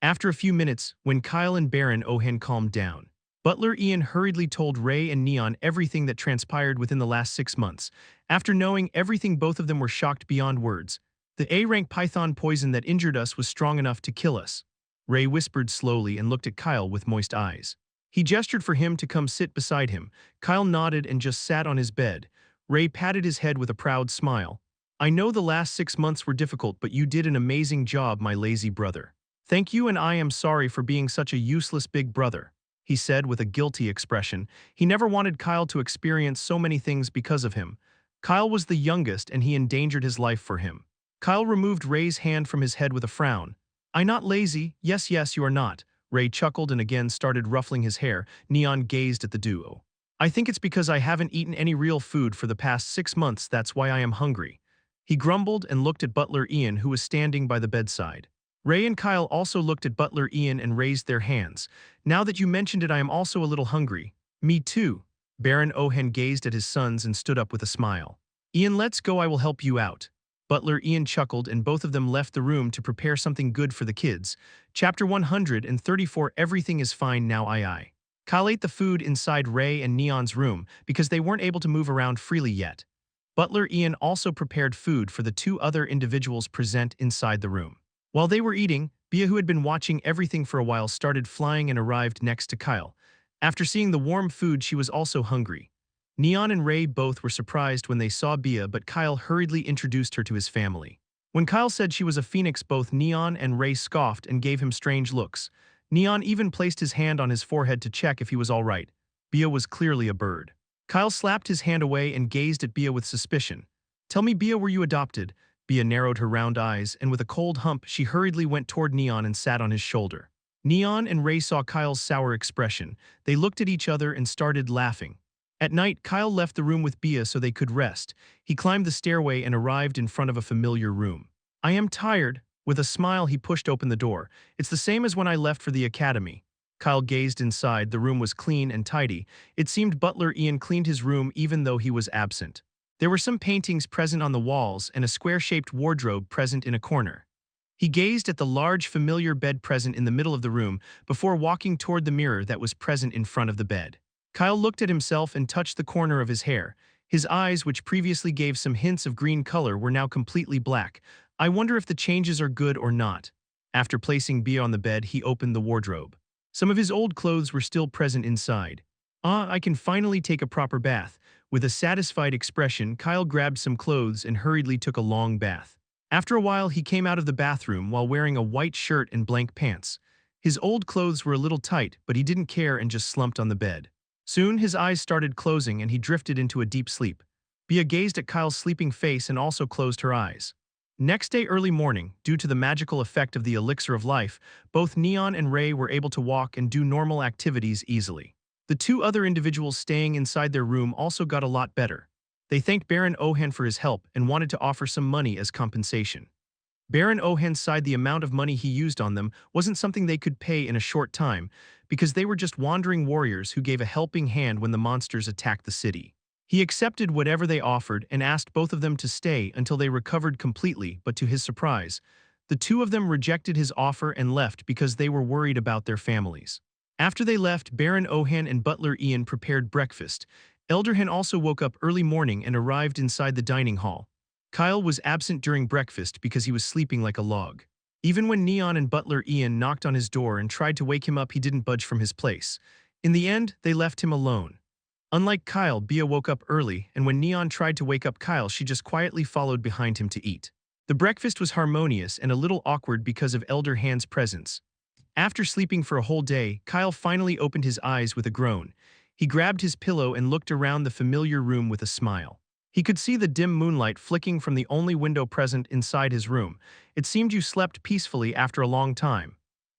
After a few minutes, when Kyle and Baron Ohan calmed down, butler Ian hurriedly told Ray and Neon everything that transpired within the last 6 months. After knowing everything, both of them were shocked beyond words. "The A-rank python poison that injured us was strong enough to kill us," Ray whispered slowly and looked at Kyle with moist eyes. He gestured for him to come sit beside him. Kyle nodded and just sat on his bed. Ray patted his head with a proud smile. "I know the last 6 months were difficult, but you did an amazing job, my lazy brother. Thank you, and I am sorry for being such a useless big brother," he said with a guilty expression. He never wanted Kyle to experience so many things because of him. Kyle was the youngest, and he endangered his life for him. Kyle removed Ray's hand from his head with a frown. "I'm not lazy. Yes, you are not." Ray chuckled and again started ruffling his hair. Neon gazed at the duo. "I think it's because I haven't eaten any real food for the past 6 months, that's why I am hungry." He grumbled and looked at butler Ian, who was standing by the bedside. Ray and Kyle also looked at Butler Ian and raised their hands. Now that you mentioned it, I am also a little hungry. Me too. Baron Ohen gazed at his sons and stood up with a smile. Ian, let's go, I will help you out. Butler Ian chuckled and both of them left the room to prepare something good for the kids. Chapter 134. Everything is fine now, aye. Kyle ate the food inside Ray and Neon's room because they weren't able to move around freely yet. Butler Ian also prepared food for the two other individuals present inside the room. While they were eating, Bia, who had been watching everything for a while, started flying and arrived next to Kyle. After seeing the warm food, she was also hungry. Neon and Ray both were surprised when they saw Bia, but Kyle hurriedly introduced her to his family. When Kyle said she was a phoenix, both Neon and Ray scoffed and gave him strange looks. Neon even placed his hand on his forehead to check if he was all right. Bia was clearly a bird. Kyle slapped his hand away and gazed at Bia with suspicion. Tell me, Bia, were you adopted? Bia narrowed her round eyes, and with a cold hump, she hurriedly went toward Neon and sat on his shoulder. Neon and Ray saw Kyle's sour expression. They looked at each other and started laughing. At night, Kyle left the room with Bia so they could rest. He climbed the stairway and arrived in front of a familiar room. I am tired. With a smile, he pushed open the door. It's the same as when I left for the academy. Kyle gazed inside. The room was clean and tidy. It seemed Butler Ian cleaned his room even though he was absent. There were some paintings present on the walls and a square-shaped wardrobe present in a corner. He gazed at the large familiar bed present in the middle of the room before walking toward the mirror that was present in front of the bed. Kyle looked at himself and touched the corner of his hair. His eyes, which previously gave some hints of green color, were now completely black. I wonder if the changes are good or not. After placing Bia on the bed, he opened the wardrobe. Some of his old clothes were still present inside. I can finally take a proper bath. With a satisfied expression, Kyle grabbed some clothes and hurriedly took a long bath. After a while, he came out of the bathroom while wearing a white shirt and blank pants. His old clothes were a little tight, but he didn't care and just slumped on the bed. Soon, his eyes started closing and he drifted into a deep sleep. Bia gazed at Kyle's sleeping face and also closed her eyes. Next day early morning, due to the magical effect of the elixir of life, both Neon and Ray were able to walk and do normal activities easily. The two other individuals staying inside their room also got a lot better. They thanked Baron Ohen for his help and wanted to offer some money as compensation. Baron Ohen sighed. The amount of money he used on them wasn't something they could pay in a short time, because they were just wandering warriors who gave a helping hand when the monsters attacked the city. He accepted whatever they offered and asked both of them to stay until they recovered completely, but to his surprise, the two of them rejected his offer and left because they were worried about their families. After they left, Baron Ohen and Butler Ian prepared breakfast. Elderhan also woke up early morning and arrived inside the dining hall. Kyle was absent during breakfast because he was sleeping like a log. Even when Neon and Butler Ian knocked on his door and tried to wake him up, he didn't budge from his place. In the end, they left him alone. Unlike Kyle, Bia woke up early, and when Neon tried to wake up Kyle, she just quietly followed behind him to eat. The breakfast was harmonious and a little awkward because of Elder Han's presence. After sleeping for a whole day, Kyle finally opened his eyes with a groan. He grabbed his pillow and looked around the familiar room with a smile. He could see the dim moonlight flicking from the only window present inside his room. It seemed you slept peacefully after a long time.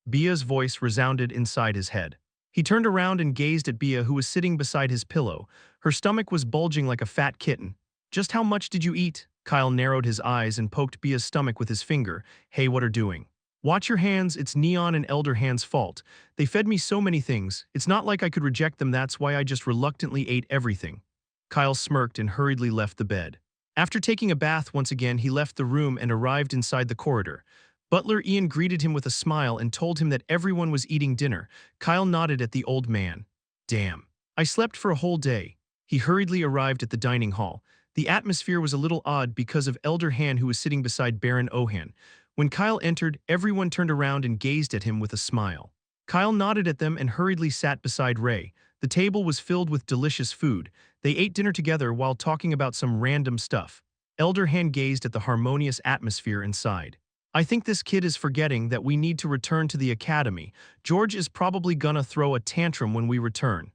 Bia's voice resounded inside his head. He turned around and gazed at Bia, who was sitting beside his pillow. Her stomach was bulging like a fat kitten. Just how much did you eat? Kyle narrowed his eyes and poked Bia's stomach with his finger. Hey, what are doing? Watch your hands. It's Neon and Elder Han's fault. They fed me so many things. It's not like I could reject them. That's why I just reluctantly ate everything. Kyle smirked and hurriedly left the bed. After taking a bath once again, he left the room and arrived inside the corridor. Butler Ian greeted him with a smile and told him that everyone was eating dinner. Kyle nodded at the old man. Damn. I slept for a whole day. He hurriedly arrived at the dining hall. The atmosphere was a little odd because of Elder Han, who was sitting beside Baron Ohen. When Kyle entered, everyone turned around and gazed at him with a smile. Kyle nodded at them and hurriedly sat beside Ray. The table was filled with delicious food. They ate dinner together while talking about some random stuff. Elder Han gazed at the harmonious atmosphere and sighed. I think this kid is forgetting that we need to return to the academy. George is probably gonna throw a tantrum when we return.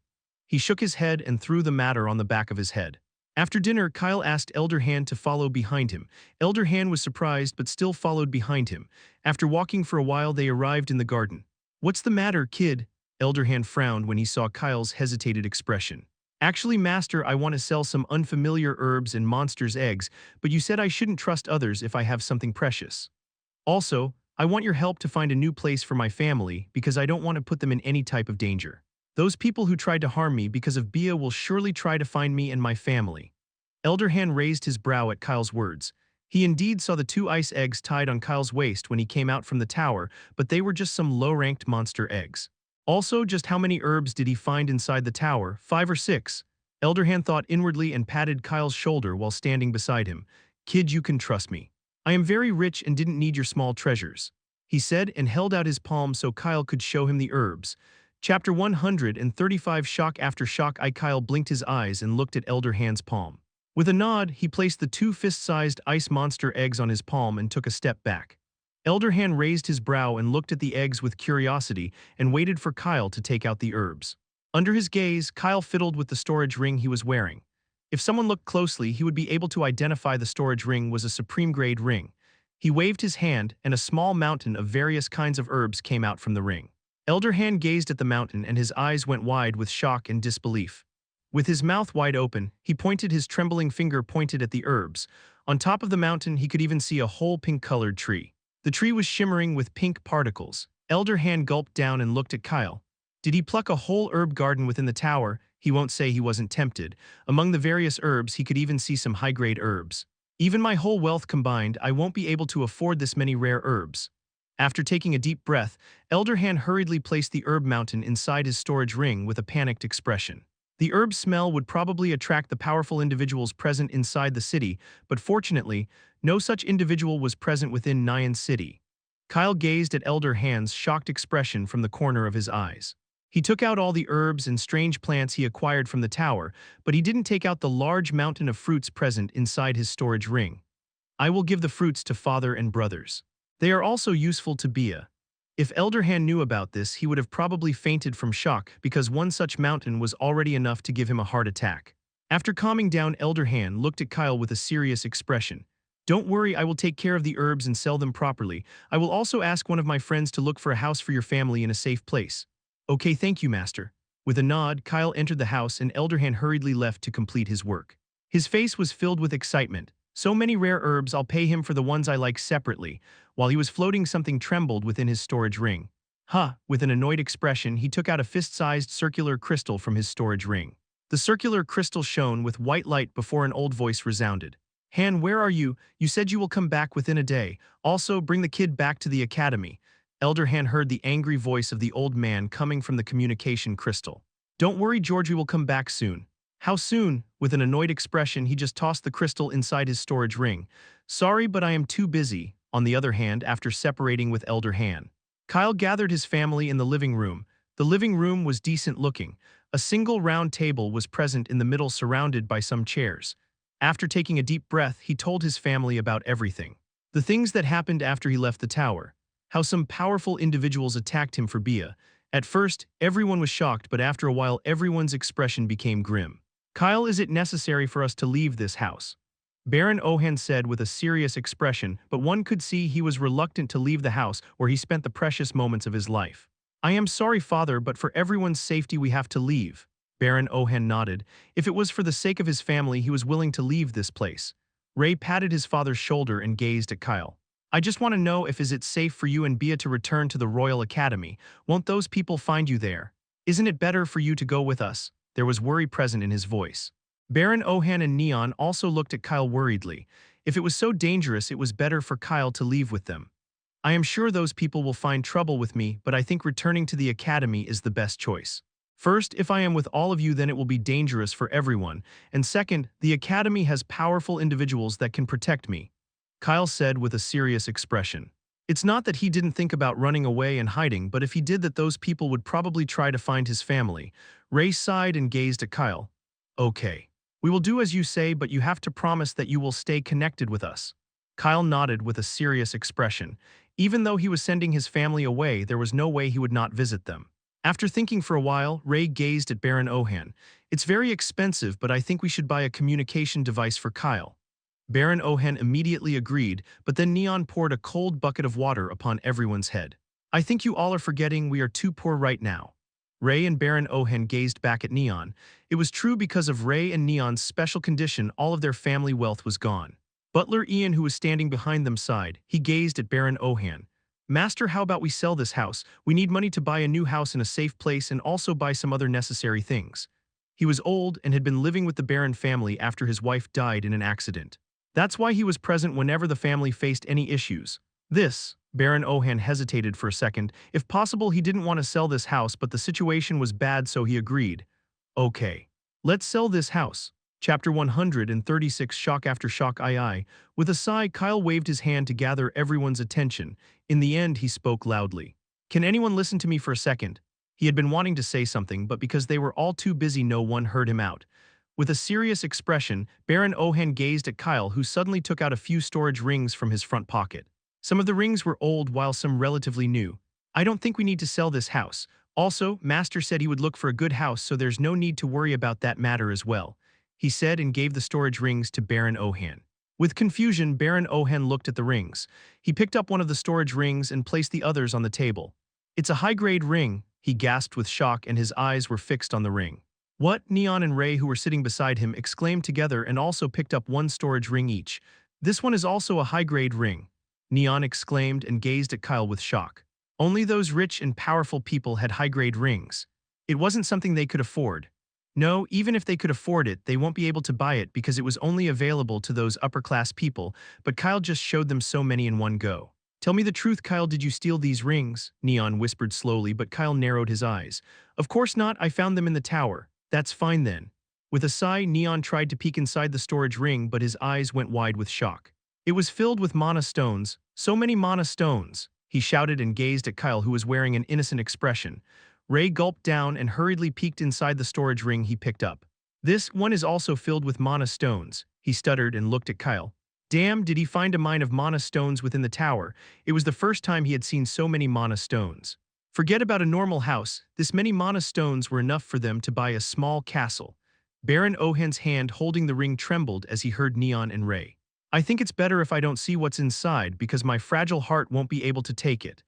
He shook his head and threw the matter on the back of his head. After dinner, Kyle asked Elder Han to follow behind him. Elder Han was surprised but still followed behind him. After walking for a while, they arrived in the garden. What's the matter, kid? Elder Han frowned when he saw Kyle's hesitated expression. Actually, master, I want to sell some unfamiliar herbs and monsters' eggs, but you said I shouldn't trust others if I have something precious. Also, I want your help to find a new place for my family because I don't want to put them in any type of danger. Those people who tried to harm me because of Bia will surely try to find me and my family." Elder Han raised his brow at Kyle's words. He indeed saw the 2 ice eggs tied on Kyle's waist when he came out from the tower, but they were just some low-ranked monster eggs. Also, just how many herbs did he find inside the tower? 5 or 6? Elder Han thought inwardly and patted Kyle's shoulder while standing beside him. "Kid, you can trust me. I am very rich and didn't need your small treasures," he said and held out his palm so Kyle could show him the herbs. Chapter 135. Shock after shock. Kyle blinked his eyes and looked at Elder Han's palm. With a nod, he placed the 2 fist-sized ice monster eggs on his palm and took a step back. Elder Han raised his brow and looked at the eggs with curiosity and waited for Kyle to take out the herbs. Under his gaze, Kyle fiddled with the storage ring he was wearing. If someone looked closely, he would be able to identify the storage ring was a supreme-grade ring. He waved his hand, and a small mountain of various kinds of herbs came out from the ring. Elder Han gazed at the mountain and his eyes went wide with shock and disbelief. With his mouth wide open, he pointed his trembling finger pointed at the herbs. On top of the mountain, he could even see a whole pink-colored tree. The tree was shimmering with pink particles. Elder Han gulped down and looked at Kyle. Did he pluck a whole herb garden within the tower? He won't say he wasn't tempted. Among the various herbs, he could even see some high-grade herbs. Even my whole wealth combined, I won't be able to afford this many rare herbs. After taking a deep breath, Elder Han hurriedly placed the herb mountain inside his storage ring with a panicked expression. The herb smell would probably attract the powerful individuals present inside the city, but fortunately, no such individual was present within Nyan City. Kyle gazed at Elder Han's shocked expression from the corner of his eyes. He took out all the herbs and strange plants he acquired from the tower, but he didn't take out the large mountain of fruits present inside his storage ring. "I will give the fruits to father and brothers. They are also useful to Bia." If Elder Han knew about this, he would have probably fainted from shock because one such mountain was already enough to give him a heart attack. After calming down, Elder Han looked at Kyle with a serious expression. "Don't worry, I will take care of the herbs and sell them properly. I will also ask one of my friends to look for a house for your family in a safe place." "Okay, thank you, master." With a nod, Kyle entered the house and Elder Han hurriedly left to complete his work. His face was filled with excitement. "So many rare herbs, I'll pay him for the ones I like separately." While he was floating, something trembled within his storage ring. "Huh," with an annoyed expression, he took out a fist-sized circular crystal from his storage ring. The circular crystal shone with white light before an old voice resounded. "Han, where are you? You said you will come back within a day. Also, bring the kid back to the academy." Elder Han heard the angry voice of the old man coming from the communication crystal. "Don't worry, George, we will come back soon." "How soon?" With an annoyed expression, he just tossed the crystal inside his storage ring. "Sorry, but I am too busy." On the other hand, after separating with Elder Han, Kyle gathered his family in the living room. The living room was decent looking. A single round table was present in the middle surrounded by some chairs. After taking a deep breath, he told his family about everything. The things that happened after he left the tower. How some powerful individuals attacked him for Bia. At first, everyone was shocked, but after a while everyone's expression became grim. "Kyle, is it necessary for us to leave this house?" Baron Ohan said with a serious expression, but one could see he was reluctant to leave the house where he spent the precious moments of his life. "I am sorry, father, but for everyone's safety we have to leave." Baron Ohan nodded. If it was for the sake of his family, he was willing to leave this place. Ray patted his father's shoulder and gazed at Kyle. "I just want to know if is it safe for you and Bia to return to the Royal Academy. Won't those people find you there? Isn't it better for you to go with us?" There was worry present in his voice. Baron Ohan and Neon also looked at Kyle worriedly. If it was so dangerous, it was better for Kyle to leave with them. "I am sure those people will find trouble with me, but I think returning to the academy is the best choice. First, if I am with all of you, then it will be dangerous for everyone. And second, the academy has powerful individuals that can protect me," Kyle said with a serious expression. It's not that he didn't think about running away and hiding, but if he did that, those people would probably try to find his family. Ray sighed and gazed at Kyle. "Okay. We will do as you say, but you have to promise that you will stay connected with us." Kyle nodded with a serious expression. Even though he was sending his family away, there was no way he would not visit them. After thinking for a while, Ray gazed at Baron Ohan. "It's very expensive, but I think we should buy a communication device for Kyle." Baron Ohan immediately agreed, but then Neon poured a cold bucket of water upon everyone's head. "I think you all are forgetting we are too poor right now." Ray and Baron Ohan gazed back at Neon. It was true, because of Ray and Neon's special condition, all of their family wealth was gone. Butler Ian, who was standing behind them, sighed. He gazed at Baron Ohan. "Master, how about we sell this house? We need money to buy a new house in a safe place and also buy some other necessary things." He was old and had been living with the Baron family after his wife died in an accident. That's why he was present whenever the family faced any issues. Baron Ohan hesitated for a second. If possible, he didn't want to sell this house, but the situation was bad, so he agreed. "Okay. Let's sell this house." Chapter 136. Shock after shock. I. With a sigh, Kyle waved his hand to gather everyone's attention. In the end, he spoke loudly. "Can anyone listen to me for a second?" He had been wanting to say something, but because they were all too busy, no one heard him out. With a serious expression, Baron Ohan gazed at Kyle, who suddenly took out a few storage rings from his front pocket. Some of the rings were old while some relatively new. "I don't think we need to sell this house. Also, Master said he would look for a good house, so there's no need to worry about that matter as well," he said, and gave the storage rings to Baron Ohan. With confusion, Baron Ohan looked at the rings. He picked up one of the storage rings and placed the others on the table. "It's a high-grade ring," he gasped with shock, and his eyes were fixed on the ring. "What?" Neon and Ray, who were sitting beside him, exclaimed together and also picked up one storage ring each. "This one is also a high-grade ring," Neon exclaimed and gazed at Kyle with shock. Only those rich and powerful people had high-grade rings. It wasn't something they could afford. No, even if they could afford it, they won't be able to buy it because it was only available to those upper-class people, but Kyle just showed them so many in one go. "Tell me the truth, Kyle, did you steal these rings?" Neon whispered slowly, but Kyle narrowed his eyes. "Of course not, I found them in the tower." "That's fine then." With a sigh, Neon tried to peek inside the storage ring, but his eyes went wide with shock. It was filled with mana stones. "So many mana stones," he shouted and gazed at Kyle, who was wearing an innocent expression. Ray gulped down and hurriedly peeked inside the storage ring he picked up. "This one is also filled with mana stones," he stuttered and looked at Kyle. Damn, did he find a mine of mana stones within the tower. It was the first time he had seen so many mana stones. Forget about a normal house, this many mana stones were enough for them to buy a small castle. Baron Ohan's hand holding the ring trembled as he heard Neon and Ray. "I think it's better if I don't see what's inside because my fragile heart won't be able to take it."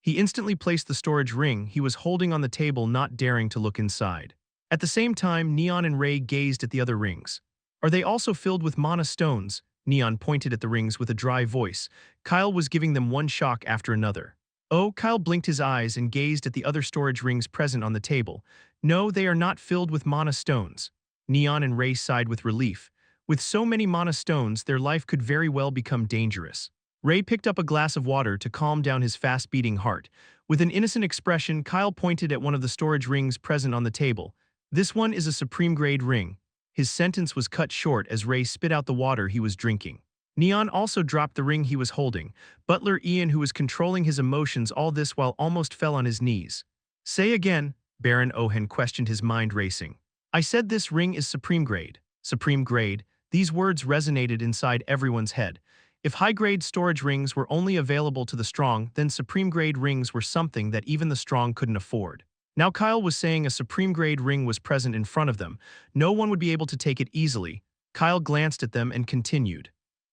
He instantly placed the storage ring he was holding on the table, not daring to look inside. At the same time, Neon and Ray gazed at the other rings. "Are they also filled with mana stones?" Neon pointed at the rings with a dry voice. Kyle was giving them one shock after another. "Oh," Kyle blinked his eyes and gazed at the other storage rings present on the table. "No, they are not filled with mana stones." Neon and Ray sighed with relief. With so many mana stones, their life could very well become dangerous. Ray picked up a glass of water to calm down his fast-beating heart. With an innocent expression, Kyle pointed at one of the storage rings present on the table. "This one is a supreme-grade ring." His sentence was cut short as Ray spit out the water he was drinking. Neon also dropped the ring he was holding. Butler Ian, who was controlling his emotions all this while, almost fell on his knees. "Say again," Baron Ohan questioned, his mind racing. "I said this ring is supreme grade." Supreme grade. These words resonated inside everyone's head. If high-grade storage rings were only available to the strong, then supreme-grade rings were something that even the strong couldn't afford. Now Kyle was saying a supreme-grade ring was present in front of them. No one would be able to take it easily. Kyle glanced at them and continued.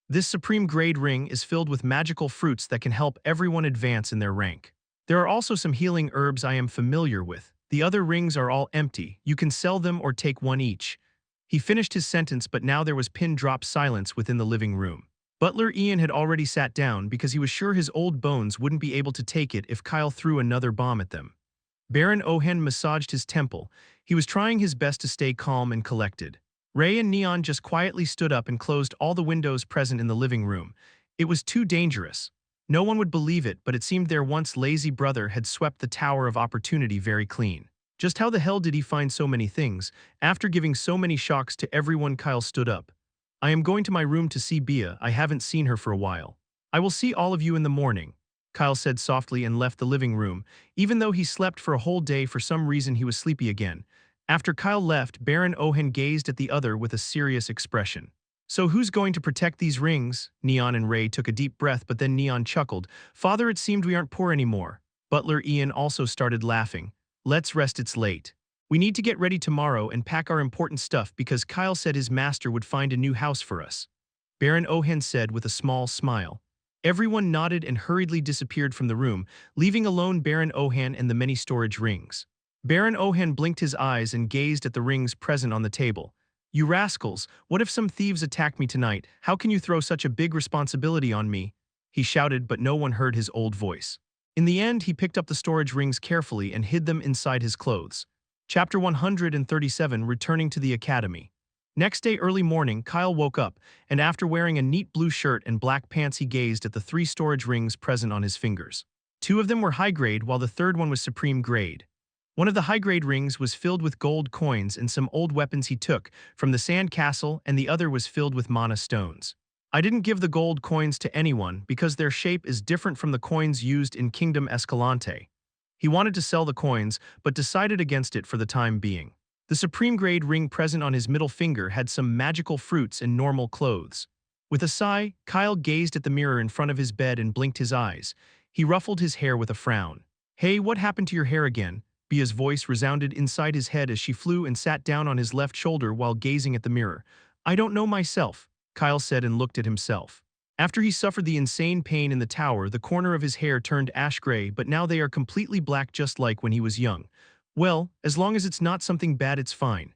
"This supreme-grade ring is filled with magical fruits that can help everyone advance in their rank. There are also some healing herbs I am familiar with. The other rings are all empty. You can sell them or take one each." He finished his sentence, but now there was pin-drop silence within the living room. Butler Ian had already sat down because he was sure his old bones wouldn't be able to take it if Kyle threw another bomb at them. Baron Ohan massaged his temple. He was trying his best to stay calm and collected. Ray and Neon just quietly stood up and closed all the windows present in the living room. It was too dangerous. No one would believe it, but it seemed their once lazy brother had swept the Tower of Opportunity very clean. Just how the hell did he find so many things? After giving so many shocks to everyone, Kyle stood up. "I am going to my room to see Bia. I haven't seen her for a while. I will see all of you in the morning," Kyle said softly and left the living room. Even though he slept for a whole day, for some reason he was sleepy again. After Kyle left, Baron Ohan gazed at the other with a serious expression. "So who's going to protect these rings?" Neon and Ray took a deep breath, but then Neon chuckled. "Father, it seemed we aren't poor anymore." Butler Ian also started laughing. "Let's rest, it's late. We need to get ready tomorrow and pack our important stuff because Kyle said his master would find a new house for us," Baron Ohan said with a small smile. Everyone nodded and hurriedly disappeared from the room, leaving alone Baron Ohan and the many storage rings. Baron Ohan blinked his eyes and gazed at the rings present on the table. "You rascals, what if some thieves attack me tonight? How can you throw such a big responsibility on me?" he shouted, but no one heard his old voice. In the end, he picked up the storage rings carefully and hid them inside his clothes. Chapter 137, Returning to the Academy. Next day early morning, Kyle woke up, and after wearing a neat blue shirt and black pants he gazed at the 3 storage rings present on his fingers. 2 of them were high grade while the third one was supreme grade. One of the high grade rings was filled with gold coins and some old weapons he took from the sand castle, and the other was filled with mana stones. I didn't give the gold coins to anyone because their shape is different from the coins used in Kingdom Escalante. He wanted to sell the coins, but decided against it for the time being. The supreme grade ring present on his middle finger had some magical fruits and normal clothes. With a sigh, Kyle gazed at the mirror in front of his bed and blinked his eyes. He ruffled his hair with a frown. "Hey, what happened to your hair again?" Bia's voice resounded inside his head as she flew and sat down on his left shoulder while gazing at the mirror. "I don't know myself," Kyle said and looked at himself. After he suffered the insane pain in the tower, the corner of his hair turned ash gray, but now they are completely black just like when he was young. Well, as long as it's not something bad, it's fine.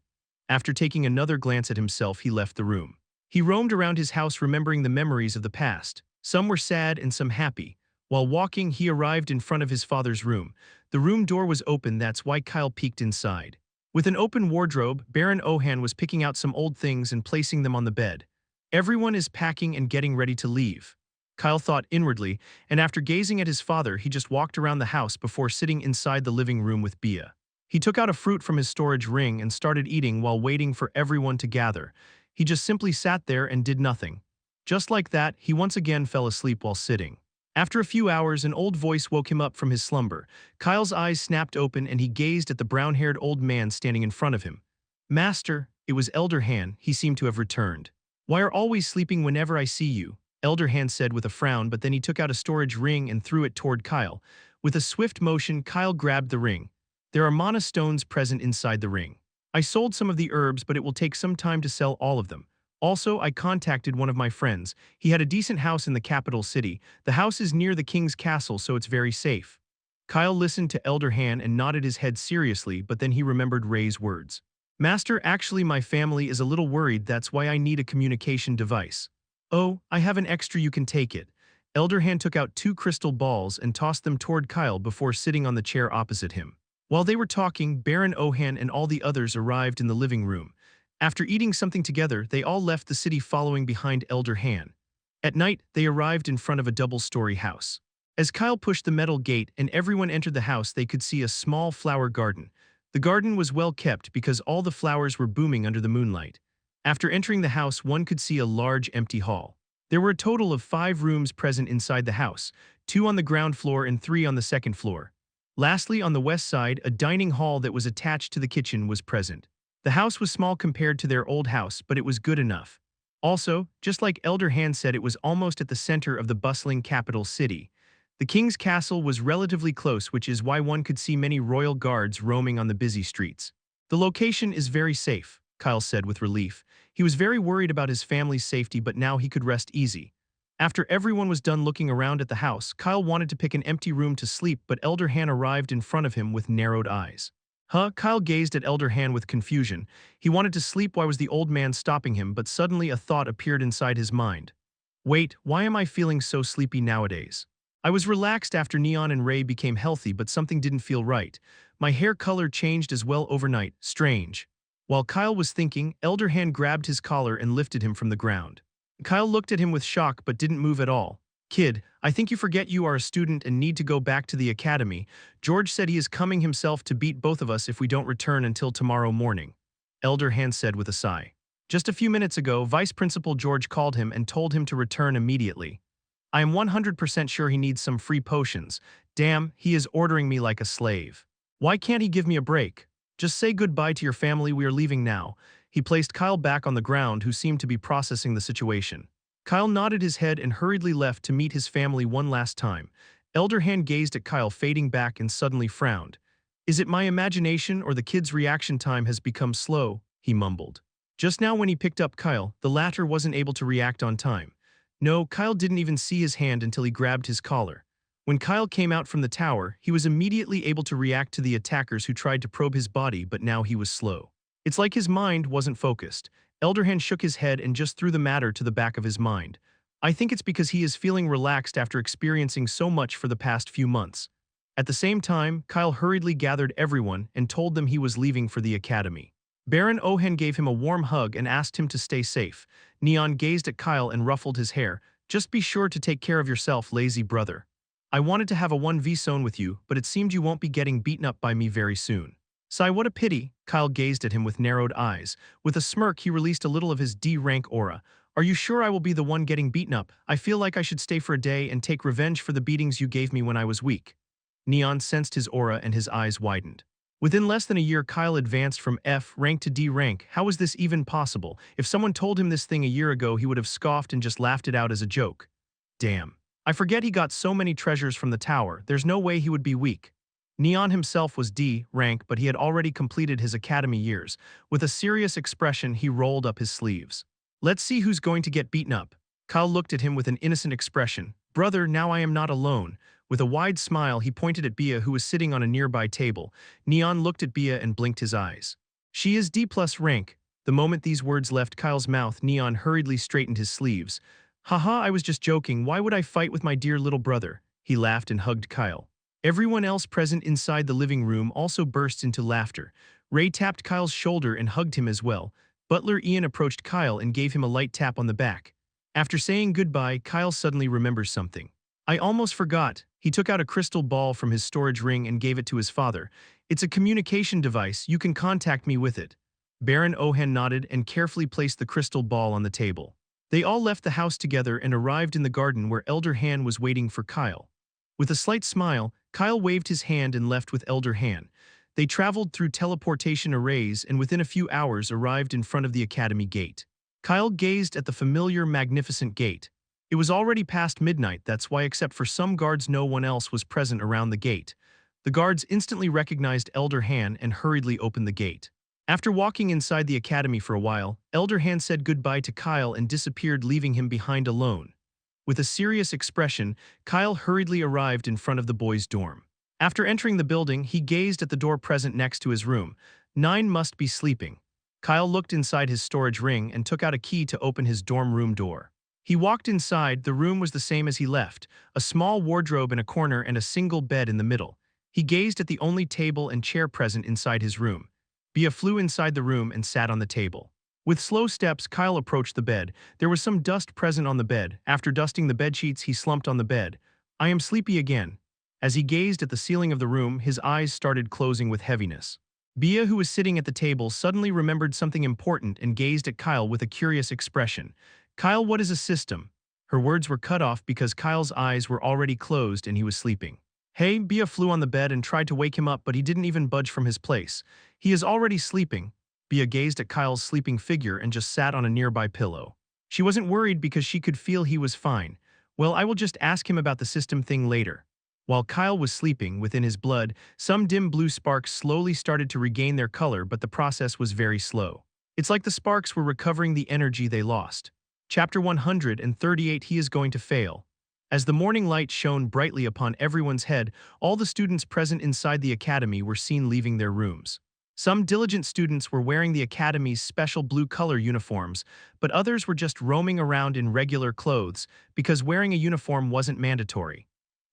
After taking another glance at himself, he left the room. He roamed around his house remembering the memories of the past. Some were sad and some happy. While walking, he arrived in front of his father's room. The room door was open, that's why Kyle peeked inside. With an open wardrobe, Baron Ohan was picking out some old things and placing them on the bed. Everyone is packing and getting ready to leave, Kyle thought inwardly, and after gazing at his father, he just walked around the house before sitting inside the living room with Bia. He took out a fruit from his storage ring and started eating while waiting for everyone to gather. He just simply sat there and did nothing. Just like that, he once again fell asleep while sitting. After a few hours, an old voice woke him up from his slumber. Kyle's eyes snapped open and he gazed at the brown-haired old man standing in front of him. "Master," it was Elder Han, he seemed to have returned. "Why are always sleeping whenever I see you?" Elder Han said with a frown, but then he took out a storage ring and threw it toward Kyle. With a swift motion, Kyle grabbed the ring. There are mana stones present inside the ring. "I sold some of the herbs, but it will take some time to sell all of them. Also, I contacted one of my friends. He had a decent house in the capital city. The house is near the king's castle, so it's very safe." Kyle listened to Elder Han and nodded his head seriously, but then he remembered Ray's words. "Master, actually my family is a little worried, that's why I need a communication device." "Oh, I have an extra, you can take it." Elder Han took out 2 crystal balls and tossed them toward Kyle before sitting on the chair opposite him. While they were talking, Baron Ohan and all the others arrived in the living room. After eating something together, they all left the city following behind Elder Han. At night, they arrived in front of a double-story house. As Kyle pushed the metal gate and everyone entered the house, they could see a small flower garden. The garden was well kept because all the flowers were booming under the moonlight. After entering the house, one could see a large empty hall. There were a total of 5 rooms present inside the house, 2 on the ground floor and 3 on the second floor. Lastly, on the west side, a dining hall that was attached to the kitchen was present. The house was small compared to their old house, but it was good enough. Also, just like Elder Han said, it was almost at the center of the bustling capital city. The king's castle was relatively close, which is why one could see many royal guards roaming on the busy streets. "The location is very safe," Kyle said with relief. He was very worried about his family's safety, but now he could rest easy. After everyone was done looking around at the house, Kyle wanted to pick an empty room to sleep, but Elder Han arrived in front of him with narrowed eyes. "Huh?" Kyle gazed at Elder Han with confusion. He wanted to sleep. Why was the old man stopping him? But suddenly a thought appeared inside his mind. "Wait, why am I feeling so sleepy nowadays? I was relaxed after Neon and Ray became healthy, but something didn't feel right. My hair color changed as well overnight. Strange." While Kyle was thinking, Elder Han grabbed his collar and lifted him from the ground. Kyle looked at him with shock but didn't move at all. "Kid, I think you forget you are a student and need to go back to the academy. George said he is coming himself to beat both of us if we don't return until tomorrow morning," Elder Han said with a sigh. Just a few minutes ago, Vice Principal George called him and told him to return immediately. "I am 100% sure he needs some free potions. Damn, he is ordering me like a slave. Why can't he give me a break? Just say goodbye to your family, we are leaving now." He placed Kyle back on the ground, who seemed to be processing the situation. Kyle nodded his head and hurriedly left to meet his family one last time. Elder Han gazed at Kyle fading back and suddenly frowned. "Is it my imagination or the kid's reaction time has become slow?" he mumbled. Just now when he picked up Kyle, the latter wasn't able to react on time. No, Kyle didn't even see his hand until he grabbed his collar. When Kyle came out from the tower, he was immediately able to react to the attackers who tried to probe his body, but now he was slow. It's like his mind wasn't focused. Elder Han shook his head and just threw the matter to the back of his mind. I think it's because he is feeling relaxed after experiencing so much for the past few months. At the same time, Kyle hurriedly gathered everyone and told them he was leaving for the academy. Baron Ohen gave him a warm hug and asked him to stay safe. Neon gazed at Kyle and ruffled his hair. Just be sure to take care of yourself, lazy brother. I wanted to have a 1v zone with you, but it seemed you won't be getting beaten up by me very soon. Sigh, what a pity. Kyle gazed at him with narrowed eyes. With a smirk, he released a little of his D-rank aura. Are you sure I will be the one getting beaten up? I feel like I should stay for a day and take revenge for the beatings you gave me when I was weak. Neon sensed his aura and his eyes widened. Within less than a year, Kyle advanced from F rank to D rank. How is this even possible? If someone told him this thing a year ago, he would have scoffed and just laughed it out as a joke. Damn. I forget he got so many treasures from the tower. There's no way he would be weak. Neon himself was D rank, but he had already completed his academy years. With a serious expression, he rolled up his sleeves. Let's see who's going to get beaten up. Kyle looked at him with an innocent expression. Brother, now I am not alone. With a wide smile, he pointed at Bia, who was sitting on a nearby table. Neon looked at Bia and blinked his eyes. She is D+ rank. The moment these words left Kyle's mouth, Neon hurriedly straightened his sleeves. Haha, I was just joking. Why would I fight with my dear little brother? He laughed and hugged Kyle. Everyone else present inside the living room also burst into laughter. Ray tapped Kyle's shoulder and hugged him as well. Butler Ian approached Kyle and gave him a light tap on the back. After saying goodbye, Kyle suddenly remembers something. I almost forgot. He took out a crystal ball from his storage ring and gave it to his father. It's a communication device. You can contact me with it. Baron Ohen nodded and carefully placed the crystal ball on the table. They all left the house together and arrived in the garden where Elder Han was waiting for Kyle. With a slight smile, Kyle waved his hand and left with Elder Han. They traveled through teleportation arrays and within a few hours arrived in front of the academy gate. Kyle gazed at the familiar, magnificent gate. It was already past midnight, that's why except for some guards no one else was present around the gate. The guards instantly recognized Elder Han and hurriedly opened the gate. After walking inside the academy for a while, Elder Han said goodbye to Kyle and disappeared, leaving him behind alone. With a serious expression, Kyle hurriedly arrived in front of the boys' dorm. After entering the building, he gazed at the door present next to his room. 9 must be sleeping. Kyle looked inside his storage ring and took out a key to open his dorm room door. He walked inside. The room was the same as he left, a small wardrobe in a corner and a single bed in the middle. He gazed at the only table and chair present inside his room. Bia flew inside the room and sat on the table. With slow steps, Kyle approached the bed. There was some dust present on the bed. After dusting the bedsheets, he slumped on the bed. I am sleepy again. As he gazed at the ceiling of the room, his eyes started closing with heaviness. Bia, who was sitting at the table, suddenly remembered something important and gazed at Kyle with a curious expression. Kyle, what is a system? Her words were cut off because Kyle's eyes were already closed and he was sleeping. Hey, Bia flew on the bed and tried to wake him up, but he didn't even budge from his place. He is already sleeping. Bia gazed at Kyle's sleeping figure and just sat on a nearby pillow. She wasn't worried because she could feel he was fine. Well, I will just ask him about the system thing later. While Kyle was sleeping, within his blood, some dim blue sparks slowly started to regain their color, but the process was very slow. It's like the sparks were recovering the energy they lost. Chapter 138, He is going to fail. As the morning light shone brightly upon everyone's head, all the students present inside the academy were seen leaving their rooms. Some diligent students were wearing the academy's special blue color uniforms, but others were just roaming around in regular clothes because wearing a uniform wasn't mandatory.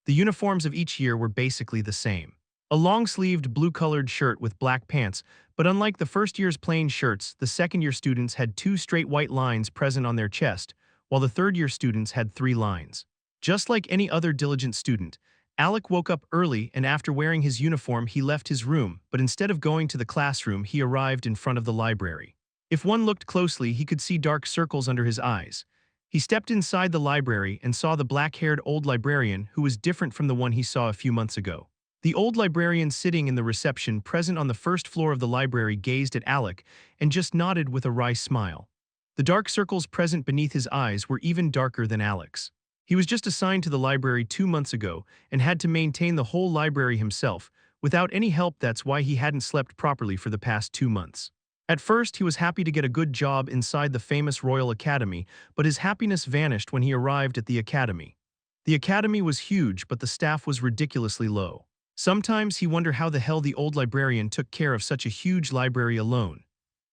The uniforms of each year were basically the same. A long-sleeved blue-colored shirt with black pants, but unlike the first year's plain shirts, the second-year students had 2 straight white lines present on their chest, while the third-year students had 3 lines. Just like any other diligent student, Alec woke up early and after wearing his uniform he left his room, but instead of going to the classroom he arrived in front of the library. If one looked closely, he could see dark circles under his eyes. He stepped inside the library and saw the black-haired old librarian who was different from the one he saw a few months ago. The old librarian sitting in the reception present on the first floor of the library gazed at Alec and just nodded with a wry smile. The dark circles present beneath his eyes were even darker than Alec's. He was just assigned to the library 2 months ago and had to maintain the whole library himself, without any help. That's why he hadn't slept properly for the past 2 months. At first, he was happy to get a good job inside the famous Royal Academy, but his happiness vanished when he arrived at the academy. The academy was huge, but the staff was ridiculously low. Sometimes he wondered how the hell the old librarian took care of such a huge library alone.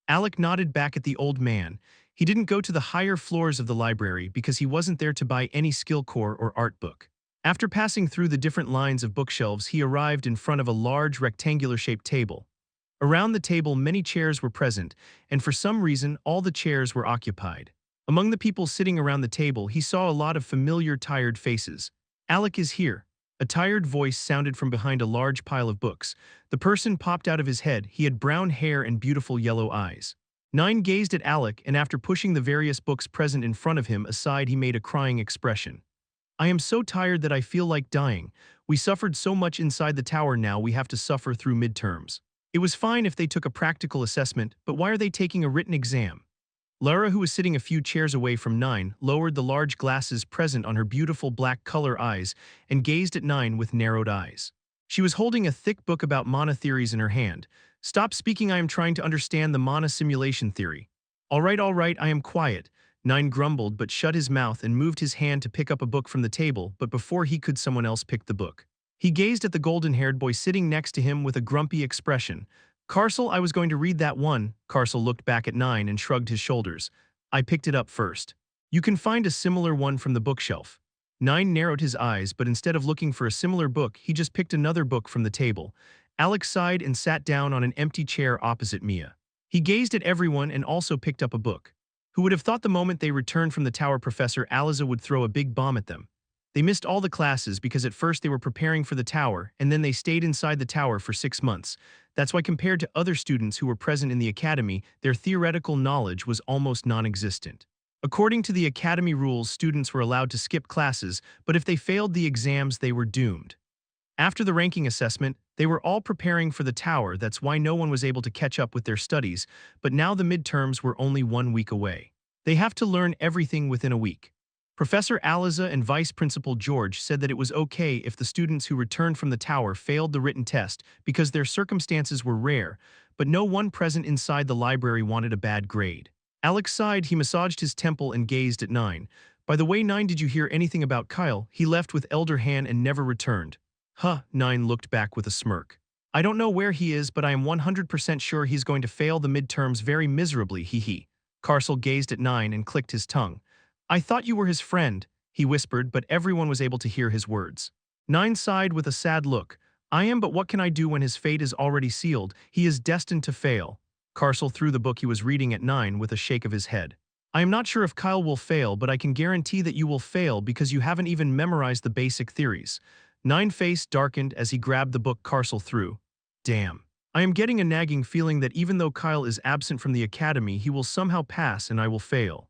Alec nodded back at the old man. He didn't go to the higher floors of the library because he wasn't there to buy any skill core or art book. After passing through the different lines of bookshelves, he arrived in front of a large rectangular-shaped table. Around the table, many chairs were present, and for some reason, all the chairs were occupied. Among the people sitting around the table, he saw a lot of familiar, tired faces. "Alec is here." A tired voice sounded from behind a large pile of books. The person popped out of his head. He had brown hair and beautiful yellow eyes. Nine gazed at Alec, and after pushing the various books present in front of him aside, he made a crying expression. "I am so tired that I feel like dying. We suffered so much inside the tower, now we have to suffer through midterms. It was fine if they took a practical assessment, but why are they taking a written exam?" Lara, who was sitting a few chairs away from Nine, lowered the large glasses present on her beautiful black color eyes and gazed at Nine with narrowed eyes. She was holding a thick book about mana theories in her hand. "Stop speaking, I am trying to understand the mana simulation theory." All right, I am quiet." Nine grumbled but shut his mouth and moved his hand to pick up a book from the table, but before he could, someone else picked the book. He gazed at the golden-haired boy sitting next to him with a grumpy expression. "Carcel, I was going to read that one." Carcel looked back at Nine and shrugged his shoulders. "I picked it up first. You can find a similar one from the bookshelf." Nine narrowed his eyes, but instead of looking for a similar book, he just picked another book from the table. Alex sighed and sat down on an empty chair opposite Mia. He gazed at everyone and also picked up a book. Who would have thought the moment they returned from the tower, Professor Aliza would throw a big bomb at them? They missed all the classes because at first they were preparing for the tower, and then they stayed inside the tower for 6 months. That's why compared to other students who were present in the academy, their theoretical knowledge was almost non-existent. According to the academy rules, students were allowed to skip classes, but if they failed the exams, they were doomed. After the ranking assessment, they were all preparing for the tower. That's why no one was able to catch up with their studies, but now the midterms were only 1 week away. They have to learn everything within a week. Professor Aliza and Vice Principal George said that it was okay if the students who returned from the tower failed the written test because their circumstances were rare, but no one present inside the library wanted a bad grade. Alex sighed, he massaged his temple and gazed at Nine. "By the way, Nine, did you hear anything about Kyle? He left with Elder Han and never returned." "Huh," Nine looked back with a smirk. "I don't know where he is, but I am 100% sure he's going to fail the midterms very miserably, hee. Carcel gazed at Nine and clicked his tongue. "I thought you were his friend," he whispered, but everyone was able to hear his words. Nine sighed with a sad look. "I am, but what can I do when his fate is already sealed? He is destined to fail." Carcel threw the book he was reading at Nine with a shake of his head. "I am not sure if Kyle will fail, but I can guarantee that you will fail because you haven't even memorized the basic theories." Nine's face darkened as he grabbed the book Carcel threw. "Damn. I am getting a nagging feeling that even though Kyle is absent from the academy, he will somehow pass and I will fail."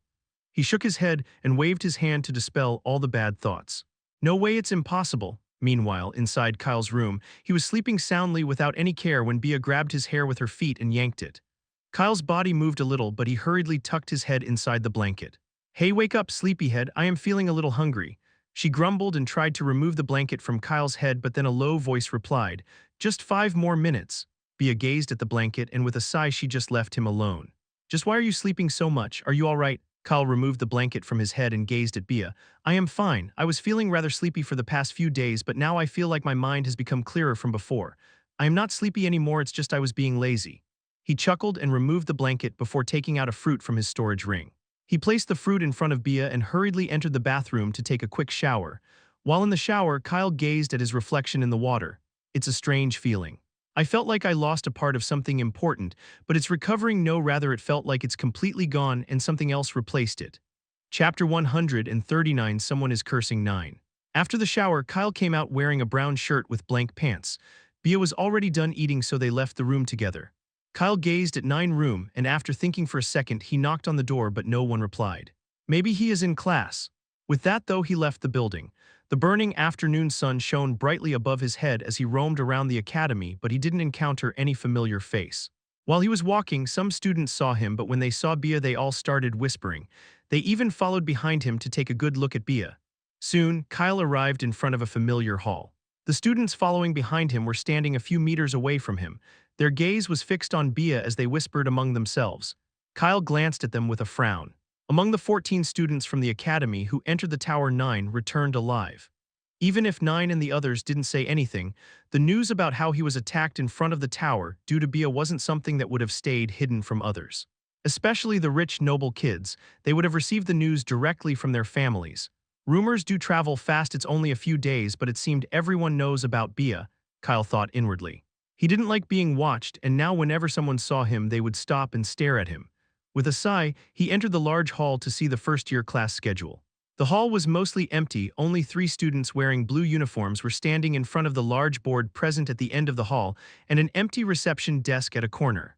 He shook his head and waved his hand to dispel all the bad thoughts. "No way, it's impossible." Meanwhile, inside Kyle's room, he was sleeping soundly without any care when Bia grabbed his hair with her feet and yanked it. Kyle's body moved a little, but he hurriedly tucked his head inside the blanket. "Hey, wake up, sleepyhead, I am feeling a little hungry." She grumbled and tried to remove the blanket from Kyle's head, but then a low voice replied, "Just 5 more minutes." Bia gazed at the blanket, and with a sigh she just left him alone. "Just why are you sleeping so much? Are you all right?" Kyle removed the blanket from his head and gazed at Bia. "I am fine. I was feeling rather sleepy for the past few days, but now I feel like my mind has become clearer from before. I am not sleepy anymore, it's just I was being lazy." He chuckled and removed the blanket before taking out a fruit from his storage ring. He placed the fruit in front of Bia and hurriedly entered the bathroom to take a quick shower. While in the shower, Kyle gazed at his reflection in the water. "It's a strange feeling. I felt like I lost a part of something important, but it's recovering. No, rather it felt like it's completely gone and something else replaced it." Chapter 139. Someone is cursing Nine. After the shower, Kyle came out wearing a brown shirt with blank pants. Bia was already done eating, so they left the room together. Kyle gazed at Nine's room, and after thinking for a second, he knocked on the door, but no one replied. Maybe he is in class. With that, though, he left the building. The burning afternoon sun shone brightly above his head as he roamed around the academy, but he didn't encounter any familiar face. While he was walking, some students saw him, but when they saw Bia, they all started whispering. They even followed behind him to take a good look at Bia. Soon, Kyle arrived in front of a familiar hall. The students following behind him were standing a few meters away from him. Their gaze was fixed on Bia as they whispered among themselves. Kyle glanced at them with a frown. Among the 14 students from the academy who entered the tower, 9 returned alive. Even if 9 and the others didn't say anything, the news about how he was attacked in front of the tower due to Bia wasn't something that would have stayed hidden from others. Especially the rich, noble kids, they would have received the news directly from their families. Rumors do travel fast, it's only a few days, but it seemed everyone knows about Bia, Kyle thought inwardly. He didn't like being watched, and now whenever someone saw him, they would stop and stare at him. With a sigh, he entered the large hall to see the first-year class schedule. The hall was mostly empty, only 3 students wearing blue uniforms were standing in front of the large board present at the end of the hall and an empty reception desk at a corner.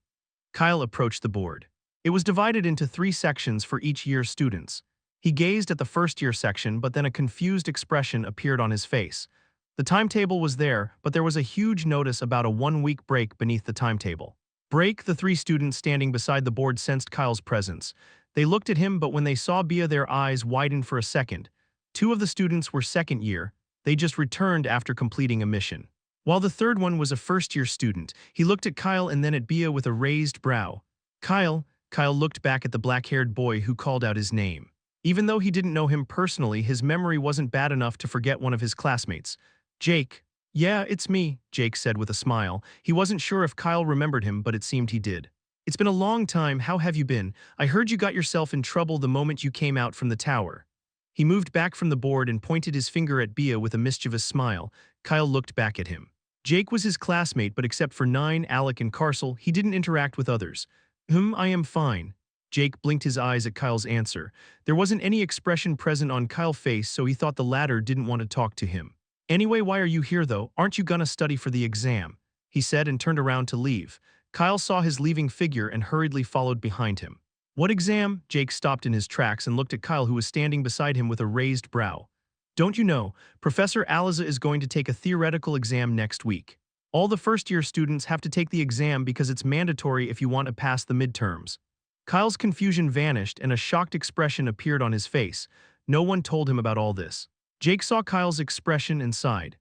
Kyle approached the board. It was divided into 3 sections for each year's students. He gazed at the first-year section, but then a confused expression appeared on his face. The timetable was there, but there was a huge notice about a 1-week break beneath the timetable. Break, the 3 students standing beside the board sensed Kyle's presence. They looked at him, but when they saw Bia, their eyes widened for a second. 2 of the students were second year. They just returned after completing a mission. While the third one was a first-year student, he looked at Kyle and then at Bia with a raised brow. Kyle looked back at the black-haired boy who called out his name. Even though he didn't know him personally, his memory wasn't bad enough to forget one of his classmates. Jake. Yeah, it's me, Jake said with a smile. He wasn't sure if Kyle remembered him, but it seemed he did. It's been a long time, how have you been? I heard you got yourself in trouble the moment you came out from the tower. He moved back from the board and pointed his finger at Bia with a mischievous smile. Kyle looked back at him. Jake was his classmate, but except for 9, Alec, and Carcel, he didn't interact with others. I am fine. Jake blinked his eyes at Kyle's answer. There wasn't any expression present on Kyle's face, so he thought the latter didn't want to talk to him. Anyway, why are you here though? Aren't you gonna study for the exam? He said and turned around to leave. Kyle saw his leaving figure and hurriedly followed behind him. What exam? Jake stopped in his tracks and looked at Kyle, who was standing beside him with a raised brow. Don't you know, Professor Aliza is going to take a theoretical exam next week. All the first-year students have to take the exam because it's mandatory if you want to pass the midterms. Kyle's confusion vanished and a shocked expression appeared on his face. No one told him about all this. Jake saw Kyle's expression and sighed.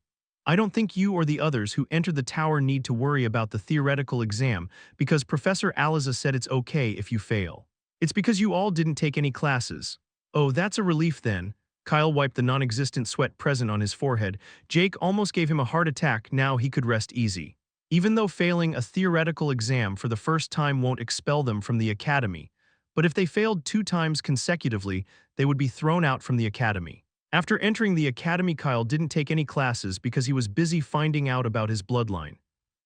I don't think you or the others who entered the tower need to worry about the theoretical exam because Professor Aliza said it's okay if you fail. It's because you all didn't take any classes. Oh, that's a relief then. Kyle wiped the non-existent sweat present on his forehead. Jake almost gave him a heart attack. Now he could rest easy. Even though failing a theoretical exam for the first time won't expel them from the academy, but if they failed 2 times consecutively, they would be thrown out from the academy. After entering the academy, Kyle didn't take any classes because he was busy finding out about his bloodline.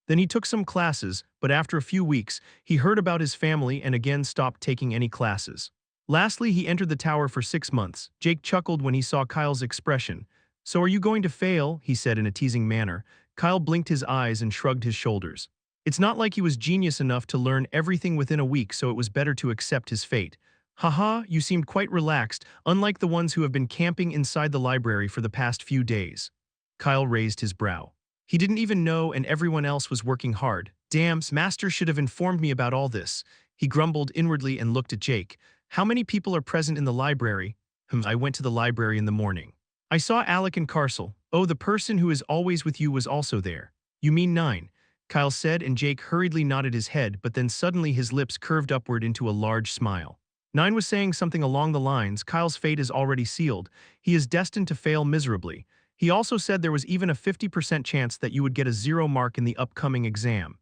Then he took some classes, but after a few weeks, he heard about his family and again stopped taking any classes. Lastly, he entered the tower for 6 months. Jake chuckled when he saw Kyle's expression. So are you going to fail? He said in a teasing manner. Kyle blinked his eyes and shrugged his shoulders. It's not like he was genius enough to learn everything within a week, so it was better to accept his fate. Haha, you seemed quite relaxed, unlike the ones who have been camping inside the library for the past few days. Kyle raised his brow. He didn't even know, and everyone else was working hard. Damn, Master should have informed me about all this. He grumbled inwardly and looked at Jake. How many people are present in the library? I went to the library in the morning. I saw Alec and Carcel. Oh, the person who is always with you was also there. You mean 9? Kyle said, and Jake hurriedly nodded his head, but then suddenly his lips curved upward into a large smile. 9 was saying something along the lines, Kyle's fate is already sealed. He is destined to fail miserably. He also said there was even a 50% chance that you would get a 0 mark in the upcoming exam.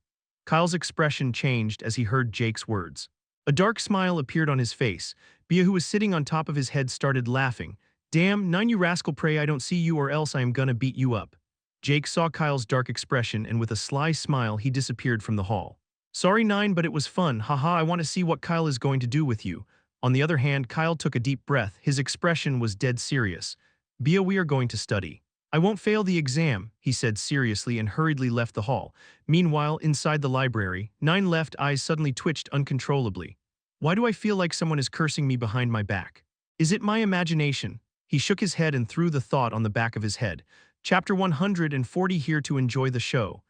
Kyle's expression changed as he heard Jake's words. A dark smile appeared on his face. Bia, who was sitting on top of his head, started laughing. Damn, 9, you rascal, pray I don't see you or else I am gonna beat you up. Jake saw Kyle's dark expression and with a sly smile he disappeared from the hall. Sorry 9, but it was fun, haha, I want to see what Kyle is going to do with you. On the other hand, Kyle took a deep breath. His expression was dead serious. Bia, we are going to study. I won't fail the exam, he said seriously and hurriedly left the hall. Meanwhile, inside the library, 9 left eyes suddenly twitched uncontrollably. Why do I feel like someone is cursing me behind my back? Is it my imagination? He shook his head and threw the thought on the back of his head. Chapter 140 here to enjoy the show.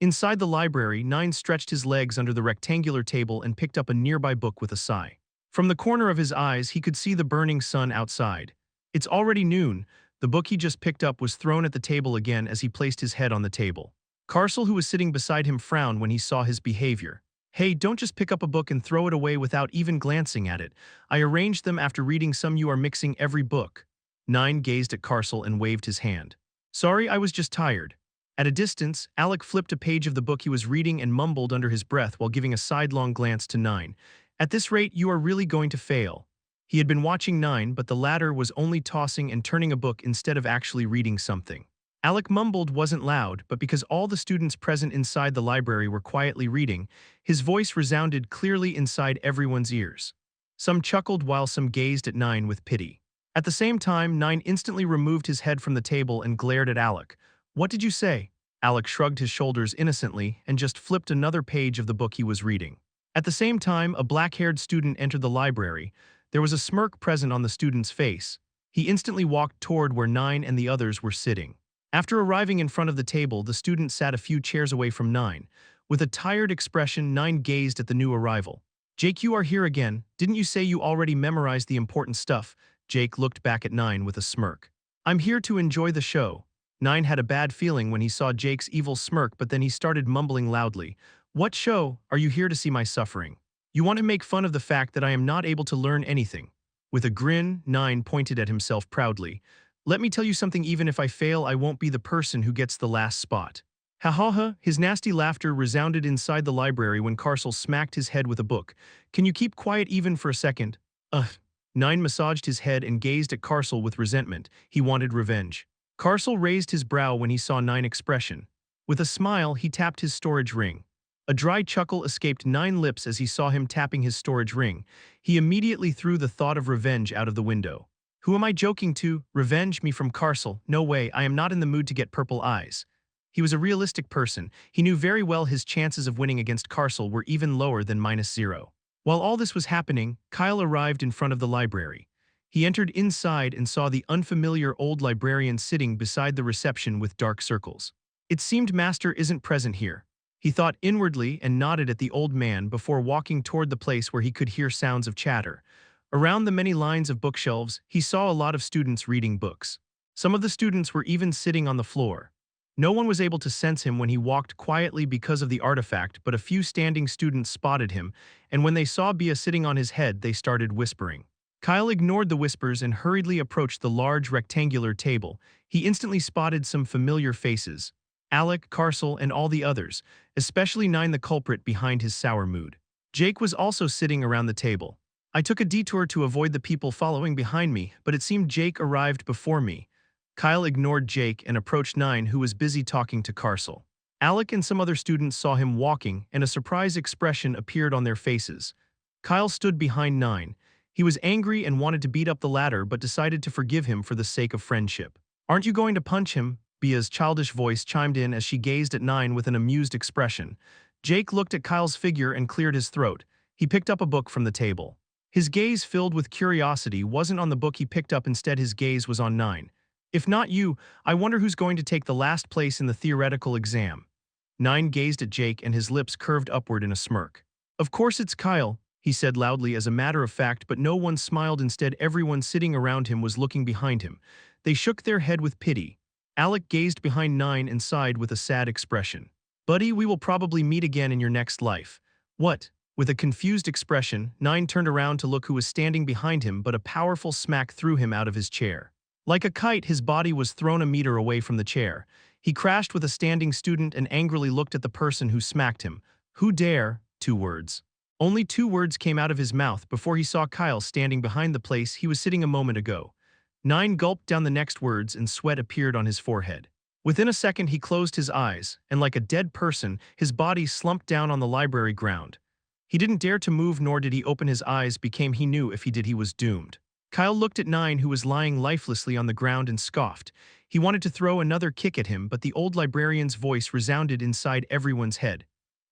Inside the library, 9 stretched his legs under the rectangular table and picked up a nearby book with a sigh. From the corner of his eyes, he could see the burning sun outside. It's already noon. The book he just picked up was thrown at the table again as he placed his head on the table. Carcel, who was sitting beside him, frowned when he saw his behavior. Hey, don't just pick up a book and throw it away without even glancing at it. I arranged them after reading some. You are mixing every book. 9 gazed at Carcel and waved his hand. Sorry, I was just tired. At a distance, Alec flipped a page of the book he was reading and mumbled under his breath while giving a sidelong glance to 9. At this rate, you are really going to fail. He had been watching 9, but the latter was only tossing and turning a book instead of actually reading something. Alec mumbled wasn't loud, but because all the students present inside the library were quietly reading, his voice resounded clearly inside everyone's ears. Some chuckled while some gazed at 9 with pity. At the same time, 9 instantly removed his head from the table and glared at Alec. "What did you say?" Alec shrugged his shoulders innocently and just flipped another page of the book he was reading. At the same time, a black-haired student entered the library. There was a smirk present on the student's face. He instantly walked toward where 9 and the others were sitting. After arriving in front of the table, the student sat a few chairs away from 9. With a tired expression, 9 gazed at the new arrival. "Jake, you are here again. Didn't you say you already memorized the important stuff?" Jake looked back at 9 with a smirk. "I'm here to enjoy the show." 9 had a bad feeling when he saw Jake's evil smirk, but then he started mumbling loudly. "What show? Are you here to see my suffering? You want to make fun of the fact that I am not able to learn anything?" With a grin, 9 pointed at himself proudly. "Let me tell you something, even if I fail, I won't be the person who gets the last spot." Ha ha ha, his nasty laughter resounded inside the library when Carcel smacked his head with a book. "Can you keep quiet even for a second?" Ugh. 9 massaged his head and gazed at Carcel with resentment. He wanted revenge. Carcel raised his brow when he saw 9's expression. With a smile, he tapped his storage ring. A dry chuckle escaped 9's lips as he saw him tapping his storage ring. He immediately threw the thought of revenge out of the window. "Who am I joking to? Revenge me from Carcel? No way, I am not in the mood to get purple eyes." He was a realistic person. He knew very well his chances of winning against Carcel were even lower than -0. While all this was happening, Kyle arrived in front of the library. He entered inside and saw the unfamiliar old librarian sitting beside the reception with dark circles. It seemed Master isn't present here. He thought inwardly and nodded at the old man before walking toward the place where he could hear sounds of chatter. Around the many lines of bookshelves, he saw a lot of students reading books. Some of the students were even sitting on the floor. No one was able to sense him when he walked quietly because of the artifact, but a few standing students spotted him, and when they saw Bia sitting on his head, they started whispering. Kyle ignored the whispers and hurriedly approached the large rectangular table. He instantly spotted some familiar faces: Alec, Carcel, and all the others, especially 9, the culprit behind his sour mood. Jake was also sitting around the table. "I took a detour to avoid the people following behind me, but it seemed Jake arrived before me." Kyle ignored Jake and approached 9, who was busy talking to Carcel. Alec and some other students saw him walking, and a surprised expression appeared on their faces. Kyle stood behind 9. He was angry and wanted to beat up the latter, but decided to forgive him for the sake of friendship. "Aren't you going to punch him?" Bia's childish voice chimed in as she gazed at 9 with an amused expression. Jake looked at Kyle's figure and cleared his throat. He picked up a book from the table. His gaze, filled with curiosity, wasn't on the book he picked up. Instead, his gaze was on 9. "If not you, I wonder who's going to take the last place in the theoretical exam." 9 gazed at Jake and his lips curved upward in a smirk. "Of course it's Kyle," he said loudly as a matter of fact, but no one smiled. Instead, everyone sitting around him was looking behind him. They shook their head with pity. Alec gazed behind 9 and sighed with a sad expression. "Buddy, we will probably meet again in your next life." "What?" With a confused expression, 9 turned around to look who was standing behind him, but a powerful smack threw him out of his chair. Like a kite, his body was thrown a meter away from the chair. He crashed with a standing student and angrily looked at the person who smacked him. "Who dare?" 2 words. Only 2 words came out of his mouth before he saw Kyle standing behind the place he was sitting a moment ago. 9 gulped down the next words and sweat appeared on his forehead. Within a second, he closed his eyes, and like a dead person, his body slumped down on the library ground. He didn't dare to move, nor did he open his eyes. He knew if he did, he was doomed. Kyle looked at 9, who was lying lifelessly on the ground, and scoffed. He wanted to throw another kick at him, but the old librarian's voice resounded inside everyone's head.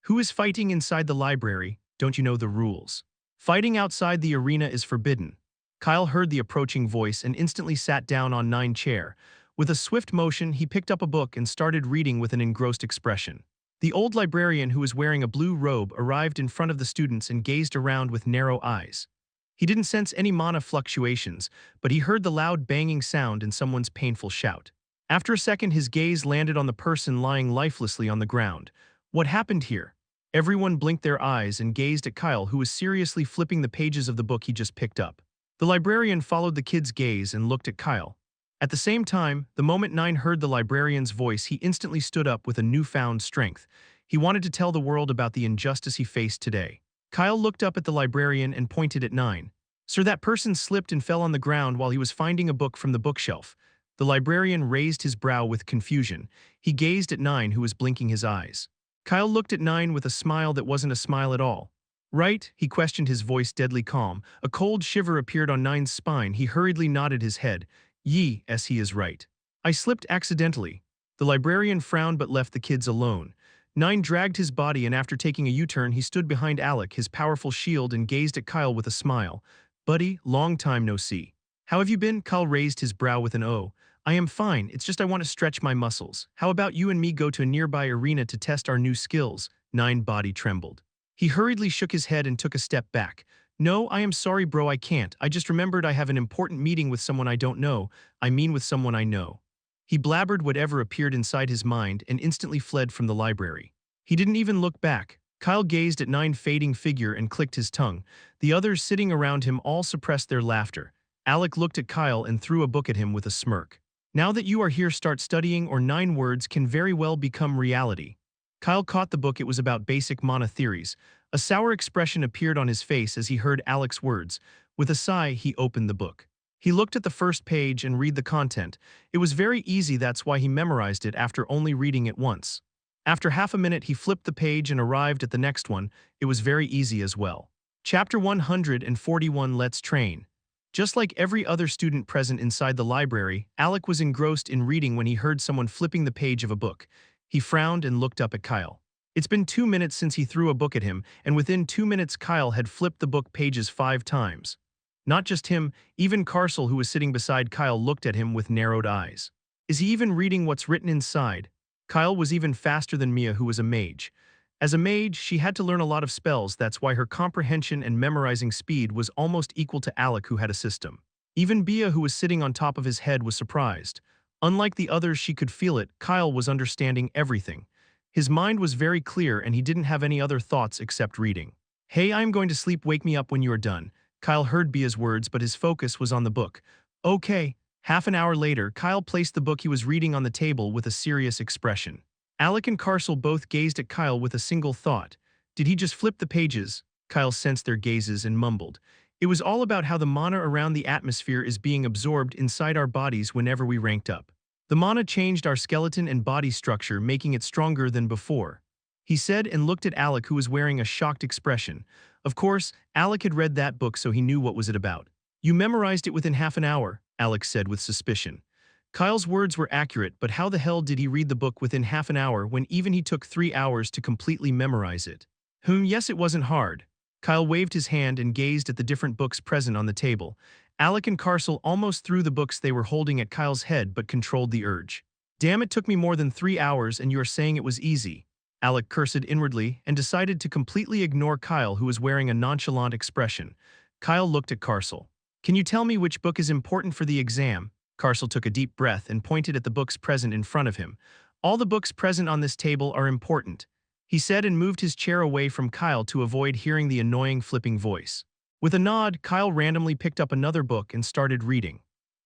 "Who is fighting inside the library? Don't you know the rules? Fighting outside the arena is forbidden." Kyle heard the approaching voice and instantly sat down on 9's chair. With a swift motion, he picked up a book and started reading with an engrossed expression. The old librarian, who was wearing a blue robe, arrived in front of the students and gazed around with narrow eyes. He didn't sense any mana fluctuations, but he heard the loud banging sound and someone's painful shout. After a second, his gaze landed on the person lying lifelessly on the ground. What happened here? Everyone blinked their eyes and gazed at Kyle, who was seriously flipping the pages of the book he just picked up. The librarian followed the kid's gaze and looked at Kyle. At the same time, the moment 9 heard the librarian's voice, he instantly stood up with a newfound strength. He wanted to tell the world about the injustice he faced today. Kyle looked up at the librarian and pointed at 9. Sir, that person slipped and fell on the ground while he was finding a book from the bookshelf. The librarian raised his brow with confusion. He gazed at 9, who was blinking his eyes. Kyle looked at 9 with a smile that wasn't a smile at all. Right? He questioned, his voice deadly calm. A cold shiver appeared on 9's spine. He hurriedly nodded his head. Yes, he is right. I slipped accidentally. The librarian frowned but left the kids alone. 9 dragged his body, and after taking a U-turn, he stood behind Alec, his powerful shield, and gazed at Kyle with a smile. Buddy, long time no see. How have you been? Kyle raised his brow with an O. I am fine, it's just I want to stretch my muscles. How about you and me go to a nearby arena to test our new skills? 9 body trembled. He hurriedly shook his head and took a step back. No, I am sorry bro, I can't. I just remembered I have an important meeting with someone I don't know. I mean with someone I know. He blabbered whatever appeared inside his mind and instantly fled from the library. He didn't even look back. Kyle gazed at 9's fading figure and clicked his tongue. The others sitting around him all suppressed their laughter. Alec looked at Kyle and threw a book at him with a smirk. Now that you are here, start studying, or 9 words can very well become reality. Kyle caught the book. It was about basic mana theories. A sour expression appeared on his face as he heard Alec's words. With a sigh, he opened the book. He looked at the first page and read the content. It was very easy, that's why he memorized it after only reading it once. After half a minute, he flipped the page and arrived at the next one. It was very easy as well. Chapter 141, Let's Train. Just like every other student present inside the library, Alec was engrossed in reading when he heard someone flipping the page of a book. He frowned and looked up at Kyle. It's been 2 minutes since he threw a book at him, and within 2 minutes Kyle had flipped the book pages 5 times. Not just him, even Carcel, who was sitting beside Kyle, looked at him with narrowed eyes. Is he even reading what's written inside? Kyle was even faster than Mia, who was a mage. As a mage, she had to learn a lot of spells. That's why her comprehension and memorizing speed was almost equal to Alec, who had a system. Even Bia, who was sitting on top of his head, was surprised. Unlike the others, she could feel it. Kyle was understanding everything. His mind was very clear and he didn't have any other thoughts except reading. Hey, I'm going to sleep, wake me up when you are done. Kyle heard Bia's words, but his focus was on the book. Okay. Half an hour later, Kyle placed the book he was reading on the table with a serious expression. Alec and Carcel both gazed at Kyle with a single thought. Did he just flip the pages? Kyle sensed their gazes and mumbled. It was all about how the mana around the atmosphere is being absorbed inside our bodies whenever we ranked up. The mana changed our skeleton and body structure, making it stronger than before. He said and looked at Alec, who was wearing a shocked expression. Of course, Alec had read that book, so he knew what was it about. You memorized it within half an hour, Alec said with suspicion. Kyle's words were accurate, but how the hell did he read the book within half an hour when even he took 3 hours to completely memorize it? Yes, it wasn't hard. Kyle waved his hand and gazed at the different books present on the table. Alec and Carcel almost threw the books they were holding at Kyle's head but controlled the urge. Damn, it took me more than 3 hours and you are saying it was easy. Alec cursed inwardly and decided to completely ignore Kyle, who was wearing a nonchalant expression. Kyle looked at Carcel. Can you tell me which book is important for the exam? Carcel took a deep breath and pointed at the books present in front of him. All the books present on this table are important, he said, and moved his chair away from Kyle to avoid hearing the annoying flipping voice. With a nod, Kyle randomly picked up another book and started reading.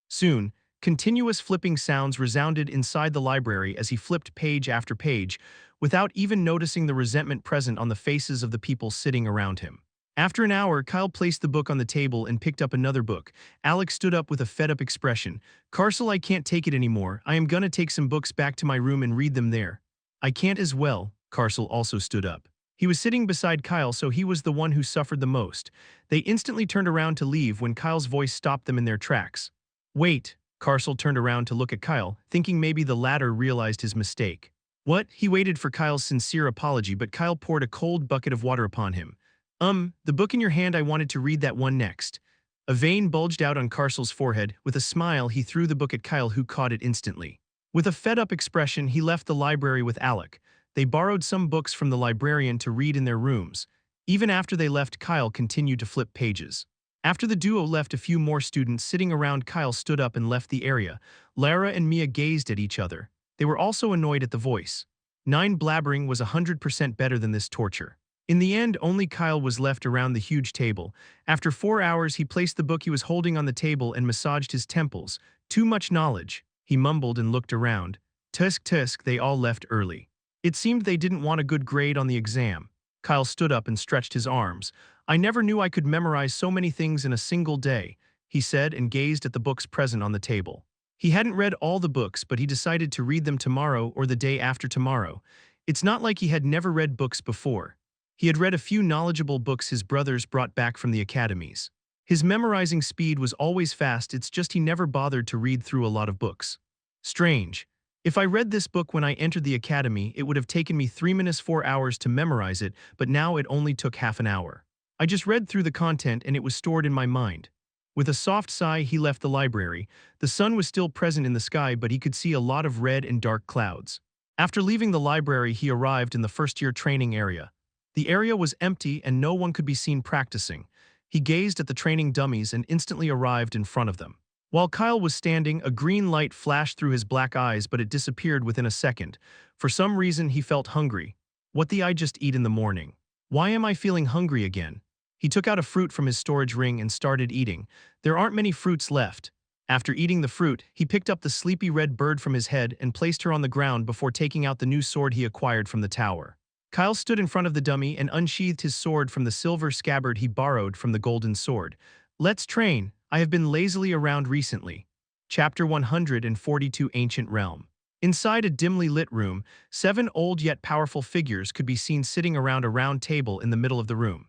Soon, continuous flipping sounds resounded inside the library as he flipped page after page, without even noticing the resentment present on the faces of the people sitting around him. After an hour, Kyle placed the book on the table and picked up another book. Alex stood up with a fed-up expression. Carcel, I can't take it anymore. I am gonna take some books back to my room and read them there. I can't as well. Carcel also stood up. He was sitting beside Kyle, so he was the one who suffered the most. They instantly turned around to leave when Kyle's voice stopped them in their tracks. Wait. Carcel turned around to look at Kyle, thinking maybe the latter realized his mistake. What? He waited for Kyle's sincere apology, but Kyle poured a cold bucket of water upon him. The book in your hand, I wanted to read that one next. A vein bulged out on Carcel's forehead. With a smile, he threw the book at Kyle, who caught it instantly. With a fed-up expression, he left the library with Alec. They borrowed some books from the librarian to read in their rooms. Even after they left, Kyle continued to flip pages. After the duo left, a few more students sitting around Kyle stood up and left the area. Lara and Mia gazed at each other. They were also annoyed at the voice. 9 blabbering was 100% better than this torture. In the end, only Kyle was left around the huge table. After 4 hours, he placed the book he was holding on the table and massaged his temples. Too much knowledge, he mumbled and looked around. Tusk, they all left early. It seemed they didn't want a good grade on the exam. Kyle stood up and stretched his arms. I never knew I could memorize so many things in a single day, he said and gazed at the books present on the table. He hadn't read all the books, but he decided to read them tomorrow or the day after tomorrow. It's not like he had never read books before. He had read a few knowledgeable books his brothers brought back from the academies. His memorizing speed was always fast, it's just he never bothered to read through a lot of books. Strange. If I read this book when I entered the academy, it would have taken me 3 minutes 4 hours to memorize it, but now it only took half an hour. I just read through the content and it was stored in my mind. With a soft sigh, he left the library. The sun was still present in the sky, but he could see a lot of red and dark clouds. After leaving the library, he arrived in the first-year training area. The area was empty and no one could be seen practicing. He gazed at the training dummies and instantly arrived in front of them. While Kyle was standing, a green light flashed through his black eyes, but it disappeared within a second. For some reason, he felt hungry. What did I just eat in the morning? Why am I feeling hungry again? He took out a fruit from his storage ring and started eating. There aren't many fruits left. After eating the fruit, he picked up the sleepy red bird from his head and placed her on the ground before taking out the new sword he acquired from the tower. Kyle stood in front of the dummy and unsheathed his sword from the silver scabbard he borrowed from the golden sword. Let's train. I have been lazily around recently. Chapter 142 Ancient Realm. Inside a dimly lit room, 7 old yet powerful figures could be seen sitting around a round table in the middle of the room.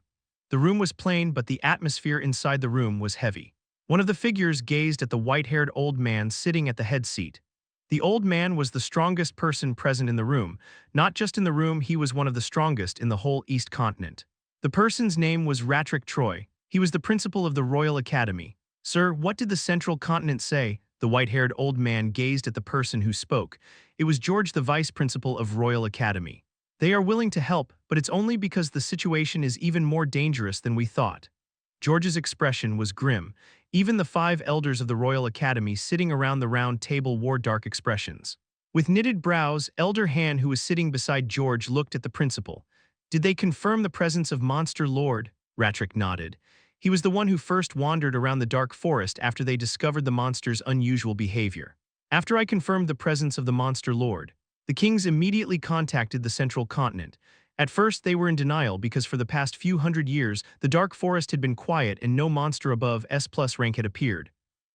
The room was plain, but the atmosphere inside the room was heavy. One of the figures gazed at the white-haired old man sitting at the head seat. The old man was the strongest person present in the room. Not just in the room, he was one of the strongest in the whole East Continent. The person's name was Ratrick Troy. He was the principal of the Royal Academy. Sir, what did the Central Continent say? The white-haired old man gazed at the person who spoke. It was George, the vice principal of Royal Academy. They are willing to help, but it's only because the situation is even more dangerous than we thought. George's expression was grim. Even the 5 elders of the Royal Academy sitting around the round table wore dark expressions. With knitted brows, Elder Han, who was sitting beside George, looked at the principal. Did they confirm the presence of Monster Lord? Ratrick nodded. He was the one who first wandered around the dark forest after they discovered the monster's unusual behavior. After I confirmed the presence of the Monster Lord, the kings immediately contacted the Central Continent. At first, they were in denial because for the past few hundred years, the Dark Forest had been quiet and no monster above S+ rank had appeared.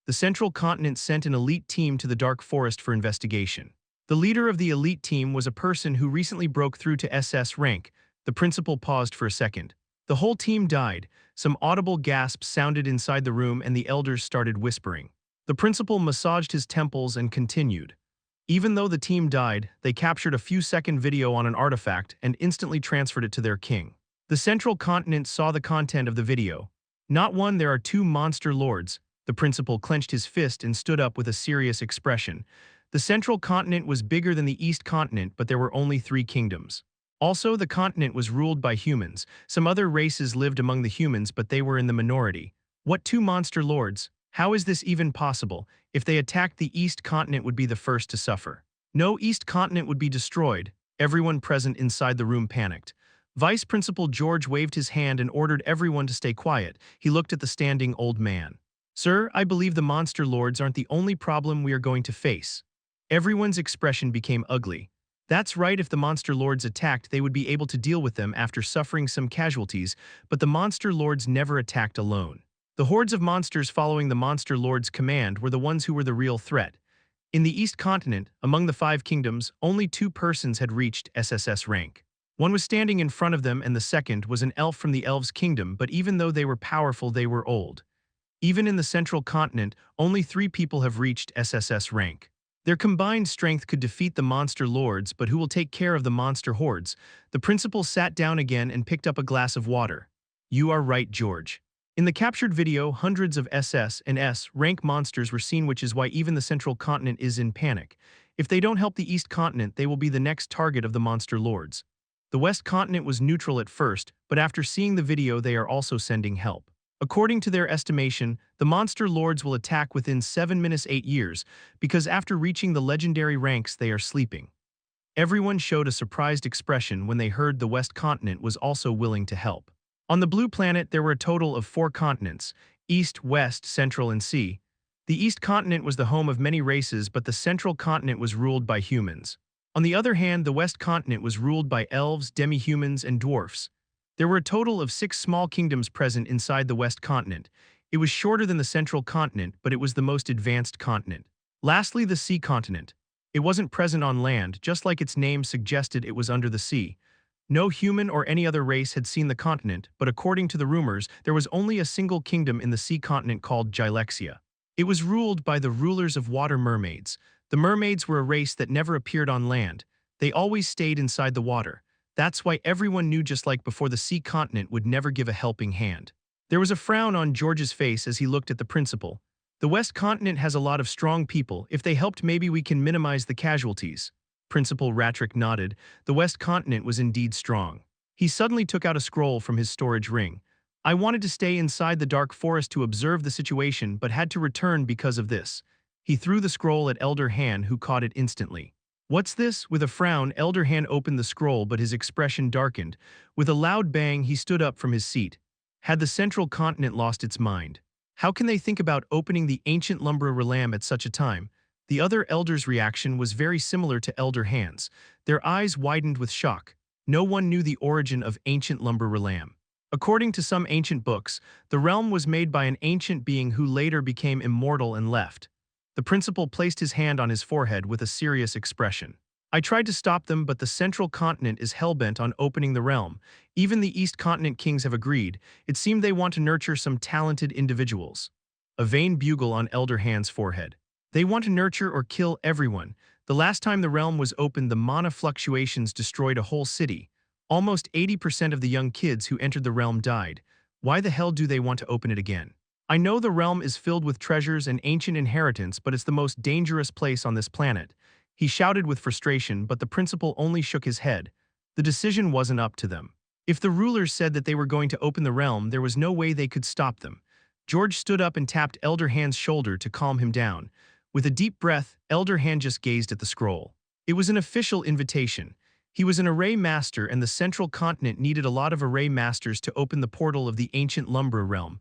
The Central Continent sent an elite team to the Dark Forest for investigation. The leader of the elite team was a person who recently broke through to SS rank. The principal paused for a second. The whole team died. Some audible gasps sounded inside the room and the elders started whispering. The principal massaged his temples and continued. Even though the team died, they captured a few-second video on an artifact and instantly transferred it to their king. The Central Continent saw the content of the video. Not one, there are 2 monster lords. The principal clenched his fist and stood up with a serious expression. The Central Continent was bigger than the East Continent, but there were only 3 kingdoms. Also, the continent was ruled by humans. Some other races lived among the humans, but they were in the minority. What 2 monster lords? How is this even possible? If they attacked, the East Continent would be the first to suffer. No, East Continent would be destroyed. Everyone present inside the room panicked. Vice Principal George waved his hand and ordered everyone to stay quiet. He looked at the standing old man. Sir, I believe the monster lords aren't the only problem we are going to face. Everyone's expression became ugly. That's right, if the monster lords attacked, they would be able to deal with them after suffering some casualties, but the monster lords never attacked alone. The hordes of monsters following the monster lord's command were the ones who were the real threat. In the East Continent, among the 5 kingdoms, only 2 persons had reached SSS rank. One was standing in front of them and the second was an elf from the Elves' Kingdom, but even though they were powerful, they were old. Even in the Central Continent, only 3 people have reached SSS rank. Their combined strength could defeat the monster lords, but who will take care of the monster hordes? The principal sat down again and picked up a glass of water. You are right, George. In the captured video, hundreds of SS and S rank monsters were seen, which is why even the Central Continent is in panic. If they don't help the East Continent, they will be the next target of the monster lords. The West Continent was neutral at first, but after seeing the video, they are also sending help. According to their estimation, the monster lords will attack within 7 minutes 8 years, because after reaching the legendary ranks, they are sleeping. Everyone showed a surprised expression when they heard the West Continent was also willing to help. On the blue planet, there were a total of 4 continents: East, West, Central, and Sea. The East Continent was the home of many races, but the Central Continent was ruled by humans. On the other hand, the West Continent was ruled by elves, demi-humans, and dwarfs. There were a total of 6 small kingdoms present inside the West continent. It was shorter than the central continent, but it was the most advanced continent. Lastly, the sea continent. It wasn't present on land, just like its name suggested it was under the sea. No human or any other race had seen the continent, but according to the rumors, there was only a single kingdom in the sea continent called Gylexia. It was ruled by the rulers of water mermaids. The mermaids were a race that never appeared on land. They always stayed inside the water. That's why everyone knew, just like before, the sea continent would never give a helping hand. There was a frown on George's face as he looked at the principal. The West continent has a lot of strong people. If they helped, maybe we can minimize the casualties. Principal Ratrick nodded. The West continent was indeed strong. He suddenly took out a scroll from his storage ring. I wanted to stay inside the dark forest to observe the situation, but had to return because of this. He threw the scroll at Elder Han, who caught it instantly. What's this? With a frown, Elder Han opened the scroll, but his expression darkened. With a loud bang, he stood up from his seat. Had the central continent lost its mind? How can they think about opening the ancient lumber realm at such a time? The other elders' reaction was very similar to Elder Han's. Their eyes widened with shock. No one knew the origin of ancient lumber realm. According to some ancient books, the realm was made by an ancient being who later became immortal and left. The principal placed his hand on his forehead with a serious expression. I tried to stop them, but the central continent is hellbent on opening the realm. Even the East continent kings have agreed. It seemed they want to nurture some talented individuals. A vain bugle on Elder Han's forehead. They want to nurture or kill everyone. The last time the realm was opened, the mana fluctuations destroyed a whole city. Almost 80% of the young kids who entered the realm died. Why the hell do they want to open it again? I know the realm is filled with treasures and ancient inheritance, but it's the most dangerous place on this planet. He shouted with frustration, but the principal only shook his head. The decision wasn't up to them. If the rulers said that they were going to open the realm, there was no way they could stop them. George stood up and tapped Elder Han's shoulder to calm him down. With a deep breath, Elder Han just gazed at the scroll. It was an official invitation. He was an array master, and the central continent needed a lot of array masters to open the portal of the ancient lumber realm.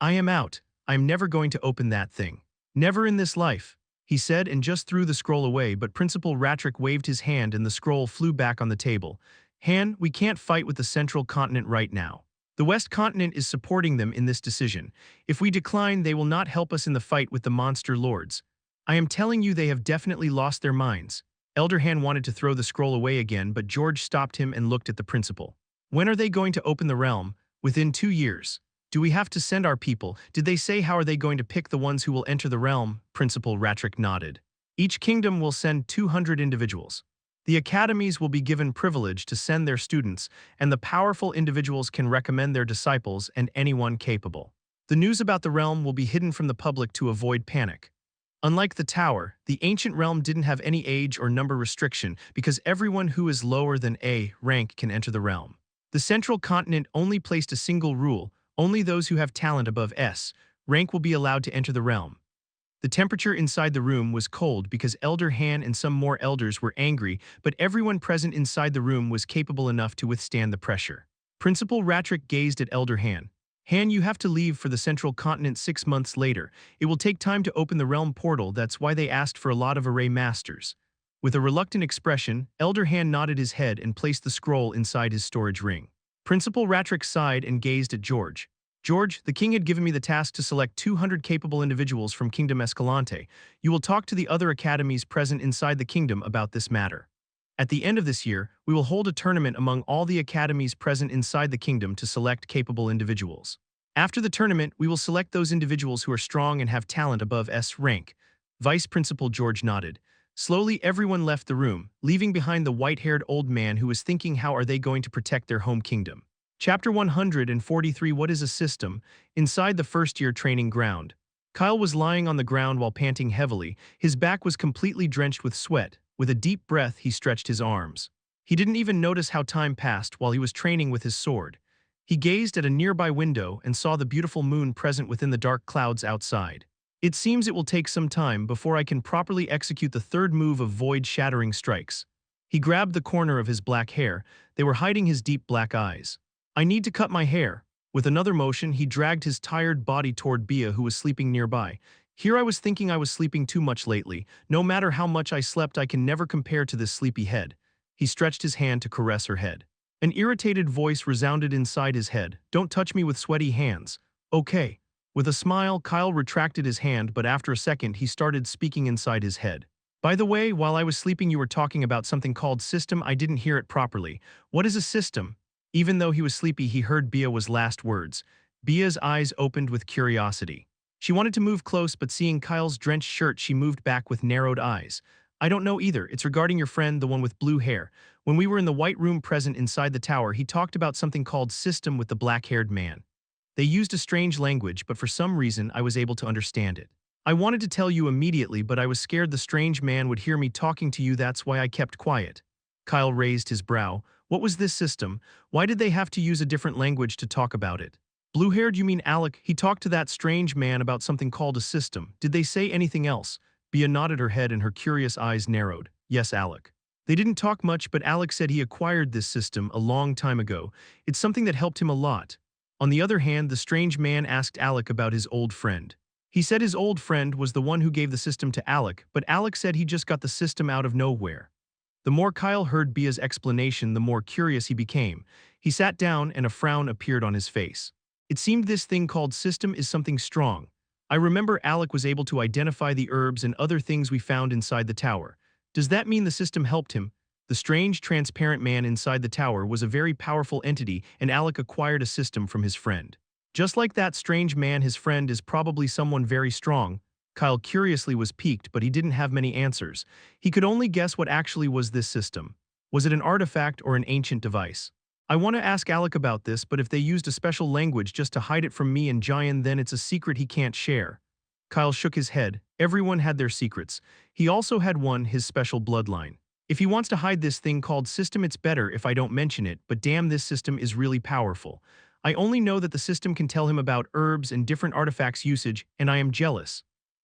I am out. I'm never going to open that thing. Never in this life, he said, and just threw the scroll away, but Principal Ratrick waved his hand and the scroll flew back on the table. Han, we can't fight with the central continent right now. The West continent is supporting them in this decision. If we decline, they will not help us in the fight with the monster lords. I am telling you, they have definitely lost their minds. Elder Han wanted to throw the scroll away again, but George stopped him and looked at the principal. When are they going to open the realm? Within 2 years. Do we have to send our people? Did they say how are they going to pick the ones who will enter the realm? Principal Ratrick nodded. Each kingdom will send 200 individuals. The academies will be given privilege to send their students, and the powerful individuals can recommend their disciples and anyone capable. The news about the realm will be hidden from the public to avoid panic. Unlike the tower, the ancient realm didn't have any age or number restriction because everyone who is lower than A rank can enter the realm. The central continent only placed a single rule: only those who have talent above S rank will be allowed to enter the realm. The temperature inside the room was cold because Elder Han and some more elders were angry, but everyone present inside the room was capable enough to withstand the pressure. Principal Ratrick gazed at Elder Han. Han, you have to leave for the central continent 6 months later. It will take time to open the realm portal. That's why they asked for a lot of array masters. With a reluctant expression, Elder Han nodded his head and placed the scroll inside his storage ring. Principal Ratrick sighed and gazed at George. George, the king had given me the task to select 200 capable individuals from Kingdom Escalante. You will talk to the other academies present inside the kingdom about this matter. At the end of this year, we will hold a tournament among all the academies present inside the kingdom to select capable individuals. After the tournament, we will select those individuals who are strong and have talent above S rank. Vice Principal George nodded. Slowly, everyone left the room, leaving behind the white-haired old man who was thinking, how are they going to protect their home kingdom? Chapter 143. What is a system? Inside the first-year training ground. Kyle was lying on the ground while panting heavily. His back was completely drenched with sweat. With a deep breath, he stretched his arms. He didn't even notice how time passed while he was training with his sword. He gazed at a nearby window and saw the beautiful moon present within the dark clouds outside. It seems it will take some time before I can properly execute the third move of void-shattering strikes. He grabbed the corner of his black hair. They were hiding his deep black eyes. I need to cut my hair. With another motion, he dragged his tired body toward Bia, who was sleeping nearby. Here I was thinking I was sleeping too much lately. No matter how much I slept, I can never compare to this sleepy head. He stretched his hand to caress her head. An irritated voice resounded inside his head. Don't touch me with sweaty hands. Okay. With a smile, Kyle retracted his hand, but after a second, he started speaking inside his head. By the way, while I was sleeping, you were talking about something called system. I didn't hear it properly. What is a system? Even though he was sleepy, he heard Bia's last words. Bia's eyes opened with curiosity. She wanted to move close, but seeing Kyle's drenched shirt, she moved back with narrowed eyes. I don't know either. It's regarding your friend, the one with blue hair. When we were in the white room present inside the tower, he talked about something called system with the black-haired man. They used a strange language, but for some reason I was able to understand it. I wanted to tell you immediately, but I was scared the strange man would hear me talking to you. That's why I kept quiet. Kyle raised his brow. What was this system? Why did they have to use a different language to talk about it? Blue-haired, you mean Alec? He talked to that strange man about something called a system. Did they say anything else? Bia nodded her head and her curious eyes narrowed. Yes, Alec. They didn't talk much, but Alec said he acquired this system a long time ago. It's something that helped him a lot. On the other hand, the strange man asked Alec about his old friend. He said his old friend was the one who gave the system to Alec, but Alec said he just got the system out of nowhere. The more Kyle heard Bia's explanation, the more curious he became. He sat down and a frown appeared on his face. It seemed this thing called system is something strong. I remember Alec was able to identify the herbs and other things we found inside the tower. Does that mean the system helped him? The strange, transparent man inside the tower was a very powerful entity, and Alec acquired a system from his friend. Just like that strange man, his friend is probably someone very strong. Kyle curiously was piqued, but he didn't have many answers. He could only guess what actually was this system. Was it an artifact or an ancient device? I want to ask Alec about this, but if they used a special language just to hide it from me and Giant, then it's a secret he can't share. Kyle shook his head. Everyone had their secrets. He also had one, his special bloodline. If he wants to hide this thing called system, it's better if I don't mention it, but damn, this system is really powerful. I only know that the system can tell him about herbs and different artifacts usage, and I am jealous.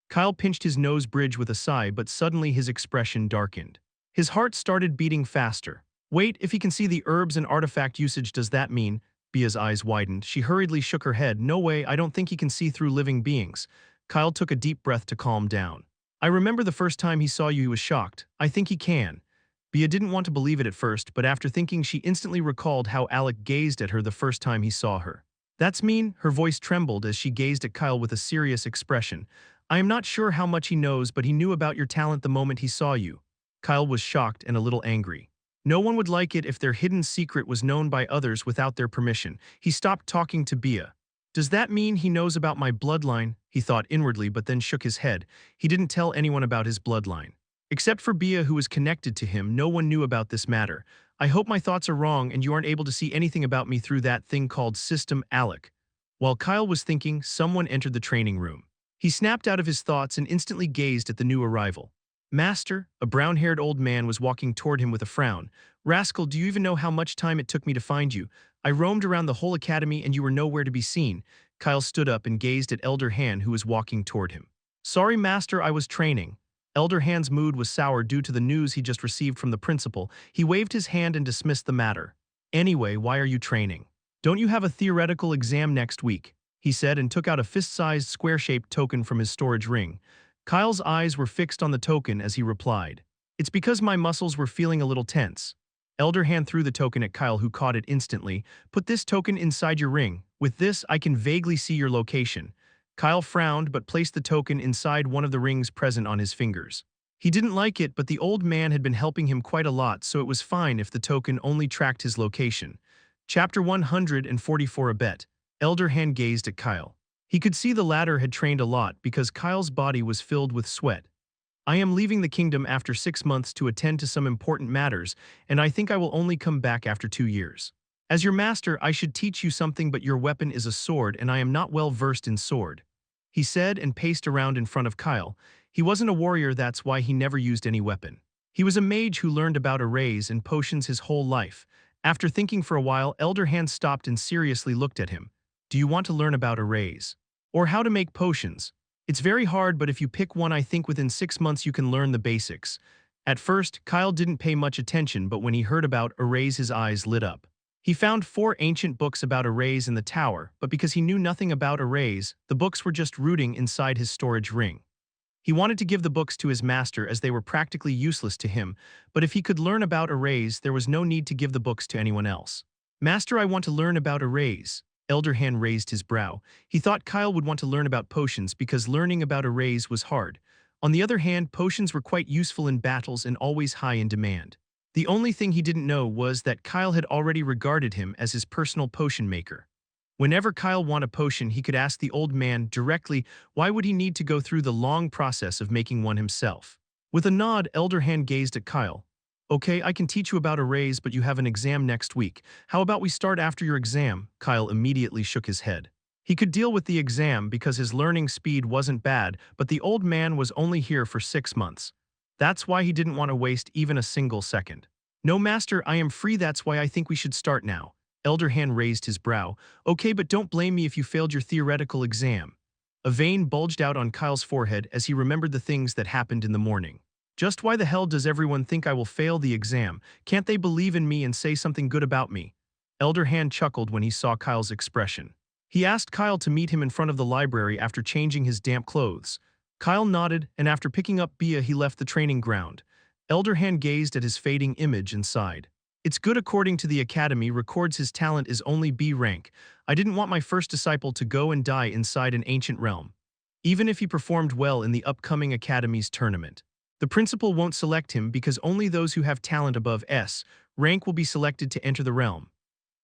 Kyle pinched his nose bridge with a sigh, but suddenly his expression darkened. His heart started beating faster. Wait, if he can see the herbs and artifact usage, does that mean? Bia's eyes widened. She hurriedly shook her head. No way, I don't think he can see through living beings. Kyle took a deep breath to calm down. I remember the first time he saw you, he was shocked. I think he can. Bia didn't want to believe it at first, but after thinking, she instantly recalled how Alec gazed at her the first time he saw her. That's mean? Her voice trembled as she gazed at Kyle with a serious expression. I am not sure how much he knows, but he knew about your talent the moment he saw you. Kyle was shocked and a little angry. No one would like it if their hidden secret was known by others without their permission. He stopped talking to Bia. Does that mean he knows about my bloodline? He thought inwardly, but then shook his head. He didn't tell anyone about his bloodline. Except for Bia, who was connected to him, no one knew about this matter. I hope my thoughts are wrong and you aren't able to see anything about me through that thing called system, Alec. While Kyle was thinking, someone entered the training room. He snapped out of his thoughts and instantly gazed at the new arrival. Master, a brown-haired old man was walking toward him with a frown. Rascal, do you even know how much time it took me to find you? I roamed around the whole academy and you were nowhere to be seen. Kyle stood up and gazed at Elder Han, who was walking toward him. Sorry, Master, I was training. Elder Han's mood was sour due to the news he just received from the principal. He waved his hand and dismissed the matter. Anyway, why are you training? Don't you have a theoretical exam next week? He said and took out a fist-sized square-shaped token from his storage ring. Kyle's eyes were fixed on the token as he replied. It's because my muscles were feeling a little tense. Elder Han threw the token at Kyle, who caught it instantly. Put this token inside your ring. With this, I can vaguely see your location. Kyle frowned but placed the token inside one of the rings present on his fingers. He didn't like it, but the old man had been helping him quite a lot, so it was fine if the token only tracked his location. Chapter 144. A bet. Elder Han gazed at Kyle. He could see the latter had trained a lot because Kyle's body was filled with sweat. I am leaving the kingdom after 6 months to attend to some important matters, and I think I will only come back after 2 years. As your master, I should teach you something, but your weapon is a sword, and I am not well versed in sword. He said and paced around in front of Kyle. He wasn't a warrior, that's why he never used any weapon. He was a mage who learned about arrays and potions his whole life. After thinking for a while, Elder Han stopped and seriously looked at him. Do you want to learn about arrays? Or how to make potions? It's very hard, but if you pick one, I think within 6 months you can learn the basics. At first, Kyle didn't pay much attention, but when he heard about arrays, his eyes lit up. He found 4 ancient books about arrays in the tower, but because he knew nothing about arrays, the books were just rooting inside his storage ring. He wanted to give the books to his master as they were practically useless to him, but if he could learn about arrays, there was no need to give the books to anyone else. Master, I want to learn about arrays. Elder Hand raised his brow. He thought Kyle would want to learn about potions because learning about arrays was hard. On the other hand, potions were quite useful in battles and always high in demand. The only thing he didn't know was that Kyle had already regarded him as his personal potion maker. Whenever Kyle wanted a potion, he could ask the old man directly, why would he need to go through the long process of making one himself? With a nod, Elder Hand gazed at Kyle. Okay, I can teach you about arrays, but you have an exam next week. How about we start after your exam? Kyle immediately shook his head. He could deal with the exam because his learning speed wasn't bad, but the old man was only here for 6 months. That's why he didn't want to waste even a single second. No, master, I am free. That's why I think we should start now. Elder Hand raised his brow. Okay, but don't blame me if you failed your theoretical exam. A vein bulged out on Kyle's forehead as he remembered the things that happened in the morning. Just why the hell does everyone think I will fail the exam? Can't they believe in me and say something good about me? Elder Hand chuckled when he saw Kyle's expression. He asked Kyle to meet him in front of the library after changing his damp clothes. Kyle nodded, and after picking up Bia, he left the training ground. Elder Hand gazed at his fading image and sighed. It's good according to the academy records his talent is only B rank. I didn't want my first disciple to go and die inside an ancient realm. Even if he performed well in the upcoming academy's tournament. The principal won't select him because only those who have talent above S rank will be selected to enter the realm.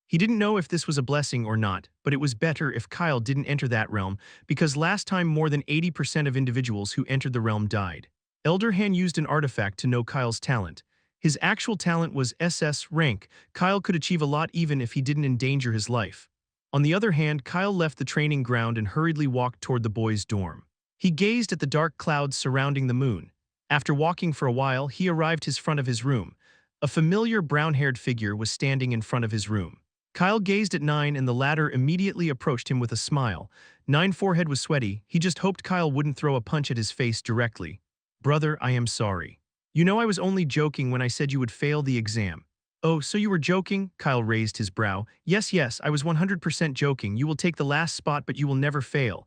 He didn't know if this was a blessing or not, but it was better if Kyle didn't enter that realm because last time more than 80% of individuals who entered the realm died. Elder Hand used an artifact to know Kyle's talent. His actual talent was SS rank. Kyle could achieve a lot even if he didn't endanger his life. On the other hand, Kyle left the training ground and hurriedly walked toward the boys' dorm. He gazed at the dark clouds surrounding the moon. After walking for a while, he arrived in front of his room. A familiar brown-haired figure was standing in front of his room. Kyle gazed at Nine and the latter immediately approached him with a smile. Nine's forehead was sweaty. He just hoped Kyle wouldn't throw a punch at his face directly. Brother, I am sorry. You know I was only joking when I said you would fail the exam. Oh, so you were joking? Kyle raised his brow. Yes, I was 100% joking. You will take the last spot, but you will never fail.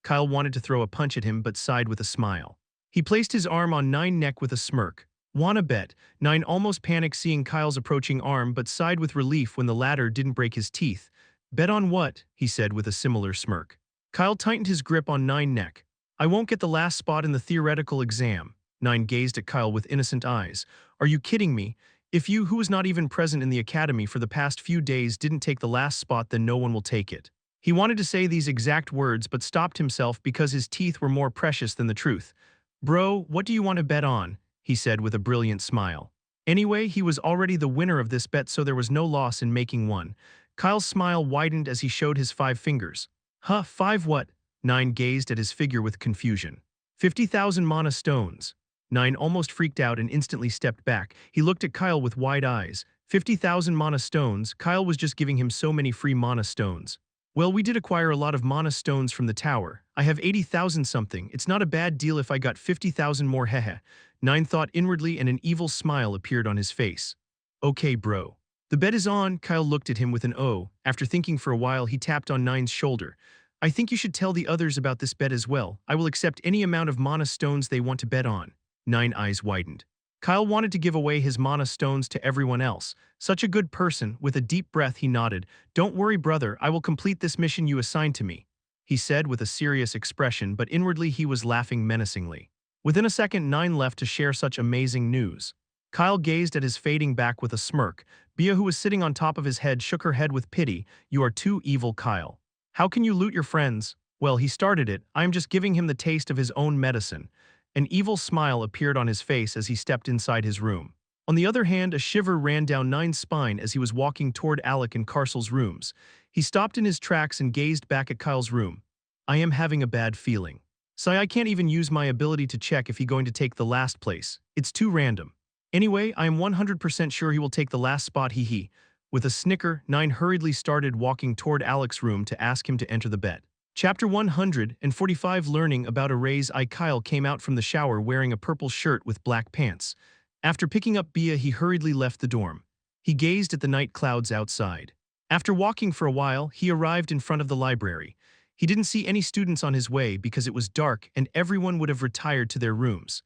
Kyle wanted to throw a punch at him but sighed with a smile. He placed his arm on Nine's neck with a smirk. Wanna bet? Nine almost panicked seeing Kyle's approaching arm but sighed with relief when the latter didn't break his teeth. Bet on what? He said with a similar smirk. Kyle tightened his grip on Nine's neck. I won't get the last spot in the theoretical exam. Nine gazed at Kyle with innocent eyes. Are you kidding me? If you, who was not even present in the academy for the past few days, didn't take the last spot, then no one will take it. He wanted to say these exact words but stopped himself because his teeth were more precious than the truth. Bro, what do you want to bet on? He said with a brilliant smile. Anyway, he was already the winner of this bet, so there was no loss in making one. Kyle's smile widened as he showed his 5 fingers. Huh, 5 what? Nine gazed at his figure with confusion. 50,000 mana stones. Nine almost freaked out and instantly stepped back. He looked at Kyle with wide eyes. 50,000 mana stones. Kyle was just giving him so many free mana stones. Well, we did acquire a lot of mana stones from the tower. I have 80,000 something. It's not a bad deal if I got 50,000 more, hehe. Nine thought inwardly and an evil smile appeared on his face. Okay, bro. The bet is on. Kyle looked at him with an O. After thinking for a while, he tapped on Nine's shoulder. I think you should tell the others about this bet as well. I will accept any amount of mana stones they want to bet on. Nine's eyes widened. Kyle wanted to give away his mana stones to everyone else. Such a good person. With a deep breath, he nodded. Don't worry, brother. I will complete this mission you assigned to me, he said with a serious expression, but inwardly he was laughing menacingly. Within a second, Nine left to share such amazing news. Kyle gazed at his fading back with a smirk. Bia, who was sitting on top of his head, shook her head with pity. You are too evil, Kyle. How can you loot your friends? Well, he started it. I am just giving him the taste of his own medicine. An evil smile appeared on his face as he stepped inside his room. On the other hand, a shiver ran down Nine's spine as he was walking toward Alec and Carcel's rooms. He stopped in his tracks and gazed back at Kyle's room. I am having a bad feeling. Say, I can't even use my ability to check if he's going to take the last place. It's too random. Anyway, I am 100% sure he will take the last spot, he. With a snicker, Nine hurriedly started walking toward Alec's room to ask him to enter the bet. Chapter 145 Learning about Arrays. Kyle came out from the shower wearing a purple shirt with black pants. After picking up Bia, he hurriedly left the dorm. He gazed at the night clouds outside. After walking for a while, he arrived in front of the library. He didn't see any students on his way because it was dark and everyone would have retired to their rooms.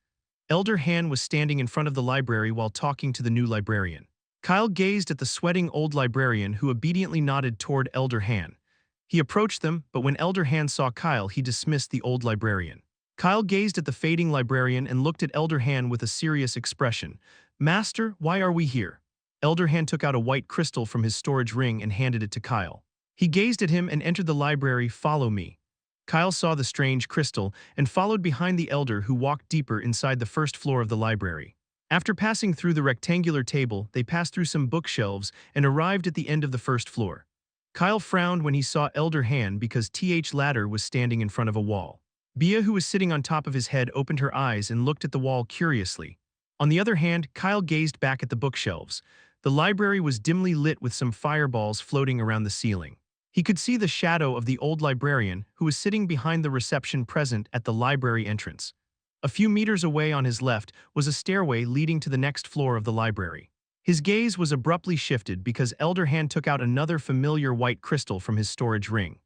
Elder Han was standing in front of the library while talking to the new librarian. Kyle gazed at the sweating old librarian who obediently nodded toward Elder Han. He approached them, but when Elder Han saw Kyle, he dismissed the old librarian. Kyle gazed at the fading librarian and looked at Elder Han with a serious expression. "Master, why are we here?" Elder Han took out a white crystal from his storage ring and handed it to Kyle. He gazed at him and entered the library. "Follow me." Kyle saw the strange crystal and followed behind the elder who walked deeper inside the first floor of the library. After passing through the rectangular table, they passed through some bookshelves and arrived at the end of the first floor. Kyle frowned when he saw Elder Han because Th Ladder was standing in front of a wall. Bia, who was sitting on top of his head, opened her eyes and looked at the wall curiously. On the other hand, Kyle gazed back at the bookshelves. The library was dimly lit with some fireballs floating around the ceiling. He could see the shadow of the old librarian who was sitting behind the reception present at the library entrance. A few meters away on his left was a stairway leading to the next floor of the library. His gaze was abruptly shifted because Elder Han took out another familiar white crystal from his storage ring.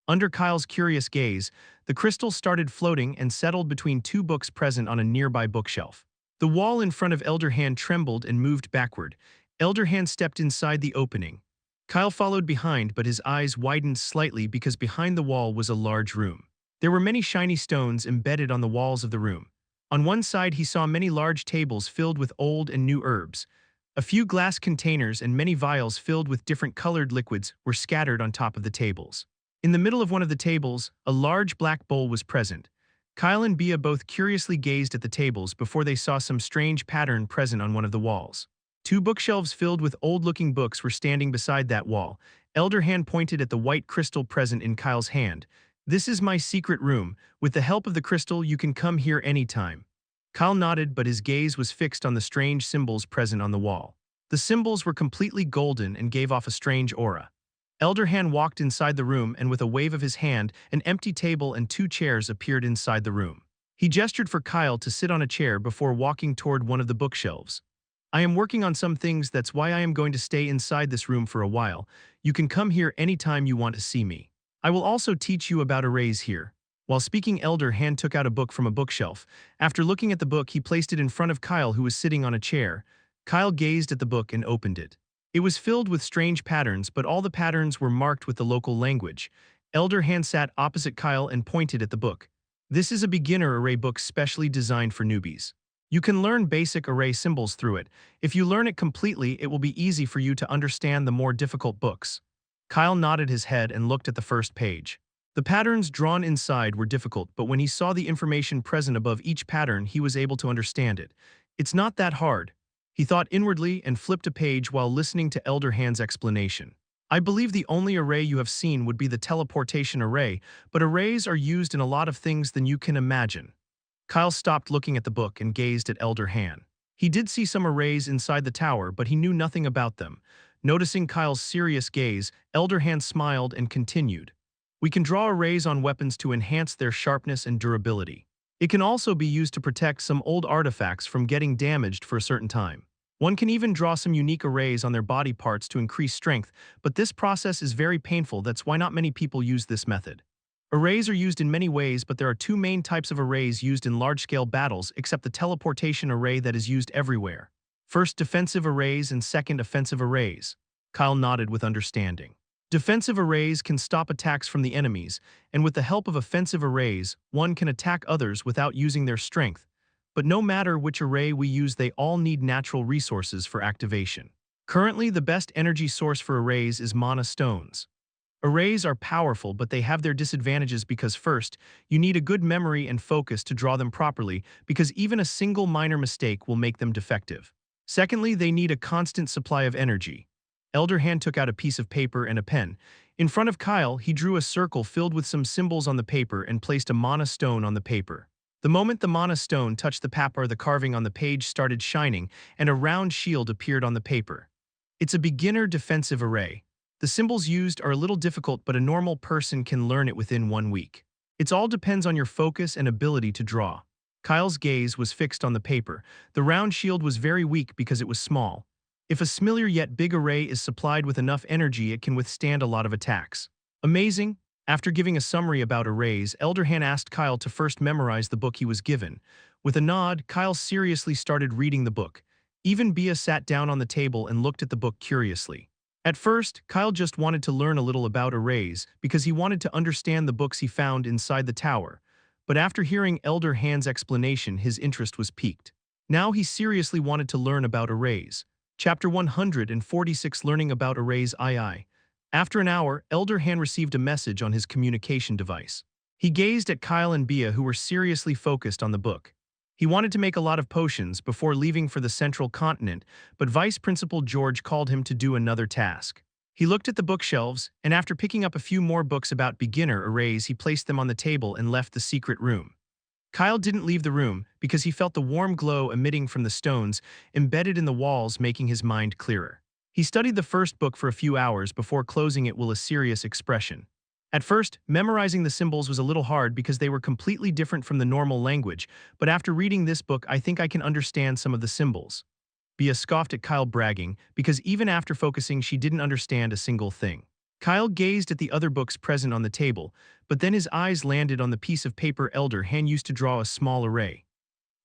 Under Kyle's curious gaze, the crystal started floating and settled between two books present on a nearby bookshelf. The wall in front of Elder Han trembled and moved backward. Elder Han stepped inside the opening. Kyle followed behind, but his eyes widened slightly because behind the wall was a large room. There were many shiny stones embedded on the walls of the room. On one side, he saw many large tables filled with old and new herbs. A few glass containers and many vials filled with different colored liquids were scattered on top of the tables. In the middle of one of the tables, a large black bowl was present. Kyle and Bia both curiously gazed at the tables before they saw some strange pattern present on one of the walls. Two bookshelves filled with old-looking books were standing beside that wall. Elder Han pointed at the white crystal present in Kyle's hand. "This is my secret room. With the help of the crystal, you can come here anytime." Kyle nodded, but his gaze was fixed on the strange symbols present on the wall. The symbols were completely golden and gave off a strange aura. Elder Han walked inside the room, and with a wave of his hand, an empty table and two chairs appeared inside the room. He gestured for Kyle to sit on a chair before walking toward one of the bookshelves. "I am working on some things, that's why I am going to stay inside this room for a while. You can come here anytime you want to see me. I will also teach you about arrays here." While speaking, Elder Han took out a book from a bookshelf. After looking at the book, he placed it in front of Kyle, who was sitting on a chair. Kyle gazed at the book and opened it. It was filled with strange patterns, but all the patterns were marked with the local language. Elder Han sat opposite Kyle and pointed at the book. "This is a beginner array book specially designed for newbies. You can learn basic array symbols through it. If you learn it completely, it will be easy for you to understand the more difficult books." Kyle nodded his head and looked at the first page. The patterns drawn inside were difficult, but when he saw the information present above each pattern, he was able to understand it. "It's not that hard," he thought inwardly and flipped a page while listening to Elder Han's explanation. "I believe the only array you have seen would be the teleportation array, but arrays are used in a lot of things than you can imagine." Kyle stopped looking at the book and gazed at Elder Han. He did see some arrays inside the tower, but he knew nothing about them. Noticing Kyle's serious gaze, Elder Han smiled and continued. "We can draw arrays on weapons to enhance their sharpness and durability. It can also be used to protect some old artifacts from getting damaged for a certain time. One can even draw some unique arrays on their body parts to increase strength, but this process is very painful. That's why not many people use this method. Arrays are used in many ways, but there are two main types of arrays used in large-scale battles, except the teleportation array that is used everywhere. First, defensive arrays, and second, offensive arrays." Kyle nodded with understanding. Defensive arrays can stop attacks from the enemies, and with the help of offensive arrays, one can attack others without using their strength. But no matter which array we use, they all need natural resources for activation. Currently, the best energy source for arrays is mana stones. Arrays are powerful, but they have their disadvantages because first, you need a good memory and focus to draw them properly, because even a single minor mistake will make them defective. Secondly, they need a constant supply of energy. Elder Han took out a piece of paper and a pen. In front of Kyle, he drew a circle filled with some symbols on the paper and placed a mana stone on the paper. The moment the mana stone touched the paper, the carving on the page started shining, and a round shield appeared on the paper. "It's a beginner defensive array. The symbols used are a little difficult, but a normal person can learn it within 1 week. It all depends on your focus and ability to draw." Kyle's gaze was fixed on the paper. The round shield was very weak because it was small. If a similar yet big array is supplied with enough energy, it can withstand a lot of attacks. "Amazing. After giving a summary about arrays, Elder Han asked Kyle to first memorize the book he was given. With a nod, Kyle seriously started reading the book. Even Bia sat down on the table and looked at the book curiously. At first, Kyle just wanted to learn a little about arrays because he wanted to understand the books he found inside the tower. But after hearing Elder Han's explanation, his interest was piqued. Now he seriously wanted to learn about arrays. Chapter 146, Learning about Arrays II. After an hour, Elder Han received a message on his communication device. He gazed at Kyle and Bia, who were seriously focused on the book. He wanted to make a lot of potions before leaving for the central continent, but Vice Principal George called him to do another task. He looked at the bookshelves, and after picking up a few more books about beginner arrays, he placed them on the table and left the secret room. Kyle didn't leave the room because he felt the warm glow emitting from the stones embedded in the walls, making his mind clearer. He studied the first book for a few hours before closing it with a serious expression. At first, memorizing the symbols was a little hard because they were completely different from the normal language, but after reading this book, I think I can understand some of the symbols. Bia scoffed at Kyle, bragging, because even after focusing, she didn't understand a single thing. Kyle gazed at the other books present on the table, but then his eyes landed on the piece of paper Elder Han used to draw a small array.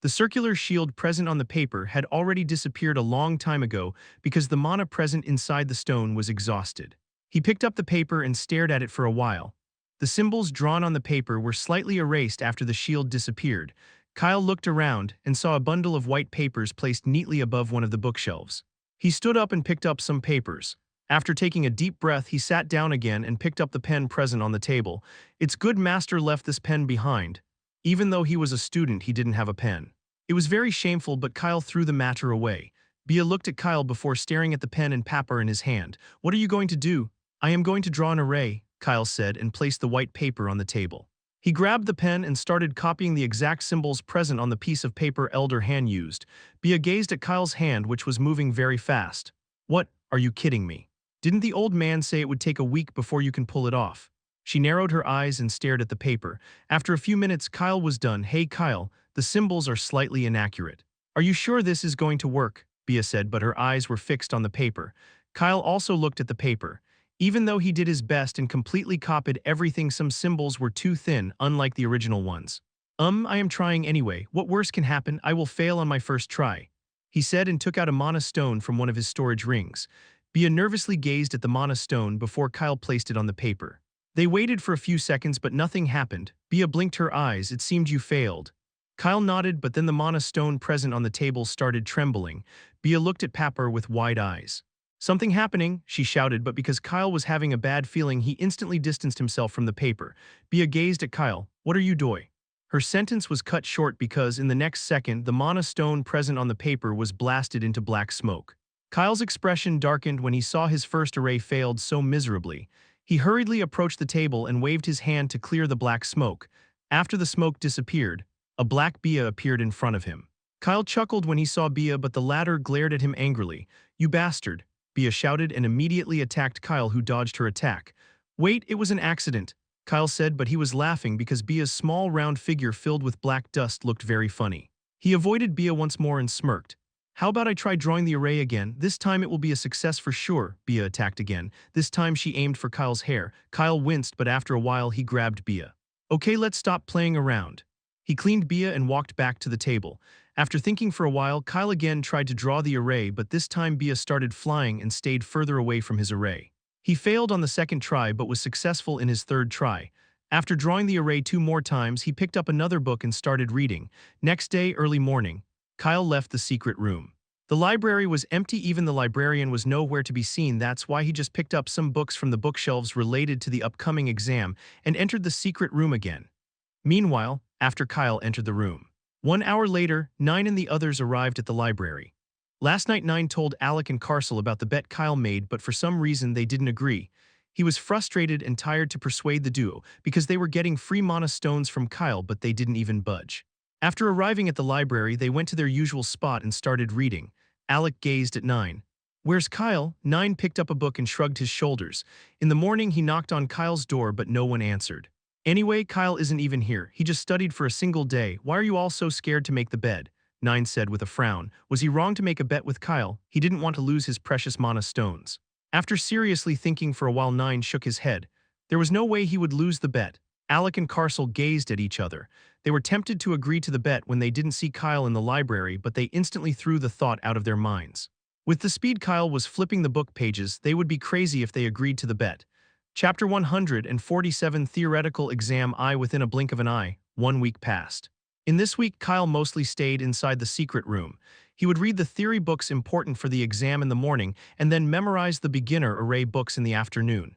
The circular shield present on the paper had already disappeared a long time ago because the mana present inside the stone was exhausted. He picked up the paper and stared at it for a while. The symbols drawn on the paper were slightly erased after the shield disappeared. Kyle looked around and saw a bundle of white papers placed neatly above one of the bookshelves. He stood up and picked up some papers. After taking a deep breath, he sat down again and picked up the pen present on the table. Its good master left this pen behind. Even though he was a student, he didn't have a pen. It was very shameful, but Kyle threw the matter away. Bia looked at Kyle before staring at the pen and paper in his hand. "What are you going to do?" "I am going to draw an array," Kyle said, and placed the white paper on the table. He grabbed the pen and started copying the exact symbols present on the piece of paper Elder Han used. Bia gazed at Kyle's hand, which was moving very fast. "What? Are you kidding me? Didn't the old man say it would take a week before you can pull it off?" She narrowed her eyes and stared at the paper. After a few minutes, Kyle was done. "Hey Kyle, the symbols are slightly inaccurate." "Are you sure this is going to work?" Bia said, but her eyes were fixed on the paper. Kyle also looked at the paper. Even though he did his best and completely copied everything, some symbols were too thin, unlike the original ones. I am trying anyway. What worse can happen? I will fail on my first try," he said, and took out a mana stone from one of his storage rings. Bia nervously gazed at the mana stone before Kyle placed it on the paper. They waited for a few seconds, but nothing happened. Bia blinked her eyes. "It seemed you failed." Kyle nodded, but then the mana stone present on the table started trembling. Bia looked at Papper with wide eyes. "Something happening," she shouted, but because Kyle was having a bad feeling, he instantly distanced himself from the paper. Bia gazed at Kyle. "What are you doing?" Her sentence was cut short because in the next second, the mana stone present on the paper was blasted into black smoke. Kyle's expression darkened when he saw his first array failed so miserably. He hurriedly approached the table and waved his hand to clear the black smoke. After the smoke disappeared, a black Bia appeared in front of him. Kyle chuckled when he saw Bia, but the latter glared at him angrily. "You bastard," Bia shouted and immediately attacked Kyle, who dodged her attack. "Wait, it was an accident," Kyle said, but he was laughing because Bia's small round figure filled with black dust looked very funny. He avoided Bia once more and smirked. "How about I try drawing the array again? This time it will be a success for sure." Bia attacked again. This time she aimed for Kyle's hair. Kyle winced, but after a while he grabbed Bia. "Okay, let's stop playing around." He cleaned Bia and walked back to the table. After thinking for a while, Kyle again tried to draw the array, but this time Bia started flying and stayed further away from his array. He failed on the second try but was successful in his third try. After drawing the array 2 more times, he picked up another book and started reading. Next day, early morning, Kyle left the secret room. The library was empty. Even the librarian was nowhere to be seen. That's why he just picked up some books from the bookshelves related to the upcoming exam and entered the secret room again. Meanwhile, after Kyle entered the room, 1 hour later, Nine and the others arrived at the library. Last night, Nine told Alec and Carcel about the bet Kyle made, but for some reason they didn't agree. He was frustrated and tired to persuade the duo because they were getting free mana stones from Kyle, but they didn't even budge. After arriving at the library, they went to their usual spot and started reading. Alec gazed at Nine. "Where's Kyle?" Nine picked up a book and shrugged his shoulders. In the morning, he knocked on Kyle's door, but no one answered. "Anyway, Kyle isn't even here. He just studied for a single day. Why are you all so scared to make the bed?" Nine said with a frown. Was he wrong to make a bet with Kyle? He didn't want to lose his precious mana stones. After seriously thinking for a while, Nine shook his head. There was no way he would lose the bet. Alec and Carcel gazed at each other. They were tempted to agree to the bet when they didn't see Kyle in the library, but they instantly threw the thought out of their minds. With the speed Kyle was flipping the book pages, they would be crazy if they agreed to the bet. Chapter 147 Theoretical Exam I Within a blink of an eye, 1 week passed. In this week, Kyle mostly stayed inside the secret room. He would read the theory books important for the exam in the morning and then memorize the beginner array books in the afternoon.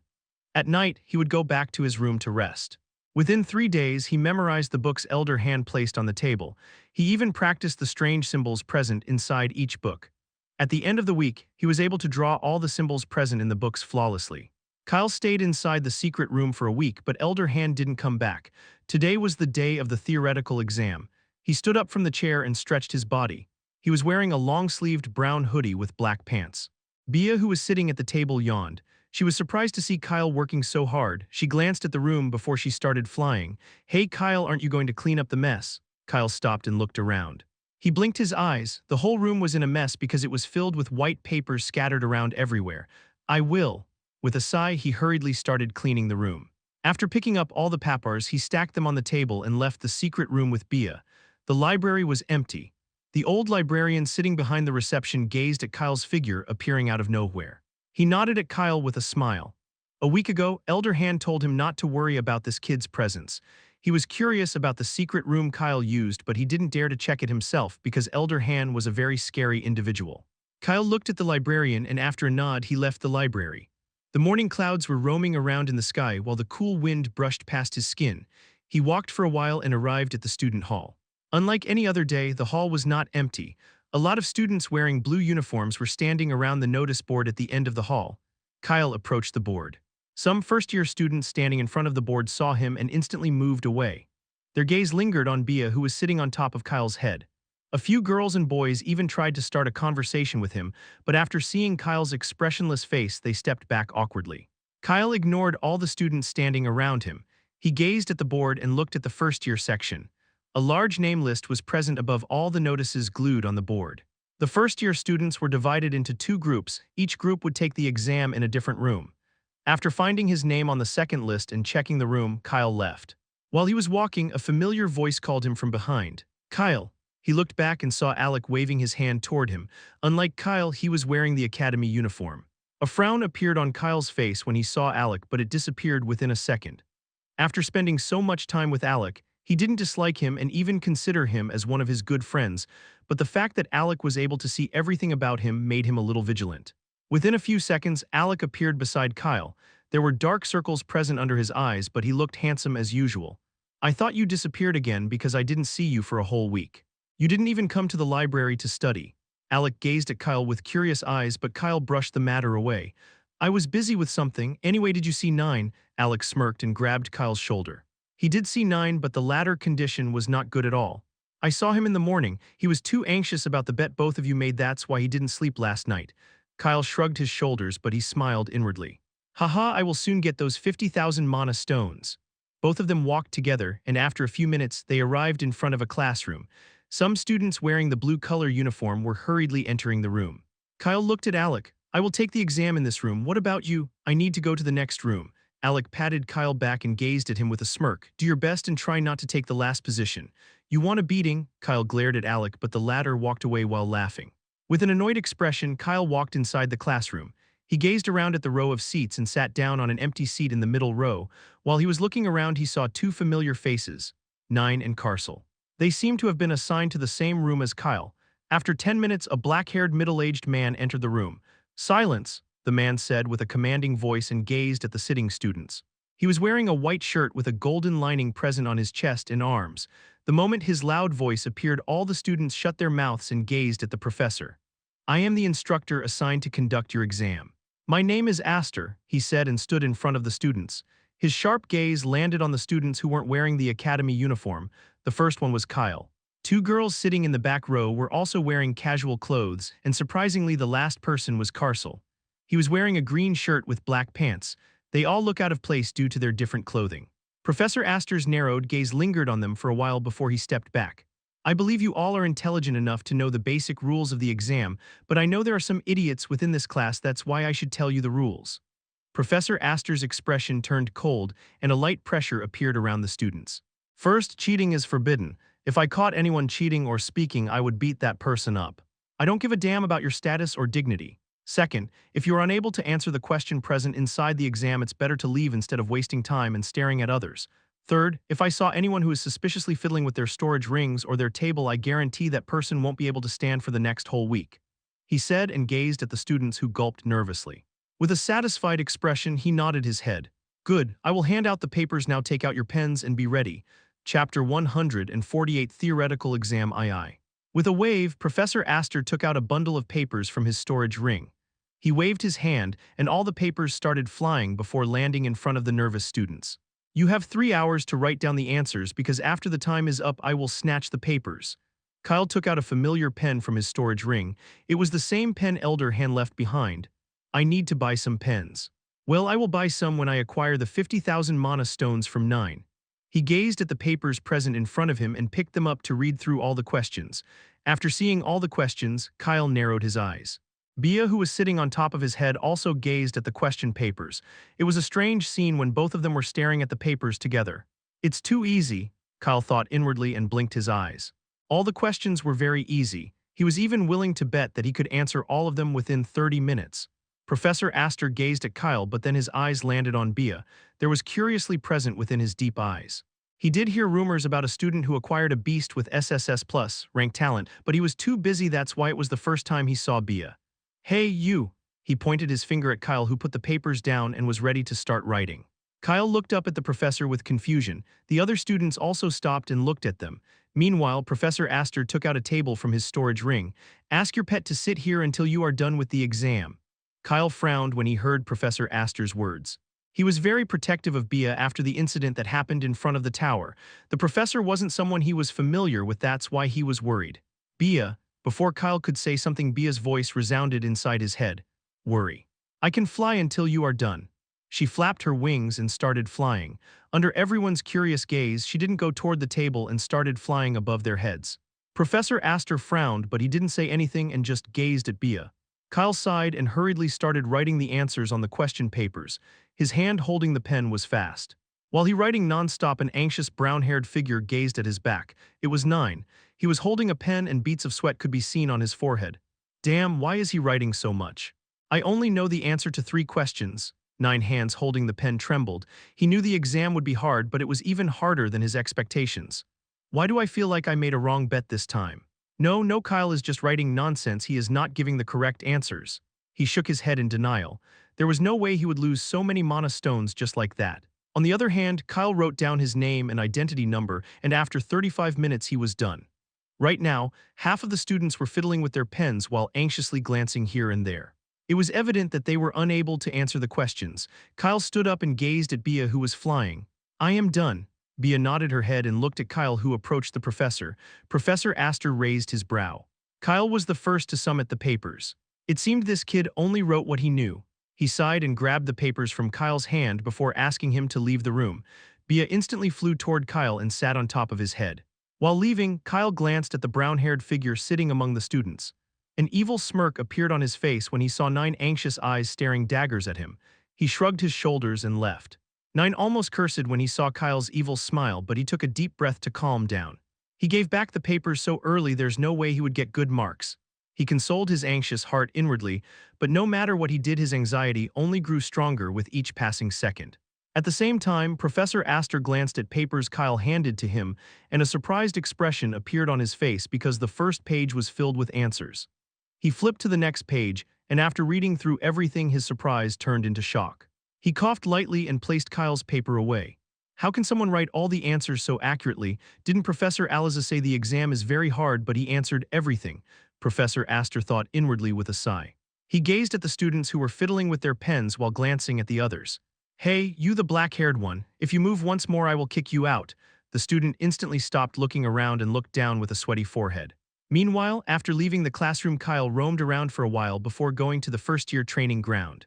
At night, he would go back to his room to rest. Within 3 days, he memorized the book's elder hand placed on the table. He even practiced the strange symbols present inside each book. At the end of the week, he was able to draw all the symbols present in the books flawlessly. Kyle stayed inside the secret room for a week, but Elder Hand didn't come back. Today was the day of the theoretical exam. He stood up from the chair and stretched his body. He was wearing a long-sleeved brown hoodie with black pants. Bia, who was sitting at the table, yawned. She was surprised to see Kyle working so hard. She glanced at the room before she started flying. "Hey Kyle, aren't you going to clean up the mess?" Kyle stopped and looked around. He blinked his eyes. The whole room was in a mess because it was filled with white papers scattered around everywhere. "I will." With a sigh, he hurriedly started cleaning the room. After picking up all the papers, he stacked them on the table and left the secret room with Bia. The library was empty. The old librarian sitting behind the reception gazed at Kyle's figure appearing out of nowhere. He nodded at Kyle with a smile. A week ago, Elder Hand told him not to worry about this kid's presence. He was curious about the secret room Kyle used, but he didn't dare to check it himself because Elder Hand was a very scary individual. Kyle looked at the librarian and after a nod, he left the library. The morning clouds were roaming around in the sky while the cool wind brushed past his skin. He walked for a while and arrived at the student hall. Unlike any other day, the hall was not empty. A lot of students wearing blue uniforms were standing around the notice board at the end of the hall. Kyle approached the board. Some first-year students standing in front of the board saw him and instantly moved away. Their gaze lingered on Bia, who was sitting on top of Kyle's head. A few girls and boys even tried to start a conversation with him, but after seeing Kyle's expressionless face, they stepped back awkwardly. Kyle ignored all the students standing around him. He gazed at the board and looked at the first-year section. A large name list was present above all the notices glued on the board. The first-year students were divided into 2 groups. Each group would take the exam in a different room. After finding his name on the second list and checking the room, Kyle left. While he was walking, a familiar voice called him from behind. "Kyle." He looked back and saw Alec waving his hand toward him. Unlike Kyle, he was wearing the academy uniform. A frown appeared on Kyle's face when he saw Alec, but it disappeared within a second. After spending so much time with Alec, he didn't dislike him and even consider him as one of his good friends, but the fact that Alec was able to see everything about him made him a little vigilant. Within a few seconds, Alec appeared beside Kyle. There were dark circles present under his eyes, but he looked handsome as usual. "I thought you disappeared again because I didn't see you for a whole week. You didn't even come to the library to study." Alec gazed at Kyle with curious eyes, but Kyle brushed the matter away. "I was busy with something. Anyway, did you see 9? Alec smirked and grabbed Kyle's shoulder. He did see 9, but the latter condition was not good at all. "I saw him in the morning. He was too anxious about the bet both of you made. That's why he didn't sleep last night." Kyle shrugged his shoulders, but he smiled inwardly. "Haha, I will soon get those 50,000 mana stones." Both of them walked together, and after a few minutes, they arrived in front of a classroom. Some students wearing the blue color uniform were hurriedly entering the room. Kyle looked at Alec. "I will take the exam in this room. What about you?" "I need to go to the next room." Alec patted Kyle back and gazed at him with a smirk. "Do your best and try not to take the last position. You want a beating?" Kyle glared at Alec, but the latter walked away while laughing. With an annoyed expression, Kyle walked inside the classroom. He gazed around at the row of seats and sat down on an empty seat in the middle row. While he was looking around, he saw 2 familiar faces, 9 and Carcel. They seemed to have been assigned to the same room as Kyle. After 10 minutes, a black-haired middle-aged man entered the room. "Silence," the man said with a commanding voice and gazed at the sitting students. He was wearing a white shirt with a golden lining present on his chest and arms. The moment his loud voice appeared, all the students shut their mouths and gazed at the professor. "I am the instructor assigned to conduct your exam. My name is Aster," he said and stood in front of the students. His sharp gaze landed on the students who weren't wearing the academy uniform. The first one was Kyle. 2 girls sitting in the back row were also wearing casual clothes, and surprisingly the last person was Carcel. He was wearing a green shirt with black pants. They all look out of place due to their different clothing. Professor Aster's narrowed gaze lingered on them for a while before he stepped back. "I believe you all are intelligent enough to know the basic rules of the exam, but I know there are some idiots within this class. That's why I should tell you the rules. Professor Astor's expression turned cold, and a light pressure appeared around the students. First, cheating is forbidden. If I caught anyone cheating or speaking, I would beat that person up. I don't give a damn about your status or dignity. Second, if you are unable to answer the question present inside the exam, it's better to leave instead of wasting time and staring at others. Third, if I saw anyone who is suspiciously fiddling with their storage rings or their table, I guarantee that person won't be able to stand for the next whole week. He said and gazed at the students who gulped nervously. With a satisfied expression, he nodded his head. Good, I will hand out the papers now. Take out your pens and be ready. Chapter 148 Theoretical Exam II. With a wave, Professor Astor took out a bundle of papers from his storage ring. He waved his hand, and all the papers started flying before landing in front of the nervous students. You have 3 hours to write down the answers because after the time is up, I will snatch the papers. Kyle took out a familiar pen from his storage ring. It was the same pen Elder had left behind. I need to buy some pens. Well, I will buy some when I acquire the 50,000 mana stones from 9. He gazed at the papers present in front of him and picked them up to read through all the questions. After seeing all the questions, Kyle narrowed his eyes. Bia, who was sitting on top of his head, also gazed at the question papers. It was a strange scene when both of them were staring at the papers together. It's too easy, Kyle thought inwardly and blinked his eyes. All the questions were very easy. He was even willing to bet that he could answer all of them within 30 minutes. Professor Astor gazed at Kyle, but then his eyes landed on Bia. There was curiously present within his deep eyes. He did hear rumors about a student who acquired a beast with SSS Plus rank talent, but he was too busy. That's why it was the first time he saw Bia. Hey, you! He pointed his finger at Kyle, who put the papers down and was ready to start writing. Kyle looked up at the professor with confusion. The other students also stopped and looked at them. Meanwhile, Professor Astor took out a table from his storage ring. Ask your pet to sit here until you are done with the exam. Kyle frowned when he heard Professor Astor's words. He was very protective of Bia after the incident that happened in front of the tower. The professor wasn't someone he was familiar with, that's why he was worried. Bia, before Kyle could say something, Bia's voice resounded inside his head. Worry. I can fly until you are done. She flapped her wings and started flying. Under everyone's curious gaze, she didn't go toward the table and started flying above their heads. Professor Astor frowned, but he didn't say anything and just gazed at Bia. Kyle sighed and hurriedly started writing the answers on the question papers. His hand holding the pen was fast. While he writing nonstop, an anxious brown-haired figure gazed at his back. It was 9. He was holding a pen and beads of sweat could be seen on his forehead. Damn, why is he writing so much? I only know the answer to 3 questions. 9 hands holding the pen trembled. He knew the exam would be hard, but it was even harder than his expectations. Why do I feel like I made a wrong bet this time? No, Kyle is just writing nonsense. He is not giving the correct answers. He shook his head in denial. There was no way he would lose so many mana stones just like that. On the other hand, Kyle wrote down his name and identity number, and after 35 minutes he was done. Right now, half of the students were fiddling with their pens while anxiously glancing here and there. It was evident that they were unable to answer the questions. Kyle stood up and gazed at Bia, who was flying. I am done. Bia nodded her head and looked at Kyle, who approached the professor. Professor Astor raised his brow. Kyle was the first to submit the papers. It seemed this kid only wrote what he knew. He sighed and grabbed the papers from Kyle's hand before asking him to leave the room. Bia instantly flew toward Kyle and sat on top of his head. While leaving, Kyle glanced at the brown-haired figure sitting among the students. An evil smirk appeared on his face when he saw 9 anxious eyes staring daggers at him. He shrugged his shoulders and left. 9 almost cursed when he saw Kyle's evil smile, but he took a deep breath to calm down. He gave back the papers so early there's no way he would get good marks. He consoled his anxious heart inwardly, but no matter what he did, his anxiety only grew stronger with each passing second. At the same time, Professor Astor glanced at papers Kyle handed to him, and a surprised expression appeared on his face because the first page was filled with answers. He flipped to the next page, and after reading through everything, his surprise turned into shock. He coughed lightly and placed Kyle's paper away. How can someone write all the answers so accurately? Didn't Professor Aliza say the exam is very hard, but he answered everything? Professor Astor thought inwardly with a sigh. He gazed at the students who were fiddling with their pens while glancing at the others. Hey, you the black-haired one, if you move once more I will kick you out. The student instantly stopped looking around and looked down with a sweaty forehead. Meanwhile, after leaving the classroom, Kyle roamed around for a while before going to the first-year training ground.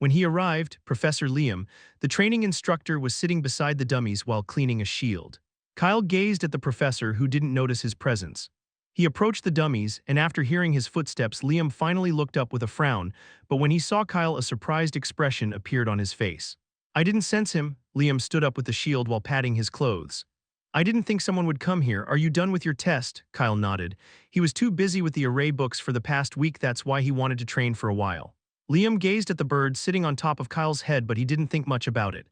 When he arrived, Professor Liam, the training instructor, was sitting beside the dummies while cleaning a shield. Kyle gazed at the professor, who didn't notice his presence. He approached the dummies, and after hearing his footsteps, Liam finally looked up with a frown, but when he saw Kyle, a surprised expression appeared on his face. I didn't sense him. Liam stood up with the shield while patting his clothes. I didn't think someone would come here. Are you done with your test? Kyle nodded. He was too busy with the array books for the past week, that's why he wanted to train for a while. Liam gazed at the bird sitting on top of Kyle's head, but he didn't think much about it.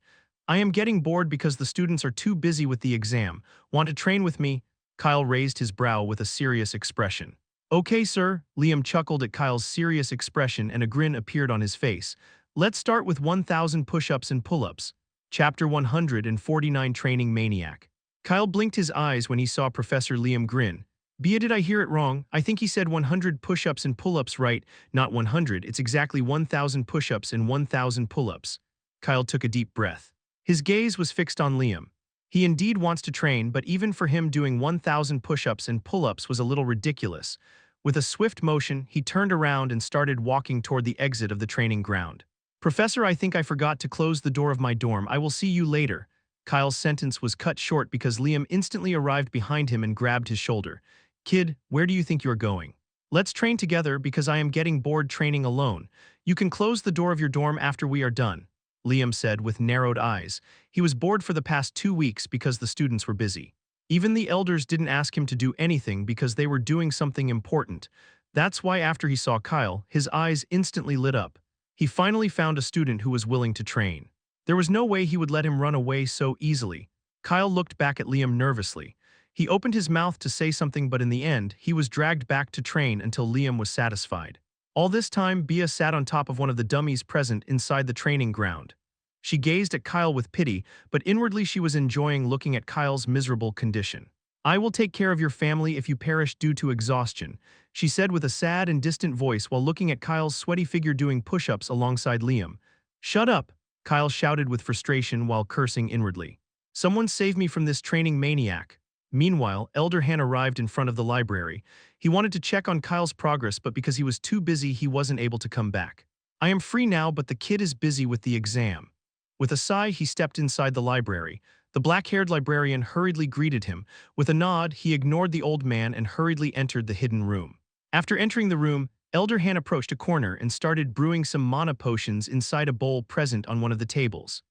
I am getting bored because the students are too busy with the exam. Want to train with me? Kyle raised his brow with a serious expression. Okay, sir. Liam chuckled at Kyle's serious expression and a grin appeared on his face. Let's start with 1,000 push-ups and pull-ups. Chapter 149, Training Maniac. Kyle blinked his eyes when he saw Professor Liam grin. Bia, did I hear it wrong? I think he said 100 push-ups and pull-ups, right? Not 100, it's exactly 1,000 push-ups and 1,000 pull-ups. Kyle took a deep breath. His gaze was fixed on Liam. He indeed wants to train, but even for him doing 1,000 push-ups and pull-ups was a little ridiculous. With a swift motion, he turned around and started walking toward the exit of the training ground. Professor, I think I forgot to close the door of my dorm. I will see you later. Kyle's sentence was cut short because Liam instantly arrived behind him and grabbed his shoulder. Kid, where do you think you're going? Let's train together because I am getting bored training alone. You can close the door of your dorm after we are done, Liam said with narrowed eyes. He was bored for the past 2 weeks because the students were busy. Even the elders didn't ask him to do anything because they were doing something important. That's why after he saw Kyle, his eyes instantly lit up. He finally found a student who was willing to train. There was no way he would let him run away so easily. Kyle looked back at Liam nervously. He opened his mouth to say something, but in the end, he was dragged back to train until Liam was satisfied. All this time, Bia sat on top of one of the dummies present inside the training ground. She gazed at Kyle with pity, but inwardly she was enjoying looking at Kyle's miserable condition. I will take care of your family if you perish due to exhaustion, she said with a sad and distant voice while looking at Kyle's sweaty figure doing push-ups alongside Liam. Shut up, Kyle shouted with frustration while cursing inwardly. Someone save me from this training maniac. Meanwhile, Elder Han arrived in front of the library. He wanted to check on Kyle's progress, but because he was too busy, he wasn't able to come back. I am free now, but the kid is busy with the exam. With a sigh, he stepped inside the library. The black-haired librarian hurriedly greeted him. With a nod, he ignored the old man and hurriedly entered the hidden room. After entering the room, Elder Han approached a corner and started brewing some mana potions inside a bowl present on one of the tables.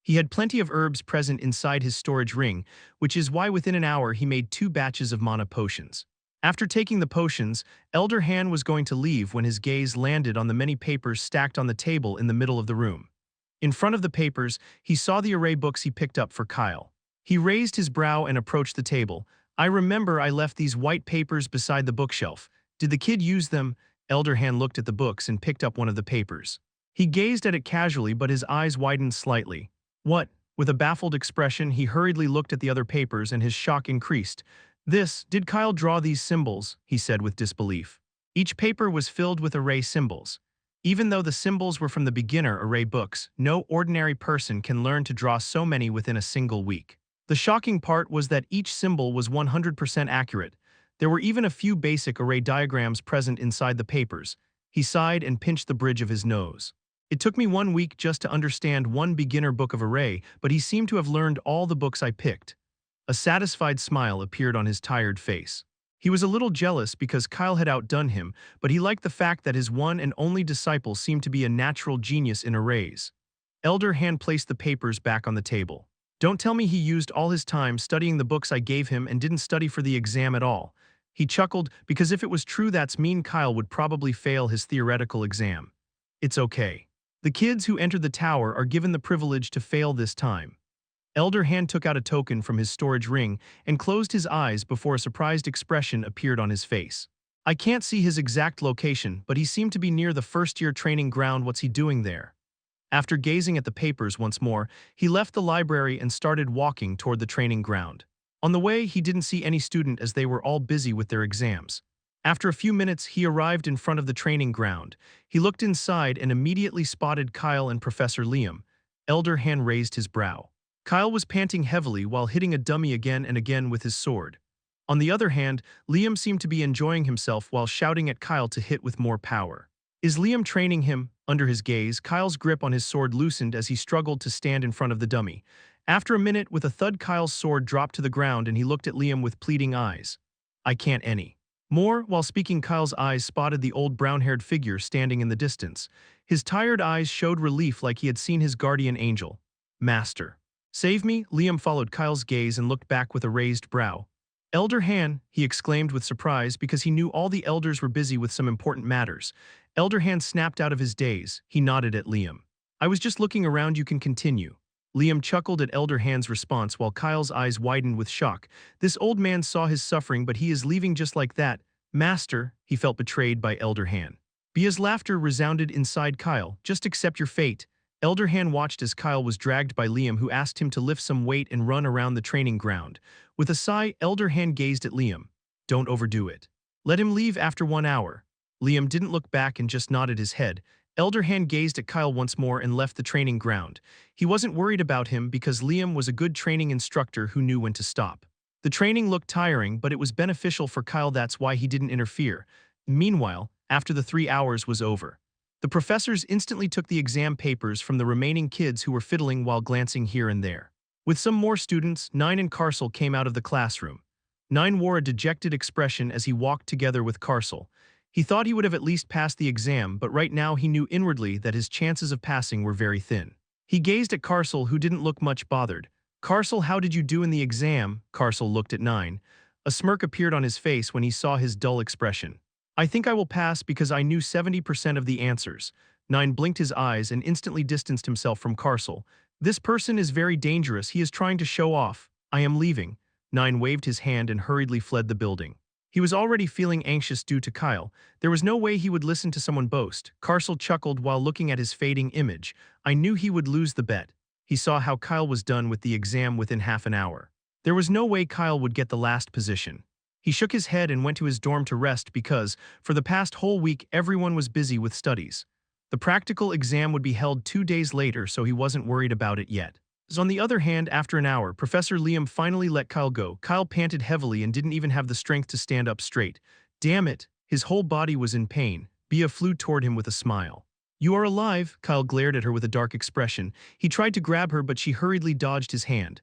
He had plenty of herbs present inside his storage ring, which is why within an hour he made 2 batches of mana potions. After taking the potions, Elder Han was going to leave when his gaze landed on the many papers stacked on the table in the middle of the room. In front of the papers, he saw the array books he picked up for Kyle. He raised his brow and approached the table. I remember I left these white papers beside the bookshelf. Did the kid use them? Elder Han looked at the books and picked up one of the papers. He gazed at it casually, but his eyes widened slightly. What? With a baffled expression, he hurriedly looked at the other papers and his shock increased. Did Kyle draw these symbols? He said with disbelief. Each paper was filled with array symbols. Even though the symbols were from the beginner array books, no ordinary person can learn to draw so many within a single week. The shocking part was that each symbol was 100% accurate. There were even a few basic array diagrams present inside the papers. He sighed and pinched the bridge of his nose. It took me 1 week just to understand one beginner book of array, but he seemed to have learned all the books I picked. A satisfied smile appeared on his tired face. He was a little jealous because Kyle had outdone him, but he liked the fact that his one and only disciple seemed to be a natural genius in arrays. Elder Han placed the papers back on the table. Don't tell me he used all his time studying the books I gave him and didn't study for the exam at all. He chuckled because if it was true, that's mean Kyle would probably fail his theoretical exam. It's okay. The kids who entered the tower are given the privilege to fail this time. Elder Han took out a token from his storage ring and closed his eyes before a surprised expression appeared on his face. I can't see his exact location, but he seemed to be near the first-year training ground. What's he doing there? After gazing at the papers once more, he left the library and started walking toward the training ground. On the way, he didn't see any student as they were all busy with their exams. After a few minutes, he arrived in front of the training ground. He looked inside and immediately spotted Kyle and Professor Liam. Elder Han raised his brow. Kyle was panting heavily while hitting a dummy again and again with his sword. On the other hand, Liam seemed to be enjoying himself while shouting at Kyle to hit with more power. Is Liam training him? Under his gaze, Kyle's grip on his sword loosened as he struggled to stand in front of the dummy. After a minute, with a thud, Kyle's sword dropped to the ground and he looked at Liam with pleading eyes. I can't any More, while speaking, Kyle's eyes spotted the old brown-haired figure standing in the distance. His tired eyes showed relief like he had seen his guardian angel. Master. Save me? Liam followed Kyle's gaze and looked back with a raised brow. Elder Han, he exclaimed with surprise because he knew all the elders were busy with some important matters. Elder Han snapped out of his daze. He nodded at Liam. I was just looking around, you can continue. Liam chuckled at Elder Han's response while Kyle's eyes widened with shock. This old man saw his suffering, but he is leaving just like that. Master, he felt betrayed by Elder Han. Bia's laughter resounded inside Kyle. Just accept your fate. Elder Han watched as Kyle was dragged by Liam, who asked him to lift some weight and run around the training ground. With a sigh, Elder Han gazed at Liam. Don't overdo it. Let him leave after 1 hour. Liam didn't look back and just nodded his head. Elder Han gazed at Kyle once more and left the training ground. He wasn't worried about him because Liam was a good training instructor who knew when to stop. The training looked tiring, but it was beneficial for Kyle, that's why he didn't interfere. Meanwhile, after the 3 hours was over, the professors instantly took the exam papers from the remaining kids who were fiddling while glancing here and there. With some more students, Nine and Carcel came out of the classroom. Nine wore a dejected expression as he walked together with Carcel. He thought he would have at least passed the exam, but right now he knew inwardly that his chances of passing were very thin. He gazed at Carcel, who didn't look much bothered. Carcel, how did you do in the exam? Carcel looked at Nine. A smirk appeared on his face when he saw his dull expression. I think I will pass because I knew 70% of the answers. Nine blinked his eyes and instantly distanced himself from Carcel. This person is very dangerous. He is trying to show off. I am leaving. Nine waved his hand and hurriedly fled the building. He was already feeling anxious due to Kyle. There was no way he would listen to someone boast. Carcel chuckled while looking at his fading image. I knew he would lose the bet. He saw how Kyle was done with the exam within half an hour. There was no way Kyle would get the last position. He shook his head and went to his dorm to rest because, for the past whole week, everyone was busy with studies. The practical exam would be held 2 days later, so he wasn't worried about it yet. On the other hand, after an hour, Professor Liam finally let Kyle go. Kyle panted heavily and didn't even have the strength to stand up straight. Damn it! His whole body was in pain. Bia flew toward him with a smile. You are alive? Kyle glared at her with a dark expression. He tried to grab her, but she hurriedly dodged his hand.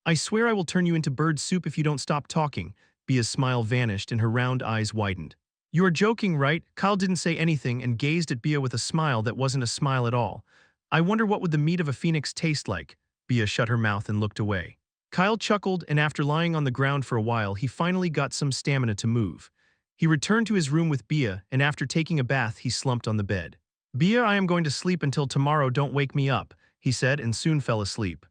I swear I will turn you into bird soup if you don't stop talking. Bia's smile vanished and her round eyes widened. You are joking, right? Kyle didn't say anything and gazed at Bia with a smile that wasn't a smile at all. I wonder what would the meat of a phoenix taste like? Bia shut her mouth and looked away. Kyle chuckled, and after lying on the ground for a while, he finally got some stamina to move. He returned to his room with Bia, and after taking a bath, he slumped on the bed. Bia, I am going to sleep until tomorrow, don't wake me up, he said, and soon fell asleep.